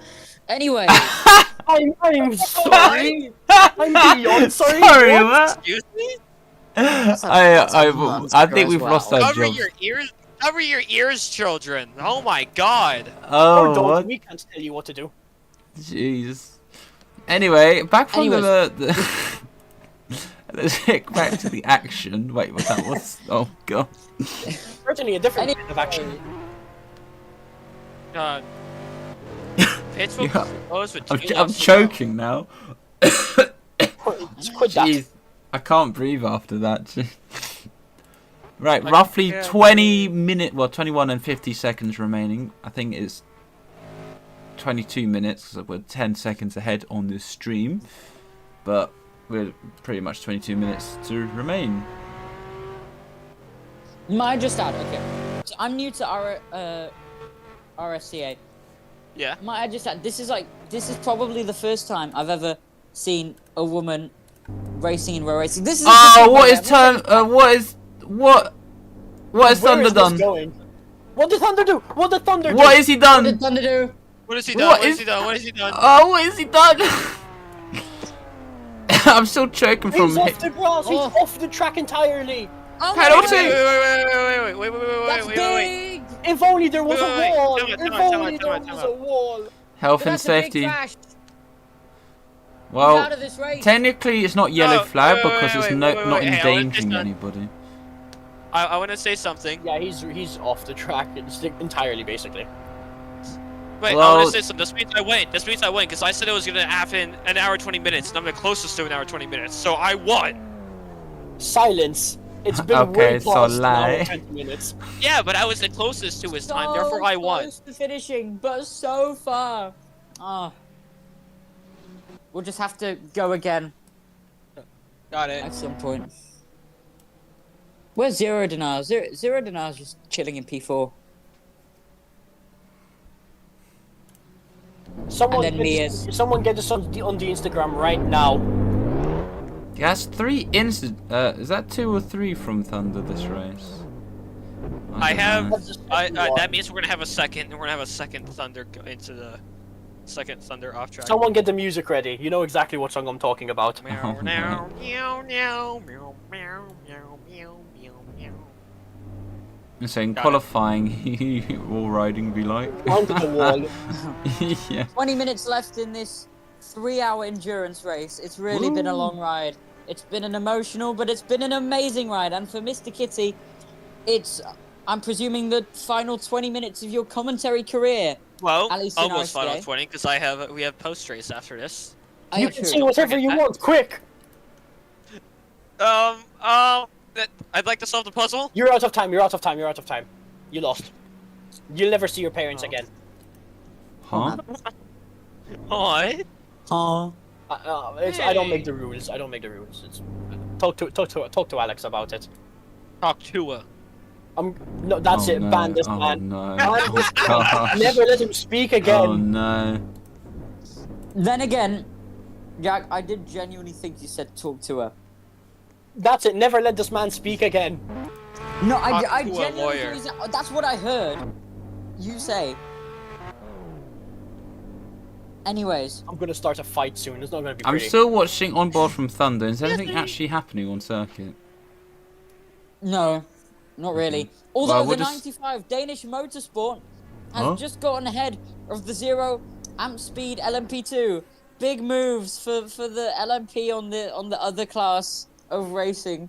Anyway, I'm sorry. I'm beyond sorry. Sorry, What? what? Excuse me? I think we've lost our Cover job. your ears. Cover your ears, children. Oh my God. Or Oh, don't. what? We can't tell you what to do. Jeez. Anyway, back from Anyways. the let's get back to the action. Wait, what that was? Oh god. Certainly a different kind of action. God. Pitch will Yeah. close with I'm, two I'm laps to choking now. Just quit that. Jeez, I can't breathe after that. Right, I roughly can't 21 and 50 seconds remaining. I think it's 22 minutes, so we're 10 seconds ahead on this stream. But we're pretty much 22 minutes to remain. might I just add? Okay, so I'm new to RSCA. Yeah. Might I just add? This is probably the first time I've ever seen a woman racing in row racing. This is. Oh, what is what has Where Thunder is this done? going? What did Thunder do? What did Thunder do? What has he What done? did Thunder do? What has he done? What What has is- he done? What has he done? Oh, what has he done? I'm still choking from He's off the grass. Oh. He's off the track entirely. Oh Penalty! That's Wait. big. If only there was Wait, a wait, wall. time If out, only there time was out. a wall. Health and That's a big safety. crash. He's out Well, of this race. technically it's not yellow No, flag wait, because wait, it's wait, not hey, I wanna endangering just- anybody. I want to say something. Yeah, he's off the track entirely, basically. Wait, I Well- want to say something. This means I win. This means I win because I said it was gonna happen an hour 20 minutes, and I'm the closest to an hour 20 minutes, so I won. Silence. It's been Okay, way so past lie. now 20 minutes. Yeah, but I was the closest to his time, therefore I won. Close to finishing, but so far. Ah. We'll just have to go again Got it. at some point. Where's Zero Dinar? Zero Dinar's just chilling in P4. Someone And then Mia's. Someone get us on the Instagram right now. That's 3 is that 2 or 3 from Thunder this race? I don't have. know. That means we're gonna have a second. We're gonna have a second Thunder go into the second Thunder off track. Someone get the music ready. You know exactly what song I'm talking about. Meow, Oh, meow, meow, meow, meow, meow, meow, meow, meow, meow. I'm saying Got it. qualifying wall riding be like. Onto the wall. Yeah. 20 minutes left in this 3-hour endurance race. It's really been a long ride. It's been an emotional, but it's been an amazing ride. And for Mr. Kitty, it's, I'm presuming, the final 20 minutes of your commentary career. Well, At least in almost final RSCA. 20 because we have post race after this. Oh, You yeah, can true. say whatever forget you that. want. Quick. I'd like to solve the puzzle. You're out of time. You're out of time. You're out of time. You lost. You'll never see your parents again. Huh? What? Huh? I don't make the rules. I don't make the rules. It's talk to Alex about it. Talk to her. No, that's Oh, it. no. Ban this Oh man. no. Ban this Oh, gosh. Never let him speak again. Oh no. Then again, Jack, I did genuinely think you said talk to her. That's it. Never let this man speak again. No, Talk I to a genuinely lawyer. think that's what I heard you say. Anyways, I'm gonna start a fight soon. It's not gonna be I'm pretty. still watching on board from Thunder. Is anything actually happening on circuit? no, not really. Although Well, the what does- 95 Danish Motorsport has Huh? just gotten ahead of the 0 amp speed LMP2. Big moves for the LMP on the other class of racing.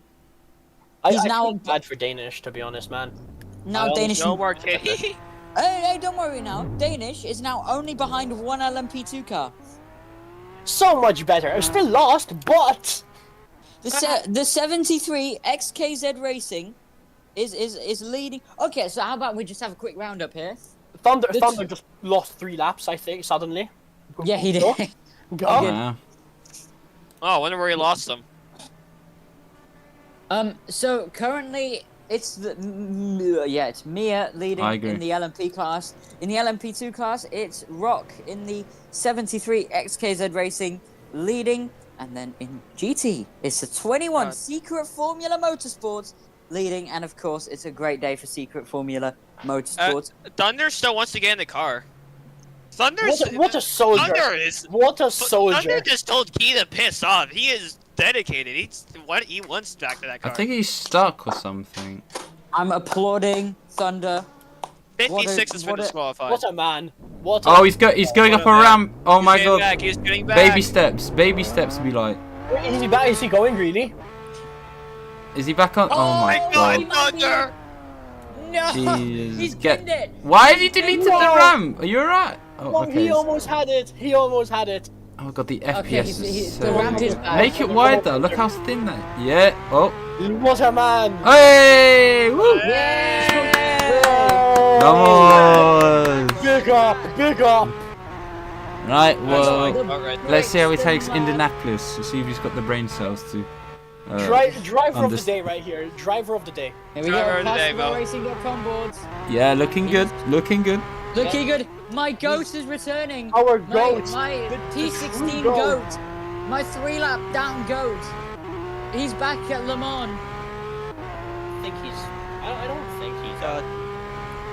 He's I now feel bad for Danish, to be honest, man. now Danish. No more kitty. Hey, don't worry now. Danish is now only behind one LMP2 car. So much better. I'm still lost, but The 73 XKZ Racing is leading. Okay, so how about we just have a quick roundup here? Thunder just lost 3 laps, I think, suddenly. Yeah, he did. Go. Yeah. Oh, I wonder where he lost them. So currently it's it's Mia leading I agree. in the LMP class. In the LMP2 class, it's Rock in the 73 XKZ Racing leading, and then in GT, it's the 21 Secret Formula Motorsports leading, and of course, it's a great day for Secret Formula Motorsports. Thunder still wants to get in the car. Thunder. What a soldier. Thunder is. What a soldier. Thunder just told Key to piss off. He is dedicated. He wants back to that car. I think he's stuck or something. I'm applauding Thunder. 56 has been disqualified. What a man. What a Oh, he's going up a ramp. Oh my He's god. getting back. He's getting back. Baby steps. Baby steps be like. Is he back? Is he going, really? Is he back on? Oh my god. Thunder. No, Jeez. he's pinned it. Why have you deleted the No. ramp? Are you alright? Oh, Oh, okay. he almost had it. He almost had it. Oh god, the Okay, FPS is the so... ramp is back. Make it wider. Look how thin that. Yeah. Oh. What a man. Hey! Woo! Yay! Come on! Big up. Big up. Right. Alright. Well, let's see how he takes Indianapolis. Let's see if he's got the brain cells to. Driver of the underst- day right here. Driver of the day. Here we Driver go. of the day, Mo. PassableRacing.com boards. Yeah, looking good. Looking good. Looking good. My goat is returning. Our My, goat. my P16 goat. goat. My 3-lap down goat. He's back at Le Mans. I think he's. I don't think he's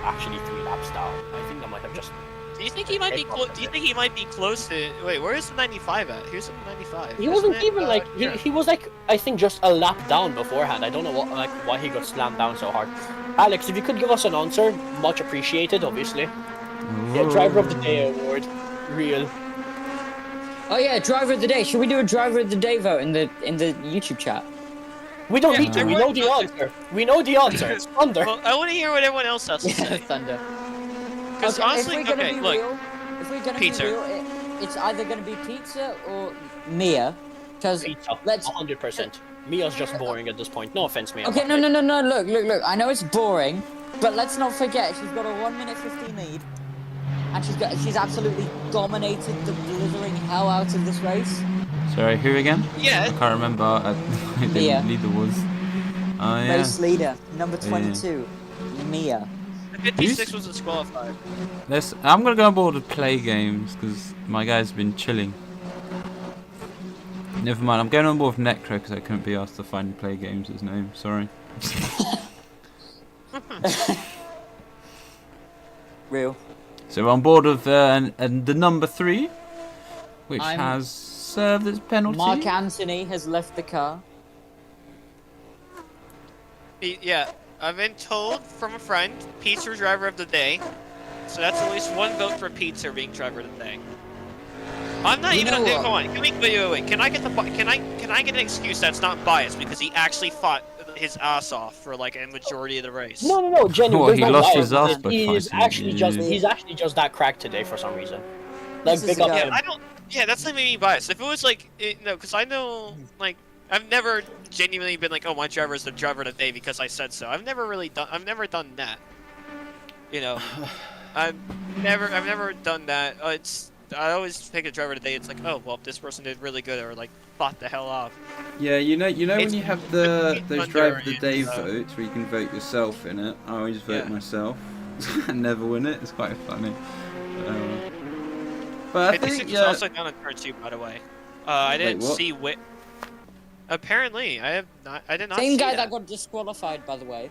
actually 3 laps down. I think I might have just. Do you think he might be close? Do you think he might be close to? Wait, where is the 95 at? Here's the 95. He wasn't Isn't it? even like Sure. he was like I think just a lap down beforehand. I don't know why he got slammed down so hard. Alex, if you could give us an answer, much appreciated, obviously. Yeah, driver of the day award, real. Oh yeah, driver of the day. Should we do a driver of the day vote in the YouTube chat? We don't Yeah, need to. We know the answer. We know the answer. It's Thunder. Well, I want to hear what everyone else has to Yeah, say. Thunder. Because honestly, if we're gonna okay, be look, real, if we're gonna Pizza. be real, it's either gonna be pizza or Mia. Because Pizza, let's. 100%. Mia's just boring at this point. No offense, Mia. Okay, no. Look. I know it's boring, but let's not forget she's got a 1 minute 15 lead, and she's absolutely dominated the blithering hell out of this race. Sorry, who again? yeah, I can't remember. I Mia. didn't leader was. Oh yeah. Race leader number 22, Mia. the 56 was disqualified. I'm gonna go on board with play games because my guy's been chilling. Never mind, I'm going on board with Necro because I couldn't be asked to find play games his name. Sorry. Real. So we're on board with and the number 3, which I'm- has served its penalty. Mark Anthony has left the car. Yeah, I've been told from a friend, Pizza driver of the day. So that's at least 1 vote for Pizza being driver of the day. I'm not You even know on. what? Come on, wait. Can I get an excuse that's not biased because he actually fought his ass off for like a majority of the race? No, genuinely. Well, there's he no lost lie. his ass by He's fighting, actually just yeah. he's actually just that cracked today for some reason. Like This is big a up guy- to Yeah, him. I don't. Yeah, that's not me biased. If it was like, no, because I know, like, I've never genuinely been like, oh, my driver is the driver of the day because I said so. I've never done that. You know, I've never done that. I always pick a driver of the day. It's like, oh, well, this person did really good or like fought the hell off. Yeah, you know when It's you have between those Thunder drive of the and, day votes where you can vote yourself in it. I always vote Yeah. myself. I never win it. It's quite funny. But I 56 think is yeah. also down on turn 2, by the way. I didn't what? see what. Apparently, I did not Same see guy that. that got disqualified, by the way.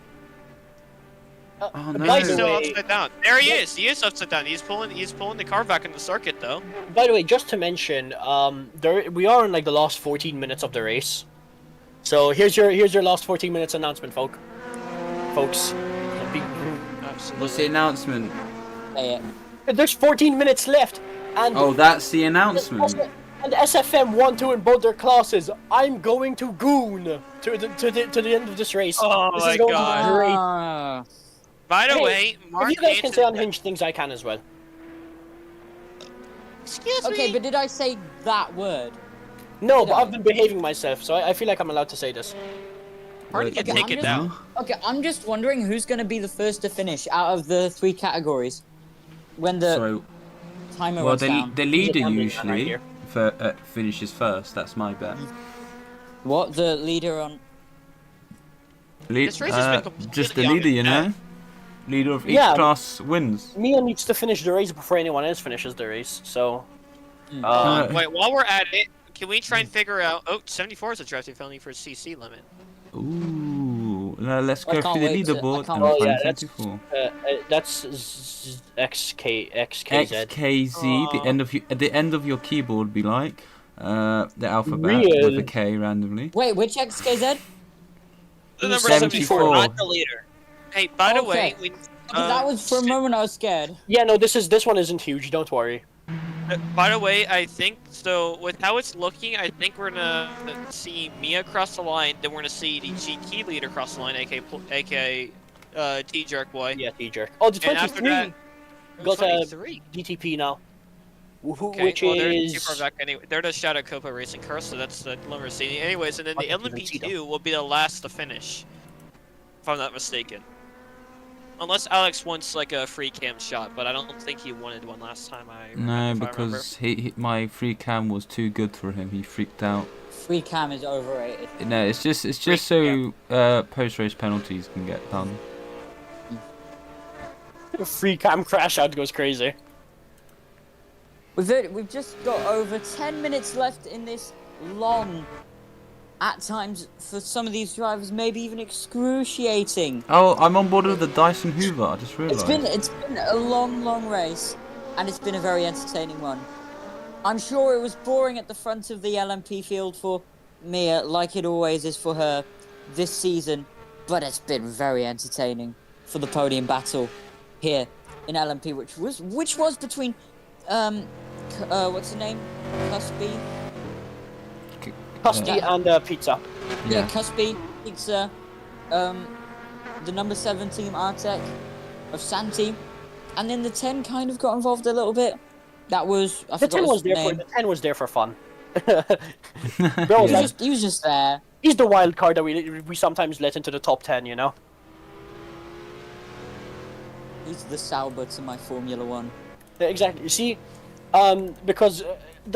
Oh By He's the still way- upside down. There he is. He is upside down. He's pulling the car back in the circuit though. By the way, just to mention, we are in like the last 14 minutes of the race. So here's your last 14 minutes announcement, folks. Absolutely. What's the announcement? Say it. There's 14 minutes left, and Oh, that's the announcement. and SFM 1-2 in both their classes. I'm going to goon to the end of this race. Oh this my is going God. to be great. Ah. By the Hey, way, Mark If you guys can say Anthony- unhinged things, I can as well. Excuse Okay, me. but did I say that word? No, Did but I? I've been behaving myself, so I feel like I'm allowed to say this. Hard to get Okay, taken I'm down. Okay, I'm just wondering who's going to be the first to finish out of the 3 categories when the So, timer well, runs down. the leader gambling man right usually here. finishes first. That's my bet. What? The leader on... This race has been completely just the on leader, the you net. know. Leader of each Yeah. class wins. Mia needs to finish the race before anyone else finishes the race, so... Uh, Wait, while we're at it, can we try and figure out? Oh, 74 is a drafting felony for CC limit. Ooh, now let's I go can't through the wait to- I leaderboard can't and wait. find Yeah, that's- 74. That's XKZ. XKZ. At the end of your keyboard, be like the alphabet Real. with a K randomly. Wait, which XKZ? The number 74. 74, not the leader. Hey, by the way, Okay. we. That was for a moment I was scared. Yeah, no, this one isn't huge, don't worry. By the way, I think so. With how it's looking, I think we're gonna see Mia cross the line. Then we're gonna see the GT leader cross the line, aka T-Jerk boy. Yeah, T-Jerk. Oh, the And after 23 that, got a 23. DTP now. Okay, Which well, they're is... too far back anyway. They're the Shadow Copa Racing car, so that's the Lamborghini. Anyways, and then the I didn't even see LMP2 will be the last to finish, if I'm not mistaken. Unless Alex wants like a free cam shot, but I don't think he wanted one last time. No, if I remember. because my free cam was too good for him. He freaked out. Free cam is overrated. No, it's just Free so post race penalties can get done. Free cam crash out goes crazy. We've just got over 10 minutes left in this long, at times for some of these drivers, maybe even excruciating. Oh, I'm on board with the Dyson Hoover. I just realised. It's been a long race, and it's been a very entertaining one. I'm sure it was boring at the front of the LMP field for Mia, like it always is for her this season, but it's been very entertaining for the podium battle here in LMP, which was between what's the name? Cuspy? Husky and Pizza. Yeah, Cuspy, Pizza, the number 7 team Artec of Santi, and then the 10 kind of got involved a little bit. That was I The forgot 10 his was there for name. the 10 was there for fun. Yeah. He was just there. He's the wild card that we sometimes let into the top 10, you know. He's the Sauber to my Formula One. Yeah, exactly. You see, because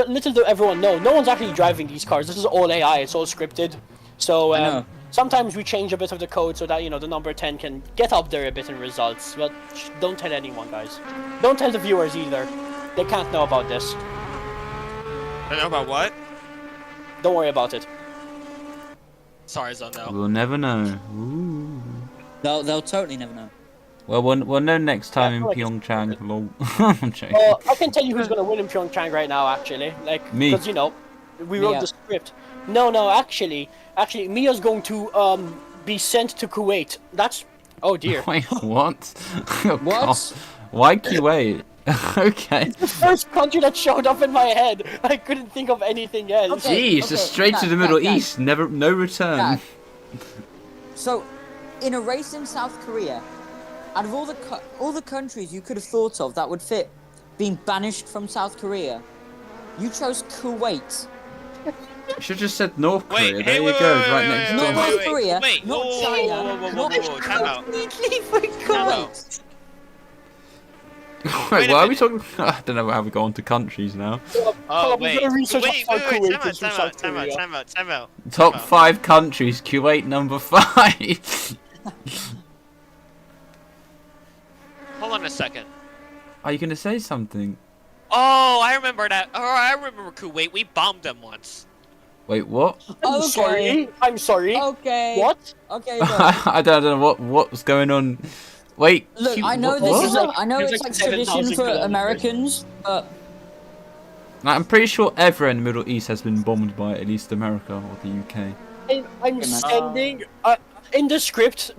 little do everyone know, no one's actually driving these cars. This is all AI. It's all scripted. So I know. sometimes we change a bit of the code so that the number 10 can get up there a bit in results. But don't tell anyone, guys. Don't tell the viewers either. They can't know about this. I know about what? Don't worry about it. Sorry, Zondo. We'll never know. Ooh. They'll totally never know. Well, we'll know next time in I feel like Pyeongchang. Lol. I'm joking. I can tell you who's gonna win in Pyeongchang right now. Actually, Me. because we wrote Mia. the script. No, actually, Mia's going to be sent to Kuwait. That's oh dear. Wait, what? Oh, What? God. Why Kuwait? Okay. The first country that showed up in my head. I couldn't think of anything else. Okay. Jeez, just straight to the Middle Dad. East. No return. Dad. So, in a race in South Korea, out of all the countries you could have thought of that would fit being banished from South Korea, you chose Kuwait. You should just said North Korea. Wait, there hey, you wait, go, wait, right wait, next wait, door. wait, North wait, Korea, wait, not whoa, China, whoa, whoa, not whoa, time out. completely for Time out. Kuwait. Wait, Wait a why are we minute. talking? I don't know how we go on to countries now. Oh, we're wait. gonna research Wait, South Korea time out, since time South out, time out, Korea. time out. Top Come on. 5 countries. Kuwait number 5. Hold on a second. Are you gonna say something? Oh, I remember that. Oh, I remember Kuwait. We bombed them once. Wait, what? I'm sorry. I'm sorry. Okay. What? Okay. Look, I don't know what was going on. Wait. look I know what? this is What? I know There's it's like like tradition 7,000 for kilometers. Americans, but Like, I'm pretty sure everywhere in the Middle East has been bombed by at least America or the UK. I'm sending. In the script,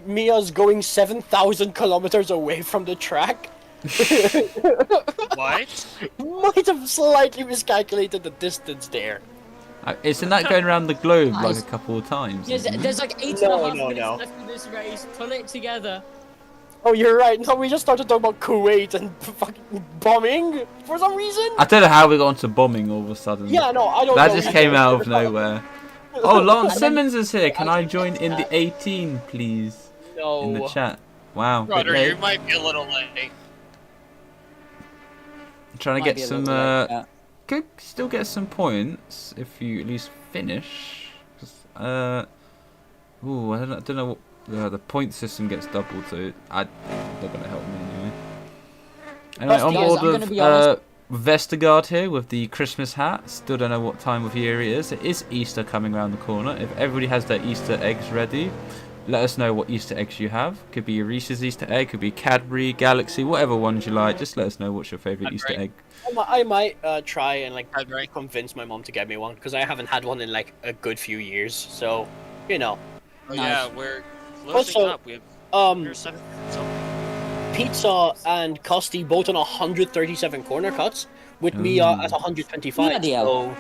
Mia's going 7,000 kilometers away from the track. What? Might have slightly miscalculated the distance there. Isn't that going around the globe like Nice. a couple of times? there's like 8.5 No, minutes no. left in this race. Pull it together. Oh, you're right. No, we just started talking about Kuwait and fucking bombing for some reason. I don't know how we got onto bombing all of a sudden. Yeah, no, I don't know. That just came either. out of nowhere. Oh, Lance And then- Simmons is here. Can I join in the 18, please? No. In the chat. Wow. Brother, bit you late. might be a little late. Trying to Might get be a some. little late, yeah. Could still get some points if you at least finish. 'Cause, ooh, I don't know what the point system gets doubled, so they're gonna help me anyway. Anyway, on Guys, board I'm gonna with be honest. Vestergaard here with the Christmas hat. Still don't know what time of year it is. It is Easter coming around the corner. If everybody has their Easter eggs ready, let us know what Easter eggs you have. Could be a Reese's Easter egg, could be Cadbury, Galaxy, whatever ones you like. Just let us know what's your favourite Easter egg. I might try and like Cadbury. convince my mom to get me one because I haven't had one in like a good few years. So, you know, Oh, Nice. yeah, we're closing Also, up. We have um, we're 7. Pizza and Costi both on 137 corner cuts with Mia at 125. Yeah, deal. So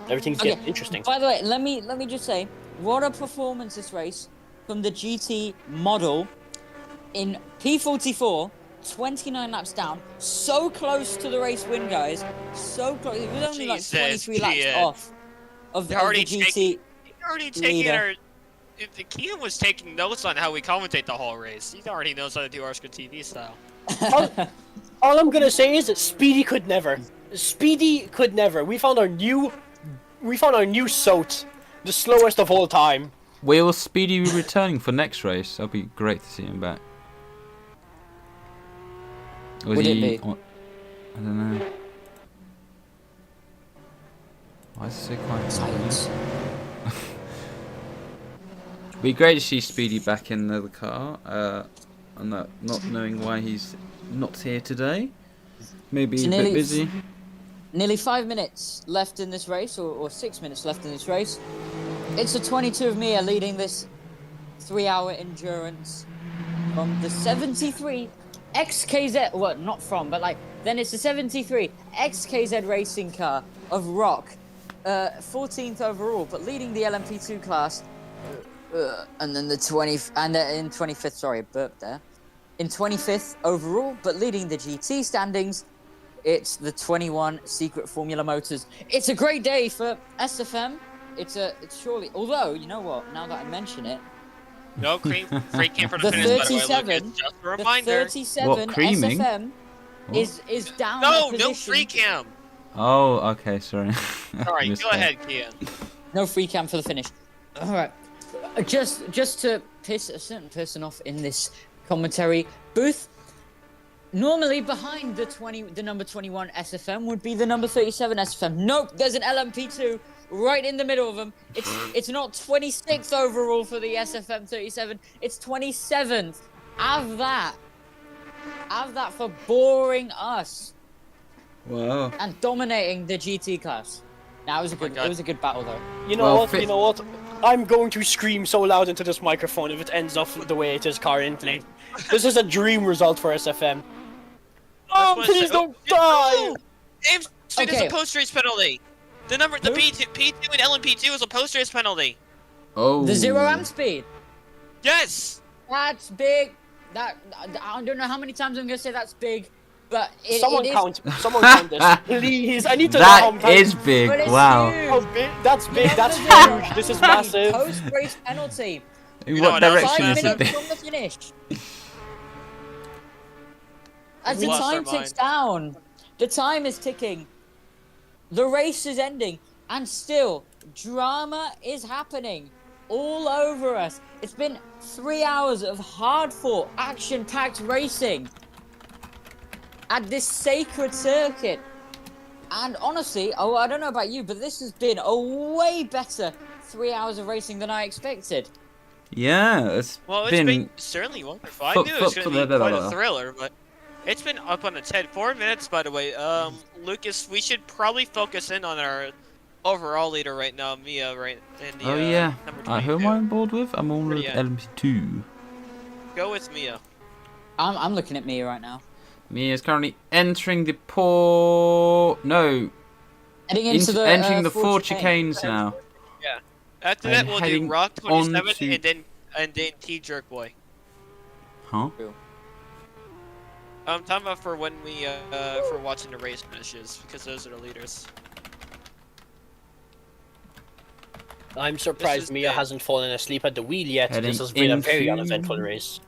everything's Okay, getting interesting. By the way, let me just say, what a performance this race from the GT model in P44, 29 laps down, so close to the race win, guys. So close. It was only like Jesus, 23 laps Kian. off of the They're already GT. You're already taking Leader. our. If the Kian was taking notes on how we commentate the whole race, he already knows how to do RSCA TV style. All I'm gonna say is that Speedy could never. Speedy could never. We found our new SOT, the slowest of all time. Will Speedy be returning for next race? That'd be great to see him back. Or is Would it he be? I don't know. Why is it so quiet? Silence. Be great to see Speedy back in the car. And not knowing why he's not here today. Maybe It's a bit nearly- busy. Nearly 5 minutes left in this race, or 6 minutes left in this race. It's a 22 of Mia leading this 3-hour endurance from the 73 XKZ. Well, not from, but like then it's the 73 XKZ racing car of Rock, 14th overall, but leading the LMP2 class. And then the 20th, and in 25th. Sorry, burp there. In 25th overall, but leading the GT standings. It's the 21 Secret Formula Motors. It's a great day for SFM. It's surely, although you know what? Now that I mention it, No cream, free came for the, The finish. By the way, 37 Lucas, just a the reminder. 37 What, creaming? SFM What? is down. No, a no position. free cam. Oh, okay, sorry. Sorry, Missed go that. ahead, Kian. No free cam for the finish. All right, just to piss a certain person off in this commentary booth. Normally behind the number 21 SFM would be the number 37 SFM. Nope, there's an LMP2 right in the middle of them. It's not 26th overall for the SFM 37. It's 27th. Have that for boring us Wow. and dominating the GT class. Now it was a good God. it was a good battle though. You know Well, what? You know what? I'm going to scream so loud into this microphone if it ends up the way it is currently. This is a dream result for SFM. Oh, That's what I please said. don't Oh, die! James, it's Okay. a post-race penalty. The Who? P2 and LMP2 is a post-race penalty. Oh. The 0 amp speed. Yes. That's big. That I don't know how many times I'm gonna say that's big, but Someone it is. Someone count this, please. I need to know That how is big. But it's Wow. huge. how big. That's big. That's Remember huge. This is the massive. Post-race penalty. In know what what else? direction 5 is it minutes big? from the finish. As the Lost our time ticks mind. down, the time is ticking. The race is ending, and still drama is happening all over us. It's been 3 hours of hard-fought, action-packed racing at this sacred circuit And honestly, I don't know about you, but this has been a way better 3 hours of racing than I expected. Yeah, it's been certainly wonderful. I knew it was going to be quite a thriller, but it's been up on its head. 4 minutes, by the way. Lucas, we should probably focus in on our overall leader right now, Mia, right? In the, number 22. Who am I on board with? I'm on with LMP2. Go with Mia. I'm looking at Mia right now. Mia is currently entering the entering the four chicanes now. Yeah. After that, we'll do Rock 27 and then T Jerk Boy. Huh? I'm talking about for when we for watching the race finishes, because those are the leaders. I'm surprised Mia hasn't fallen asleep at the wheel yet. This has been a very uneventful race.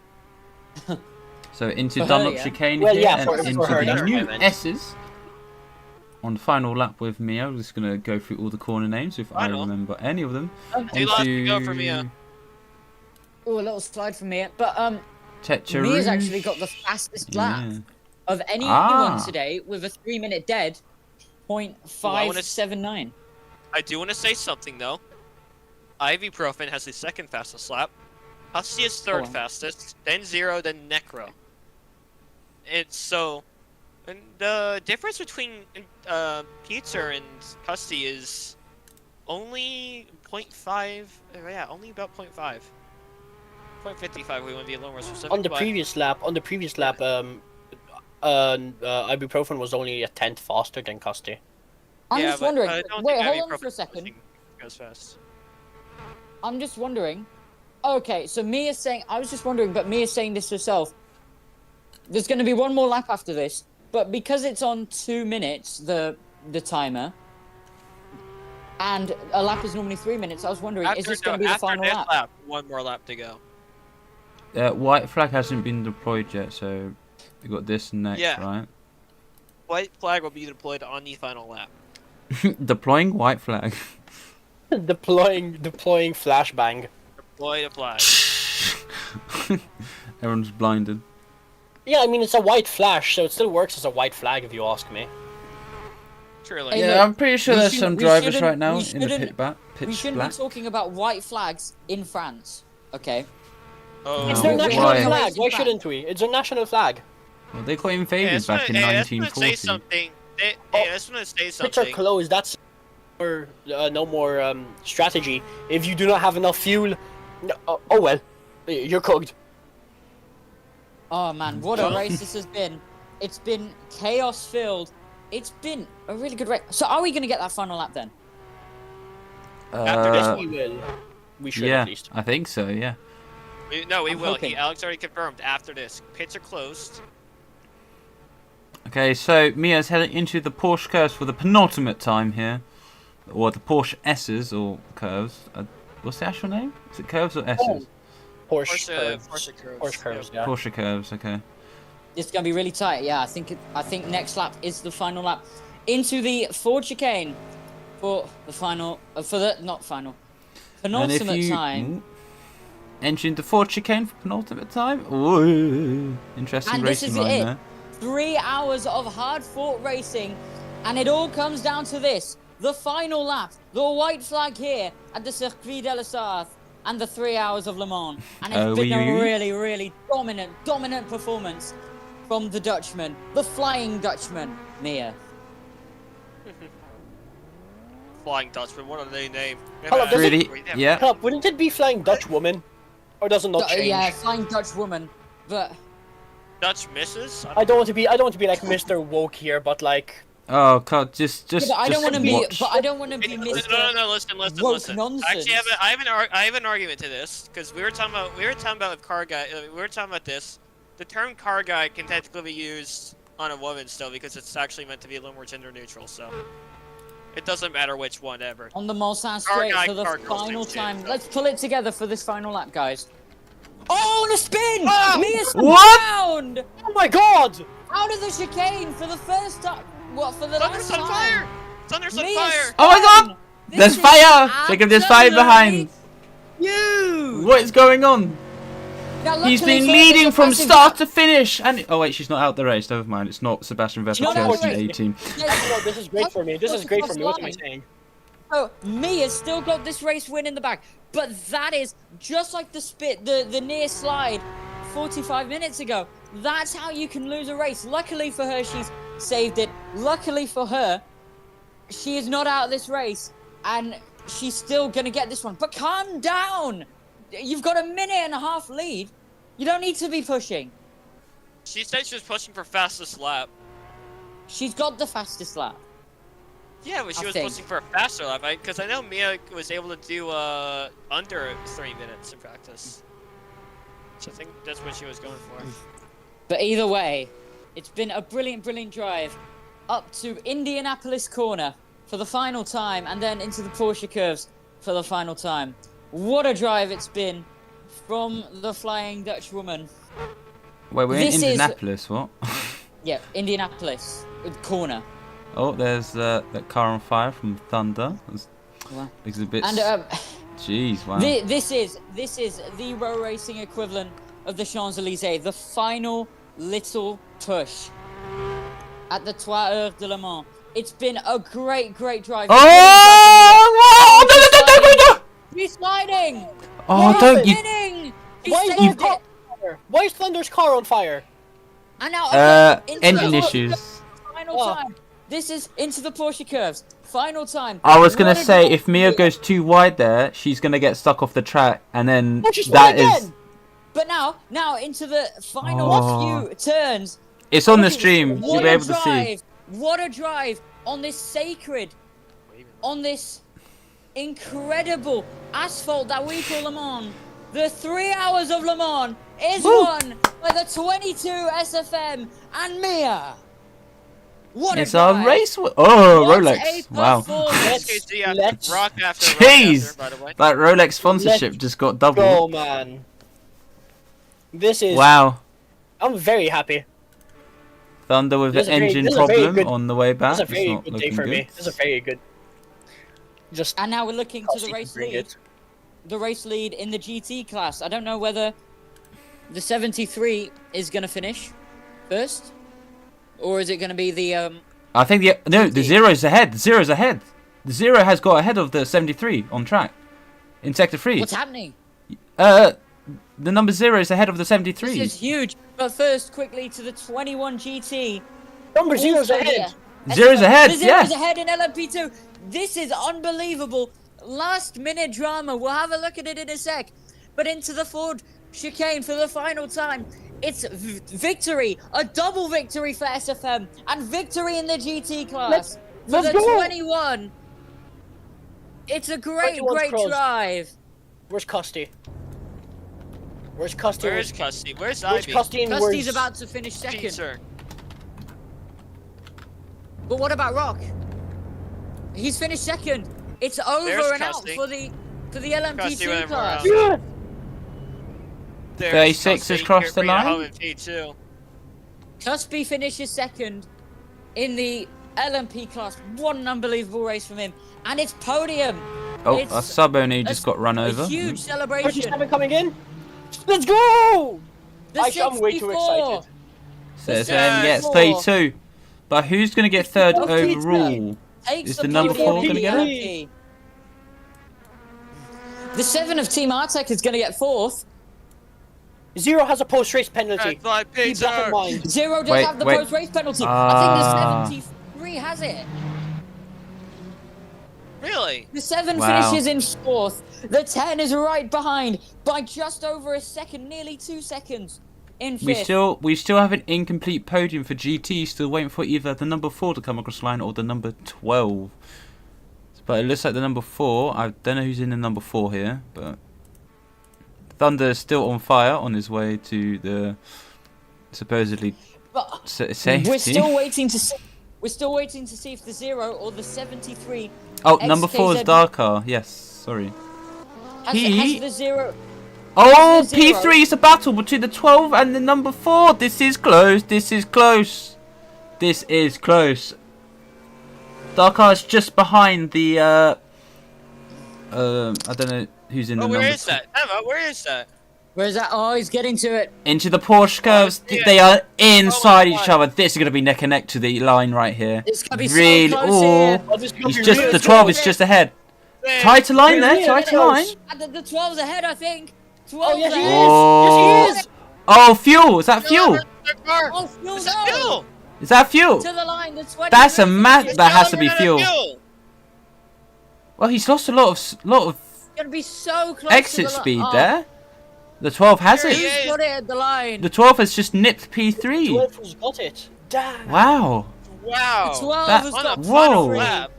So into Dunlop chicane well, here, yeah, and into the new S's. On the final lap with Mia, I'm just going to go through all the corner names if I remember any of them. Do last to go for Mia. Oh, a little slide for Mia. But Tetcherouge. Mia's actually got the fastest lap of anyone today with a 3-minute dead, 0.579. I do want to say something though. Ibuprofen has the second fastest lap. Husky is third fastest, then Zero, then Necro. It's so... And the difference between Pizza and Husky is only 0.5... Yeah, only about 0.5. 0.55, we want to be a little more specific. On the previous lap, Ibuprofen was only a tenth faster than Custy. I'm just wondering. Wait, hold on for a second. Goes fast. I'm just wondering. Okay, so Mia's saying. I was just wondering, but Mia's saying this herself. There's going to be one more lap after this, but because it's on 2 minutes, the timer, and a lap is normally 3 minutes, I was wondering, is this going to be the final lap? One more lap to go. White flag hasn't been deployed yet, so we got this next, right? White flag will be deployed on the final lap. Deploying white flag. deploying flashbang. Deploy the flag. Everyone's blinded. Yeah, I mean it's a white flash, so it still works as a white flag if you ask me. Surely. Yeah, I'm pretty sure there's some drivers right now in the pitch black. We shouldn't be talking about white flags in France, okay? Oh, it's their national flag. Why shouldn't we? It's a national flag. Well, they got invaded back in 1940. I just want to say something. I just want to say something. Pitch are closed. That's no more strategy. If you do not have enough fuel, oh well, you're cooked. Oh man, what a race this has been. It's been chaos filled. It's been a really good race. So are we going to get that final lap then? After this we will. We should at least. I think so, yeah. No, we will. Alex already confirmed after this. Pits are closed. Okay, so Mia's heading into the Porsche curves for the penultimate time here. Or the Porsche S's, or curves. What's the actual name? Is it curves or S's? Porsche curves. Porsche curves, yeah. Porsche curves, okay. It's going to be really tight, yeah. I think next lap is the final lap. Into the Ford chicane for the final... penultimate time. Entering the Ford chicane for penultimate time. Ooh, interesting racing line there. 3 hours of hard-fought racing, and it all comes down to this. The final lap, the white flag here at the Circuit de l'Assart, and the 3 hours of Le Mans. And it's been a really, really dominant performance from the Dutchman, the Flying Dutchman, Mia. Flying Dutchman, what are they named? Wouldn't it be Flying Dutch Woman? Or does it not change? Yeah, Flying Dutch Woman, but... Dutch Misses? I don't want to be like Mr. Woke here, but like... Oh god, just but I don't want to be. But I don't want to be Mr. No. Listen. Nonsense. Actually, I have an argument to this because we were talking about car guy. We were talking about this. The term car guy can technically be used on a woman still because it's actually meant to be a little more gender neutral. So it doesn't matter which one ever. On the Mulsanne straight for the final time. Let's pull it together for this final lap, guys. Oh, the spin! Mia spun around! Oh my god! Out of the chicane for the first time. What, for the last time? Fire! Thunder's on fire! Oh my god! There's fire! Jacob, there's fire behind! You! What is going on? Now, He's luckily been for him, leading there's a from massive start gap. to finish. And oh wait, she's not out the race. Never mind. It's not Sebastian Vettel not out the race. 2018. Yes, No, this is great for me. This is great for me. What am I saying? So Mia's still got this race win in the bag, but that is just like the near slide 45 minutes ago. That's how you can lose a race. Luckily for her, she's saved it. Luckily for her, she is not out of this race, and she's still gonna get this one. But calm down. You've got a minute and a half lead. You don't need to be pushing. She said she was pushing for fastest lap. She's got the fastest lap. Yeah, but she I was think. pushing for a faster lap, right? Because I know Mia was able to do under 3 minutes in practice. So I think that's what she was going for. But either way, it's been a brilliant, brilliant drive up to Indianapolis corner for the final time, and then into the Porsche curves for the final time. What a drive it's been from the Flying Dutch woman. Wait, we're in This is- Indianapolis. What? Yeah, Indianapolis corner. Oh, there's that car on fire from Thunder. Wow. Exhibits. And Jeez, wow. this is the row racing equivalent of the Champs-Élysées, the final little push at the 3 Heures de Le Mans. It's been a great, great drive. Oh! No! He's sliding! Oh, He's don't you? spinning! He Why is saved Thunder's car it! on fire? Why is Thunder's car on fire? And now into Engine the issues. final time. This is into the Porsche curves. Final time. I was gonna What a say, drive. if Mia goes too wide there, she's gonna get stuck off the track, and then Oh, she's that spinning is. again! But now into the final Oh. few turns. It's on the Look at stream. this. You'll What be a able to see. drive! What a drive on this sacred, on this incredible asphalt that we call Le Mans. The 3 hours of Le Mans is won by the 22 SFM and Mia. What It's a our drive. race. Oh, What Rolex. a Wow. performance. SKT after let's- rock after Jeez. rock after, by the way. That Rolex sponsorship just got doubled. Go, man. This is. Wow. I'm very happy. Thunder with This an is a very- engine this is a very problem good- on the way back. This is a It's very not good day looking for me. good. This is a very good. Just. And now we're looking to the Kelsey race can bring lead. it. The race lead in the GT class. I don't know whether the 73 is going to finish first, or is it going to be the I think the zero's ahead. The zero's ahead. The zero has got ahead of the 73 on track in sector 3. what's happening? The number 0 is ahead of the This 73. is huge. But first, quickly to the 21 GT. Number zero's Also ahead. here. Zero's ahead, The zero's yeah. ahead in LMP2. This is unbelievable. Last minute drama. We'll have a look at it in a sec. But into the Ford chicane for the final time. It's victory. A double victory for SFM. And victory in the GT class. For let's the go. 21. It's a great, 21's great closed. drive. Where's Custy? Where's Custy? Where's Custy? Where's Where's Ivy? Custy and Custy's where's... about to finish second. Pizza. But what about Rock? He's finished second. It's over There's and out Custy. for the Custy LMP2 went class. around. Yeah. There's 36 has Custy crossed the bringing it line. home in P2. Cuspy finishes second in the LMP class. What an unbelievable race from him. And it's podium. Oh, It's a sub only a- just got run over. A huge celebration. 37 coming in. Let's go! The I'm way too 64. excited. So The it gets 34 32. But who's going to get third Oh, P2. overall? Takes Is the the number podium 4 in going to the get it? LMP. The 7 of Team Artec is going to get fourth. Zero has a post-race penalty. Red flag Keep that in pizza. mind. Zero does Wait, have the wait. post-race penalty. Ah. I think the 73 has it. Really? The 7 Wow. finishes in fourth. The 10 is right behind by just over a second, nearly 2 seconds in fifth. We still have an incomplete podium for GT. Still waiting for either the number 4 to come across the line or the number 12. But it looks like the number 4. I don't know who's in the number 4 here, but Thunder is still on fire on his way to the supposedly But safety. we're still waiting to see. We're still waiting to see if the 0 or the 73 Oh, number 4 is XKZ Darkar. Yes, sorry. has the 0. Oh, Has the 0. P3 is a battle between the 12 and the number 4. This is close. This is close. This is close. Darkar is just behind the. I don't know who's in the Oh, number. where is that? Emma, where is that? Where's that? Oh, he's getting to it. Into the Porsche curves. yeah. They are inside my each God. other. This is going to be neck and neck to the line right here. It's gonna be Really? so close here. Oh, this could He's be just real the close. 12 is just ahead. Man, Tight to line there. Really Tight to close. line. And the 12's ahead, I think. 12's Oh, yes, he ahead. is. Oh. Yes, he is. Oh, fuel. Is that fuel? Oh, fuel, Is no. that fuel? Is that fuel? To the line, the 20. That's a mad. It's That has to be Fuel, fuel. fuel. Well, he's lost a lot of gonna be so close exit to the speed oh, there. The 12 has Here it. he is. Who's got it at the line? The 12 has just nipped P3. 12 has got it. Damn. Wow. Wow. The 12 That- has On got a Whoa. final lap.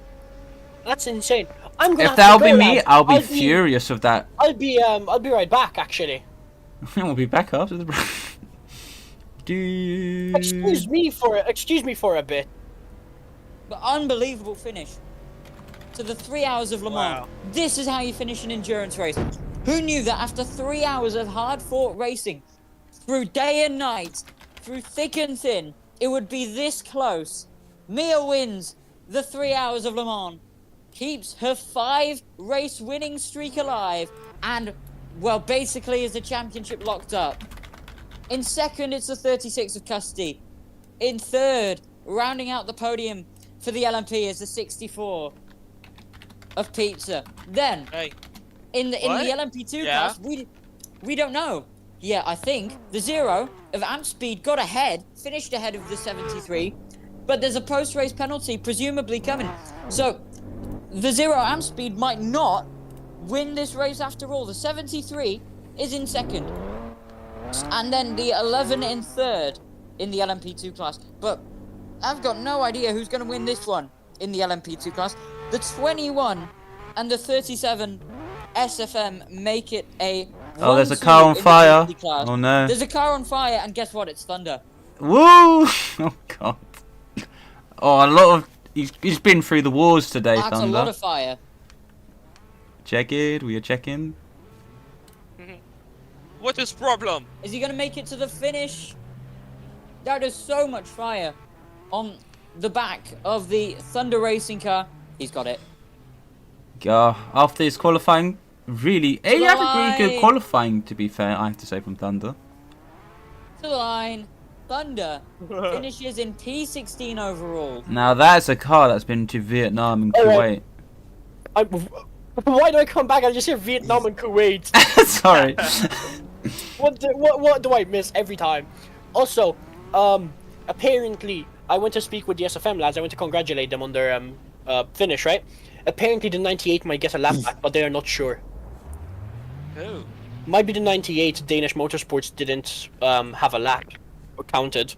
That's insane. I'm gonna If have that'll to be go, me, lads. I'll be furious with that. I'll be right back. Actually, We'll be back after the break. excuse me for a bit. But unbelievable finish to the 3 hours of Le Mans. Wow. This is how you finish an endurance race. Who knew that after 3 hours of hard-fought racing, through day and night, through thick and thin, it would be this close? Mia wins the 3 hours of Le Mans, keeps her 5-race winning streak alive, and, well, basically is the championship locked up. In second, it's the 36 of Custody. In third, rounding out the podium for the LMP is the 64 of Pizza. Then, Hey. in the What? LMP2 Yeah. class, we don't know. Yeah, I think the 0 of Amp Speed got ahead, finished ahead of the 73, but there's a post-race penalty presumably coming. So, the 0 Amp Speed might not win this race after all. The 73 is in second. And then the 11 in third in the LMP2 class. But I've got no idea who's going to win this one in the LMP2 class. The 21 and the 37 SFM make it a Oh, there's a 1-2 car on in the fire. 50 class. Oh no. There's a car on fire, and guess what? It's Thunder. Woo! Oh god. Oh, a lot of. He's been through the wars today, That's a Thunder. lot of fire. Check it. We are checking. What is problem? Is he going to make it to the finish? There is so much fire on the back of the Thunder racing car. He's got it. After his qualifying, really, he had a really good Line. qualifying. To be fair, I have to say from Thunder. To the line. Thunder finishes in P16 overall. Now that's a car that's been to Vietnam and Alright. Kuwait. Why do I come back? I just hear Vietnam and Kuwait. Sorry. What do I miss every time? Also, apparently, I went to speak with the SFM lads. I went to congratulate them on their finish, right? Apparently, the 98 might get a lap back, but they are not sure. Who? Might be the 98 Danish Motorsports didn't have a lap counted.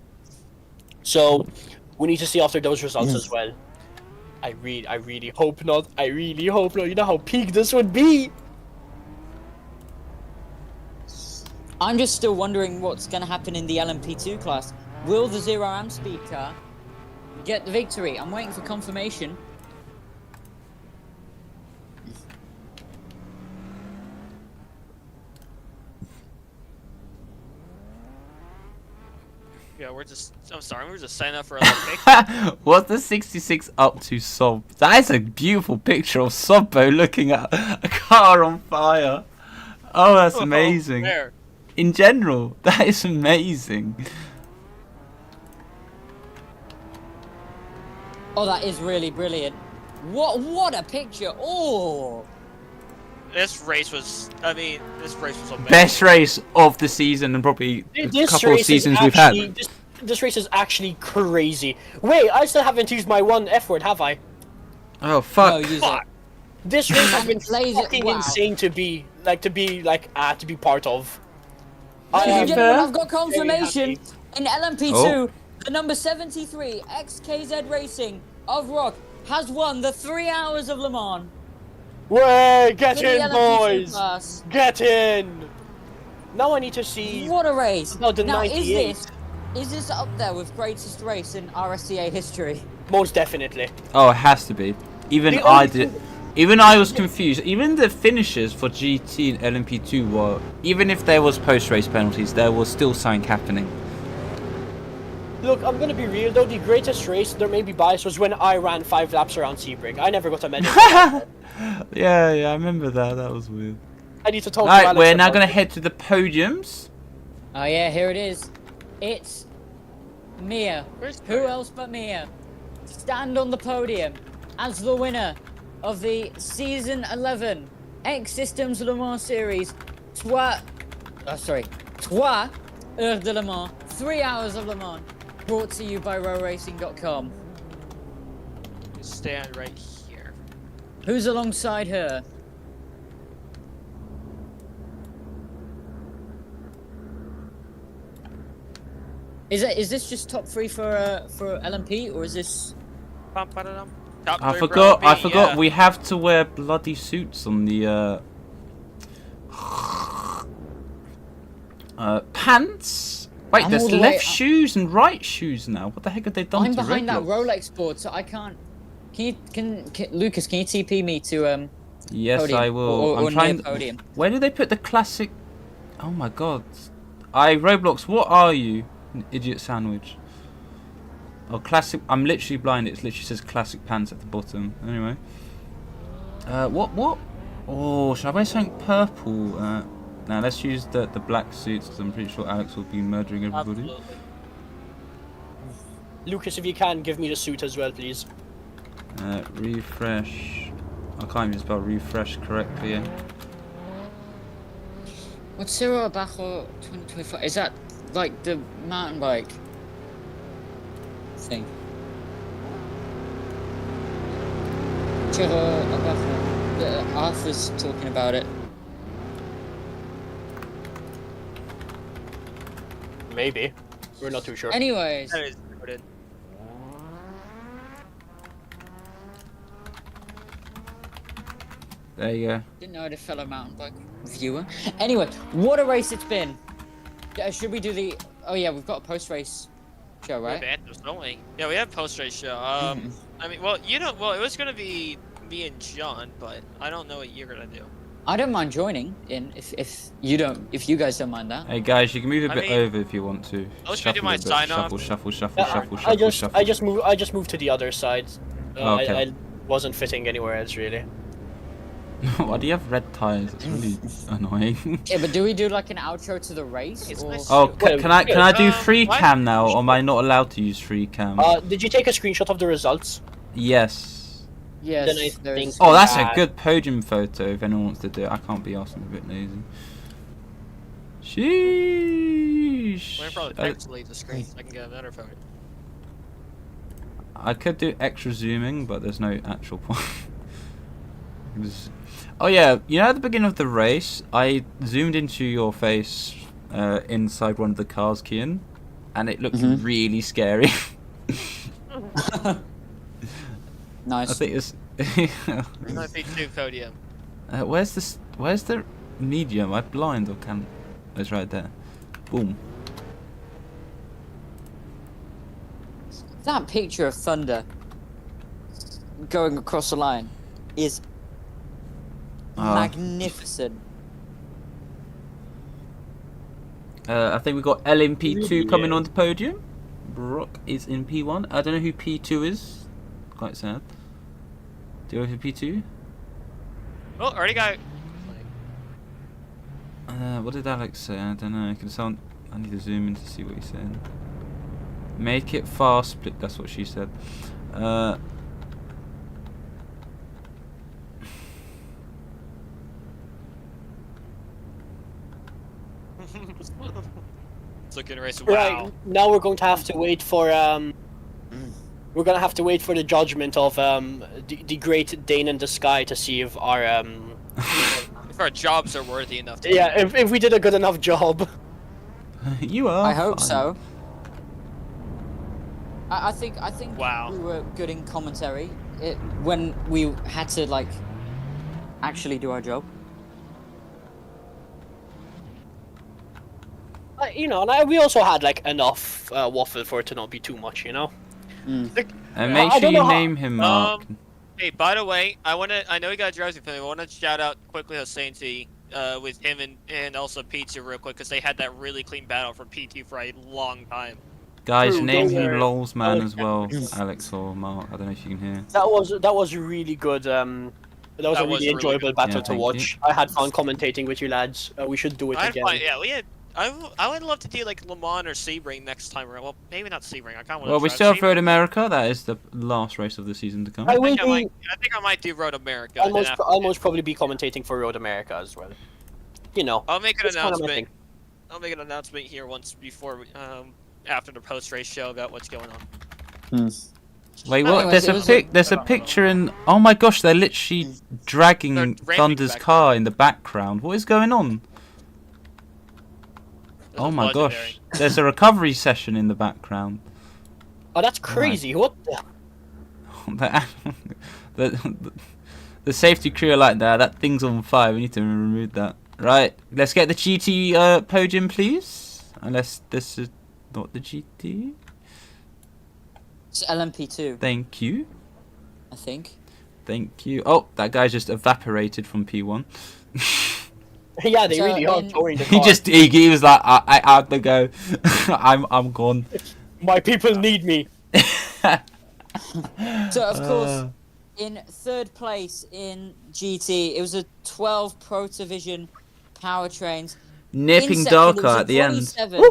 So, we need to see after those results as well. I really hope not. I really hope not. You know how peak this would be. I'm just still wondering what's going to happen in the LMP2 class. Will the 0 Amp Speed car get the victory? I'm waiting for confirmation. Yeah, I'm sorry, we're just signing up for another pick. What's the 66 up to, Sob? That is a beautiful picture of Sobbo looking at a car on fire. Oh, that's amazing. There. In general, that is amazing. Oh, that is really brilliant. What a picture. Oh. This race was amazing. Best race of the season and probably a This couple of race is seasons we've actually- had. This race is actually crazy. Wait, I still haven't used my one F word, have I? Oh, No, fuck. use it. This race has been Laser- fucking wow. insane to be part of. Ladies am and gentlemen, fair. I've got confirmation happy. in LMP2. Oh. The number 73 XKZ Racing of Rock has won the 3 hours of Le Mans. Way, get For the in, LMP2 boys! class. Get in! Now I need to see. What a race! About the Now, 98. is this up there with greatest race in RSCA history? Most definitely. Oh, it has to be. Even The I only did. thing- Even I was confused. Even the finishes for GT and LMP2 were. Even if there was post-race penalties, there was still something happening. Look, I'm gonna be real though. The greatest race, there may be bias, was when I ran 5 laps around Sebring. I never got a medal. Yeah, I remember that. That was weird. I need to talk to Right, Alex we're now about going to it. head to the podiums. Oh yeah, here it is. It's Mia. Where's Who else but Mia? Stand on the podium as the winner of the Season 11 X Systems Le Mans Series. Trois Heures de Le Mans. 3 hours of Le Mans. Brought to you by rowracing.com. Stand right here. Who's alongside her? Is this just top 3 for LMP, or is this? Top I three forgot. bro, I forgot. yeah. We have to wear bloody suits on the pants. Wait, I'm there's all the left way- shoes and right shoes now. What the heck have they done I'm to behind that Roblox? Rolex board, so I can't. Can Lucas? Can you TP me to Yes, podium? I will. Or I'm near trying. podium. Where did they put the classic? Oh my god! Roblox. What are you? An idiot sandwich. Oh, classic. I'm literally blind. It literally says classic pants at the bottom. Anyway. What? Oh, should I wear something purple? Now let's use the black suits because I'm pretty sure Alex will be murdering everybody. Absolutely. Lucas, if you can, give me the suit as well, please. Refresh. I can't even spell refresh correctly. Yeah. What's Ciro Abajo 2025? Is that like the mountain bike thing? Ciro Abajo. Arthur's talking about it. Maybe. We're not too sure. Anyways, That is noted. There you go. didn't know I had a fellow mountain bike viewer. Anyway, what a race it's been. Should we do the? Oh yeah, we've got a post-race show, We have right? anthems, don't we? Yeah, we have post-race show. I mean, well, you know, well, it was gonna be me and John, but I don't know what you're gonna do. I don't mind joining in if you guys don't mind that. Hey guys, you can move a I bit mean, over if you want to. I was gonna do Shuffle my a bit. sign-off. Shuffle. I just moved to the other side. Okay. I wasn't fitting anywhere else really. Why do you have red tires? It's really annoying. Yeah, but do we do like an outro to the race? It's Or... nice. Oh, Wait, can I do free what? cam now, or am I not allowed to use free cam? Did you take a screenshot of the results? Yes. Yes, Then I there's- think- Oh, that's a Yeah. good podium photo if anyone wants to do it. I can't be asked. I'm a bit lazy. Sheesh. We're gonna probably pixelate the screen so I can get a better photo. I could do extra zooming, but there's no actual point. Oh yeah, you know at the beginning of the race, I zoomed into your face inside one of the cars, Kian, and it looked really scary. Nice. I think it's. We're gonna be 2 podium. Where's this? Where's the medium? I'm blind or can? Oh, it's right there. Boom. That picture of Thunder going across the line is magnificent. I think we got LMP2 coming on the podium. Brock is in P1. I don't know who P2 is. Quite sad. Do you know who P2? Oh, already got. What did Alex say? I don't know. I need to zoom in to see what he's saying. Make it fast split. That's what she said. It's looking race. Wow. Right, now we're going to have to wait for we're gonna have to wait for the judgment of the great Dane in the sky to see if our If our jobs are worthy enough. To yeah, if we did a good enough job. You are. I hope fine. so. I think Wow. we were good in commentary when we had to like actually do our job. You know, and we also had like enough waffle for it to not be too much, you know. And I make sure don't you know how- name him Mark. Hey, by the way, I know you got Drowsy playing. I want to shout out quickly Hossein T with him and also P2 real quick because they had that really clean battle for P2 for a long time. Guys, True, name those him are- Lols Man those as well, Alex or Mark. I don't know if you can hear. That was really good. That was a really enjoyable battle Yeah, to thank watch. I had fun commentating with you lads. We should do it again. Yeah, we had. I would love to do like Le Mans or Sebring next time around. Well, maybe not Sebring. I kind of want to. Well, we still have Road America. That is the last race of the season to come. I think I might do Road America. I'll most probably be commentating for Road America as well. You know. I'll make an it's kind of my announcement. thing. I'll make an announcement here once before after the post race show about what's going on. Wait, what? Anyways, There's a picture in. Oh my gosh, they're literally dragging They're ramping Thunder's back. car in the background. What is going on? This Oh is my legendary. gosh, there's a recovery session in the background. Oh, that's crazy. What the? The safety crew are like that. That thing's on fire. We need to remove that. Right, let's get the GT podium, please. Unless this is not the GT. It's LMP2, Thank you. I think. Thank you. Oh, that guy just evaporated from P1. Yeah, they So, really are in- touring the He car. just he was like, I have to go. I'm gone. My people need me. So of course, in third place in GT, it was a 12 Protovision powertrains. Nipping In second, it darker was a at the end. 47.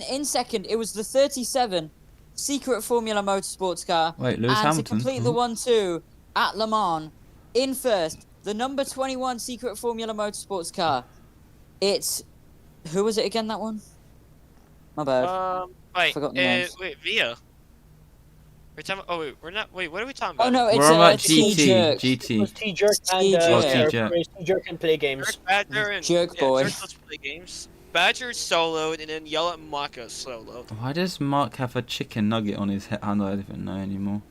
In second, it was the 37 Secret Formula Motorsports car. Wait, Lewis and Hamilton. to complete the 1-2 at Le Mans, in first, the number 21 Secret Formula Motorsports car. It's who was it again? That one? My bad. Wait, Forgotten the names. wait, Via. We're talking. Oh wait, we're not. Wait, what are we talking about? Oh no, it's We're on about T-Jerk. It GT. was T-Jerk and T-Jerk. T-Jerk and Play Games. Jerk, Badger, and Jerk boy. Jerk does play games. Badger soloed, and then Yalatmaca soloed. Why does Mark have a chicken nugget on his head? I don't even know anymore.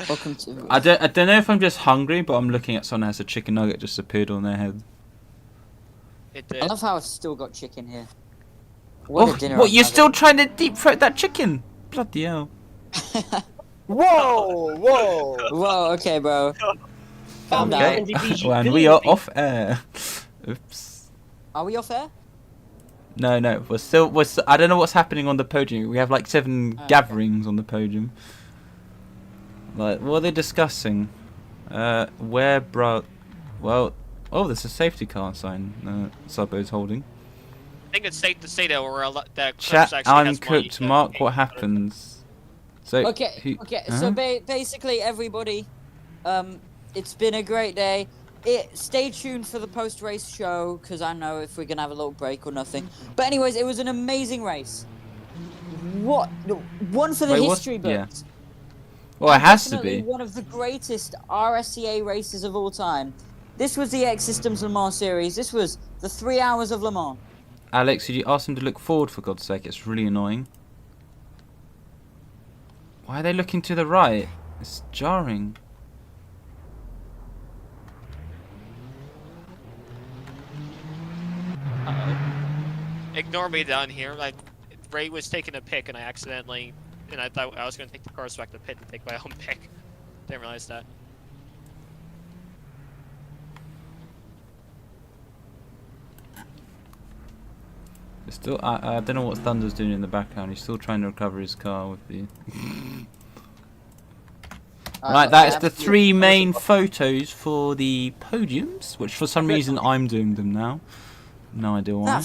Welcome to. I don't know if I'm just hungry, but I'm looking at someone who has a chicken nugget just appeared on their head. It I did. love how I've still got chicken here. What a Oh, dinner what? I'm You're having. still trying to deep throat that chicken? Bloody hell! Whoa, whoa. Whoa, okay, bro. Calm down. Okay. NDVG Well, and we are off air. Oops. Are we off air? No, we're still. I don't know what's happening on the podium. We have like 7 Okay. gatherings on the podium. Like, what are they discussing? Where, bro? Well, oh, there's a safety car sign. Subbo's holding. I think it's safe to say that that Chat Clips actually has money uncooked. to Mark, pay what for it. happens? So Okay, who- okay. huh? So basically, everybody, it's been a great day. Stay tuned for the post-race show because I know if we're gonna have a little break or nothing. But anyways, it was an amazing race. What one for the Wait, what- history yeah. books. Well, it And has to definitely be. one of the greatest RSCA races of all time. This was the X Systems Le Mans series. This was the 3 hours of Le Mans. Alex, did you ask him to look forward for God's sake? It's really annoying. Why are they looking to the right? It's jarring. Ignore me down here. Like Ray was taking a pick, and I accidentally, and I thought I was going to take the cars back to the pit and take my own pick. Didn't realize that. It's still, I don't know what Thunder's doing in the background. He's still trying to recover his car with the. Right, that's the 3 main photos for the podiums, which for some reason I'm doing them now. No idea why.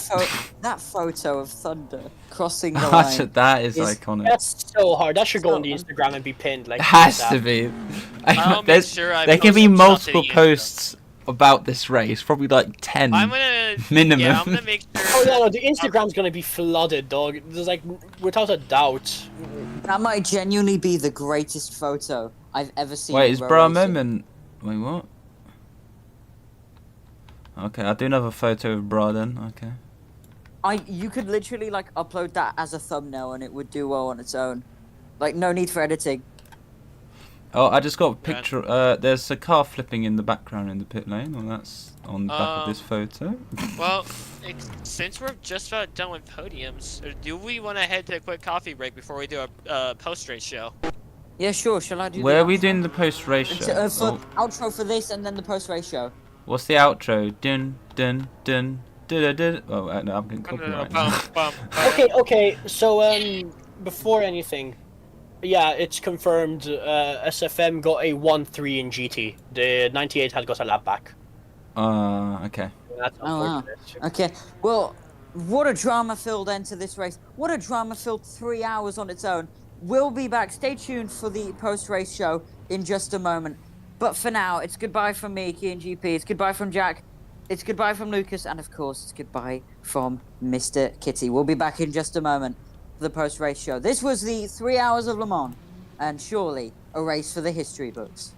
That photo of Thunder crossing the line. That is is- iconic. That's so hard. That should go on the Instagram and be pinned. Like It has that. to be. I'll make There's- sure I there can post be some stuff to multiple the Insta. posts about this race, probably like 10 I'm gonna minimum. Yeah, I'm gonna make sure. Oh yeah, no, the Instagram's gonna be flooded, dog. There's like, without a doubt. That might genuinely be the greatest photo I've ever seen. Wait, of is road bra a racing. moment? Wait, what? Okay, I'll do another photo of bra then. Okay. You could literally like upload that as a thumbnail and it would do well on its own. Like no need for editing. Oh, I just got a picture. There's a car flipping in the background in the pit lane. Well, that's on the back of this photo. Well, since we're just about done with podiums, do we want to head to a quick coffee break before we do a post-race show? Yeah, sure. Shall I do? Where the are we outro? doing the post-race show? Outro for this and then the post-race show. What's the outro? Dun dun dun dun dun. Oh, no, I'm getting copyright now. Okay, so before anything, Yeah, it's confirmed. SFM got a 1-3 in GT. The 98 had got a lap back. Okay. That's Oh wow. unfortunate. Okay. Well, what a drama-filled end to this race. What a drama-filled 3 hours on its own. We'll be back. Stay tuned for the post-race show in just a moment. But for now, it's goodbye from me, Kian GP. It's goodbye from Jack. It's goodbye from Lucas, and of course, it's goodbye from Mr. Kitty. We'll be back in just a moment for the post-race show. This was the 3 hours of Le Mans, and surely a race for the history books.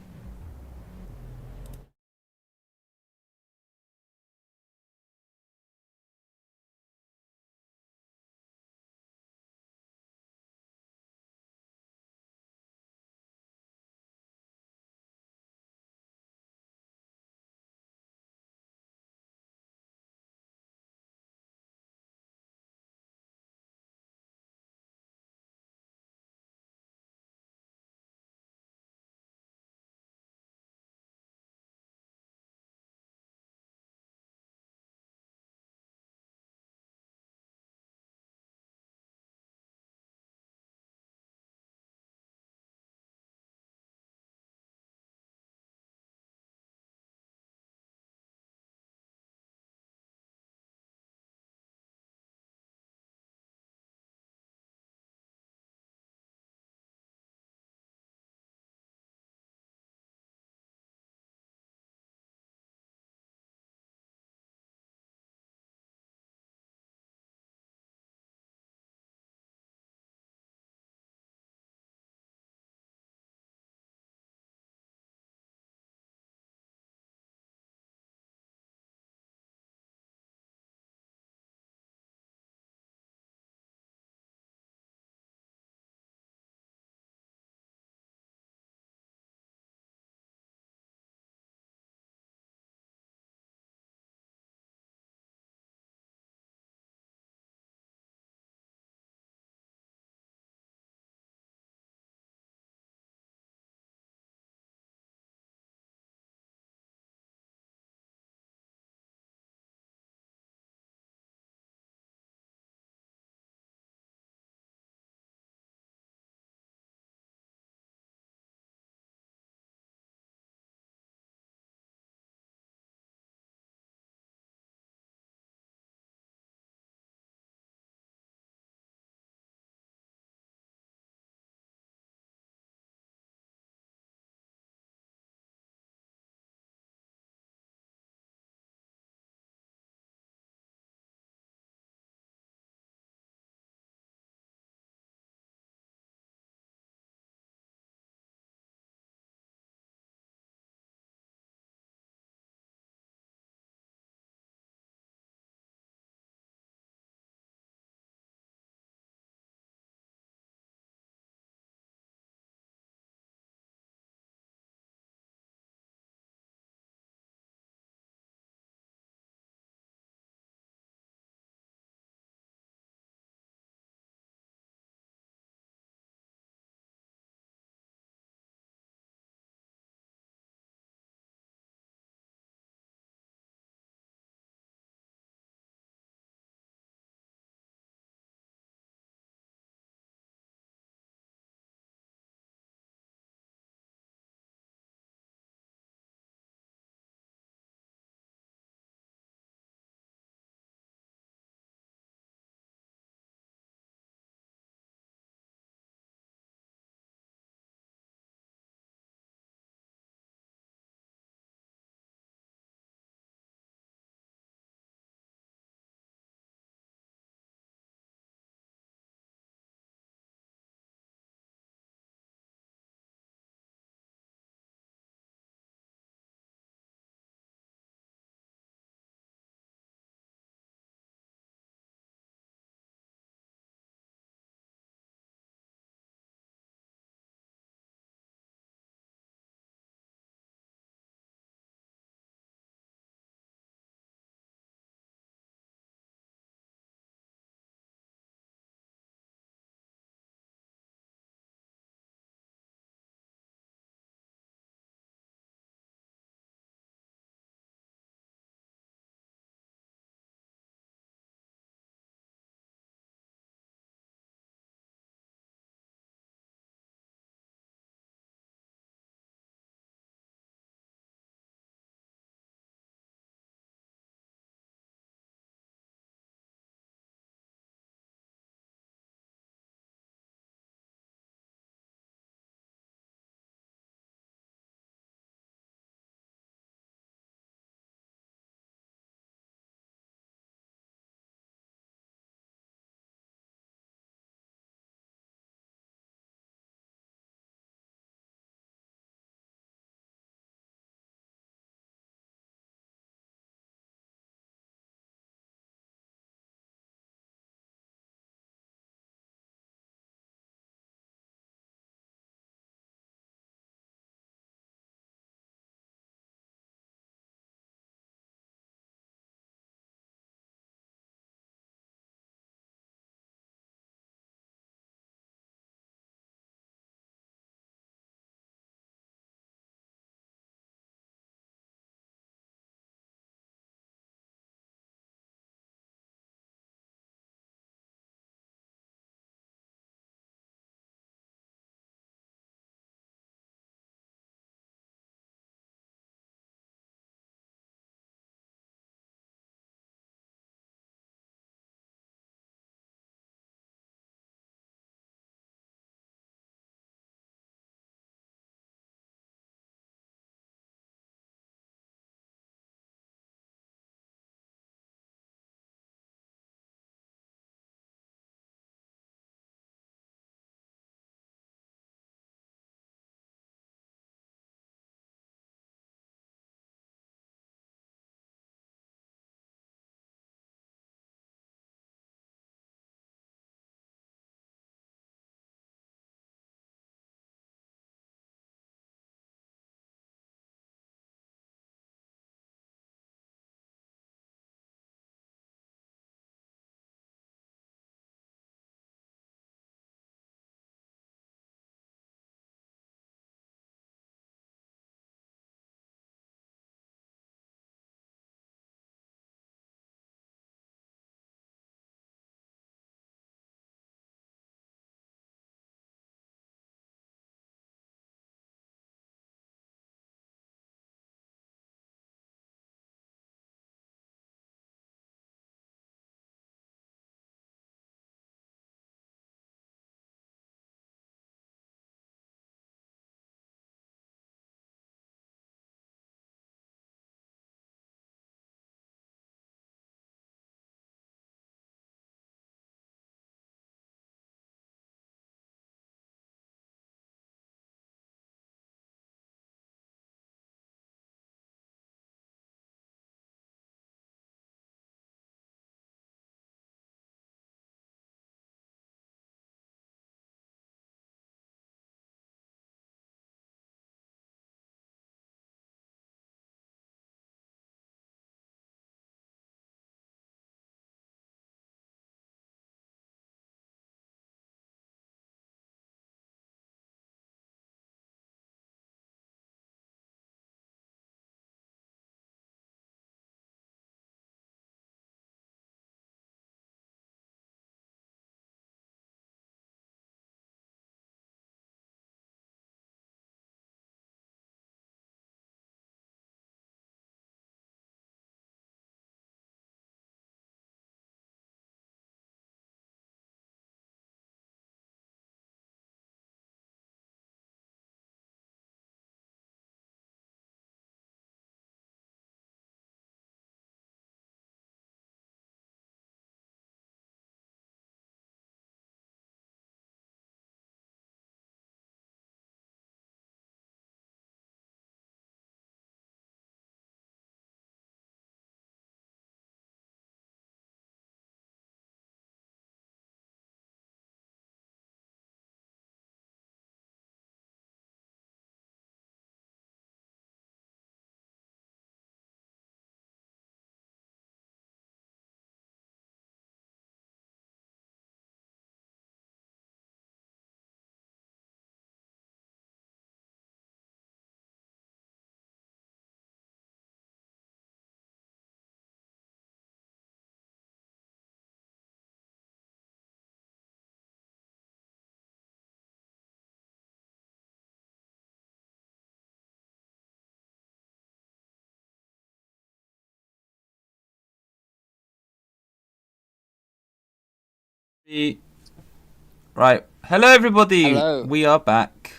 Right. Hello, everybody. Hello. We are back.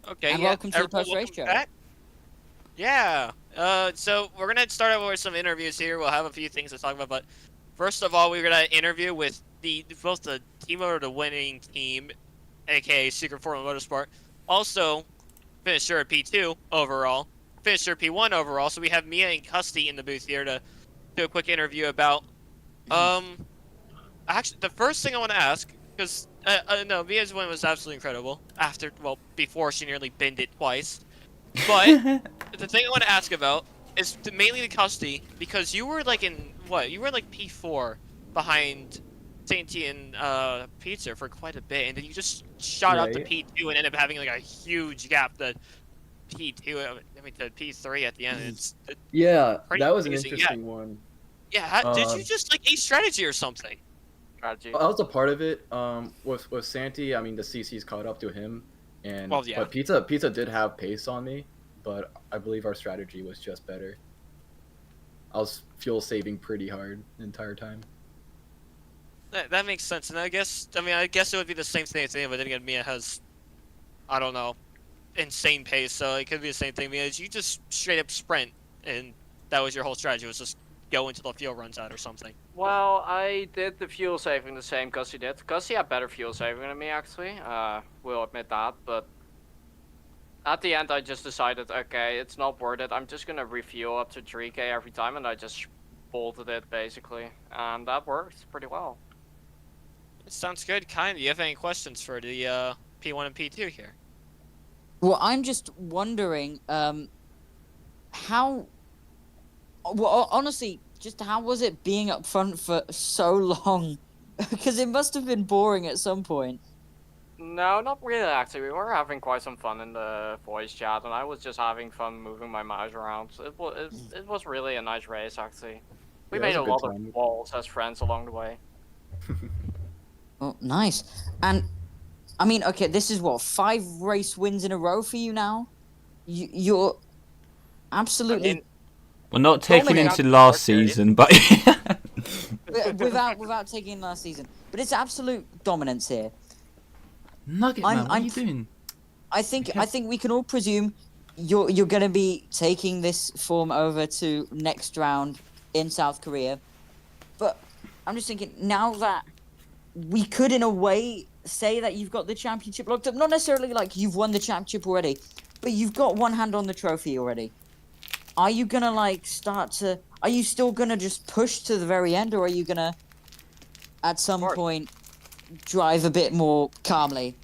Okay, And yeah. welcome to the everyone, post-race welcome show. back. Yeah. So we're gonna start out with some interviews here. We'll have a few things to talk about, but first of all, we're gonna interview with both the team of the winning team, aka Secret Formula Motorsport. Also, finisher at P2 overall, finisher P1 overall. So we have Mia and Custy in the booth here to do a quick interview about. Actually, the first thing I want to ask, because no, Mia's win was absolutely incredible. Before she nearly binned it twice. But the thing I want to ask about is mainly the Custy, because you were like in what? You were like P4 behind Sainty and Pizza for quite a bit, and then you just shot up to P2 and ended up having like a huge gap to P2. I mean to P3 at the end. It's Yeah, pretty that was an amazing. interesting one. Yeah, did you just like a strategy or something? I was a part of it. With Santi, I mean the CC's caught up to him, and Well, yeah. but Pizza did have pace on me, but I believe our strategy was just better. I was fuel saving pretty hard the entire time. That makes sense, and I guess it would be the same thing at the end, but then again, Mia has, I don't know, insane pace, so it could be the same thing. Mia, you just straight up sprint, and that was your whole strategy, was just go until the fuel runs out or something. Well, I did the fuel saving the same Gussie did. Gussie had better fuel saving than me, actually. Will admit that, but at the end I just decided, okay, it's not worth it. I'm just gonna refuel up to 3k every time, and I just bolted it, basically. And that worked pretty well. It sounds good, kind of. Do you have any questions for the P1 and P2 here? Well, I'm just wondering, how... Well, honestly, just how was it being up front for so long? Because it must have been boring at some point. No, not really, actually. We were having quite some fun in the voice chat, and I was just having fun moving my mouse around. It was really a nice race, actually. We Yeah, made it a was a lot good of time. walls as friends along the way. Oh, nice. And, I mean, okay, this is what, 5 race wins in a row for you now? You're absolutely... I mean, We're not taking Dominant. into last season, but without taking last season. But it's absolute dominance here. Nugget I'm- man, what are I'm- you doing? I think we can all presume you're going to be taking this form over to next round in South Korea. But I'm just thinking, now that we could in a way say that you've got the championship locked up, not necessarily like you've won the championship already, but you've got one hand on the trophy already. Are you gonna like are you still gonna just push to the very end, or are you gonna at some point drive a bit more calmly?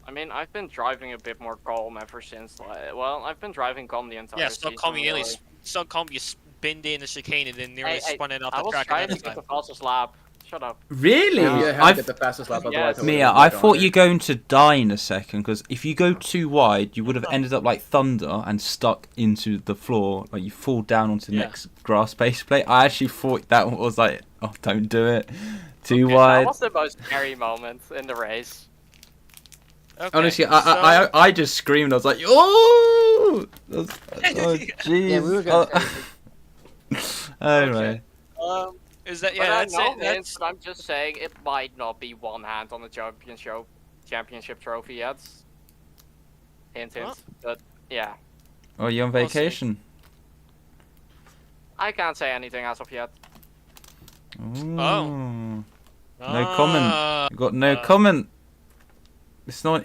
I mean, I've been driving a bit more calm ever since, well, I've been driving calm the entire season. Really. So calm you spinned in the chicane and then nearly Hey, spun it off I the was track trying another to get time. the fastest lap. Shut up. Really? Yeah, I had to get the fastest lap, otherwise I would've Mia, been I back on thought her. you're going to die in a second, because if you go too wide, you would have ended up like Thunder and stuck into the floor, like you fall down onto the next grass base plate. I actually thought that was like, oh, don't do it, too wide. That was the most scary moment in the race. Okay, Honestly, I just screamed. I was like, oh, oh, jeez. Yeah, we were going crazy. Anyway. Is that But that's no it? That's but I'm just saying it might not be one hand on the championship trophy yet. Hint, hint. Well. But yeah, Oh, you on We'll see. vacation? I can't say anything as of yet. Ooh. Oh. No comment. You got no comment. It's not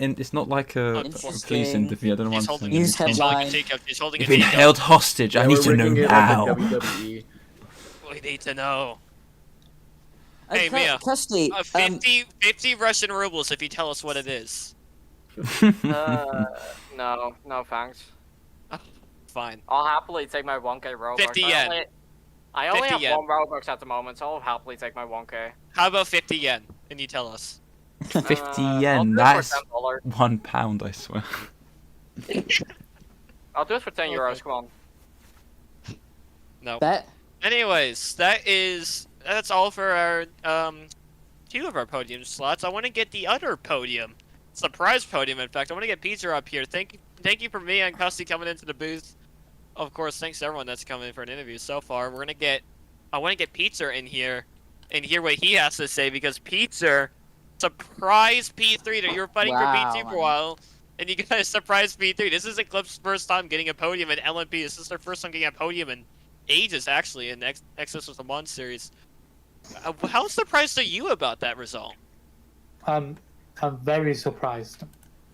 like a Interesting. police interview. I don't know He's what I'm holding saying. News he's holding headline. a teacup. He's holding a You've been teacup. held hostage. I Yeah, need we're to know rigging it now. like WWE. We need to know. Hey, Mia. Custody, 50 Russian rubles if you tell us what it is. No thanks. Fine. I'll happily take my 1k Robux. 50 yen. I only 50 have yen. 1 Robux at the moment, so I'll happily take my 1k. How about 50 yen? And you tell us. 50 I'll yen. do it That's for $10. £1, I swear. I'll do it for 10 euros, come on. No. bet. Anyways, that's all for our 2 of our podium slots. I want to get the other podium, surprise podium. In fact, I want to get Pizza up here. Thank you for me and Custy coming into the booth. Of course, thanks to everyone that's coming in for an interview so far. I want to get Pizza in here and hear what he has to say because Pizza surprised P3 that you were fighting for P2 for a man. while, and you guys surprised P3. This is Eclipse's first time getting a podium in LMP. This is their first time getting a podium in ages, actually, in XS1 series. How surprised are you about that result? I'm very surprised.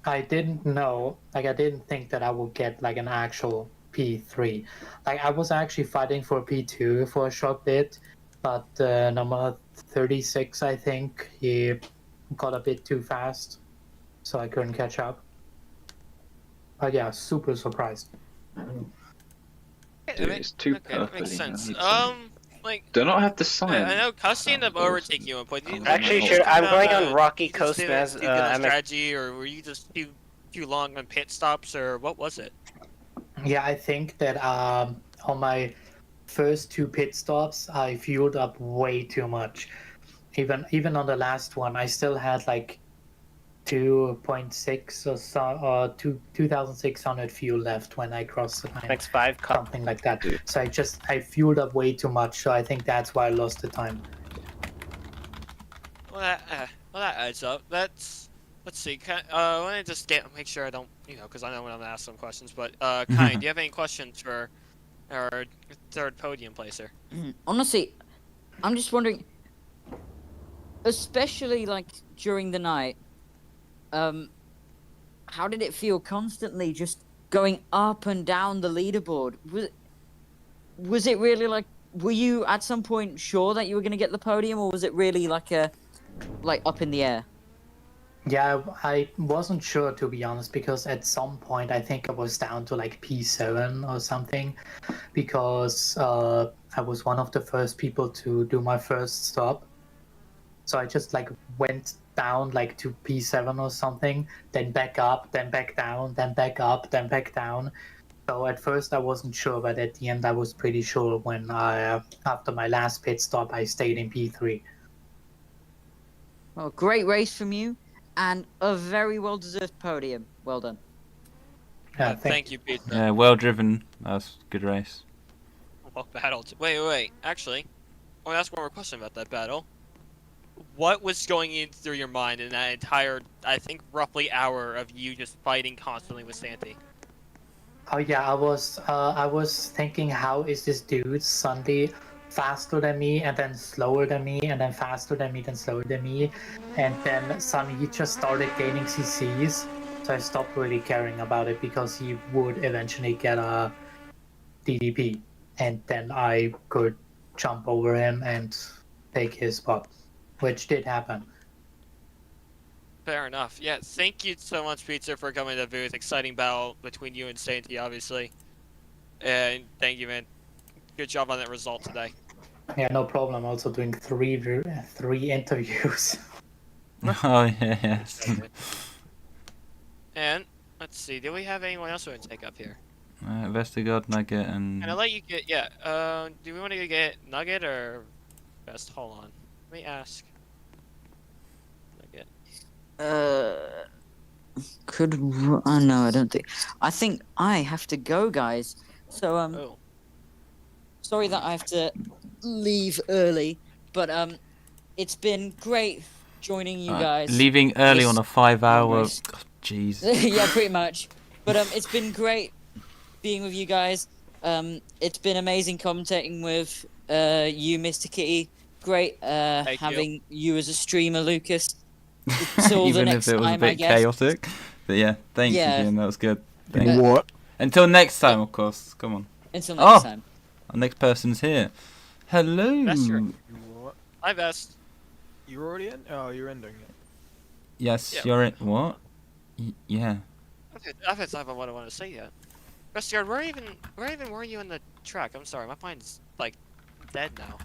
I didn't know, like I didn't think that I would get like an actual P3. Like I was actually fighting for P2 for a short bit, but number 36, I think, he got a bit too fast, so I couldn't catch up. But yeah, super surprised. Dude, it's too okay, that makes perfect. sense. Like, Do not have to sign. I know Custy ended up overtaking you at one point. Actually, sure. I'm going on Rocky Coast as strategy, or were you just too long on pit stops, or what was it? Yeah, I think that on my first 2 pit stops, I fueled up way too much. Even on the last one, I still had like 2.6 or so, or 2,600 fuel left when I crossed the line. X5 something like that. So I fueled up way too much. So I think that's why I lost the time. Well, that adds up. Let's see. I want to just make sure I don't, because I know when I'm gonna ask some questions. But Kai, do you have any questions for our third podium placer? Honestly, I'm just wondering, especially like during the night, how did it feel constantly just going up and down the leaderboard? Was it really like, were you at some point sure that you were going to get the podium, or was it really like up in the air? Yeah, I wasn't sure, to be honest, because at some point I think I was down to like P7 or something, because I was one of the first people to do my first stop. So I just like went down like to P7 or something, then back up, then back down, then back up, then back down. So at first I wasn't sure, but at the end I was pretty sure when after my last pit stop I stayed in P3. Well, great race from you, and a very well-deserved podium. Well done. Yeah, thank you, Peter. Yeah, well driven. That was a good race. Well, battle. Wait. Actually, I want to ask one more question about that battle. What was going in through your mind in that entire, I think, roughly hour of you just fighting constantly with Santi? Oh yeah, I was thinking, how is this dude suddenly faster than me, and then slower than me, and then faster than me, then slower than me, and then suddenly he just started gaining CCs. So I stopped really caring about it, because he would eventually get a DDP, and then I could jump over him and take his spot, which did happen. Fair enough. Yeah, thank you so much, Pizza, for coming to the booth. Exciting battle between you and Santi, obviously. And thank you, man. Good job on that result today. Yeah, no problem. Also doing three interviews. Oh, yes. And, let's see, do we have anyone else we want to take up here? Vestergaard, Nugget, and... Can I let you get, do we want to get Nugget or Best? Hold on. Let me ask. Nugget. No, I don't think. I think I have to go, guys. So, sorry that I have to leave early, but, it's been great joining you guys. Leaving early on a 5-hour... Jeez. Yeah, pretty much. But, it's been great being with you guys. It's been amazing commentating with, you, Mr. Kitty. Great, having you as a streamer, Lucas. Even if it was a bit chaotic. But yeah, thank you, Ian. That was good. What? Until next time, of course. Come on. Until next time. Our next person's here. Hello. Hi, Vest. You're already in? Oh, you're ending it. Yes, you're in. What? Yeah. I haven't what I want to say yet. Vestyard, where even were you in the track? I'm sorry, my mind's like dead now.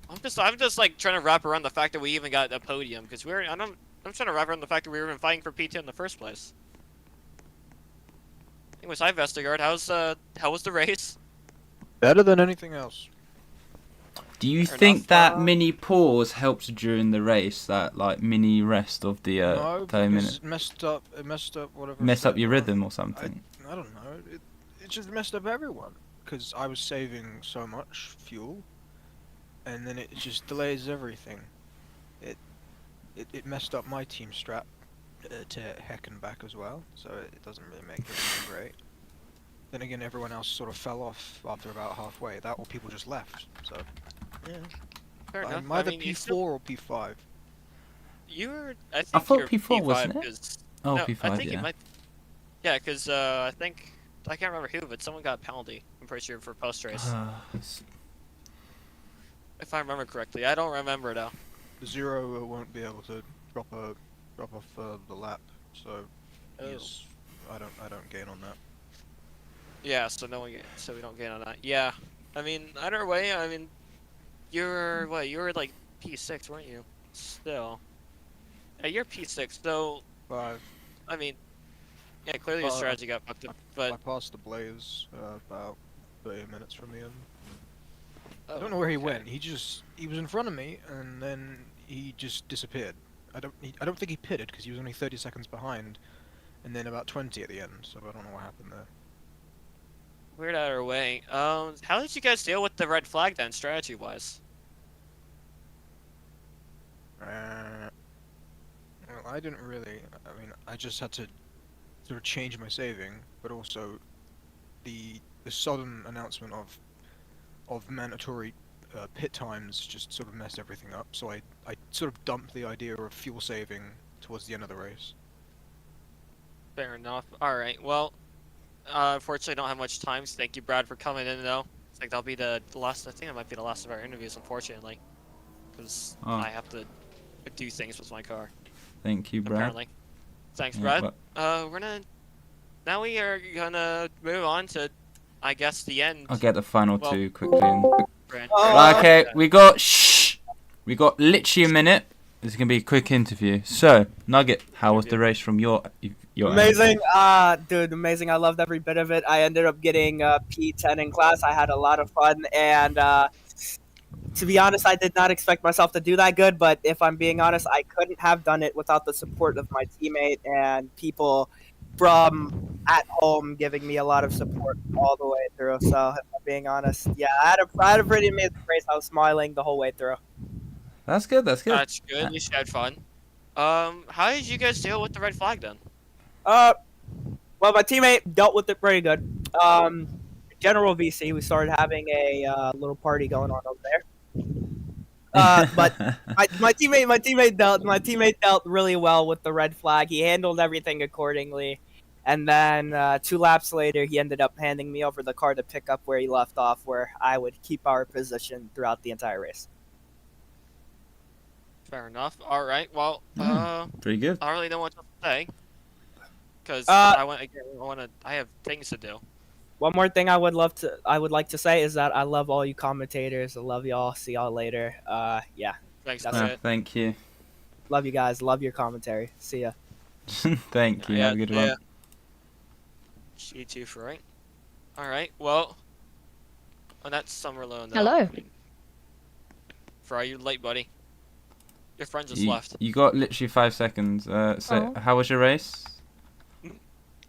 I'm just like trying to wrap around the fact that we even got a podium, because I'm trying to wrap around the fact that we were even fighting for P2 in the first place. Anyways, hi Vestergaard, how was the race? Better than anything else. Do you think that mini pause helped during the race? That like mini rest of the 30 minutes? It messed up whatever. Messed up your rhythm or something? I don't know. It just messed up everyone, because I was saving so much fuel. and then it just delays everything. It messed up my team strat to heck and back as well, so it doesn't really make everything great. Then again, everyone else sort of fell off after about halfway. That or people just left. So Yeah. Fair enough. I'm I either mean, you P4 still- or P5. You were. I think I thought you're P4, wasn't it? 'cause- Oh, no, P5, I think yeah. it might. Yeah, because I think I can't remember who, but someone got a penalty. I'm pretty sure for post race, if I remember correctly. I don't remember though. Zero won't be able to drop off the lap, so Oh. I don't gain on that. Yeah, so so we don't gain on that. Yeah, I mean, either way, I mean, you're what? You were like P6, weren't you? Still. Yeah, you're P6, so 5. I mean, yeah, clearly your strategy got fucked up, I but passed the Blaze about 30 minutes from the end. oh, I don't know where he okay. went. He was in front of me, and then he just disappeared. I don't think he pitted because he was only 30 seconds behind, and then about 20 at the end. So I don't know what happened there. Weird either way. How did you guys deal with the red flag then, strategy-wise? Well, I didn't really. I mean, I just had to sort of change my saving, but also the sudden announcement of mandatory pit times just sort of messed everything up. So I sort of dumped the idea of fuel saving towards the end of the race. Fair enough. All right. Well, unfortunately, I don't have much time. So thank you, Brad, for coming in. Though it's like that'll be the last. I think that might be the last of our interviews, unfortunately, because Oh. I have to do things with my car. Thank you, Brad. Apparently. Thanks, Yeah, Brad. We're gonna. Now we are gonna move on to, I guess, the end. I'll get the final Well- two quickly in. Brad. Okay, we got literally a minute. This is gonna be a quick interview. So, Nugget, how was the race from your end? Amazing, dude, amazing. I loved every bit of it. I ended up getting P10 in class. I had a lot of fun, and to be honest, I did not expect myself to do that good. But if I'm being honest, I couldn't have done it without the support of my teammate and people from at home giving me a lot of support all the way through. So, if I'm being honest, yeah, I had a pretty amazing race. I was smiling the whole way through. That's good. That's good. That's good. At least you had fun. How did you guys deal with the red flag then? Well, my teammate dealt with it pretty good. General VC, we started having a little party going on over there. But my teammate dealt really well with the red flag. He handled everything accordingly, and then 2 laps later, he ended up handing me over the car to pick up where he left off, where I would keep our position throughout the entire race. Fair enough. All right. Well, Pretty good. I don't really know what to say because Uh, I have things to do. One more thing I would like to say is that I love all you commentators. I love y'all. See y'all later. Yeah, Thanks, That's Brad. Thank you. love you guys. Love your commentary. See ya. Thank you. Have a good one. You too, for right. All right. Well, on that summer loan. Though, Hello. Fry, you late, buddy. Your friend just You, left. you got literally 5 seconds. So, how was your race?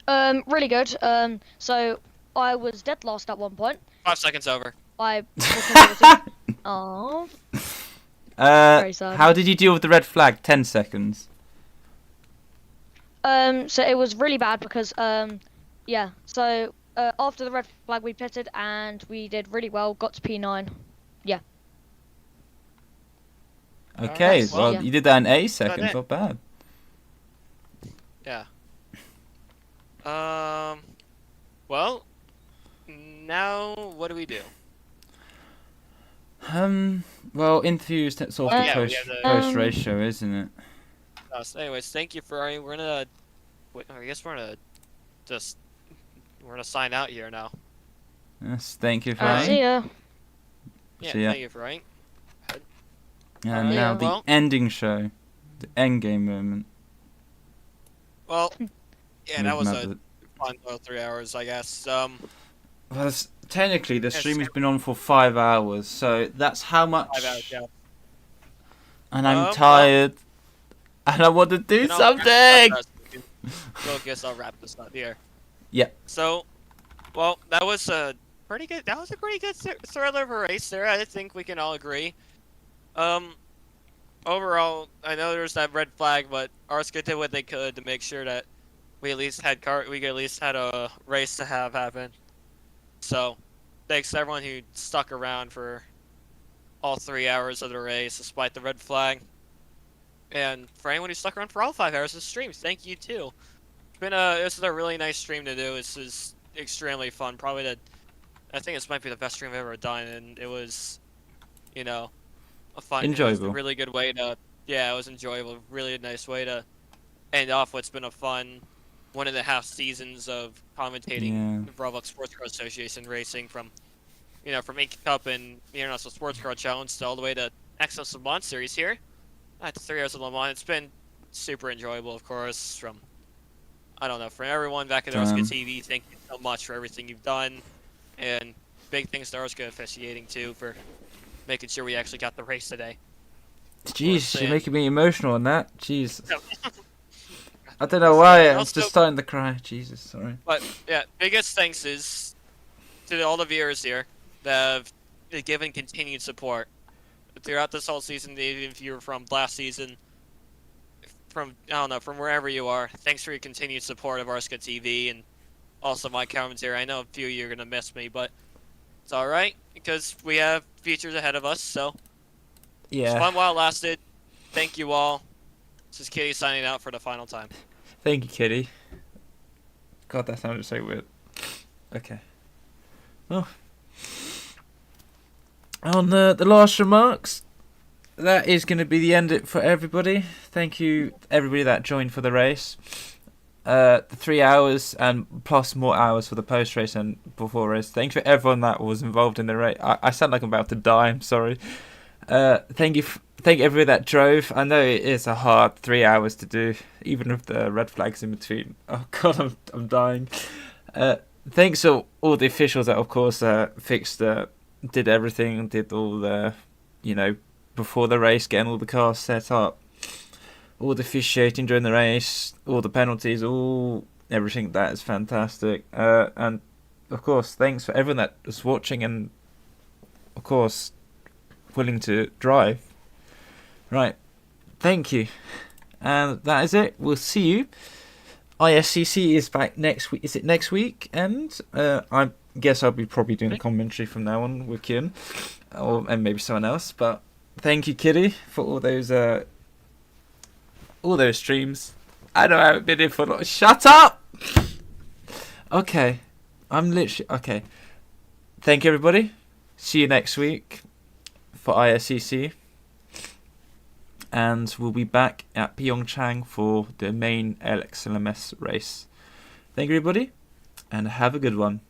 Really good. So I was dead last at one point. 5 seconds over. I. Oh. Very sad. How did you deal with the red flag? 10 seconds. So it was really bad because yeah. So after the red flag, we pitted and we did really well. Got to P9. Yeah. Okay, Alright, well, yeah. you did that in 8 seconds. it. Not bad. Yeah. Well, now what do we do? Well, interviews that's sort of the Yeah, we post have the- post ratio, isn't it? So anyways, thank you for. We're gonna. I guess we're gonna just. We're gonna sign out here now. Yes, thank you for See ya. Yeah, See ya. thank you for right. And Alright, now the well- ending show, the end game moment. Well, yeah, that was Moving a up fun little 3 hours, I guess. Well, technically, the Yes, stream has sir. been on for 5 hours, so that's how much. 5 hours, yeah. And I'm well- tired, and I want to do And I'll something. wrap this up. So I guess I'll wrap this up here. Yeah. So, well, that was a pretty good. That was a pretty good thriller of a race there. I think we can all agree. Overall, I know there's that red flag, but RSCA did what they could to make sure that we at least had a race to have happen. So, thanks to everyone who stuck around for all 3 hours of the race, despite the red flag. And for anyone who stuck around for all 5 hours of the stream, thank you too. This is a really nice stream to do. This is extremely fun. I think this might be the best stream I've ever done, and it was, you know, Enjoyable. It was a really good way to, it was enjoyable. Really nice way to end off what's been a fun 1.5 seasons of commentating the Roblox Sports Car Association racing from Inc. Cup and the International Sports Car Challenge to all the way to XLMS series here. At 3 hours of Le Mans, it's been super enjoyable, of course. From everyone back at RSCA TV, thank you so much for everything you've done, and big thanks to RSCA officiating too for making sure we actually got the race today. Jeez, you're making me emotional on that. Jesus. I don't know why, I'm just starting to cry. Jesus, sorry. But yeah, biggest thanks is to all the viewers here that have given continued support throughout this whole season. Even if you were from last season, from wherever you are, thanks for your continued support of RSCA TV and also my commentary. I know a few of you are gonna miss me, but it's all right because we have features ahead of us. So it's fun while it lasted. Thank you all. This is Kitty signing out for the final time. Thank you, Kitty. God, that sounded so weird. Okay. Well, on the last remarks, that is going to be the end for everybody. Thank you, everybody that joined for the race. The 3 hours and plus more hours for the post race and before race. Thanks for everyone that was involved in the race. I sound like I'm about to die. I'm sorry. Thank everybody that drove. I know it is a hard 3 hours to do, even with the red flags in between. Oh god, I'm dying. Thanks to all the officials that, of course, did everything, did all the, before the race, getting all the cars set up, all the officiating during the race, all the penalties, everything. That is fantastic. And of course, thanks for everyone that was watching and, of course, willing to drive. Right, thank you. And that is it. We'll see you. ISCC is back next week. Is it next week? And I guess I'll be probably doing a commentary from now on with Kian, and maybe someone else. But thank you, Kitty, for all those streams. I know I haven't been here for a lot. Shut up. Okay, okay. Thank you, everybody. See you next week for ISCC. And we'll be back at Pyeongchang for the main XLMS race. Thank you, everybody, and have a good one.